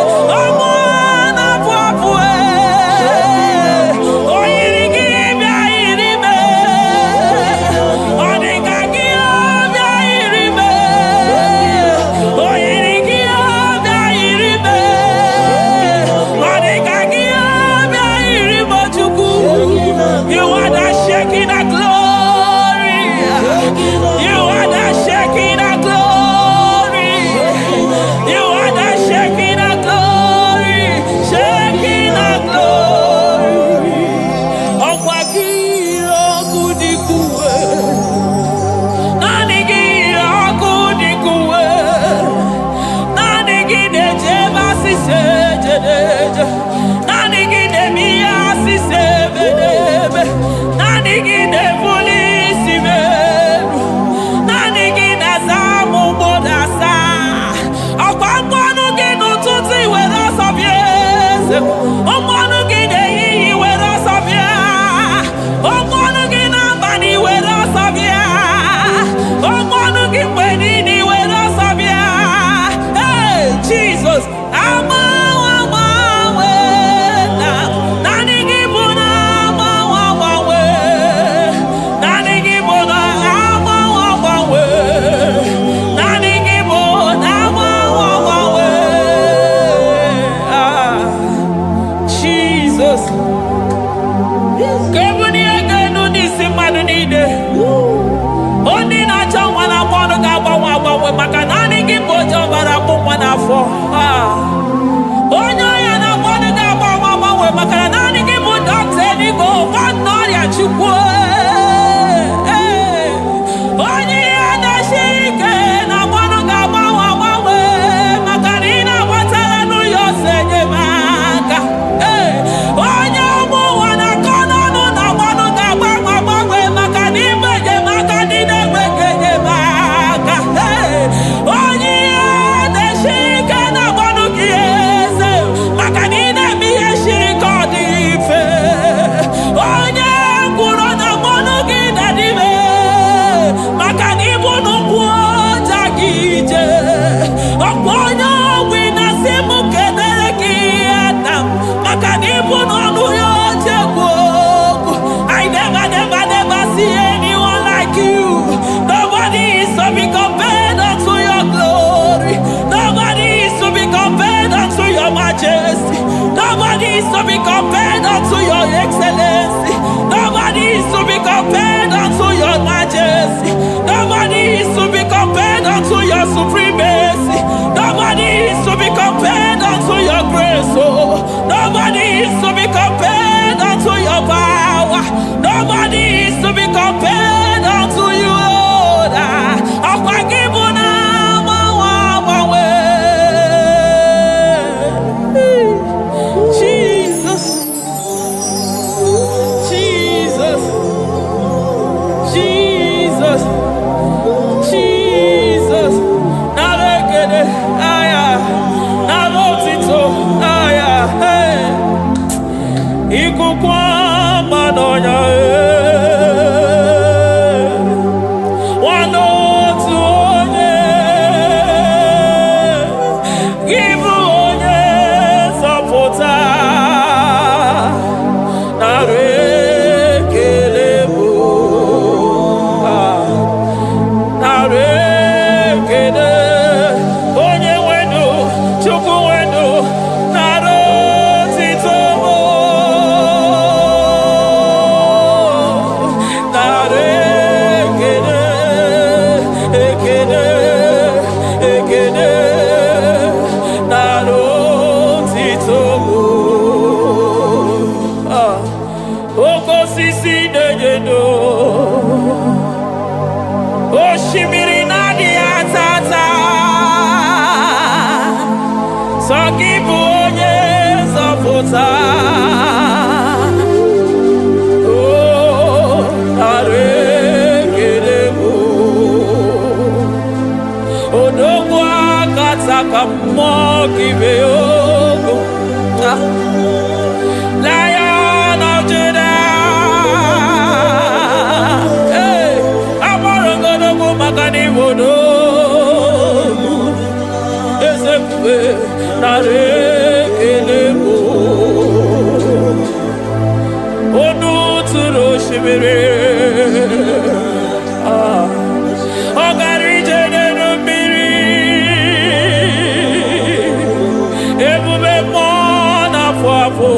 mwana wapo. Oyirigi bia irime. Onigagi bia irime. Oyirigi bia irime. Onigagi bia irime chuku. You are the shaking of glory. You are the shaking of glory. You are the shaking of glory. Shaking of glory. Okwagi okudikuwe. Nanigi okudikuwe. Nanigi dejeba sisejedeje. Nanigi demia sisebedebe. Nanigi devolisi beru. Nanigi nazamu bodasa. Okwangwanu ginu tuti wera sobiese. Omwanu gide yiyi wera sobia. Omwanu gina bani wera sobia. Omwanu gimwenini wera sobia. Hey, Jesus. Jesus. Kebuni aganu nisi manu nide. Oni na changwana mwana gaba maka nani gibojo bara mwana fo. Onyo ya na mwana gaba maka nani gibo doctor ni go one ya chukwu. Onye ya na shike na mwana gaba maka nina watala nu yosenye maka. Onye ọmụ wana kono nu na mwana gaba maka nimeje maka ninegbegenye maka. Onye ya na shike na mwana kiese maka ninemiye shirika dị ife. Onye kwuru na mwana gị dadime maka n'ibu n'ụkwụ ọja gị ije. Ọkwa onye ọgwụ na-asị m kenere gị Adam maka n'ibu n'ọnụ ya oche gwu okwu. I never see anyone like you. Nobody is to be compared unto your glory. Nobody is to be compared unto your majesty. Nobody is to be compared unto your excellency. Nobody is to be compared unto your majesty. Nobody is to be compared unto your supremacy. Nobody is to be compared unto your grace. Oh, nobody is to be compared unto your power. Nobody is to be compared unto you, Lord. Akwagibuna mawawe. Jesus. Jesus. Jesus. Jesus. Nabekede. Aya. Nabotito. Aya. Hey. Ikukwa manonya. Lion of Judah, hey, Amorogodogo Magani Wodo, Ezekwe, Narekelebo, Onu Turo Shimere, Ogarije Nenumiri, Ebube Mona Fuapo,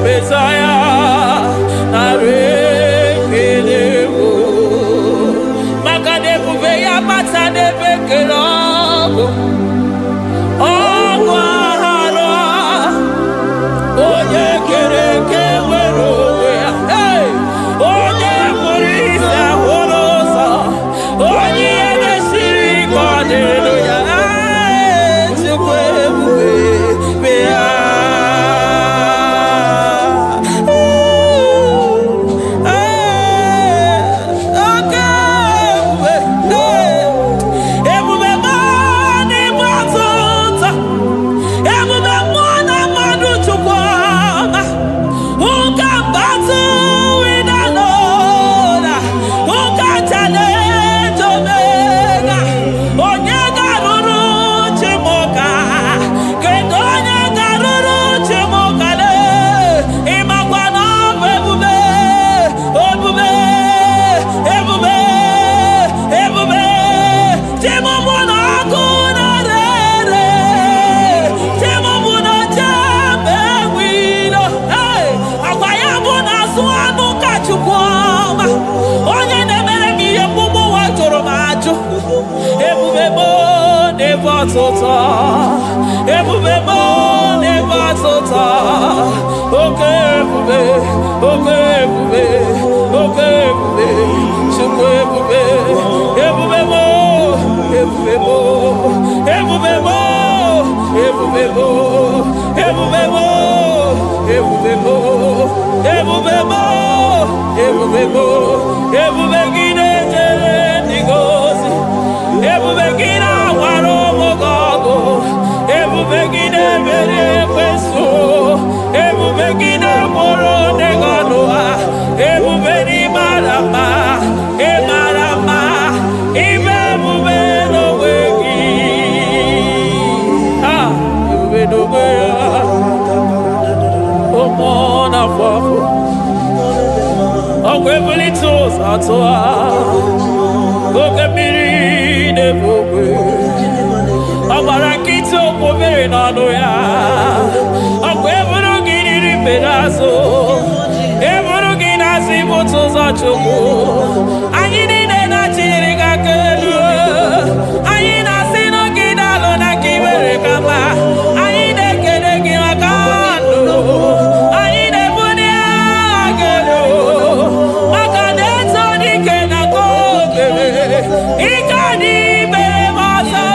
Messiah, Narekelebo, Makade Bubeya Matane Bekelabo, Ogwahara, Oye Kereke Werowe, hey, Oye Murisa Horosa, Oye Mesiri Hallelujah, Ikani be masa,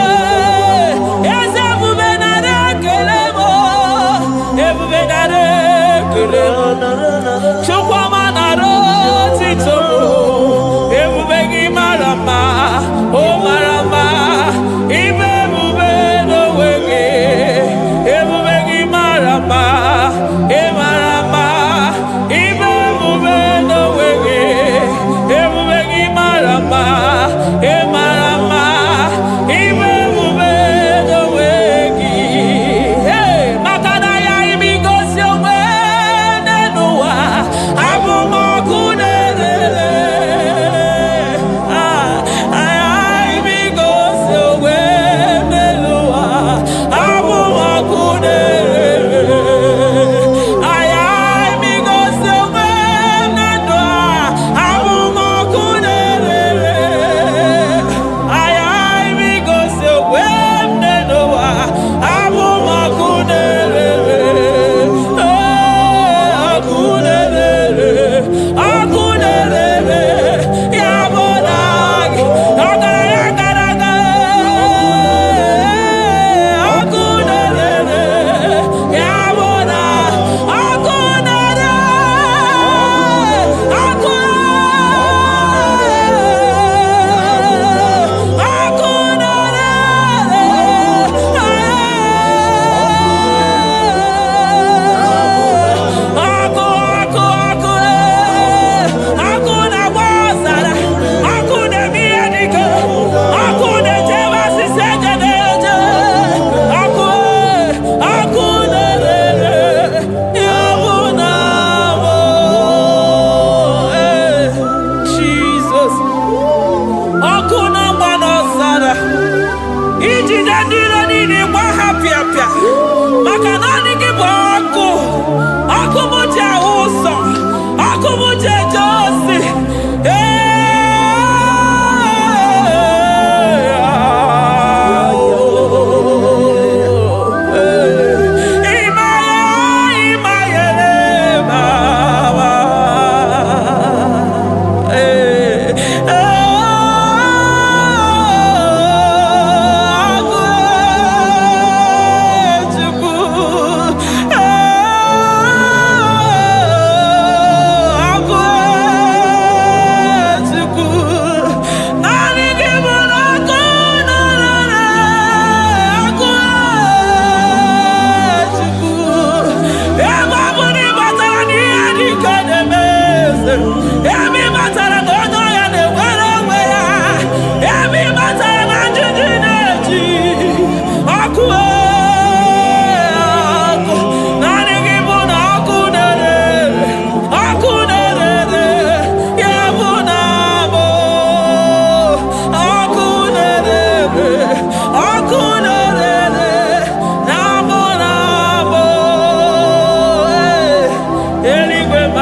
eze bube na rekele.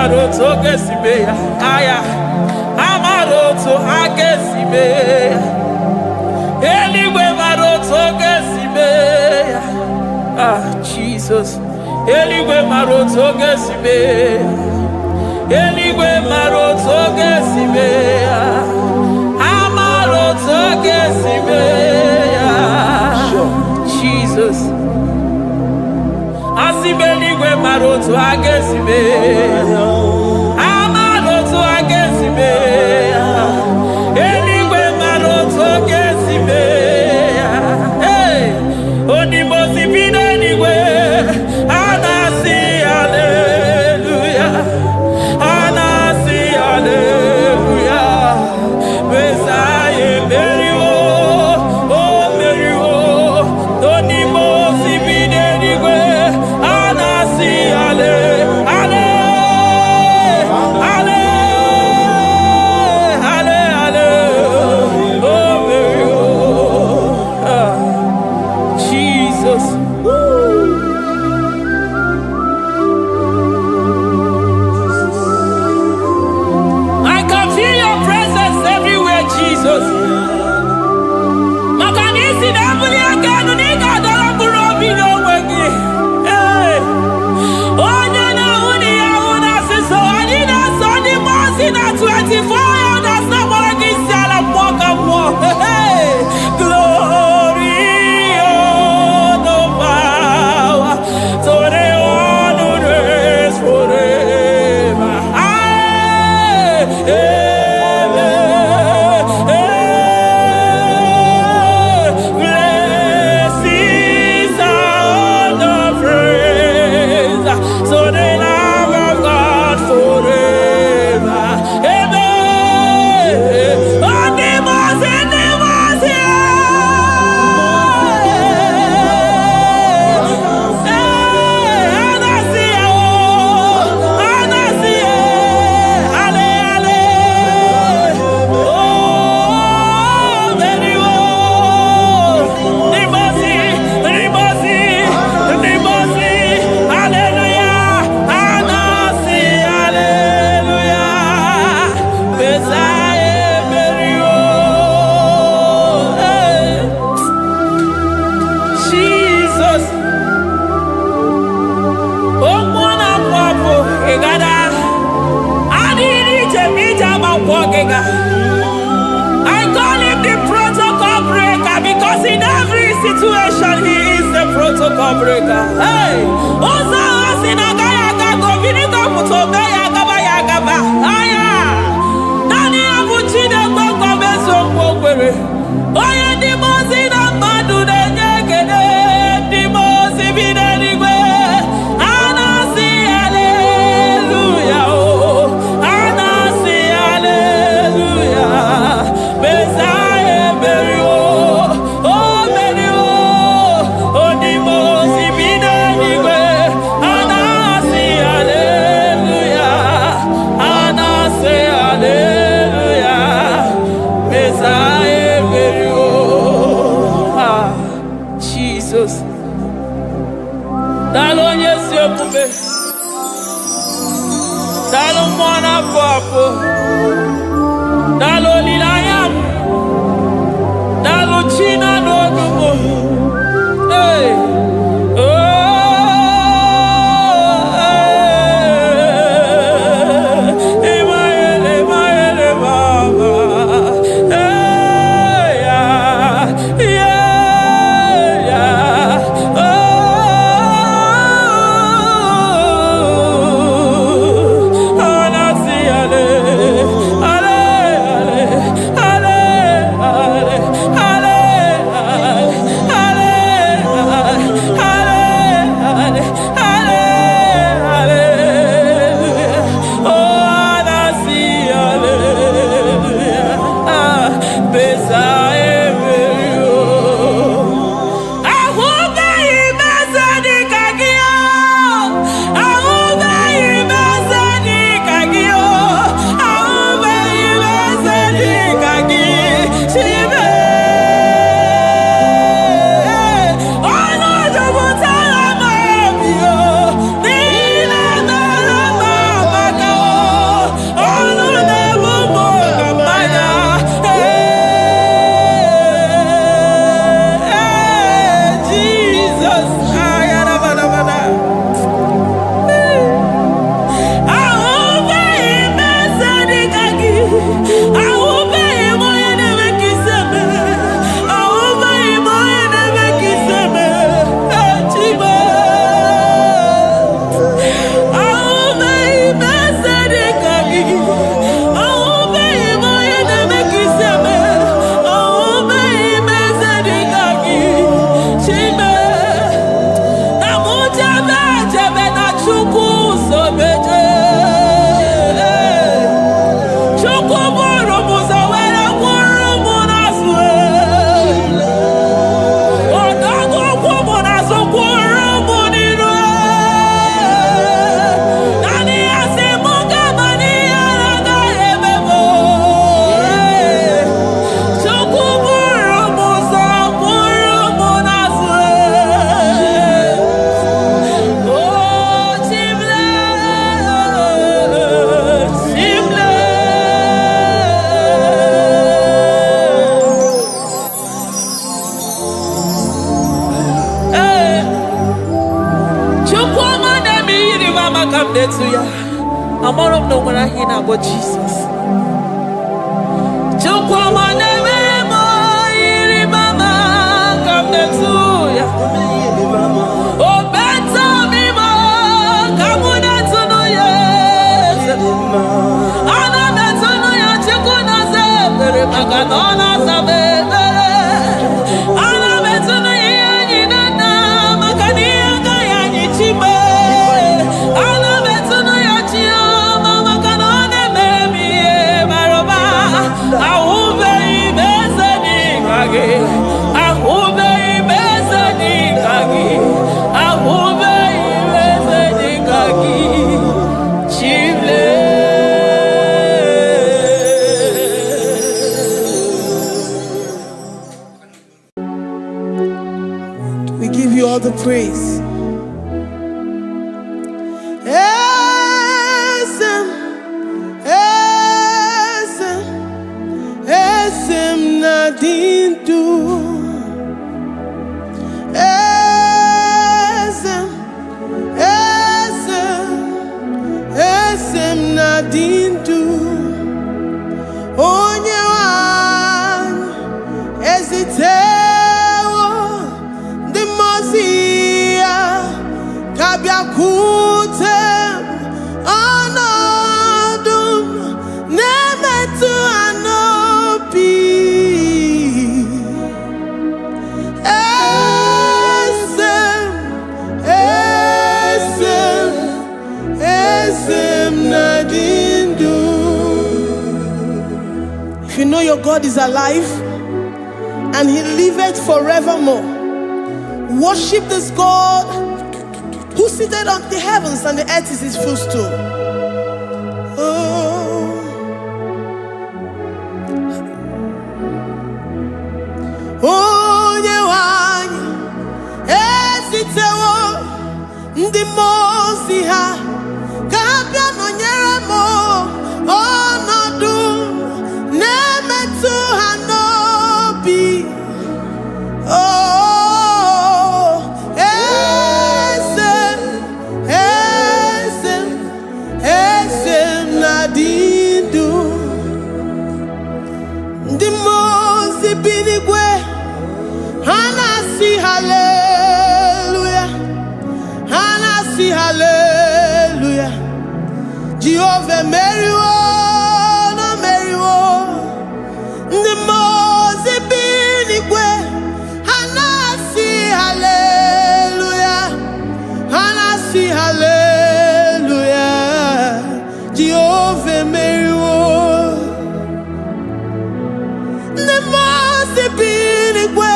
maroto gesibe aya amaroto agesibe eligwe maroto gesibe Jesus eligwe maroto gesibe eligwe maroto gesibe amaroto gesibe Jesus Asibeligwe maroto agesibe amaroto agesibe eligwe maroto agesibe onimosi bidenigwe anasi hallelujah anasi hallelujah Messiah merio oh merio onimosi bidenigwe anasi ale ale ale ale ale oh merio Jesus I can feel your presence everywhere, Jesus. Makanisi dabuli aganu ni kadara burobi no wegi. Hey, onye na uni ya una siso ani na soni mosi na 24 na sabora gisala mwaka mwo. Hey, glory, honor, power, to the one who reigns forever. Blessings are the praise, so the love of God forever. Amen. On the mountain, Jesus. Oh, mwana papo, egada. Adiri jemija mapogega. I call him the protocol breaker because in every situation he is the protocol breaker. Hey, Osa Osina Gaya Gago, Vinica Mutoga Yagaba Yagaba. Aya, Nani Abuchina Boko Beso Bokere. Oya Dimosina Madu de Nyegede, Dimosi Bidanigwe. Anasi hallelujah, oh, Anasi hallelujah. Messiah Merio, oh Merio, oh Dimosi Bidanigwe. Anasi hallelujah, Anasi hallelujah. Messiah Merio, Jesus. Dalo nyesi okume, dalo mwana papo, dalo lilayam, dalo china nogumo. Hey, oh, Emaele, Emaele, Baba. Hey, yeah, yeah, yeah. Oh, Anasi, hallelujah. mama come there to ya. I'm all of no when I hear about Jesus. Chukwama neme mo iri mama come there to ya. Oh better me mo come there to no yes. Ana better no ya chukuna se pere maganona sabe. Ana better no ya ni na magania kaya ni chibe. Ana better no ya chia mama kanone baby maroba. Ahube ibezeni kage. Ahube ibezeni kage. Ahube ibezeni kage. Chile. We give you all the praise. Esem nadindu. Esem nadindu. Onye wan ezitewo the Mosiah kabiakutem anadum nemetu anopi esem nadindu. If you know your God is alive and he liveth forevermore, worship this God who seated on the heavens and the earth is his footstool. Oh. Onye wanyi esitewo ndị mozi ha kabia nonyere mo ọnọdụ na-emetụ ha n'obi. Oh, esem nadindu. Ndị mozi bi n'igwe ha na-asị hallelujah, ha na-asị hallelujah. Jehovah meriwo na meriwo. Ndị mozi bi n'igwe ha na-asị hallelujah, ha na-asị hallelujah. Jehovah meriwo. Ndị mozi bi n'igwe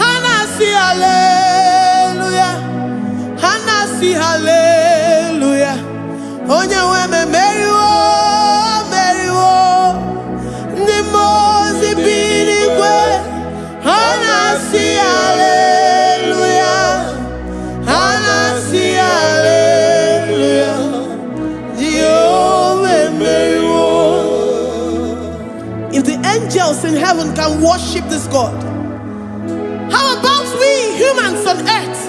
ha na-asị hallelujah, ha na-asị hallelujah. Onye nwe m meriwo, meriwo. Ndị mozi bi n'igwe ha na-asị hallelujah, ha na-asị hallelujah. Jehovah meriwo. If the angels in heaven can worship this God, how about we humans on earth?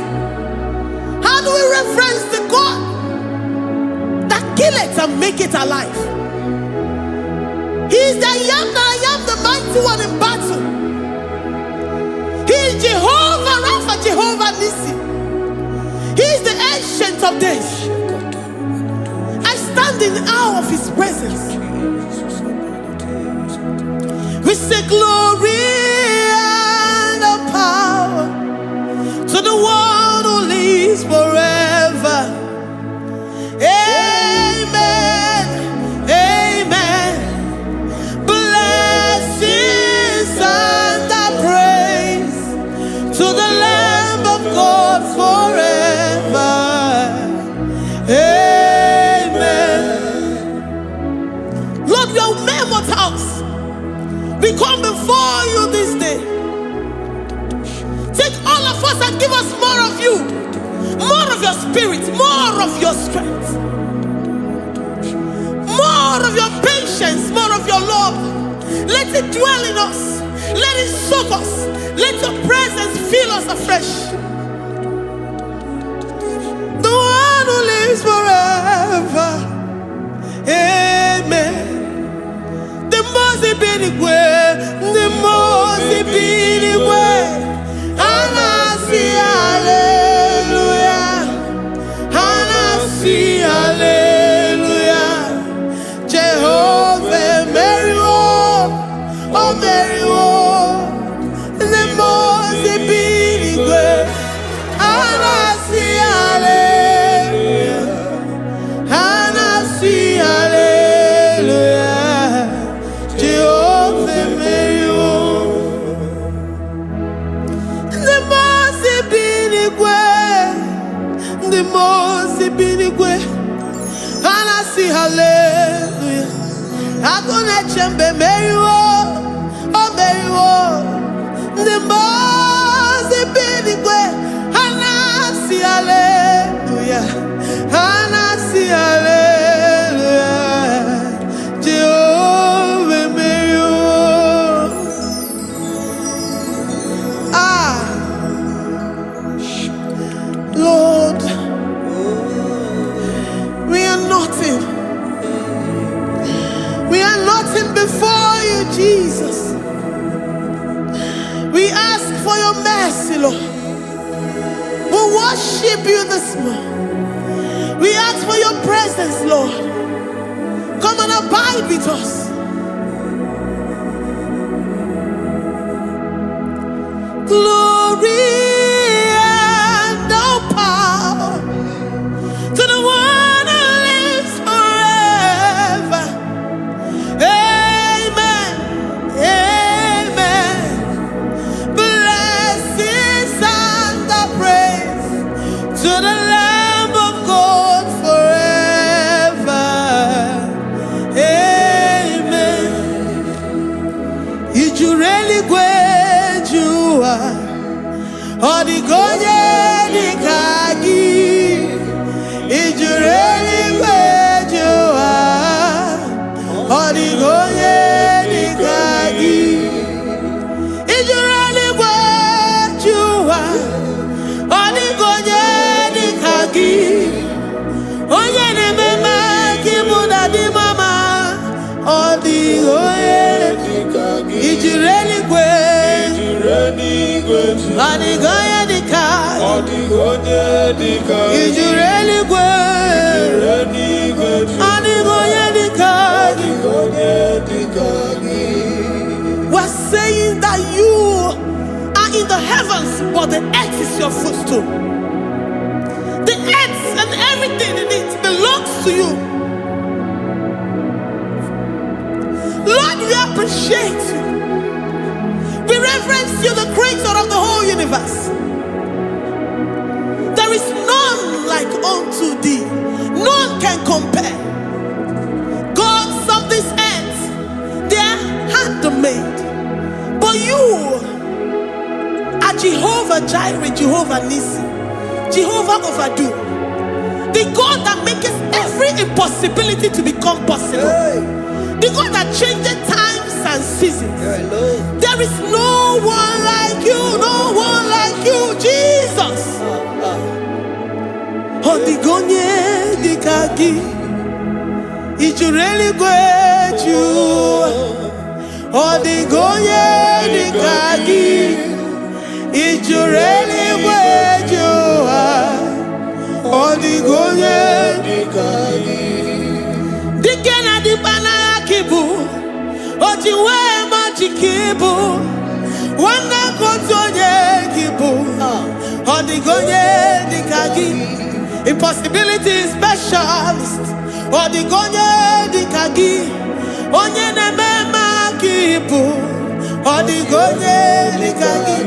How do we reverence the God that kill it and make it alive? He is the I am, the mighty one in battle. He is Jehovah Rapha, Jehovah Nissi. He is the ancient of days. I stand in awe of his presence. We say glory and the power to the one who lives forever. Amen, amen. Blessings and the praise to the Lamb of God forever. Amen. Lord, your mammoth house, we come before you this day. Take all of us and give us more of you, more of your spirit, more of your strength, more of your patience, more of your love. Let it dwell in us. Let it soak us. Let your presence fill us afresh. The one who lives forever. see hallelujah. Agone chembe meriwo, oh meriwo. The boss ibinigwe, hana see hallelujah, hana see hallelujah. Jehovah meriwo. Lord, we are nothing. We are nothing before you, Jesus. We ask for your mercy, Lord. We worship you this morning. We ask for your presence, Lord. Come and abide with us. Glory and all power to the one who lives forever. Amen. Amen. Blessings and the praise to the Lamb of God forever. Amen. Did you really go? Odigonye nikagi, ijureli kwejuwa. Odigonye nikagi, ijureli kwejuwa. Odigonye nikagi, onye nemema kibuda di mama. Odigonye nikagi, ijureli kwejuwa. Odigonye nikagi, odigonye nikagi, ijureli kwejuwa. Odigonye nikagi, odigonye nikagi. We're saying that you are in the heavens, but the earth is your footstool. The earth and everything in it belongs to you. Lord, we appreciate you. We reverence you, the creator of the whole universe. There is none like unto thee. None can compare. Gods of this earth, they are handmade. But you are Jehovah Jireh, Jehovah Nissi, Jehovah Overdo. The God that makes every impossibility to become possible. The God that changes times and seasons. There is no one like you, no one like you, Jesus. Odigonye nikagi, ijureli kwejuwa. Odigonye nikagi, ijureli kwejuwa. Odigonye nikagi. Dikena dibana kibu, ojiwe majikibu. Wana kotonye kibu, odigonye nikagi. Impossibility specialist, odigonye nikagi. Onye nemema kibu, odigonye nikagi.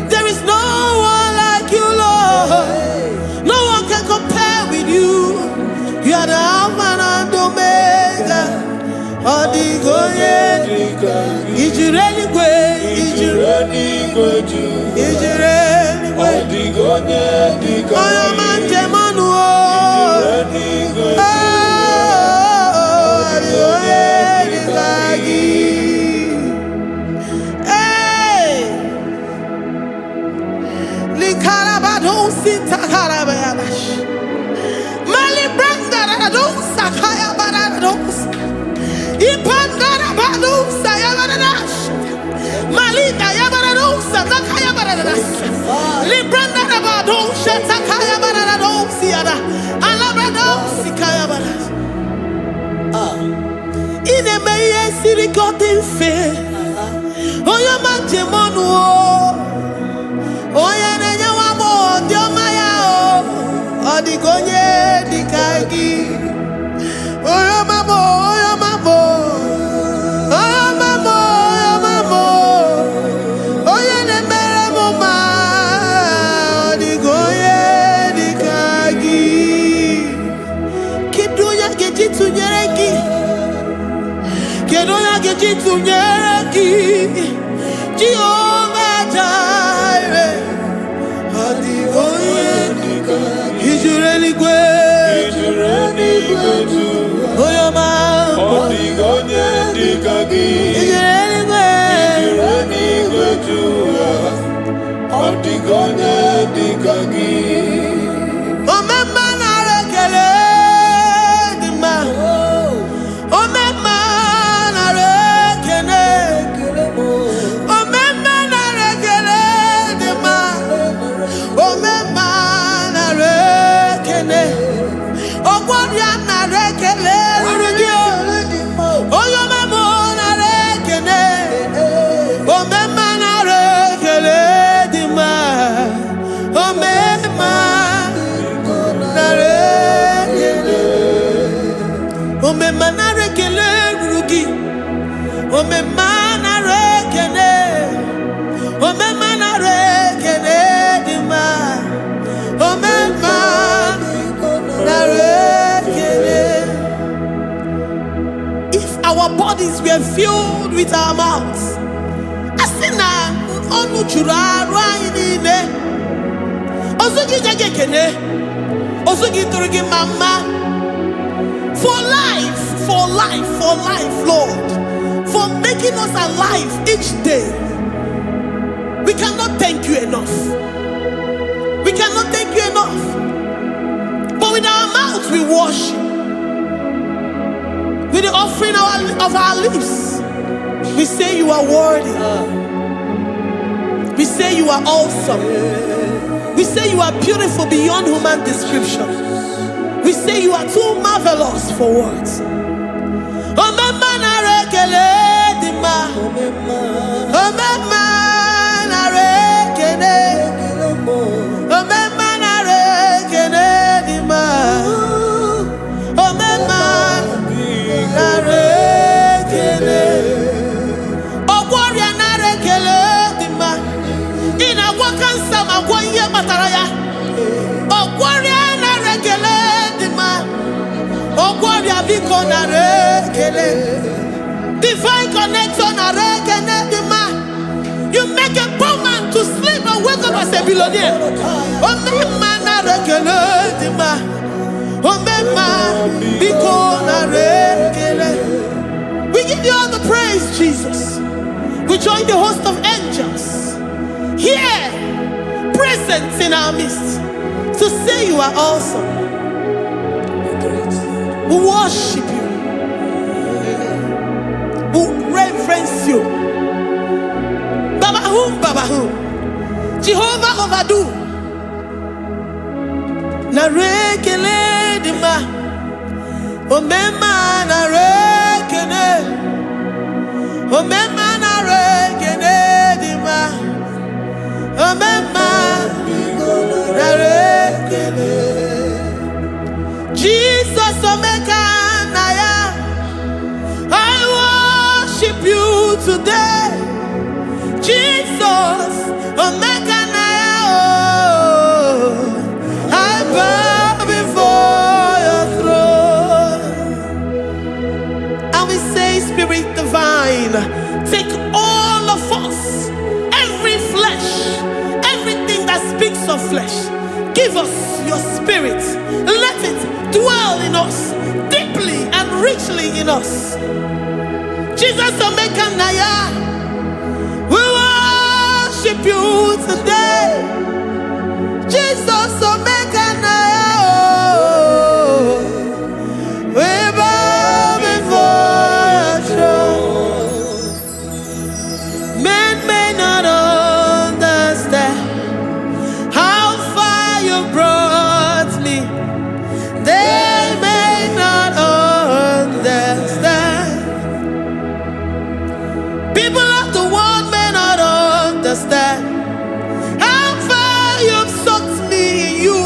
There is no one like you, Lord. No one can compare with you. You are the Alpha and Omega. Odigonye nikagi. Ijureli kwe, ijureli kwe, ijureli kwe. Odigonye nikagi. Oyo manje manu o. Ijureli kwe. Odigonye nikagi. Hey, likarabado sitakarabayabash. Mali branda radosa kaya baradosa. Ipandara badosa yabaradosa. Malika yabaradosa takaya baradosa. Libranda rabadosa takaya baradosa yada. Alabradosa kaya baradosa. Ine meye sirikotin fe. Oya manjemonu o. Oya nenya wamo diomaya o. Odigonye nikagi. Oya mamo, oya mamo. Oya mamo, oya mamo. Oya nemere moma. Odigonye nikagi. Keep doing your tụnyere gị? Kedu onye a ga-eji tụnyere gị? Jehova Jireh, ọ dịghị onye ijuru eluigwe, onye ọma, Ọ dịghị onye dị ka gị. ijuru eluigwe, Ọ dịghị onye dị ka gị. omemma nara ekele dị mma, omemma nara ekele, omemma nara ekele dị mma, omemma nara ekele, ọgwọrịa nara ekele ruru gị, onye omemma nara ekele, omemma nara ekele dị mma, omemma nara ekele, omemma nara ekele ruru gị, omemma nara ekele, omemma nara ekele dị mma, omemma nara ekele. If our bodies were filled with our mouths, asị na ọnụ juru arụ anyị niile, ozu gị nye gị ekele, ozu gị tụrụ gị mma mma, for life, for life, for life, Lord, for making us alive each day. We cannot thank you enough. We cannot thank you enough. But with our mouths we worship. With the offering of our lips, we say you are worthy. We say you are awesome. We say you are beautiful beyond human description. We say you are too marvelous for words. Omemma nara ekele dị mma, omemma nara ekele, omemma nara ekele dị mma, omemma nara ekele, ọgwọrịa nara ekele dị mma. Ị na-agwọ kansa ma gwọ ihe kpatara ya, ọgwọrịa nara ekele dị mma, ọgwọrịa biko nara ekele, divine connection nara ekele dị mma. You make a poor man to sleep and wake up as a billionaire. Omemma nara ekele dị mma, omemma biko nara ekele. We give you all the praise, Jesus. We join the host of angels here, present in our midst, to say you are awesome. We worship you. We reverence you. Babahum, Jehovah overdo. Narekele dima, omemma narekele, omemma narekele dima, omemma narekele. Jesus omeka naya, I worship you today. Jesus omeka naya, oh, I bow before your throne. And we say, Spirit divine, take all of us, every flesh, everything that speaks of flesh, give us your spirit. Let it dwell in us, deeply and richly in us. Jesus omeka naya, we worship you today. Jesus omeka naya, oh, we bow before your throne. Men may not understand how far you brought me. They may not understand. People of the world may not understand how far you've sucked me in you.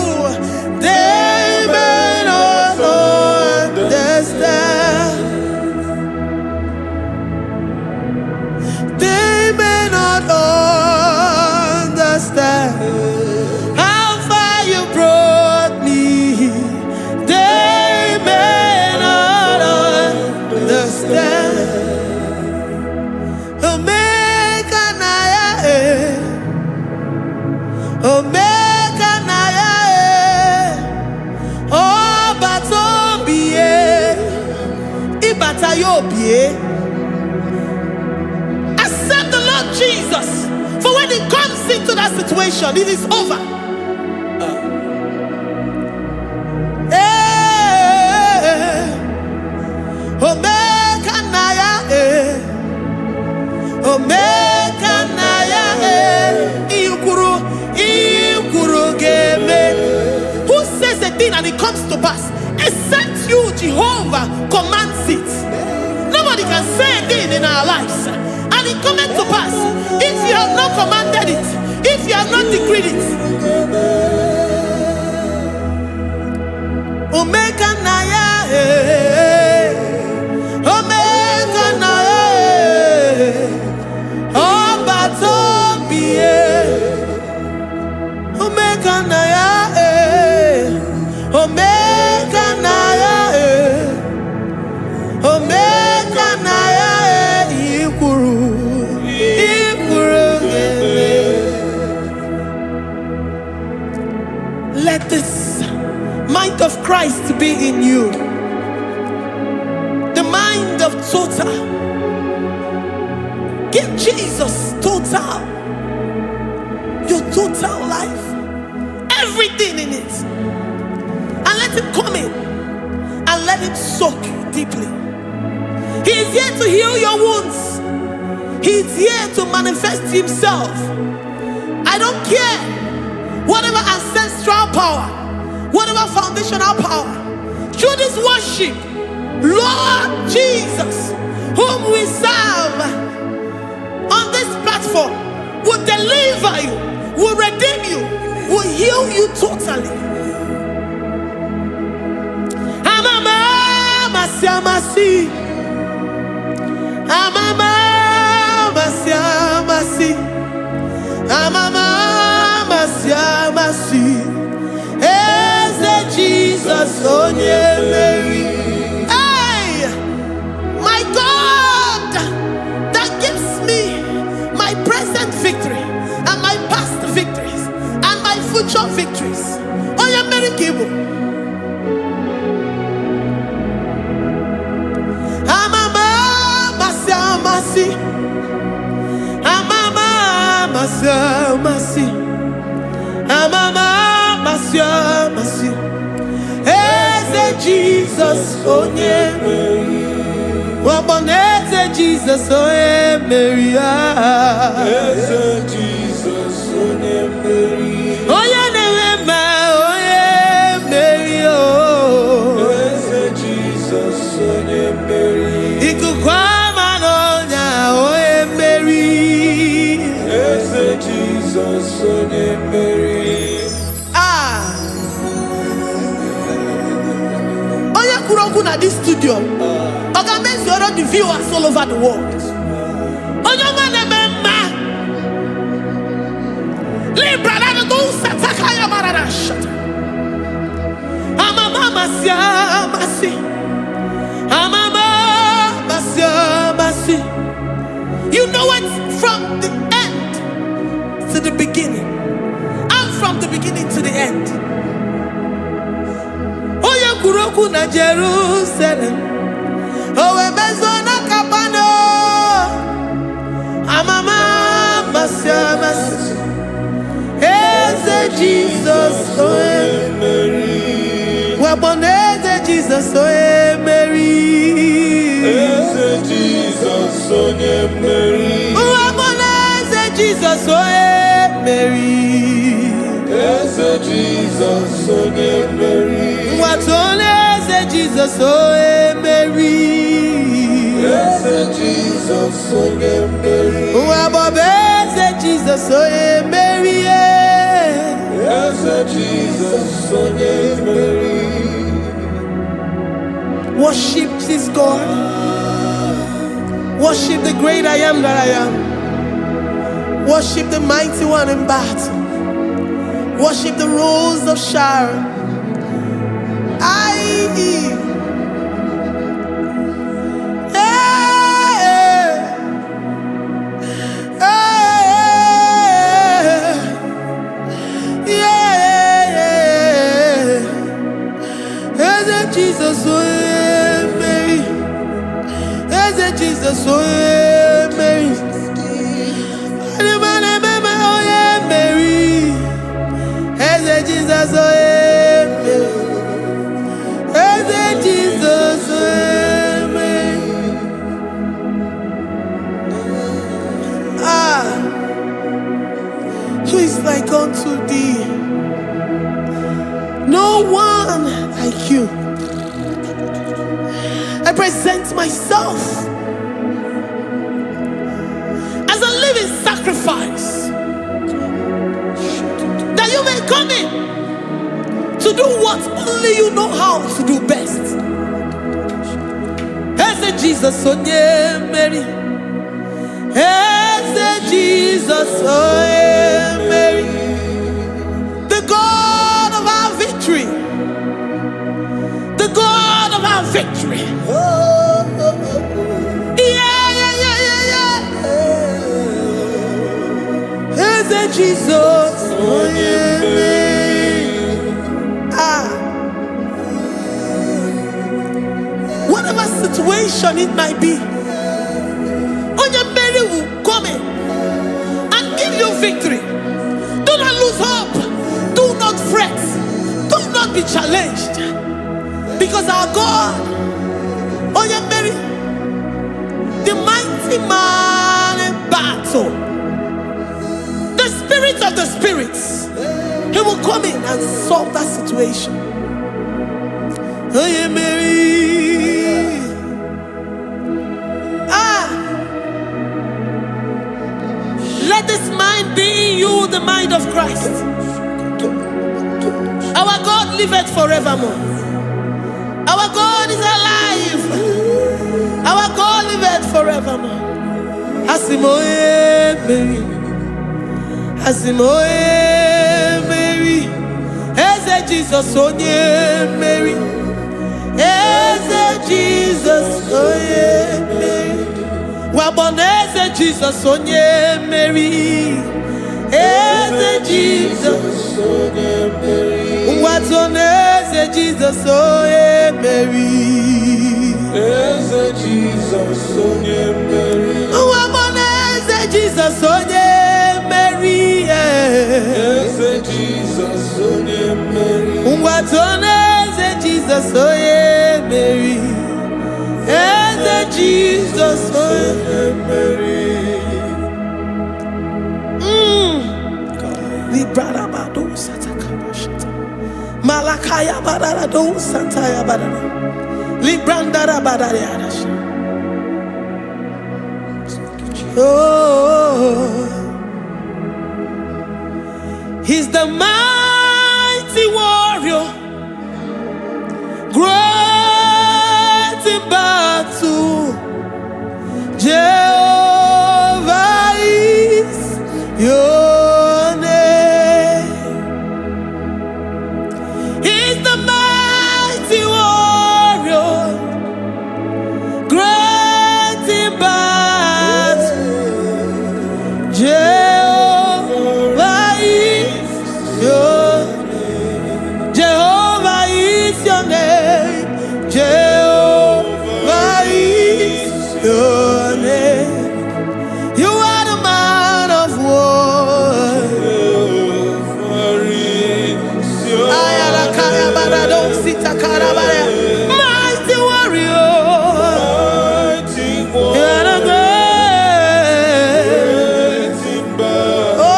Accept the Lord Jesus. For when He comes into that situation, it is over. Omega Naya, Omega Naya, Ikuru Game. Who says a thing and it comes to pass? Except you, Jehovah, commands it. Nobody can say a thing in our lives and it comes to pass. If you have not commanded it, if you have not decreed it. Omega Naya, Omega Naya, Obatobie, Omega Naya, Omega Naya, Omega Naya, Ikuru. Let this mind of Christ be in you. The mind of total. Give Jesus total. Your total life. Everything in it. And let Him come in. And let Him soak you deeply. He is here to heal your wounds. He is here to manifest Himself. I don't care. Whatever ancestral power, whatever foundational power, through this worship, Lord Jesus, whom we serve on this platform, will deliver you, will redeem you, will heal you totally. Amama Masiamasi, Amama Masiamasi, Amama Masiamasi, Eze Jesus onye Mary. Hey, my God, that gives me my present victory and my past victories and my future victories. Onye Mary Igbo. Amama Masiamasi, Amama Masiamasi, Amama Masiamasi, Eze Jesus onye Mary. Waboneze Jesus onye Mary. Eze Jesus onye Mary. Onye Newema onye Mary. Eze Jesus onye Mary. Ikukwama n'onya onye Mary. Eze Jesus onye Mary. At this studio, organize the viewers all over the world. You know it from the end to the beginning, and from the beginning to the end. Kuroku na Jerusalem, owe bezona kapano, amama masiamasi, Eze Jesus oe Mary, waboneze Jesus oe Mary, Eze Jesus oe Mary, waboneze Jesus oe Mary, Eze Jesus oe Mary. What only Jesus oh Mary. Yes, Jesus oh Mary. Wabobeze Jesus oh Mary. Yes, Jesus oh Mary. Worship this God. Worship the great I am that I am. Worship the mighty one in battle. Worship the rose of Sharon. Jesus, oh Mary, Eze Jesus, oh yeah, Mary. Oh yeah, Mary. Eze Jesus, oh yeah, Mary. Eze Jesus, oh yeah, Mary. Ah, who is like unto thee? No one like you. I present myself as a living sacrifice, that you may come in to do what only you know how to do best. As a Jesus, oh yeah, Mary. As a Jesus, oh yeah, Mary. The God of our victory. The God of our victory. Is it Jesus? Oh, yeah. Ah. Whatever situation it might be, Onya Mary will come in and give you victory. Do not lose hope. Do not fret. Do not be challenged. Because our God, Onya Mary, the mighty man in battle, the spirit of the spirits, he will come in and solve that situation. Onya Mary. Ah, let this mind be in you, the mind of Christ. Our God liveth forevermore. Our God is alive. Our God liveth forevermore. Asimoye Mary. Asimoye Mary. Eze Jesus onye Mary. Eze Jesus onye Mary. Waboneze Jesus onye Mary. Eze Jesus onye Mary. Watoneze Jesus onye Mary. Eze Jesus onye Mary. Waboneze Jesus onye Mary. Eze Jesus onye Mary. Watoneze Jesus onye Mary. Eze Jesus onye Mary. Librada bado satakabashata. Malakaya badara do santaya badara. Librandara badara yadash. Oh, he's the mighty warrior, great in battle. Jehovah is your name. He's the mighty warrior, great in battle. Jehovah is your name. Jehovah is your name. Jehovah is your name. You are the man of war. Mighty warrior. You are the great. Oh,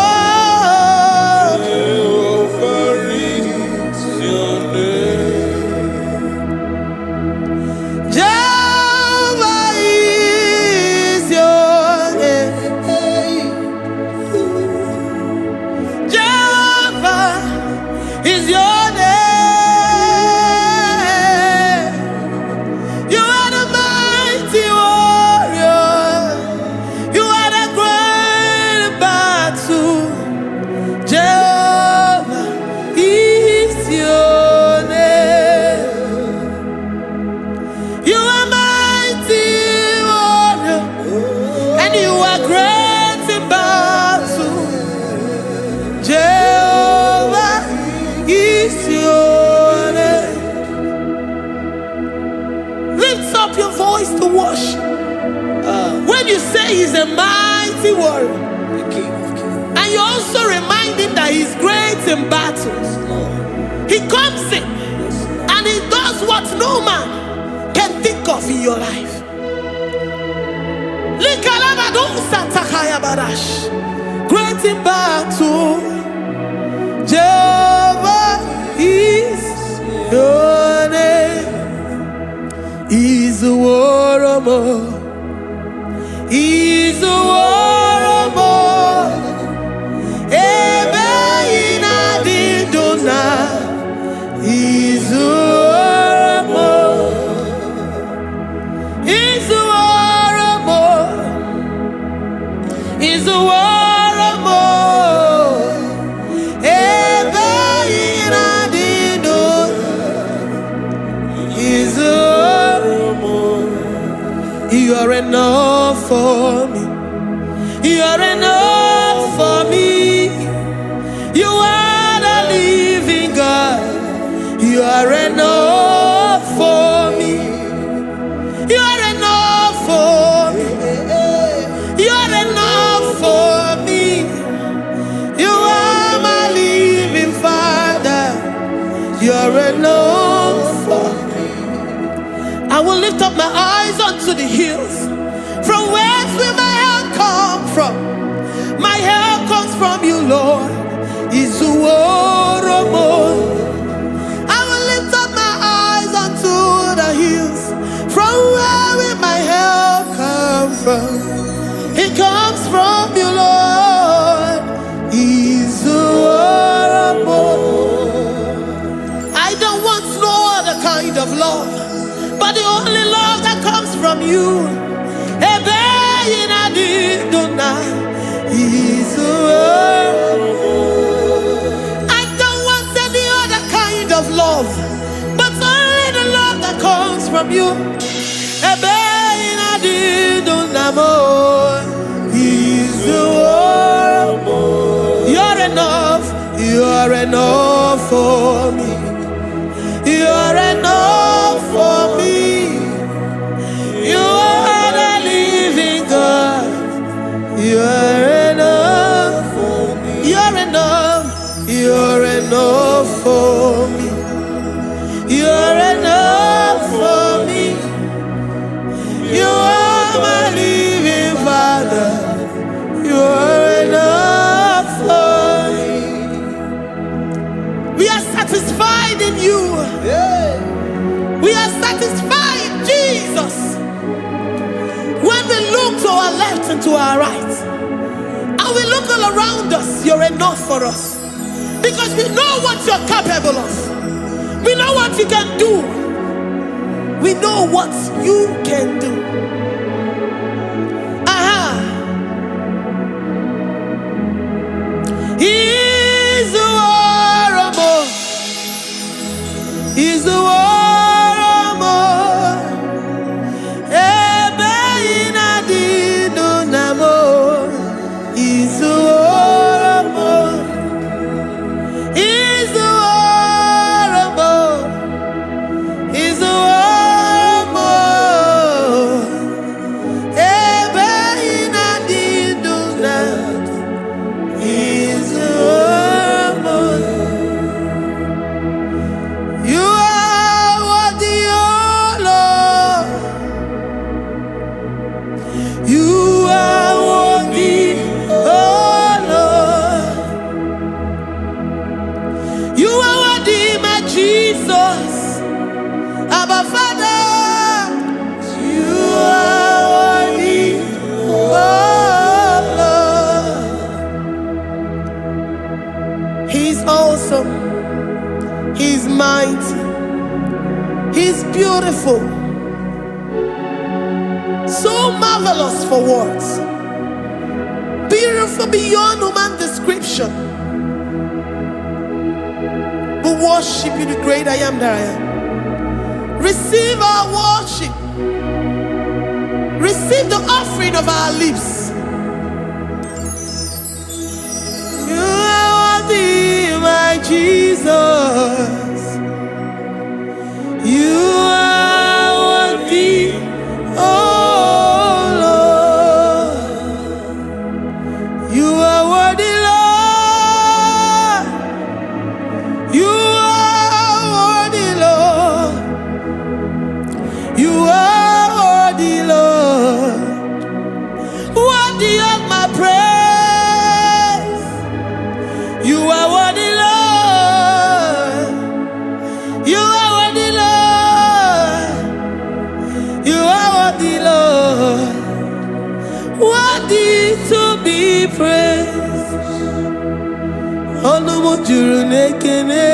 Jehovah is your name. Jehovah is your name. You are the mighty warrior. You are the great battle. Jehovah is your name. You are mighty warrior, and you are great in battle. Jehovah is your name. Lift up your voice to worship. When you say he's a mighty warrior, the King of Kings. and you also remind him that he's great in battles, he comes in and he does what no man can think of in your life. Great in battle, Jehovah is your name. He's a warrior. He's a warrior. Ebe ina didona. He's a warrior. He's a warrior. He's a warrior. Ebe ina didona. He's a warrior. You are enough for me. You are enough for me. You are the living God. You are enough for me. You are enough for me. You are enough for me. You are my living Father. You are enough for me. I will lift up my eyes unto the hills. From whence will my help come from? My help comes from you, Lord. Is the word of God. I will lift up my eyes unto the hills. From where will my help come from? It comes from you, Lord. Is the word of God. I don't want no other kind of love, but the only love that comes from you. I don't want any other kind of love, but only the love that comes from you. You're enough. You're enough for me. You're enough for me. You are the living God. You're enough for me. You're enough. You're enough for me. You're enough for me. You are my living Father. You're enough for me. We are satisfied in you. We are satisfied in Jesus. When we look to our left and to our right, and we look all around us, you're enough for us. Because we know what you're capable of. We know what you can do. We know what you can do. He's the warrior. He's the warrior. He's mighty. He's beautiful. So marvelous for words. Beautiful beyond human description. We worship you, the great I am that I am. Receive our worship. Receive the offering of our lips. You are worthy, my Jesus. You are worthy, oh Olumu juru n'ekene.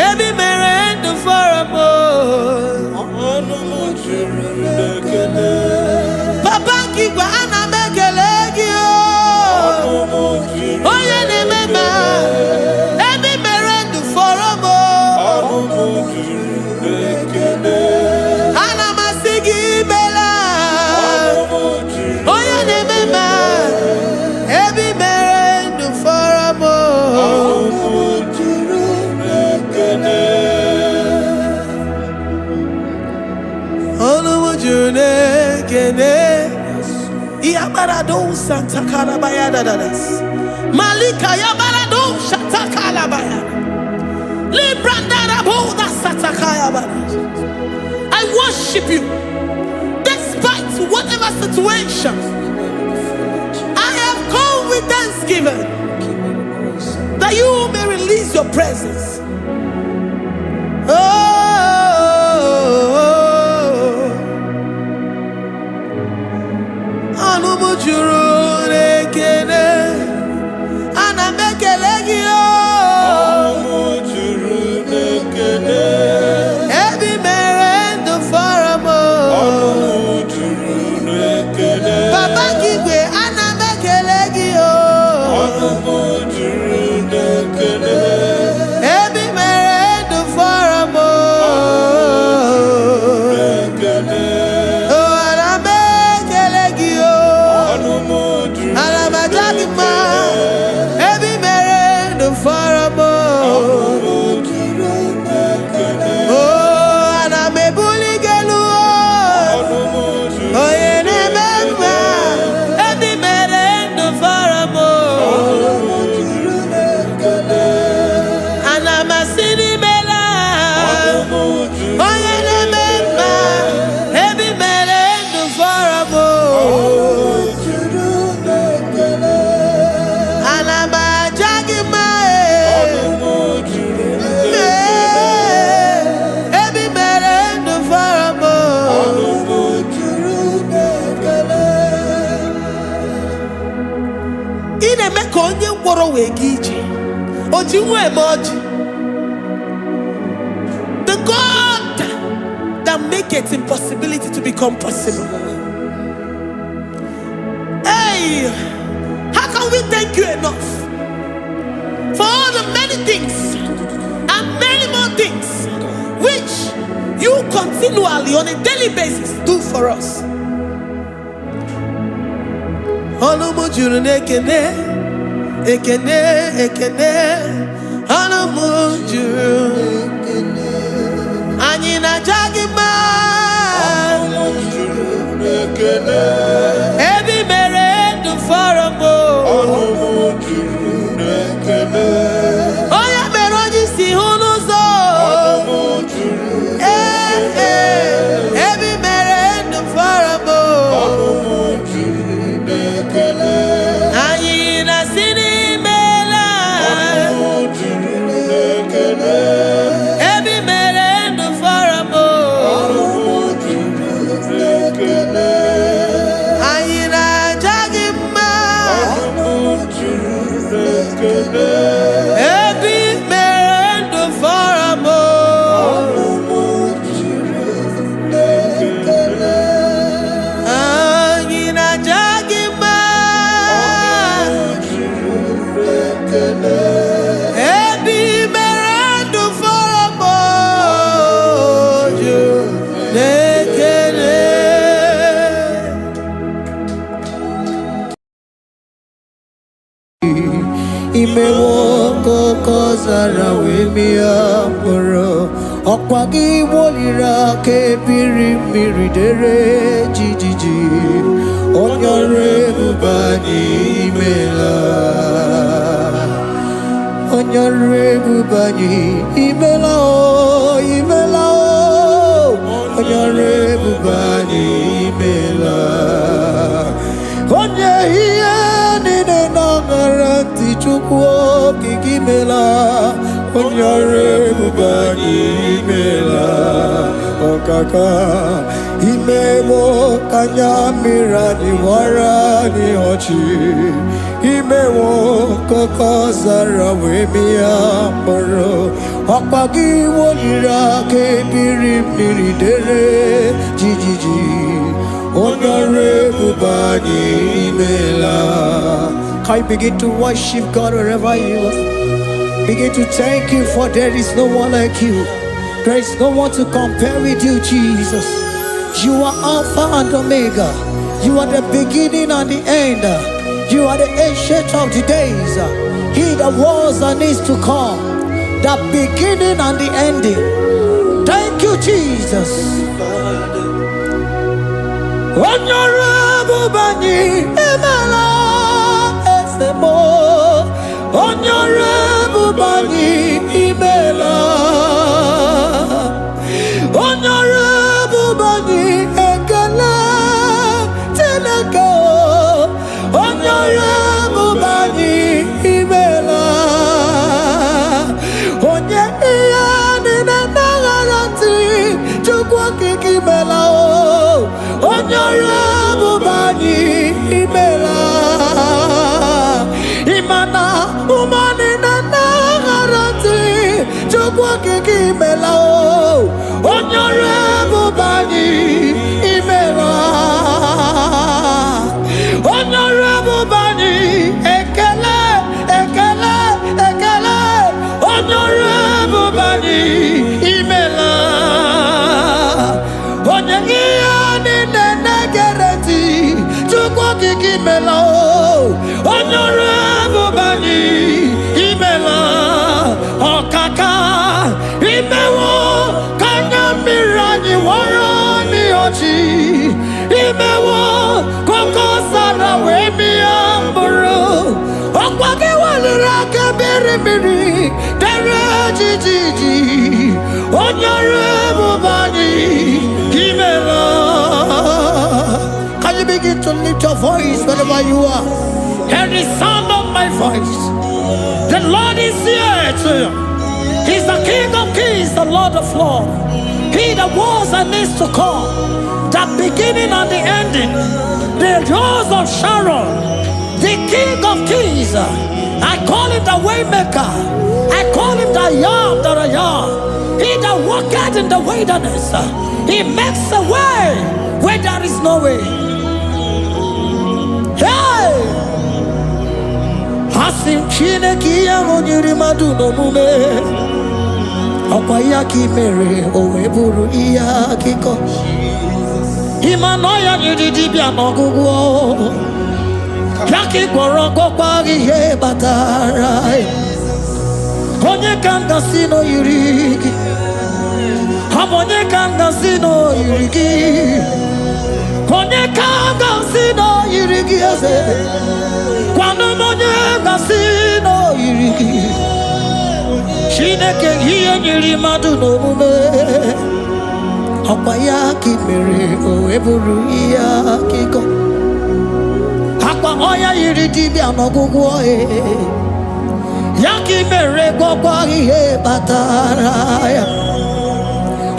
Ebi mere ndụ fọrọ m. Olumu juru n'ekene. Papa Igbo ana m ekele gị o. Onye na-eme mma. Ebi mere ndụ fọrọ m. Olumu juru n'ekene. Ana m asị gị bela. Onye na-eme mma. Ebi mere ndụ fọrọ m. Olumu juru n'ekene. Olumu juru n'ekene. Yabarado Santa Calabaya dadas. Malika Yabarado Santa Calabaya. Libranda Raboda Santa Calabaya. I worship you despite whatever situation. I have come with thanksgiving that you may release your presence. Olumu juru n'ekene. Ana m ekele gị o. Olumu juru n'ekene. Ebi mere ndụ fọrọ m. Olumu juru n'ekene. Papa Igwe ana m ekele gị o. Olumu juru n'ekene. Ebi mere ndụ fọrọ m. The God that makes impossibility to become possible. Hey, how can we thank you enough for all the many things and many more things which you continually on a daily basis do for us? Olumu juru n'ekene. Ekene, ekene, olumu juru n'ekene. Anyị na-aja gị mma. Olumu juru n'ekene. Ebi mere ndụ fọrọ m. Olumu juru n'ekene. Onye mere onye isi hụ n'ụzọ. Olumu juru n'ekene. Ebi mere ndụ fọrọ m. Olumu juru n'ekene. Anyị na-asị Ebi mere ndụ fọrọ m. Olumu juru n'ekene. Anyị na-aja gị mma. Olumu juru n'ekene. Ebi mere ndụ fọrọ m. Olumu juru n'ekene. Anyị na-aja gị mma. Olumu juru n'ekene. Imewo koko zara wemi aporo. Ọkwa gị woliri aka ebiri mmiri dere jijiji. Onye ọrụ ebube anyị imela. Onye ọrụ ebube anyị imela o, imela o. Onye ọrụ ebube anyị imela. Onye ihe niile na-aṅara ntị Chukwu okike imela. Onye ọrụ ebube anyị imela. Ọkaka imewo ka anya mmiri anyị wara anyị ọchị. imewo kokosara wemia moro ọkpagi wolira kebiri mmiri dere jijiji onore bubani imela. Can you begin to worship God wherever you are? Begin to thank Him, for there is no one like you. There is no one to compare with you, Jesus. You are Alpha and Omega. You are the beginning and the end. You are the ancient of the days. He that was and is to come. The beginning and the ending. Thank you, Jesus. Honorable Bani Emala Esemo. Honorable Bani Emala. Honorable Bani Ekala Tenako. Honorable Bani Emala. Onye iyani na nagarati chukwa kikimela o. Honorable Bani Emala. Imana umani na nagarati chukwa kikimela o. Honorable Bani Emala. Honorable Bani Ekele, Ekele, Ekele. Honorable Bani Emala. Onyangiyani nenegereti chukwa kikimela o. Honorable Bani Emala. Okaka imewo kanyamira warani ochi. Imewo kokosara wemi amburu. Okwage walira kebirimiri dere jijiji. Honorable Bani Emala. Can you begin to lift your voice wherever you are? Hear the sound of my voice. The Lord is here to you. He's the King of Kings, the Lord of Lords. He that was and is to come, the beginning and the ending, the rose of Sharon, the King of Kings. I call him the Waymaker. I call him the Yam that I am. He that walketh in the wilderness, he makes a way where there is no way. Hey! Asim Chineke ya onyiri madu no mume. Ọkwa ya ka mere o wee bụrụ ihe akụkọ. Ịma na ya nyere dibịa n'ọgwụgwọ. Ya ka ị gwọrọ gwọkwa ihe batara. Onye ka m gasị na o yiri gị. Ọ bụ onye ka m gasị na o yiri gị. Onye ka m gasị na o yiri gị eze. Gwanụ m onye gasị na o yiri gị. Chineke ihe nyere mmadụ n'omume. Ọkwa ya ka mere o wee bụrụ ihe akụkọ. Akwa ọya yiri dibịa n'ọgwụgwọ ya ka mere gwọkwa ihe batara ya.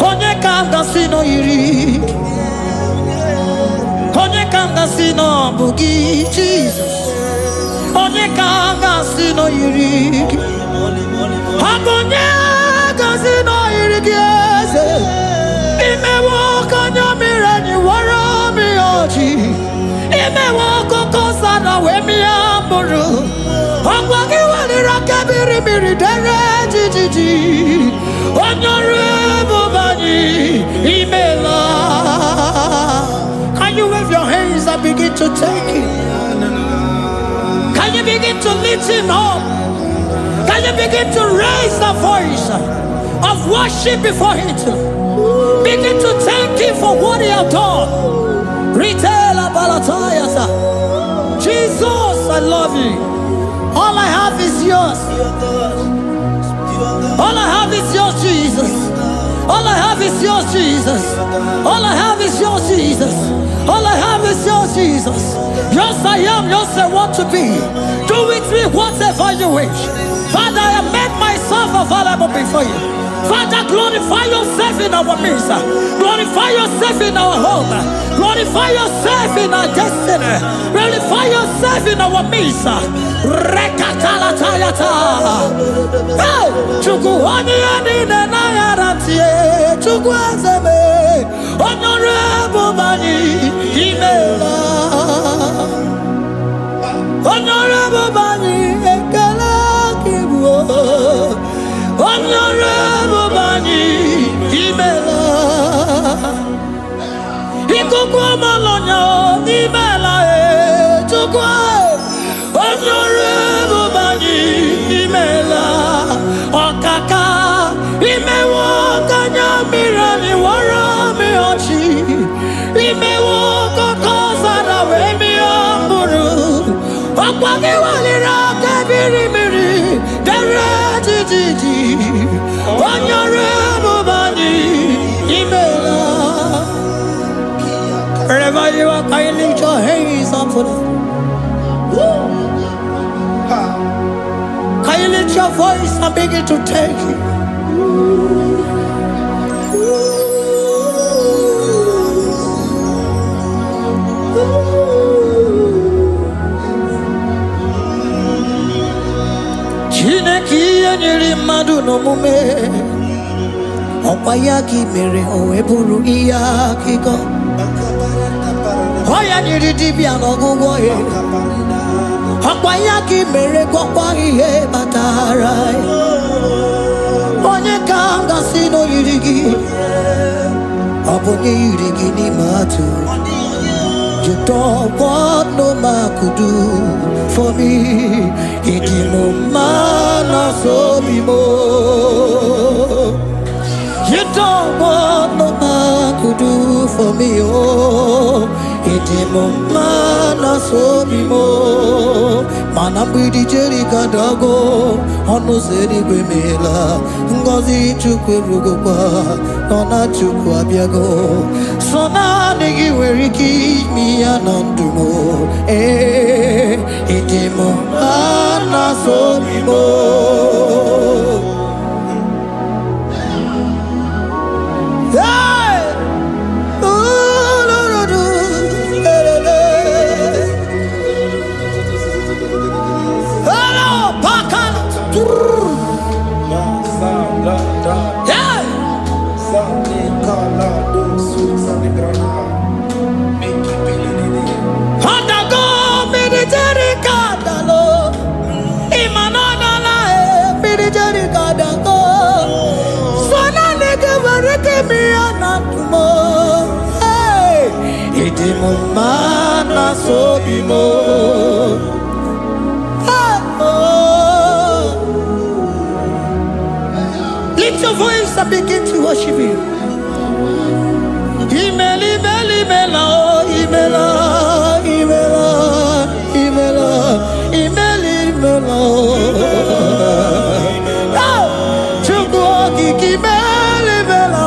Onye ka m gasị na o yiri gị. Onye ka m gasị na ọ bụ gị Jizọs. Onye ka m gasị na o yiri gị. Onye gasị na o yiri gị eze. Imewo kanyamira ni wara mi oji. Imewo kokosara wemi amburu. Ọkwa gị walira kebirimiri dere jijiji. Honorable Bani Emala. Can you wave your hands and begin to take it? Can you begin to lift him up? Can you begin to raise the voice of worship before him? Begin to thank him for what he has done. Retailer Balatayasa. Jesus, I love you. All I have is yours. All I have is yours, Jesus. All I have is yours, Jesus. All I have is yours, Jesus. All I have is yours, Jesus. Yours I am, yours I want to be. Do with me whatever you wish. Father, I have made myself yourself available before you. Father, glorify yourself in our midst. Glorify yourself in our home. Glorify yourself in our destiny. Glorify yourself in our midst. Rekatalatayata. Hey, Chukwani ani nenayarantie. Chukwazeme. Honorable Bani Imela. Honorable Bani Ekala Kibu. Honorable Bani Imela. Ikukwa Malonya Imela Chukwa. Honorable Bani Imela. Okaka Imewo Kanya Mirani Warami Ochi. Imewo Kokosara Wemi Amburu. Okwagi Walira Kabiri Miri. Dere Titi. Honorable Bani Imela. Wherever you are, can you lift your hands up for them? Can you lift your voice and begin to take it? Chineki anyiri madu no mume. Opayaki mere oeburu iya kiko. Oya nyiri dibia no gugo ye. Opayaki mere kokwa ihe batara. Onye kanga sino yirigi. Obonye yirigi ni matu. You don't want no man could do for me. Itimo mana so bimo. You don't want no man could do for me. Oh, itimo mana so bimo. Manambidi jerika dago. Ono zeri gwemela. Ngozi chukwe rugokwa. Nona chukwa biago. Sona nigi weriki mi anandumo. Itimo mana so bimo. Mana so bimo. Lift your voice and begin to worship Him. Imeli, Imeli, Imela, Imela, Imela, Imela, Imeli, Imela. Chukwu Imeli, Imela.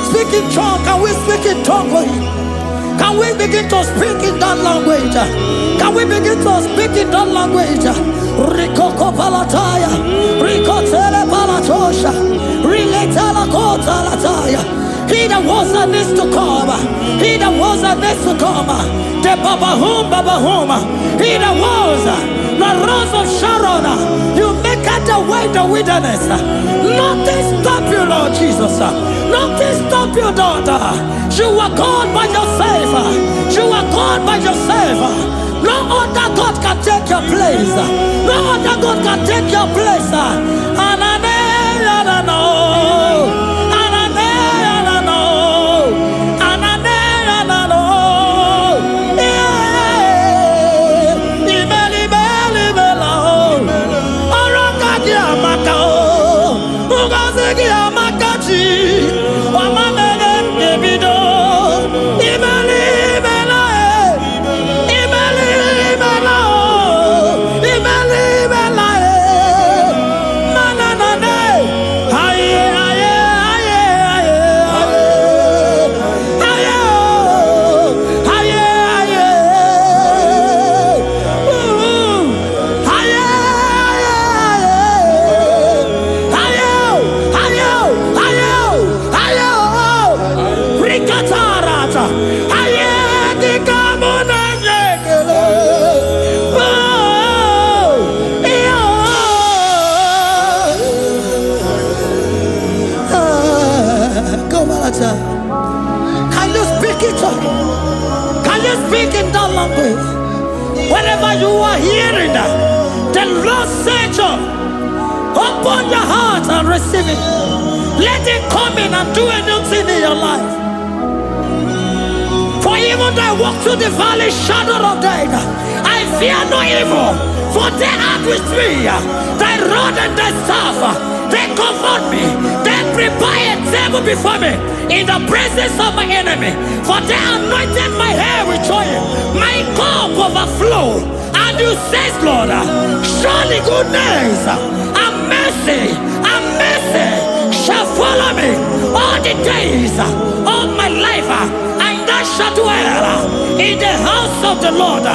Speak in tongue. Can we speak in tongue for Him? Can Can we begin to speak in that language? Can we begin to speak in that language? Rikoko palataya, rikotele palatosha, riletala kota lataya. He that was and is to come. He that was and is to come. The Babahum. He that was the rose of Sharon. You make out the way in the wilderness. Nothing stop you, Lord Jesus. Nothing stop you, daughter. You are God by yourself. You are God by yourself. No other God can take your place. No other God can take your place. And I know. Can you speak it? Can you speak in that language? Whenever you are hearing that, the Lord said, open your heart and receive it. Let it come in and do a new thing in your life. For even though I walk through the valley shadow of death, I fear no evil. For they are with me. Thy rod and thy staff, they comfort me. They prepare a table before me in the presence of my enemy. For they anointed my hair with oil. My cup overflow. And you say, Lord, surely goodness and mercy shall follow me all the days of my life. And I shall dwell in the house of the Lord.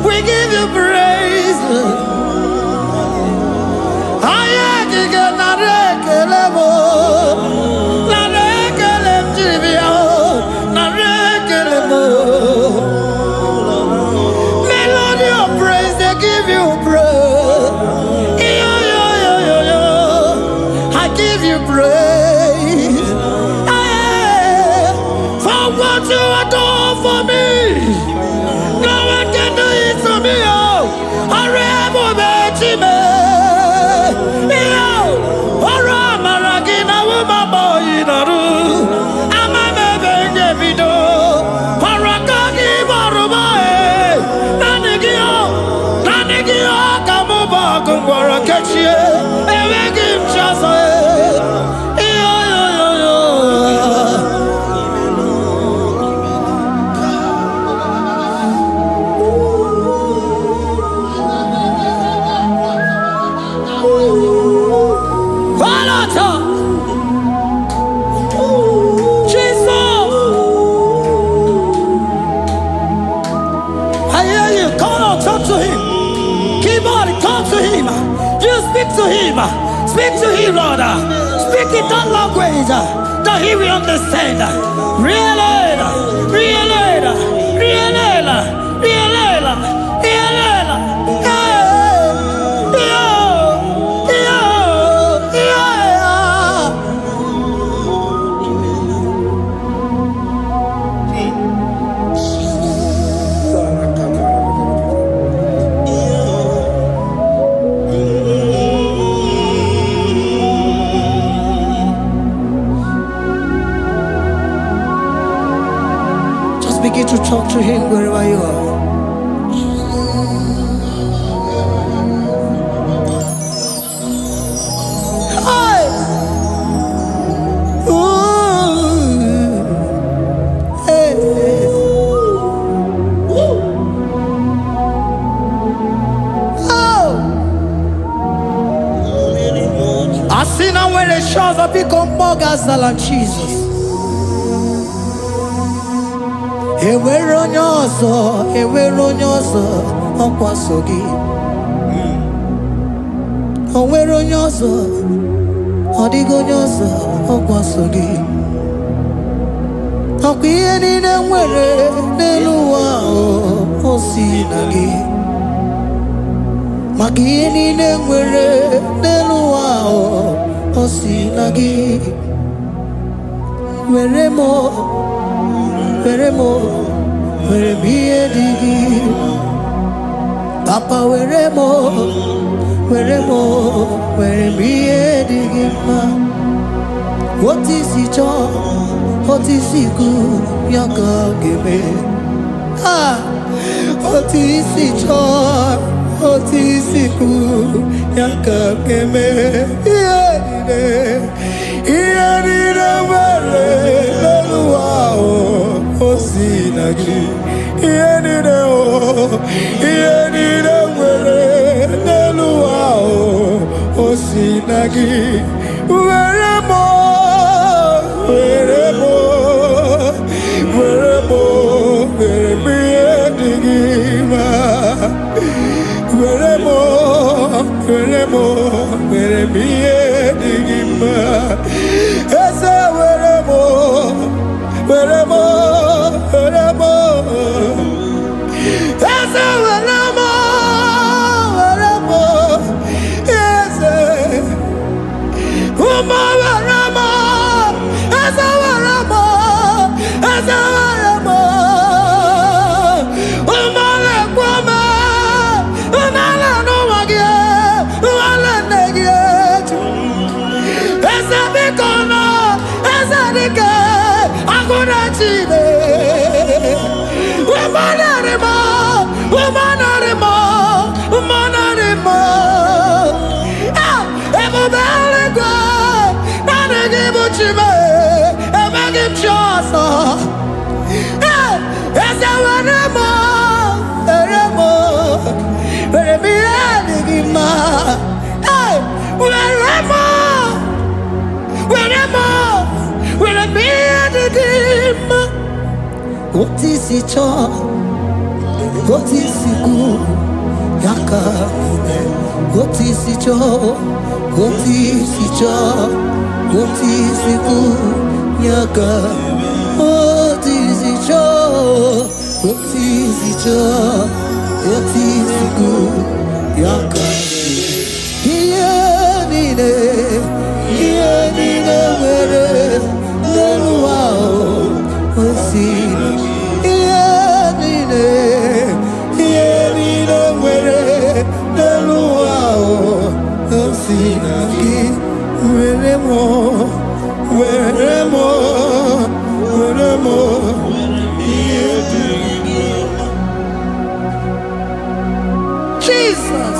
We give you praise. Melody of praise, they give you praise. I give you praise. For what you have done for me, no one can do it for me. Speak to him, Lord. Speak in that language that he will understand. Begin to talk to him wherever you are. Hey! Ooh. Hey! biko mgbọgazala Jesus. Enwere onye ọzọ, enwere onye ọzọ ọkwa so gị. O nwere onye ọzọ, ọ dịghị onye ọzọ ọkwa so gị. Ọkwa ihe niile nwere n'elu ụwa o si na gị. Maka ihe niile nwere n'elu ụwa o si na gị. Were m, were m, were m ihe dị gị. Papa were m, were m, were m ihe dị gị mma. Otu isi chọọ, otu isi kwu ya ka ọ ga-eme. Otu isi chọọ, otu isi kwu ya ka ọ ga-eme. Ihe niile nwere n'elu ụwa o si na gị. Ihe niile nwere n'elu ụwa o si na gị. Were m, were m, were m, were m ihe dị gị mma. Were m, were m, were m ihe dị gị mma. Eze were m, were m, were m. Eze were m, were m. Eze Uma were m, eze were m, eze were m. Uma lekwa m, uma n'ụwa gị, uma nne gị. Eze biko nọ, eze dike, agụ na-achịde. Uma narị m, uma narị m, uma narị m. Ebube eluigwe, naanị gị bụ Chime, emeghị m chi ọzọ. Eze were m, were m, were m ihe dị gị mma. Were m, were m, were m ihe dị gị mma. Otu isi chọọ, otu isi kwu ya ka ime. Otu isi chọọ, otu isi chọọ, otu isi kwu ya ka. Otu isi chọọ, otu isi chọọ, otu isi kwu ya ka. Ihe niile nwere n'elu ụwa o si na gị. Ihe niile nwere n'elu ụwa o si na gị. Were m, were m, were m ihe dị gị mma. Jesus.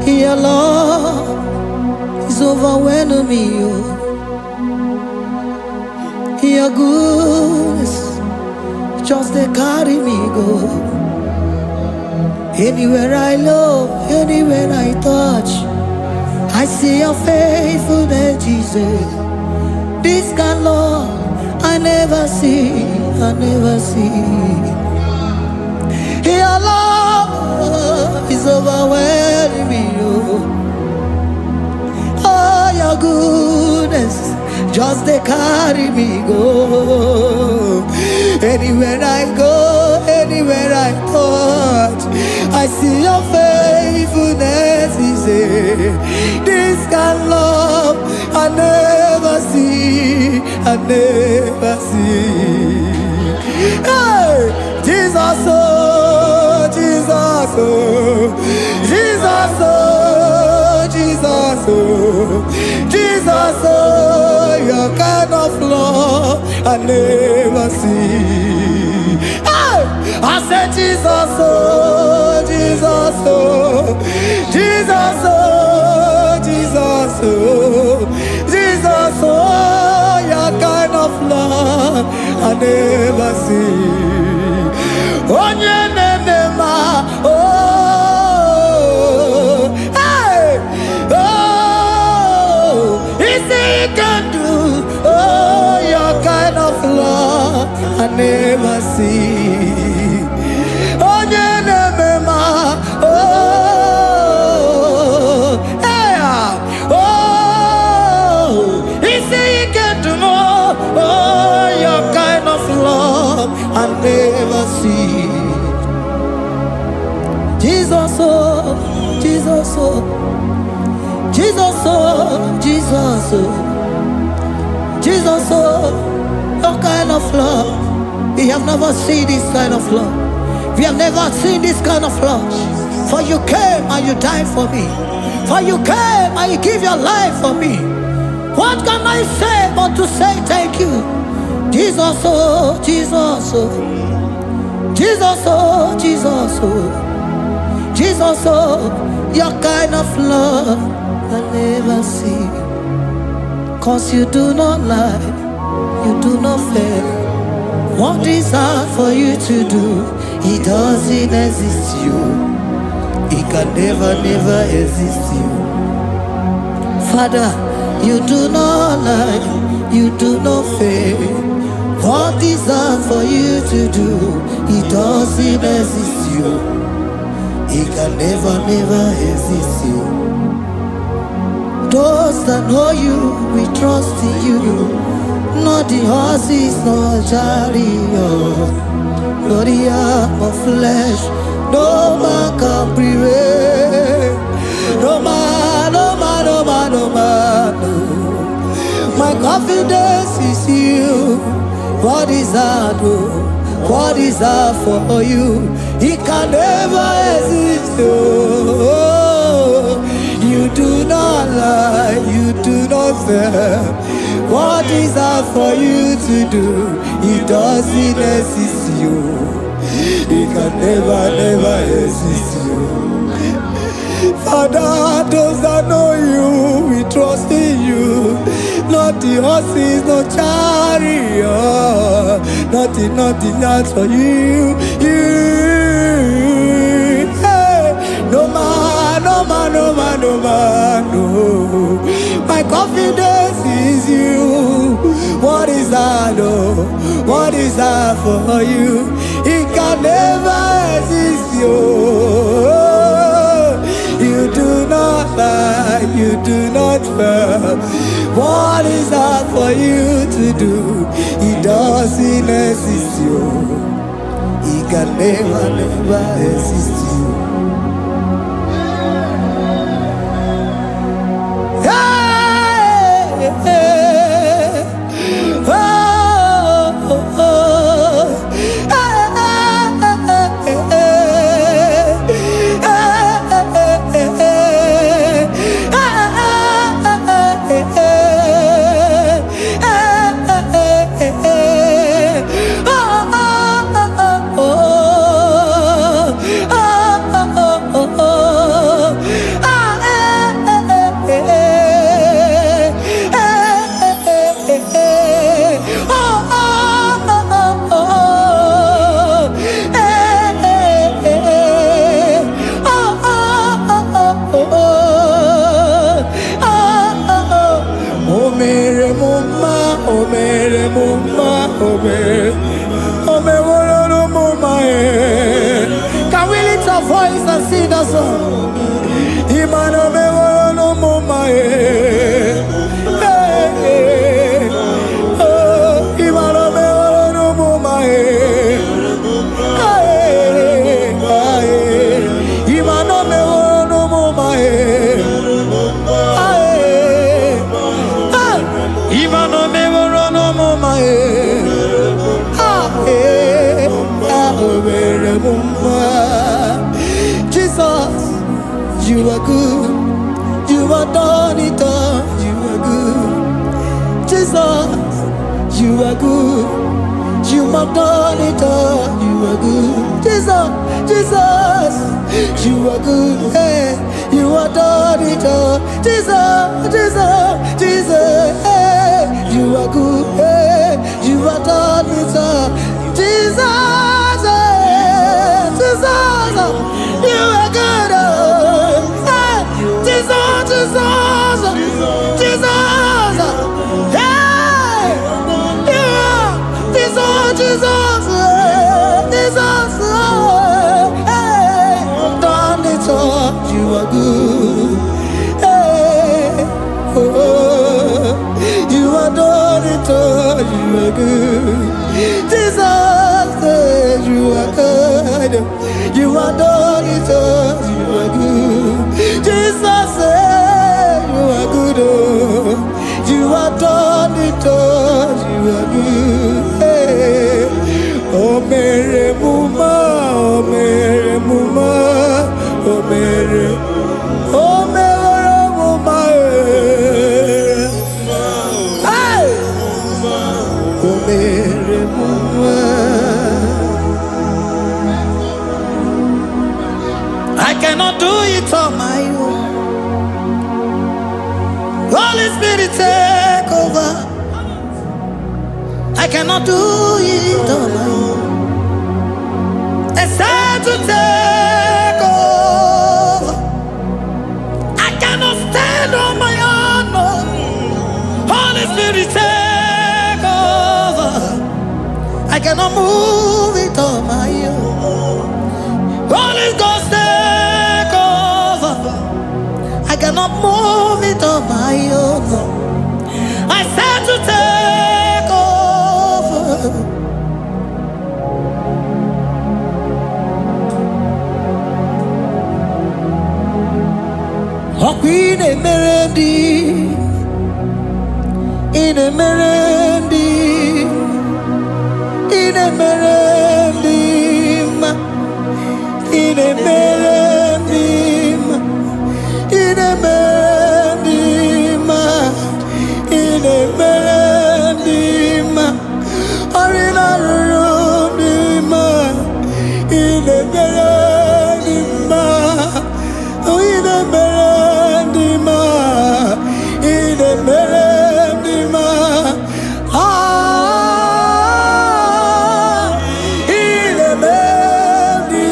Your love is overwhelming me. Your goodness just they carry me go. Anywhere I look, anywhere I touch, I see your faithfulness, Jesus. This kind of love I never see, I never see. Your love is overwhelming me. Oh, your goodness just they carry me go. Anywhere I go, anywhere I touch, I see your faithfulness. This kind of love I never see, I never see. Hey, Jesus, oh, Jesus, oh, Jesus, oh, Jesus, oh, Jesus, oh, your kind of love I never see. Hey, I said Jesus, oh, Jesus, oh, Jesus. oh, Jesus, oh, Jesus, oh, your kind of love I never see. Oh, yeah, oh, hey, oh, easy you can do. Oh, your kind of love I never see. Oh, yeah, oh, hey, oh, easy you can do more. Oh, your kind of love I never see. Jesus, oh, Jesus, oh, Jesus, oh, Jesus, oh, Jesus, oh, your kind of love. We have never seen this kind of love. We have never seen this kind of love. For you came and you died for me. For you came and you give your life for me. What can I say but to say thank you? Jesus, oh, Jesus, oh, Jesus, oh, Jesus, oh, Jesus, oh, your kind of love I never see. 'Cause you do not lie, you do not fail. What is hard for you to do, it doesn't exist you. It can never, never exist you. Father, you do not lie, you do not fail. What is hard for you to do, it doesn't exist you. It can never, never exist you. Those that know you, we trust in you. Not the horses, not chariot, not the arm of flesh. No man can prevail. No man, no man, no man, no man, no. My confidence is you. What is hard, oh? What is hard for you? It can never exist, oh. You do not lie, you do not fail. What is hard for you to do, it doesn't exist you. It can never, never exist you. Father, those that know you, we trust in you. Not the horses, no chariot. Nothing else for you. Hey, no man, no man, no man, no man, no. My confidence is you. What is hard, oh? What is hard for you? It can never exist you. You do not lie, you do not fail. What is hard for you to do? It doesn't exist you. It can never, never exist you. Hey, hey, oh, oh, oh. Can we lift our voice and sing that song? Imano me no mama oh, imano me no mama imano me no mama imano me no mama Jesus, you are good. You are done it all. You are good. Jesus, you are good. You have done it all. You are good. Jesus, Jesus, you are good. Hey, you have done it all. Jesus, Jesus, Jesus, hey, you are good. Hey, you have done it all. Jesus, hey, Jesus, you are good. Hey, Jesus, Jesus, Jesus, hey, you are Jesus, Jesus, Jesus, hey, done it all. You are good. Hey, oh, you are done it all. You are good. Jesus, you are good. You are done it all. You are good. Jesus, you are good. Oh, you are done it all. You are good. Hey, oh, Mary Muma, oh, Mary Muma, oh, Mary, oh, Mary Muma, hey, oh, Mary Muma. I cannot do it on my own. Holy Spirit, take over. I cannot do it on my own. It's time to take over. I cannot stand on my own. No. Holy Spirit, take over. I cannot move it on my own. Holy Ghost, take over. I cannot move it on my own. I said to take over. In a merendi, in a merendi, in a merendi, in a merendi, in a merendi, in a merendi, or in a room, in a merendi, oh, in a merendi, in a merendi, ah, in a merendi,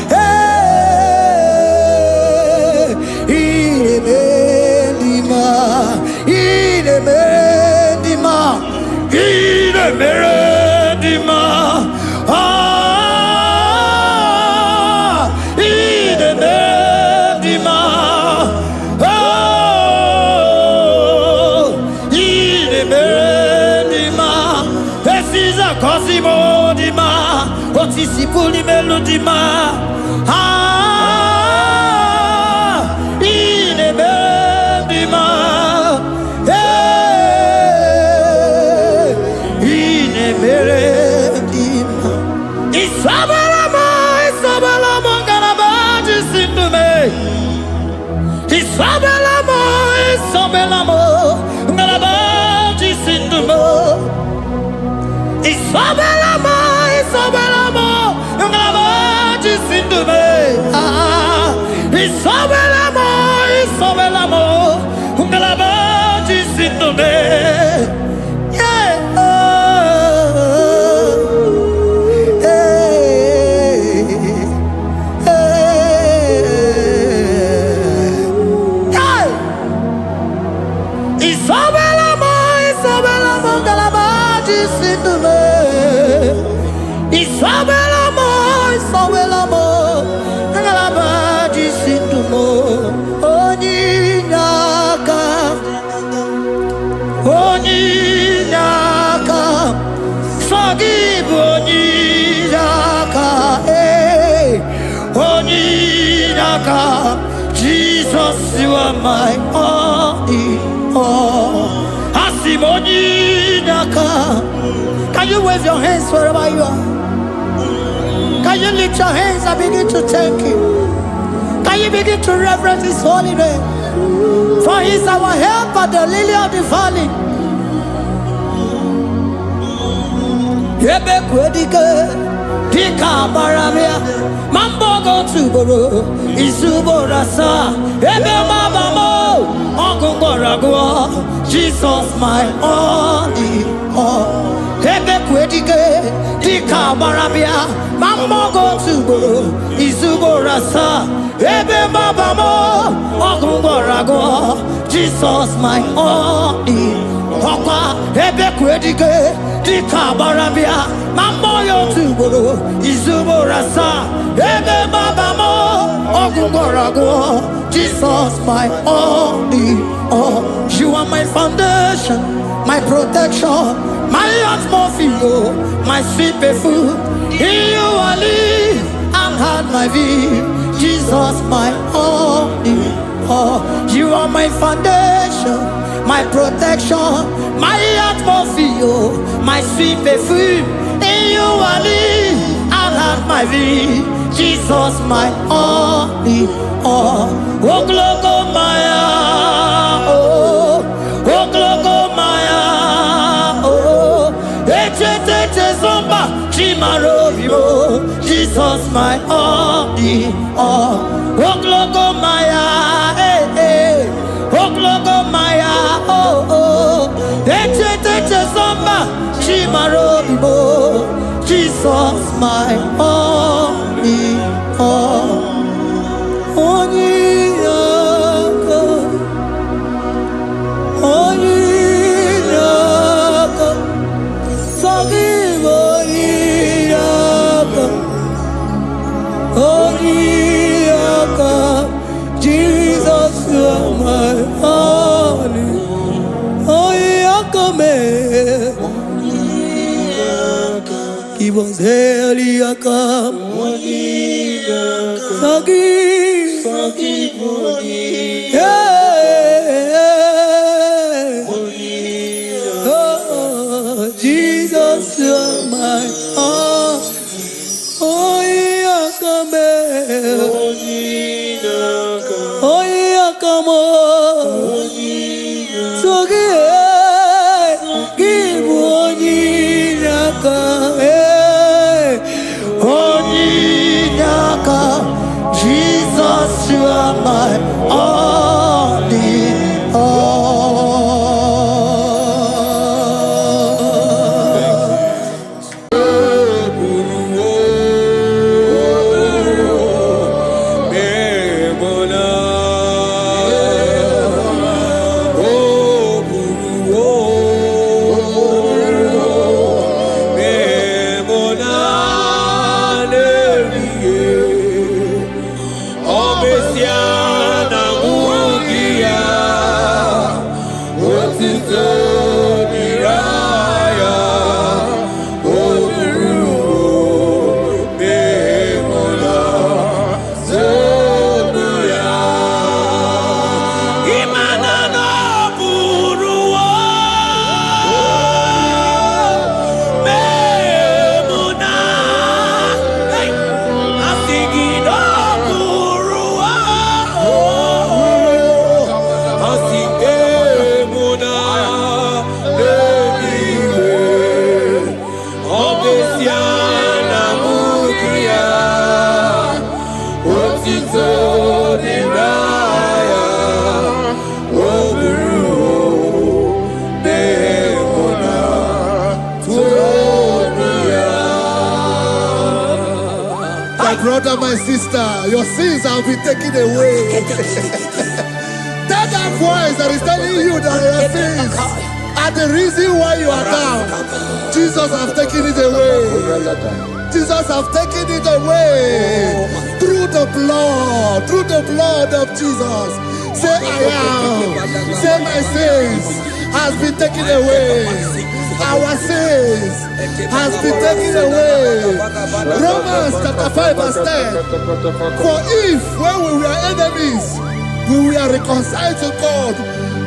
hey, in a merendi, in a merendi, in a merendi, ah, in a merendi, oh, in a merendi, this is a cosimo dima, what is the fully melody, ah, in a merendi, hey, in a merendi, Isabelamo, Isabelamo, Garabaji, Sindume, Isabelamo, Isabelamo, Garabaji, Sindume, Isabelamo, Isabelamo, Garabaji, Sindume, ah, Isabelamo, Isabelamo, Garabaji, Sindume, yeah, Isabelamo, Isabelamo, Galabaji, Sindume. Isabelamo, Isabelamo, Galabaji, Sindumo. Onyinaka, Onyinaka, Sagibu Onyinaka, hey, Onyinaka. Jesus, you are my only all. Asimonaka. Can you wave your hands wherever you are? Can you lift your hands and begin to thank Him? Can you begin to reverence His holy name? For He is our help at the lily of the valley. ebe kwedike dịka baramia mambogo tuboro izuboro asaa ebe mabamo ọgụgọragụọ Jesus my only all ebe kwedike dịka baramia mambogo tuboro izuboro asaa ebe mabamo ọgụgọragụọ Jesus my only ọkwa ebe kwedike dịka baramia mamboyo tuboro izuboro asaa ebe mabamo ọgụgọragụọ Jesus my only all. You are my foundation, my protection, my atmosphere, my sweet perfume. In you I live and had my being. Jesus my only all. You are my foundation, my protection, my atmosphere, my sweet perfume. In you I live and had my being. Jesus my only all. Oh, glogo maya, oh, glogo maya, oh, echete zomba, chimarovio, Jesus my only all. Oh, glogo maya, oh, glogo maya, oh, echete zomba, chimarovio, Jesus my only all. Jesus, you are my only. Give us Eliaka. Jesus, you are my Jesus, you are my only brother, my sister, your sins have been taken away. Tell that voice that is telling you that your sins are the reason why you are down. Jesus has taken it away. Jesus has taken it away. Through the blood of Jesus. Say I am. Say my sins has been taken away. Our sins has been taken away. Romans chapter 5 verse 10. For if when we were enemies, we were reconciled to God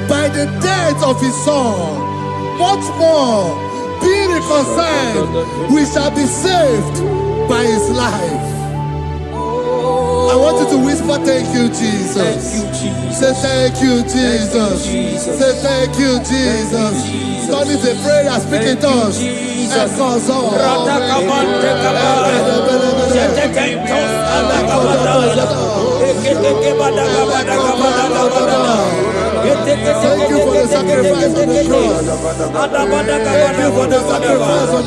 by the death of his son, much more, being reconciled, we shall be saved by his life. I want you to whisper Papa, thank you, Jesus. Thank you, Jesus. Say thank you, Jesus. Jesus. Say thank you, Jesus. God is a prayer, speak in tongues. Thank you for the sacrifice on the cross. Thank you for the sacrifice on the